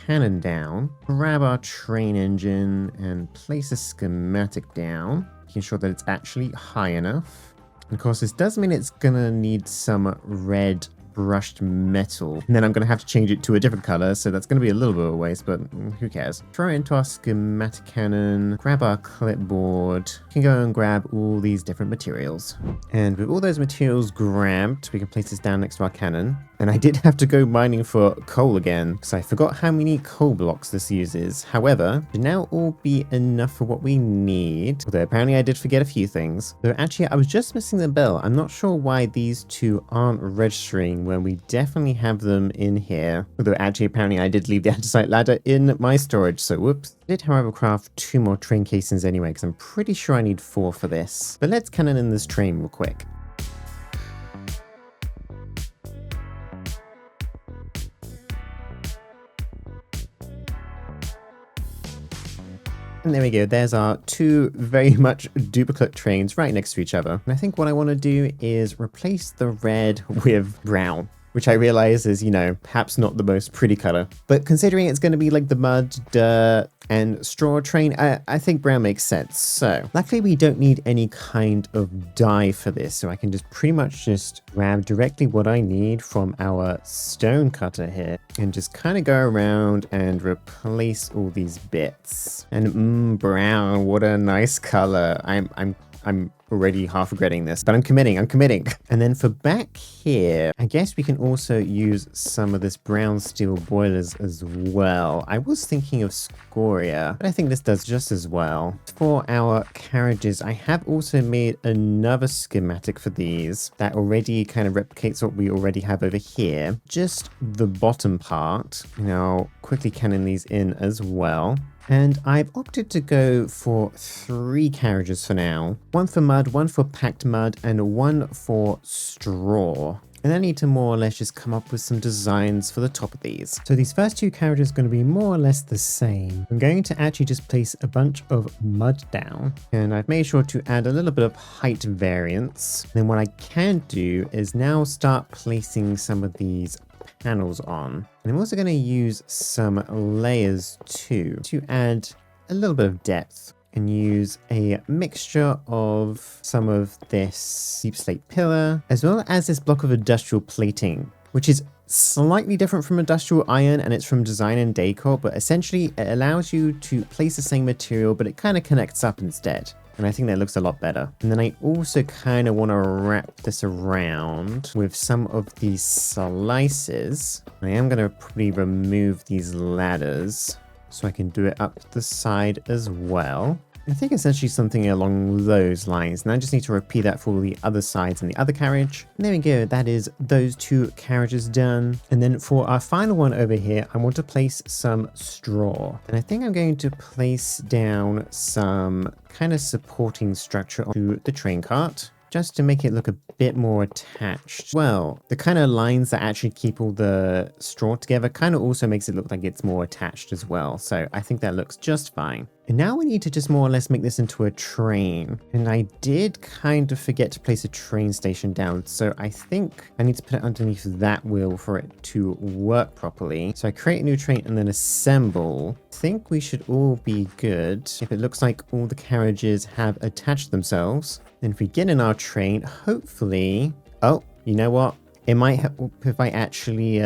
cannon down, grab our train engine and place a schematic down, making sure that it's actually high enough. And of course, this does mean it's gonna need some red brushed metal. And then I'm gonna have to change it to a different color, so that's gonna be a little bit of a waste, but who cares? Throw it into our schematic cannon, grab our clipboard, we can go and grab all these different materials. And with all those materials grabbed, we can place this down next to our cannon. And I did have to go mining for coal again, because I forgot how many coal blocks this uses. However, it should now all be enough for what we need. Although apparently I did forget a few things. Though actually, I was just missing the bell. I'm not sure why these two aren't registering when we definitely have them in here. Although actually, apparently I did leave the andesite ladder in my storage, so whoops. I did, however, craft 2 more train casings anyway, because I'm pretty sure I need 4 for this. But let's cannon in this train real quick. And there we go, there's our 2 very much duplicate trains right next to each other. And I think what I want to do is replace the red with brown, which I realize is, you know, perhaps not the most pretty color. But considering it's going to be like the mud, dirt, and straw train, I think brown makes sense. So luckily we don't need any kind of dye for this, so I can just pretty much just grab directly what I need from our stone cutter here and just kind of go around and replace all these bits. And brown, what a nice color. I'm already half regretting this, but I'm committing. And then for back here, I guess we can also use some of this brown steel boilers as well. I was thinking of scoria, but I think this does just as well. For our carriages, I have also made another schematic for these that already kind of replicates what we already have over here. Just the bottom part. Now, quickly cannon these in as well. And I've opted to go for 3 carriages for now. 1 for mud, 1 for packed mud, and 1 for straw. And I need to more or less just come up with some designs for the top of these. So these first 2 carriages are going to be more or less the same. I'm going to actually just place a bunch of mud down. And I've made sure to add a little bit of height variance. Then what I can do is now start placing some of these panels on. And I'm also going to use some layers too to add a little bit of depth, and use a mixture of some of this deep slate pillar as well as this block of industrial plating, which is slightly different from industrial iron, and it's from design and decor, but essentially it allows you to place the same material, but it kind of connects up instead. And I think that looks a lot better. And then I also kind of want to wrap this around with some of these slices. I am going to probably remove these ladders so I can do it up the side as well. I think essentially something along those lines. And I just need to repeat that for the other sides and the other carriage. And there we go. That is those 2 carriages done. And then for our final one over here, I want to place some straw. And I think I'm going to place down some kind of supporting structure onto the train cart. just to make it look a bit more attached. Well, the kind of lines that actually keep all the straw together kind of also makes it look like it's more attached as well. So I think that looks just fine. And now we need to just more or less make this into a train. And I did kind of forget to place a train station down. So I think I need to put it underneath that wheel for it to work properly. So I create a new train and then assemble. I think we should all be good. If it looks like all the carriages have attached themselves, then if we get in our train, hopefully... Oh, you know what? It might help if I actually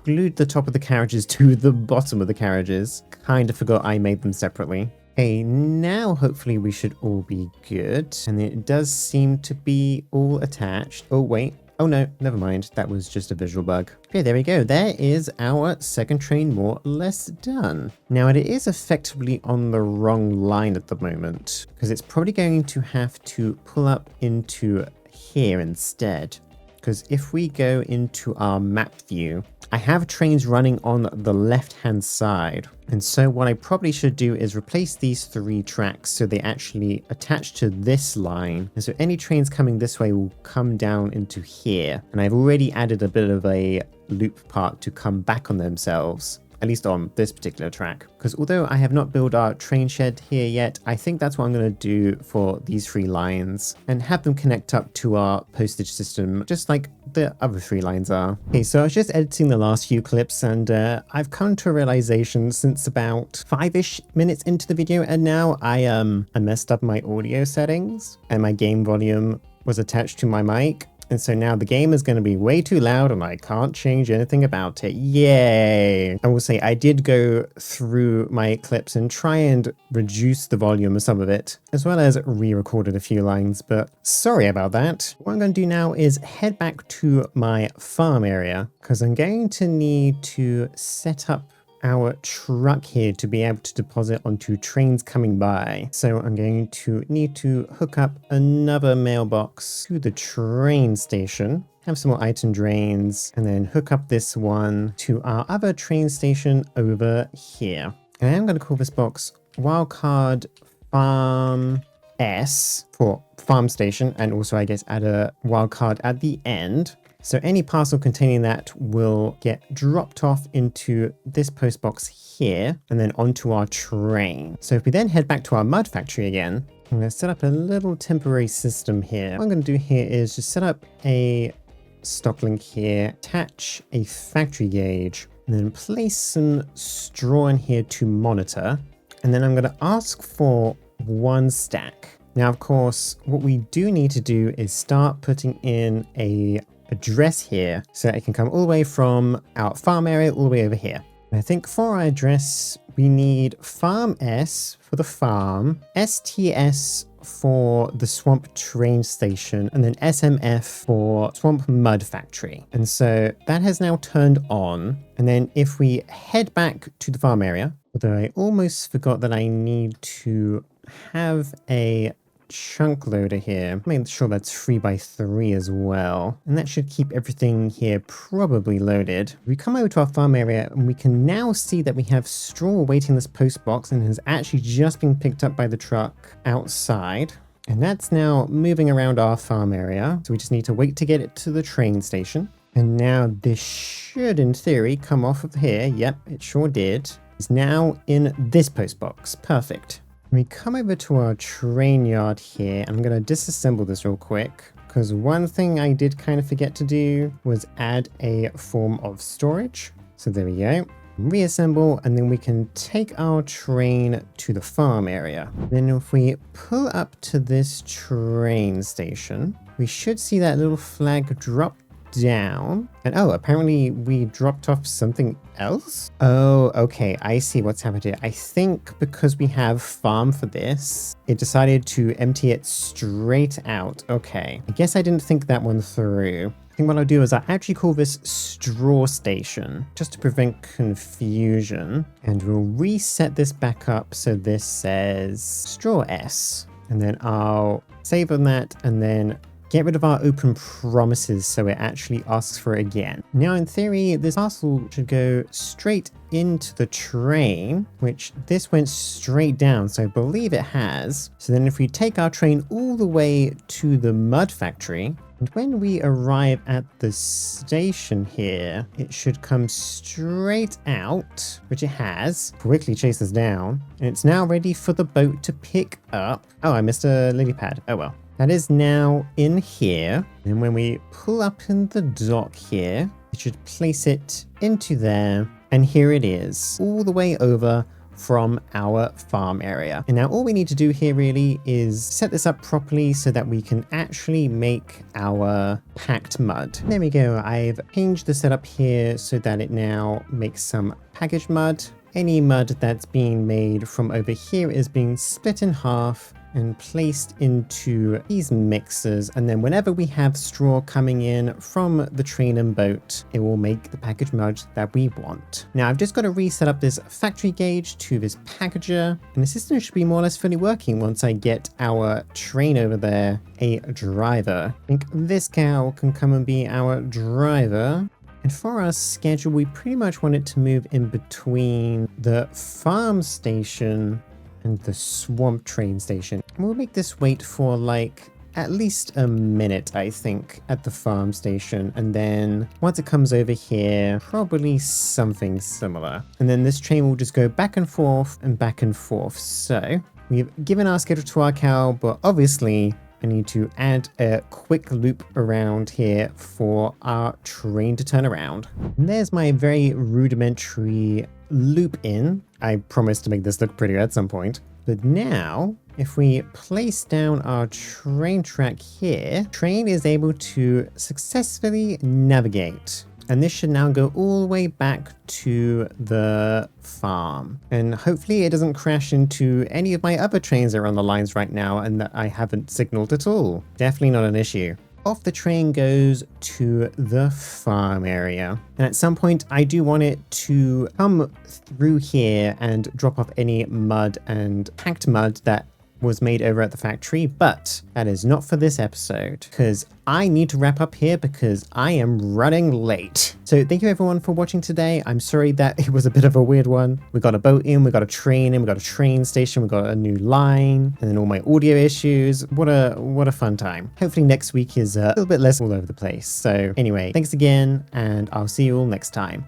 glued the top of the carriages to the bottom of the carriages. Kind of forgot I made them separately. Okay, now hopefully we should all be good. And it does seem to be all attached. Oh, wait. Oh no, never mind. That was just a visual bug. Okay, there we go. There is our second train more or less done. Now it is effectively on the wrong line at the moment, because it's probably going to have to pull up into here instead. Because if we go into our map view, I have trains running on the left-hand side. And so what I probably should do is replace these 3 tracks so they actually attach to this line. And so any trains coming this way will come down into here. And I've already added a bit of a loop part to come back on themselves. At least on this particular track. Because although I have not built our train shed here yet, I think that's what I'm going to do for these 3 lines and have them connect up to our postage system, just like the other 3 lines are. Okay, so I was just editing the last few clips and I've come to a realization since about 5-ish minutes into the video, and now I messed up my audio settings and my game volume was attached to my mic. And so now the game is going to be way too loud and I can't change anything about it. Yay! I will say I did go through my clips and try and reduce the volume of some of it, as well as re-recorded a few lines, but sorry about that. What I'm going to do now is head back to my farm area, because I'm going to need to set up our truck here to be able to deposit onto trains coming by. So I'm going to need to hook up another mailbox to the train station, have some more item drains, and then hook up this one to our other train station over here. And I am going to call this box Wildcard Farm S for farm station, and also I guess add a wildcard at the end. So any parcel containing that will get dropped off into this post box here and then onto our train. So if we then head back to our mud factory again, I'm going to set up a little temporary system here. What I'm going to do here is just set up a stock link here, attach a factory gauge, and then place some straw in here to monitor. And then I'm going to ask for 1 stack. Now, of course, what we do need to do is start putting in a address here so that it can come all the way from our farm area all the way over here. And I think for our address we need farm S for the farm, STS for the swamp train station, and then SMF for swamp mud factory. And so that has now turned on. And then if we head back to the farm area, although I almost forgot that I need to have a chunk loader here. Make sure that's 3x3 as well. And that should keep everything here probably loaded. We come over to our farm area and we can now see that we have straw waiting in this post box and has actually just been picked up by the truck outside. And that's now moving around our farm area. So we just need to wait to get it to the train station. And now this should, in theory, come off of here. Yep, it sure did. It's now in this post box. Perfect. We come over to our train yard here. I'm going to disassemble this real quick because one thing I did kind of forget to do was add a form of storage. So there we go. Reassemble, and then we can take our train to the farm area. Then if we pull up to this train station, we should see that little flag drop down. And oh, apparently we dropped off something else. Oh, okay, I see what's happened here. I think because we have farm for this, it decided to empty it straight out. Okay, I guess I didn't think that one through. I think what I'll do is I'll actually call this straw station just to prevent confusion, and we'll reset this back up so this says straw S, and then I'll save on that and then get rid of our open promises so it actually asks for it again. Now in theory, this parcel should go straight into the train, which this went straight down, so I believe it has. So then if we take our train all the way to the mud factory, and when we arrive at the station here, it should come straight out, which it has. Quickly chase us down, and it's now ready for the boat to pick up. Oh, I missed a lily pad. Oh well. That is now in here. And when we pull up in the dock here, it should place it into there. And here it is, all the way over from our farm area. And now all we need to do here really is set this up properly so that we can actually make our packed mud. There we go. I've changed the setup here so that it now makes some packaged mud. Any mud that's being made from over here is being split in half and placed into these mixers, and then whenever we have straw coming in from the train and boat, it will make the packaged mud that we want. Now I've just got to reset up this factory gauge to this packager, and the system should be more or less fully working once I get our train over there a driver. I think this cow can come and be our driver. And for our schedule, we pretty much want it to move in between the farm station and the swamp train station. And we'll make this wait for like at least a minute, I think, at the farm station. And then once it comes over here, probably something similar. And then this train will just go back and forth and back and forth. So we've given our schedule to our cow, but obviously I need to add a quick loop around here for our train to turn around. And there's my very rudimentary loop in. I promise to make this look prettier at some point. But now, if we place down our train track here, train is able to successfully navigate. And this should now go all the way back to the farm. And hopefully it doesn't crash into any of my other trains that are on the lines right now and that I haven't signaled at all. Definitely not an issue. Off the train goes to the farm area. And at some point I do want it to come through here and drop off any mud and packed mud that was made over at the factory, but that is not for this episode because I need to wrap up here because I am running late. So thank you everyone for watching today. I'm sorry that it was a bit of a weird one. We got a boat in, we got a train in, we got a train station, we got a new line, and then all my audio issues. What a fun time. Hopefully next week is a little bit less all over the place. So anyway, thanks again, and I'll see you all next time.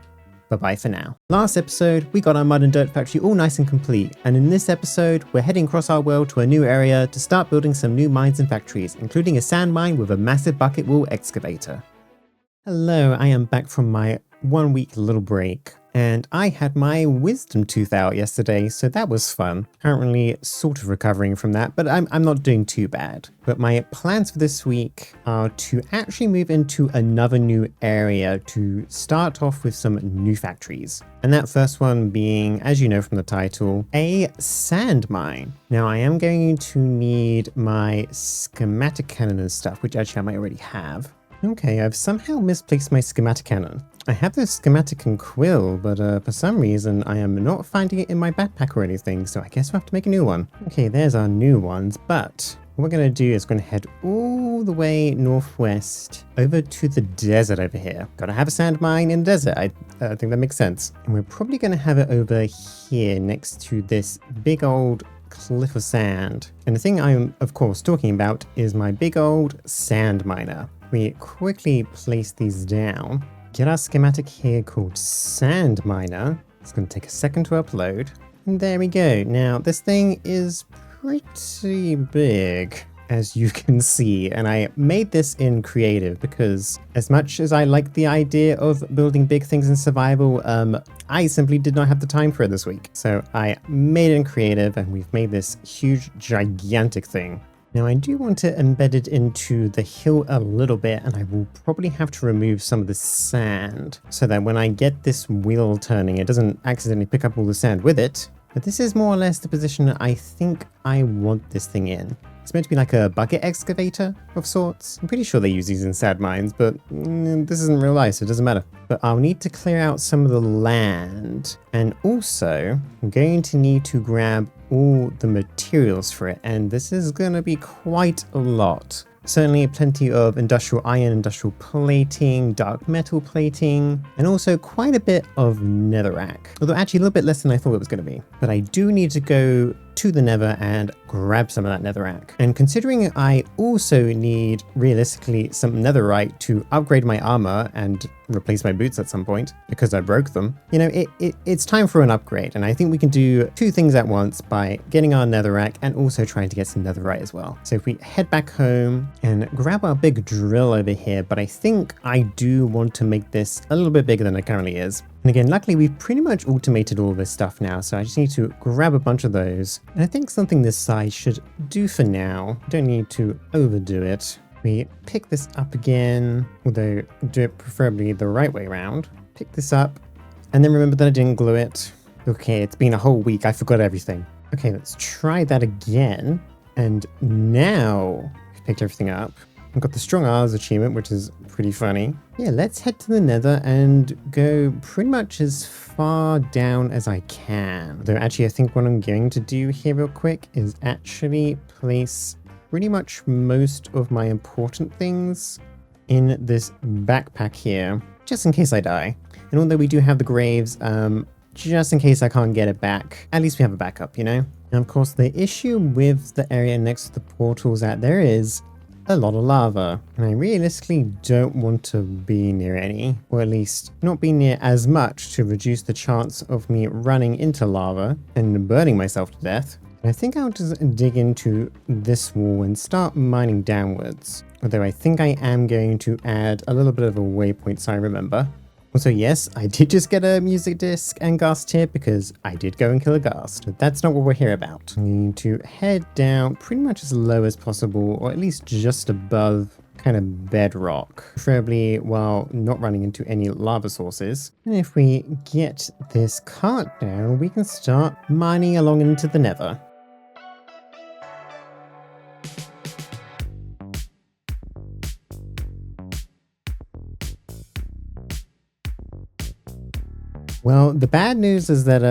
Bye-bye for now. Last episode, we got our mud and dirt factory all nice and complete, and in this episode, we're heading across our world to a new area to start building some new mines and factories, including a sand mine with a massive bucket wheel excavator. Hello, I am back from my 1 week little break, and I had my wisdom tooth out yesterday, so that was fun. Currently sort of recovering from that, but I'm not doing too bad. But my plans for this week are to actually move into another new area to start off with some new factories. And that first one being, as you know from the title, a sand mine. Now I am going to need my schematic cannon and stuff, which actually I might already have. Okay, I've somehow misplaced my schematic cannon. I have this schematic and quill, but for some reason I am not finding it in my backpack or anything, so I guess we'll have to make a new one. Okay, there's our new ones, but what we're going to do is we're going to head all the way northwest over to the desert over here. Gotta have a sand mine in the desert. I think that makes sense. And we're probably going to have it over here next to this big old cliff of sand. And the thing I'm, of course, talking about is my big old sand miner. We quickly place these down. Get our schematic here called Sand Miner. It's going to take a second to upload. And there we go. Now, this thing is pretty big, as you can see. And I made this in creative because as much as I like the idea of building big things in survival, I simply did not have the time for it this week. So I made it in creative and we've made this huge, gigantic thing. Now I do want to embed it into the hill a little bit, and I will probably have to remove some of the sand so that when I get this wheel turning, it doesn't accidentally pick up all the sand with it. But this is more or less the position I think I want this thing in. It's meant to be like a bucket excavator of sorts. I'm pretty sure they use these in sand mines, but this isn't real life, so it doesn't matter. But I'll need to clear out some of the land. And also, I'm going to need to grab all the materials for it. And this is going to be quite a lot. Certainly plenty of industrial iron, industrial plating, dark metal plating, and also quite a bit of netherrack. Although actually a little bit less than I thought it was going to be. But I do need to go to the nether and grab some of that netherrack. And considering I also need realistically some netherite to upgrade my armor and replace my boots at some point because I broke them, you know, it's time for an upgrade. And I think we can do two things at once by getting our netherrack and also trying to get some netherite as well. So if we head back home and grab our big drill over here, but I think I do want to make this a little bit bigger than it currently is. And again, luckily we've pretty much automated all this stuff now, so I just need to grab a bunch of those. And I think something this size should do for now. Don't need to overdo it. We pick this up again, although do it preferably the right way around. Pick this up, and then remember that I didn't glue it. Okay, it's been a whole week, I forgot everything. Okay, let's try that again. And now we've picked everything up. I've got the Strong R's achievement, which is pretty funny. Yeah, let's head to the nether and go pretty much as far down as I can. Though actually I think what I'm going to do here real quick is actually place pretty much most of my important things in this backpack here, just in case I die. And although we do have the graves, just in case I can't get it back, at least we have a backup, you know? And of course the issue with the area next to the portals out there is a lot of lava, and I realistically don't want to be near any, or at least not be near as much to reduce the chance of me running into lava and burning myself to death. And I think I'll just dig into this wall and start mining downwards, although I think I am going to add a little bit of a waypoint so I remember. Also, yes, I did just get a music disc and ghast tip because I did go and kill a ghast, but that's not what we're here about. We need to head down pretty much as low as possible, or at least just above kind of bedrock, preferably while not running into any lava sources. And if we get this cart down, we can start mining along into the nether. Well, the bad news is that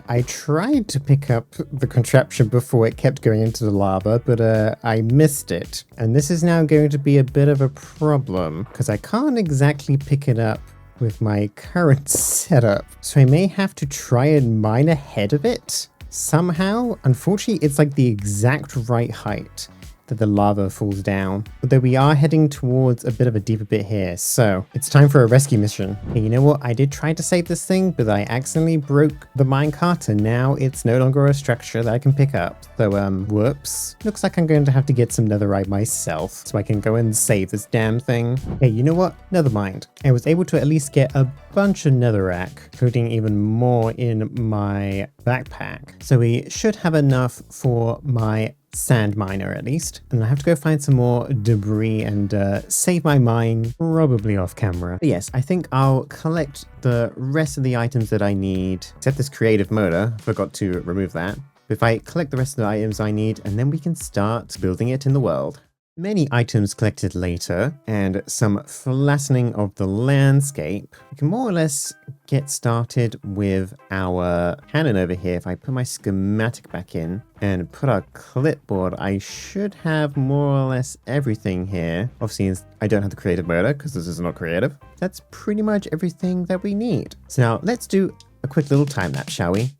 I tried to pick up the contraption before it kept going into the lava, but I missed it. And this is now going to be a bit of a problem because I can't exactly pick it up with my current setup. So I may have to try and mine ahead of it somehow. Unfortunately, it's like the exact right height that the lava falls down. Although we are heading towards a bit of a deeper bit here, so it's time for a rescue mission. Hey, you know what? I did try to save this thing, but I accidentally broke the minecart and now it's no longer a structure that I can pick up. So, whoops. Looks like I'm going to have to get some netherite myself so I can go and save this damn thing. Hey, you know what? Never mind. I was able to at least get a bunch of netherrack, including even more in my backpack. So we should have enough for my sand miner at least, and I have to go find some more debris and save my mine, probably off camera. But yes, I think I'll collect the rest of the items that I need, except this creative motor. Forgot to remove that. If I collect the rest of the items I need, and then we can start building it in the world. Many items collected later, and some flattening of the landscape. We can more or less get started with our cannon over here. If I put my schematic back in and put our clipboard, I should have more or less everything here. Obviously, I don't have the creative motor because this is not creative. That's pretty much everything that we need. So now let's do a quick little time lapse, shall we?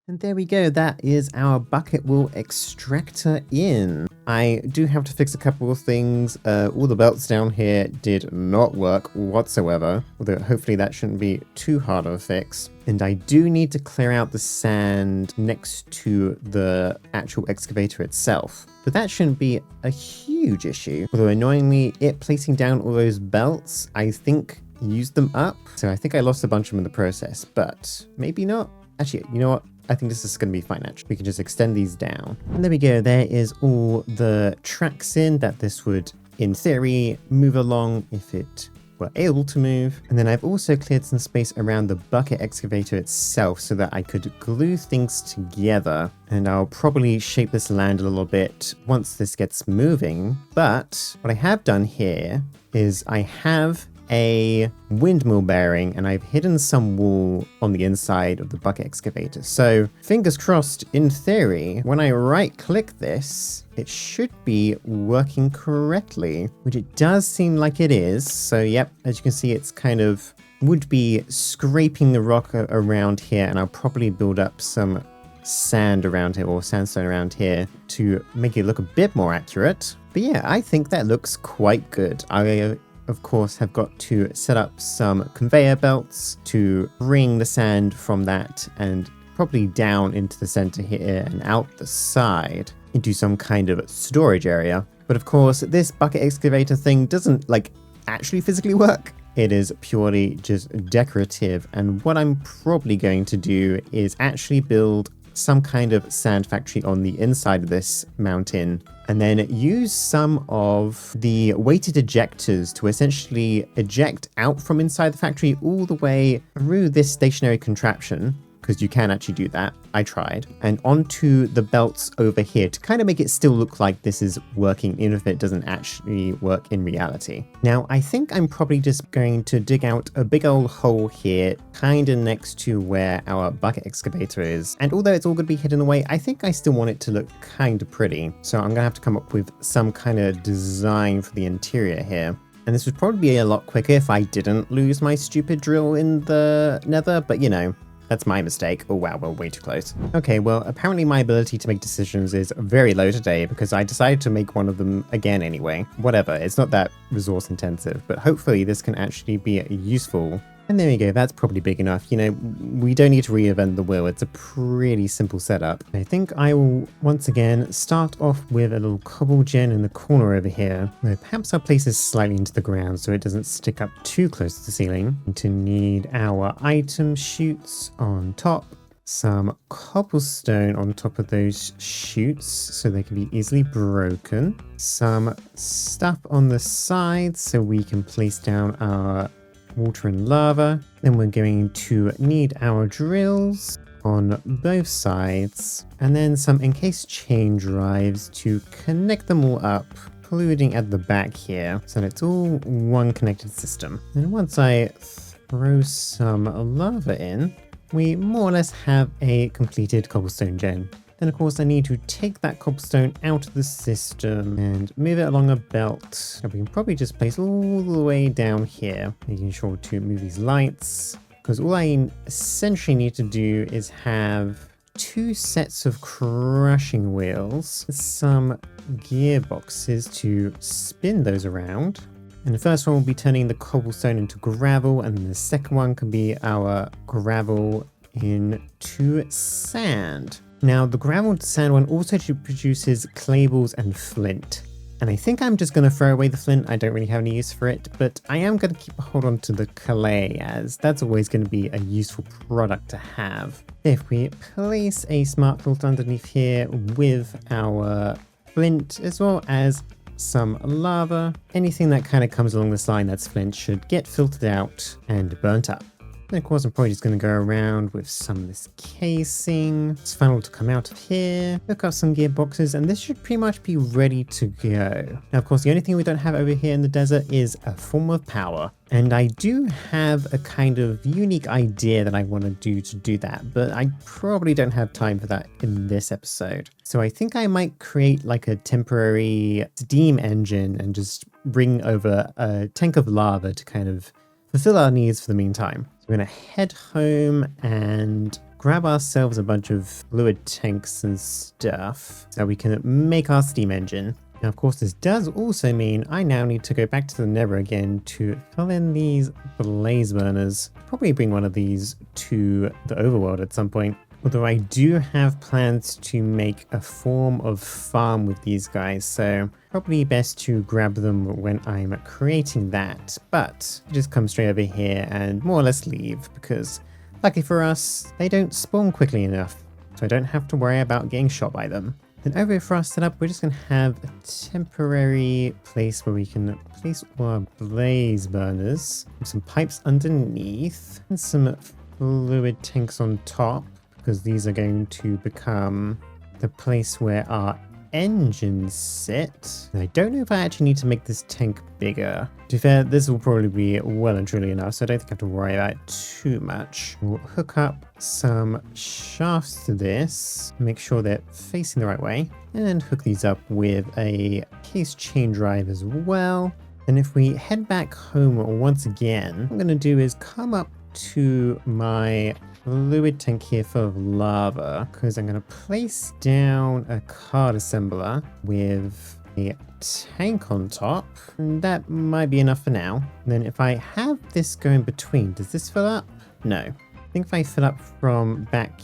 And there we go, that is our bucket wool extractor in. I do have to fix a couple of things. All the belts down here did not work whatsoever, although hopefully that shouldn't be too hard of a fix. And I do need to clear out the sand next to the actual excavator itself. But that shouldn't be a huge issue. Although annoyingly, it placing down all those belts, I think used them up. So I think I lost a bunch of them in the process, but maybe not. Actually, you know what? I think this is going to be fine, actually. We can just extend these down. And there we go. There is all the tracks in that this would, in theory, move along if it were able to move. And then I've also cleared some space around the bucket excavator itself so that I could glue things together. And I'll probably shape this land a little bit once this gets moving. But what I have done here is I have a windmill bearing and I've hidden some wool on the inside of the bucket excavator. So fingers crossed, in theory, when I right click this, it should be working correctly, which it does seem like it is. So yep, as you can see, it's kind of would be scraping the rock around here, and I'll probably build up some sand around here or sandstone around here to make it look a bit more accurate. But yeah, I think that looks quite good. I of course have got to set up some conveyor belts to bring the sand from that and probably down into the center here and out the side into some kind of storage area. But of course, this bucket excavator thing doesn't like actually physically work. It is purely just decorative. And what I'm probably going to do is actually build some kind of sand factory on the inside of this mountain, and then use some of the weighted ejectors to essentially eject out from inside the factory all the way through this stationary contraption, because you can actually do that. I tried. And onto the belts over here to kind of make it still look like this is working, even if it doesn't actually work in reality. Now, I think I'm probably just going to dig out a big old hole here, kind of next to where our bucket excavator is. And although it's all going to be hidden away, I think I still want it to look kind of pretty. So I'm going to have to come up with some kind of design for the interior here. And this would probably be a lot quicker if I didn't lose my stupid drill in the nether, but you know, that's my mistake. Oh wow, we're way too close. Okay, well, apparently my ability to make decisions is very low today because I decided to make one of them again anyway. Whatever, it's not that resource intensive, but hopefully this can actually be useful. And there we go, that's probably big enough. You know, we don't need to reinvent the wheel. It's a pretty simple setup. I think I will once again start off with a little cobble gen in the corner over here. Though perhaps I'll place this slightly into the ground so it doesn't stick up too close to the ceiling. And to need our item chutes on top, some cobblestone on top of those chutes so they can be easily broken, some stuff on the sides so we can place down our water and lava. Then we're going to need our drills on both sides, and then some encased chain drives to connect them all up, including at the back here, so that it's all one connected system. And once I throw some lava in, we more or less have a completed cobblestone gen. Then of course I need to take that cobblestone out of the system and move it along a belt. And we can probably just place all the way down here, making sure to move these lights, because all I essentially need to do is have 2 sets of crushing wheels, some gearboxes to spin those around. And the first one will be turning the cobblestone into gravel, and the second one can be our gravel into sand. Now, the gravel to sand one also produces clay balls and flint. And I think I'm just going to throw away the flint. I don't really have any use for it, but I am going to keep a hold on to the clay, as that's always going to be a useful product to have. If we place a smart filter underneath here with our flint, as well as some lava, anything that kind of comes along this line that's flint should get filtered out and burnt up. And of course, I'm probably just going to go around with some of this casing. It's funnel to come out of here. Hook up some gearboxes, and this should pretty much be ready to go. Now, of course, the only thing we don't have over here in the desert is a form of power. And I do have a kind of unique idea that I want to do that, but I probably don't have time for that in this episode. So I think I might create like a temporary steam engine and just bring over a tank of lava to kind of fulfill our needs for the meantime. So we're going to head home and grab ourselves a bunch of fluid tanks and stuff so we can make our steam engine. Now, of course, this does also mean I now need to go back to the nether again to fill in these blaze burners. Probably bring one of these to the overworld at some point. Although I do have plans to make a form of farm with these guys, so probably best to grab them when I'm creating that. But just come straight over here and more or less leave, because lucky for us, they don't spawn quickly enough, so I don't have to worry about getting shot by them. Then over here for our setup, we're just going to have a temporary place where we can place all our blaze burners, some pipes underneath, and some fluid tanks on top, because these are going to become the place where our engines sit. And I don't know if I actually need to make this tank bigger. To be fair, this will probably be well and truly enough, so I don't think I have to worry about it too much. We'll hook up some shafts to this, make sure they're facing the right way, and hook these up with a case chain drive as well. And if we head back home once again, what I'm going to do is come up to my fluid tank here full of lava, because I'm going to place down a card assembler with a tank on top, and that might be enough for now. And then if I have this going between, does this fill up? No. I think if I fill up from back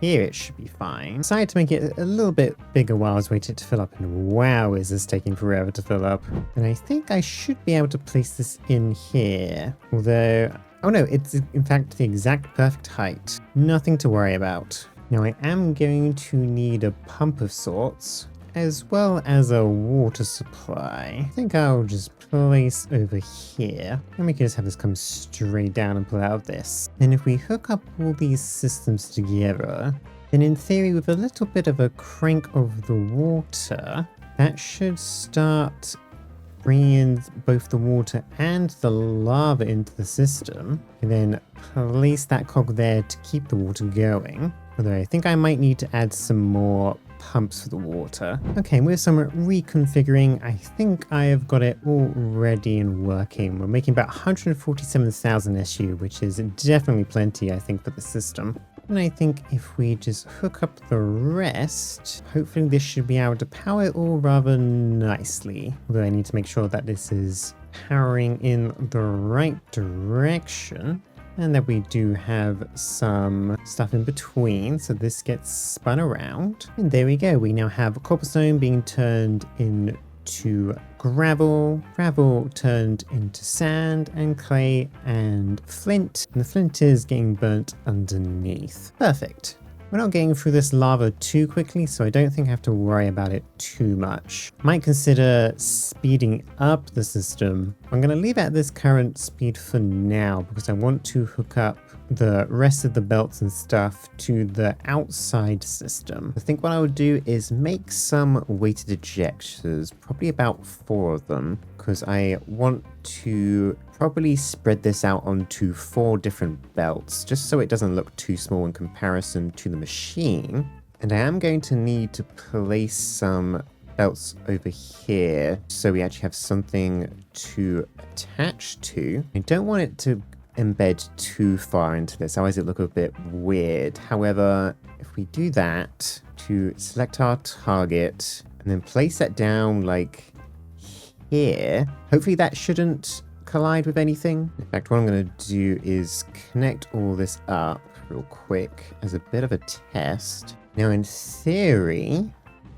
here, it should be fine. Decided to make it a little bit bigger while I was waiting to fill up, and wow, is this taking forever to fill up. And I think I should be able to place this in here, although oh no, it's in fact the exact perfect height. Nothing to worry about. Now I am going to need a pump of sorts, as well as a water supply. I think I'll just place over here, and we can just have this come straight down and pull out of this. And if we hook up all these systems together, then in theory with a little bit of a crank of the water, that should start bringing in both the water and the lava into the system, and then place that cog there to keep the water going. Although I think I might need to add some more pumps for the water. Okay, with some reconfiguring, I think I have got it all ready and working. We're making about 147,000 SU, which is definitely plenty, I think, for the system. And I think if we just hook up the rest, hopefully this should be able to power it all rather nicely. Although I need to make sure that this is powering in the right direction, and that we do have some stuff in between, so this gets spun around. And there we go, we now have cobblestone being turned into gravel, gravel turned into sand and clay and flint, and the flint is getting burnt underneath. Perfect. We're not getting through this lava too quickly, so I don't think I have to worry about it too much. Might consider speeding up the system. I'm going to leave it at this current speed for now, because I want to hook up the rest of the belts and stuff to the outside system. I think what I would do is make some weighted ejectors, probably about 4 of them, because I want to probably spread this out onto 4 different belts, just so it doesn't look too small in comparison to the machine. And I am going to need to place some belts over here, so we actually have something to attach to. I don't want it to embed too far into this, otherwise it look a bit weird. However, if we do that, to select our target and then place that down like here, hopefully that shouldn't collide with anything. In fact, what I'm going to do is connect all this up real quick as a bit of a test. Now in theory,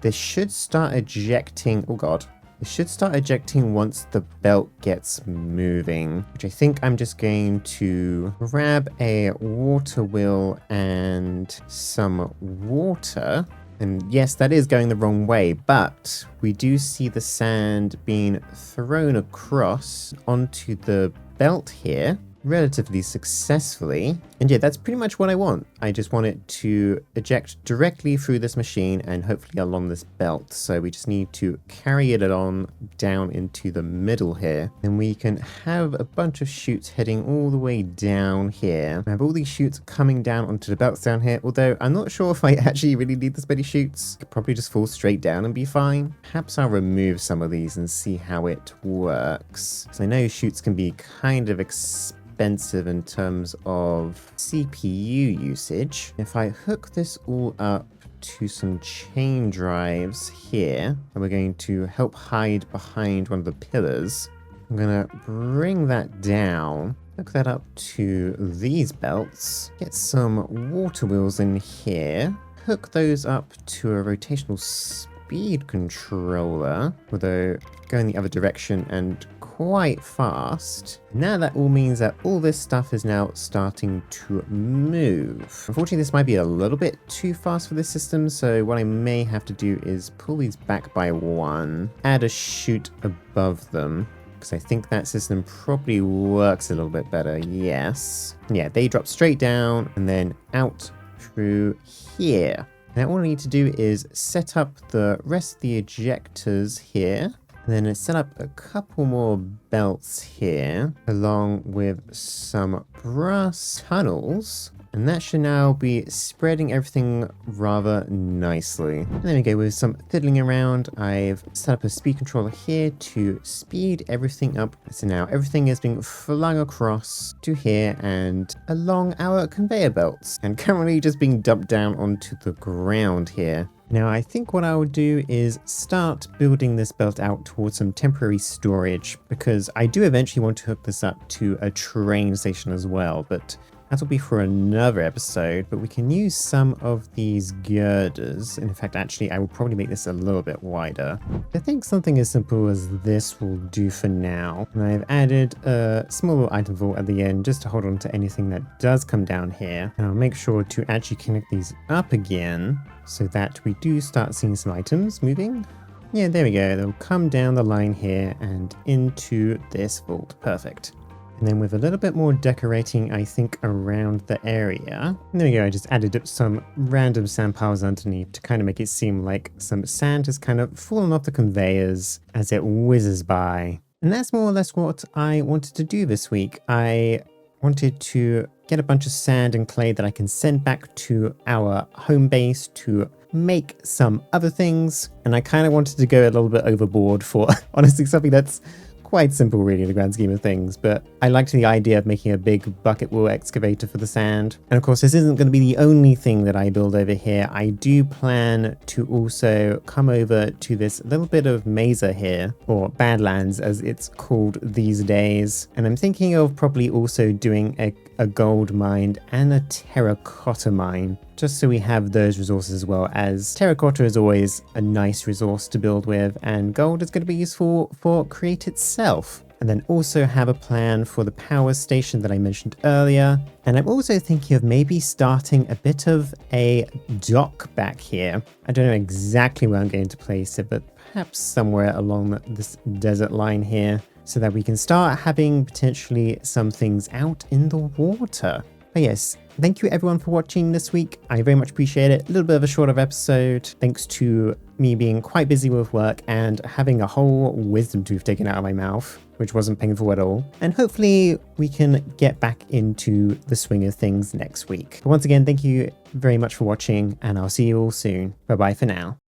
this should start ejecting, oh god, it should start ejecting once the belt gets moving, which I think I'm just going to grab a water wheel and some water. And yes, that is going the wrong way, but we do see the sand being thrown across onto the belt here relatively successfully. And yeah, that's pretty much what I want. I just want it to eject directly through this machine and hopefully along this belt. So we just need to carry it on down into the middle here. And we can have a bunch of chutes heading all the way down here. I have all these chutes coming down onto the belts down here, although I'm not sure if I actually really need this many chutes. Could probably just fall straight down and be fine. Perhaps I'll remove some of these and see how it works. So I know chutes can be kind of expensive in terms of CPU usage. If I hook this all up to some chain drives here, and we're going to help hide behind one of the pillars, I'm gonna bring that down, hook that up to these belts, get some water wheels in here, hook those up to a rotational speed controller, although go in the other direction and quite fast. Now that all means that all this stuff is now starting to move. Unfortunately, this might be a little bit too fast for this system, so what I may have to do is pull these back by one, add a chute above them, because I think that system probably works a little bit better. Yes. Yeah, they drop straight down and then out through here. Now all I need to do is set up the rest of the ejectors here, and then set up a couple more belts here, along with some brass tunnels. And that should now be spreading everything rather nicely. And there we go, with some fiddling around, I've set up a speed controller here to speed everything up. So now everything is being flung across to here and along our conveyor belts, and currently just being dumped down onto the ground here. Now I think what I will do is start building this belt out towards some temporary storage, because I do eventually want to hook this up to a train station as well, but that'll be for another episode. But we can use some of these girders. In fact, actually, I will probably make this a little bit wider. I think something as simple as this will do for now. And I've added a small little item vault at the end just to hold on to anything that does come down here. And I'll make sure to actually connect these up again so that we do start seeing some items moving. Yeah, there we go. They'll come down the line here and into this vault. Perfect. And then with a little bit more decorating, I think, around the area. And there we go, I just added up some random sand piles underneath to kind of make it seem like some sand has kind of fallen off the conveyors as it whizzes by. And that's more or less what I wanted to do this week. I wanted to get a bunch of sand and clay that I can send back to our home base to make some other things. And I kind of wanted to go a little bit overboard for, honestly, something that's quite simple really in the grand scheme of things, but I liked the idea of making a big bucket wheel excavator for the sand. And of course, this isn't going to be the only thing that I build over here. I do plan to also come over to this little bit of mesa here, or Badlands as it's called these days. And I'm thinking of probably also doing a gold mine and a terracotta mine, just so we have those resources as well, as terracotta is always a nice resource to build with, and gold is going to be useful for Create itself. And then also have a plan for the power station that I mentioned earlier. And I'm also thinking of maybe starting a bit of a dock back here. I don't know exactly where I'm going to place it, but perhaps somewhere along this desert line here, so that we can start having potentially some things out in the water. But yes, thank you everyone for watching this week. I very much appreciate it. A little bit of a shorter episode, thanks to me being quite busy with work and having a whole wisdom tooth taken out of my mouth, which wasn't painful at all. And hopefully we can get back into the swing of things next week. But once again, thank you very much for watching, and I'll see you all soon. Bye bye for now.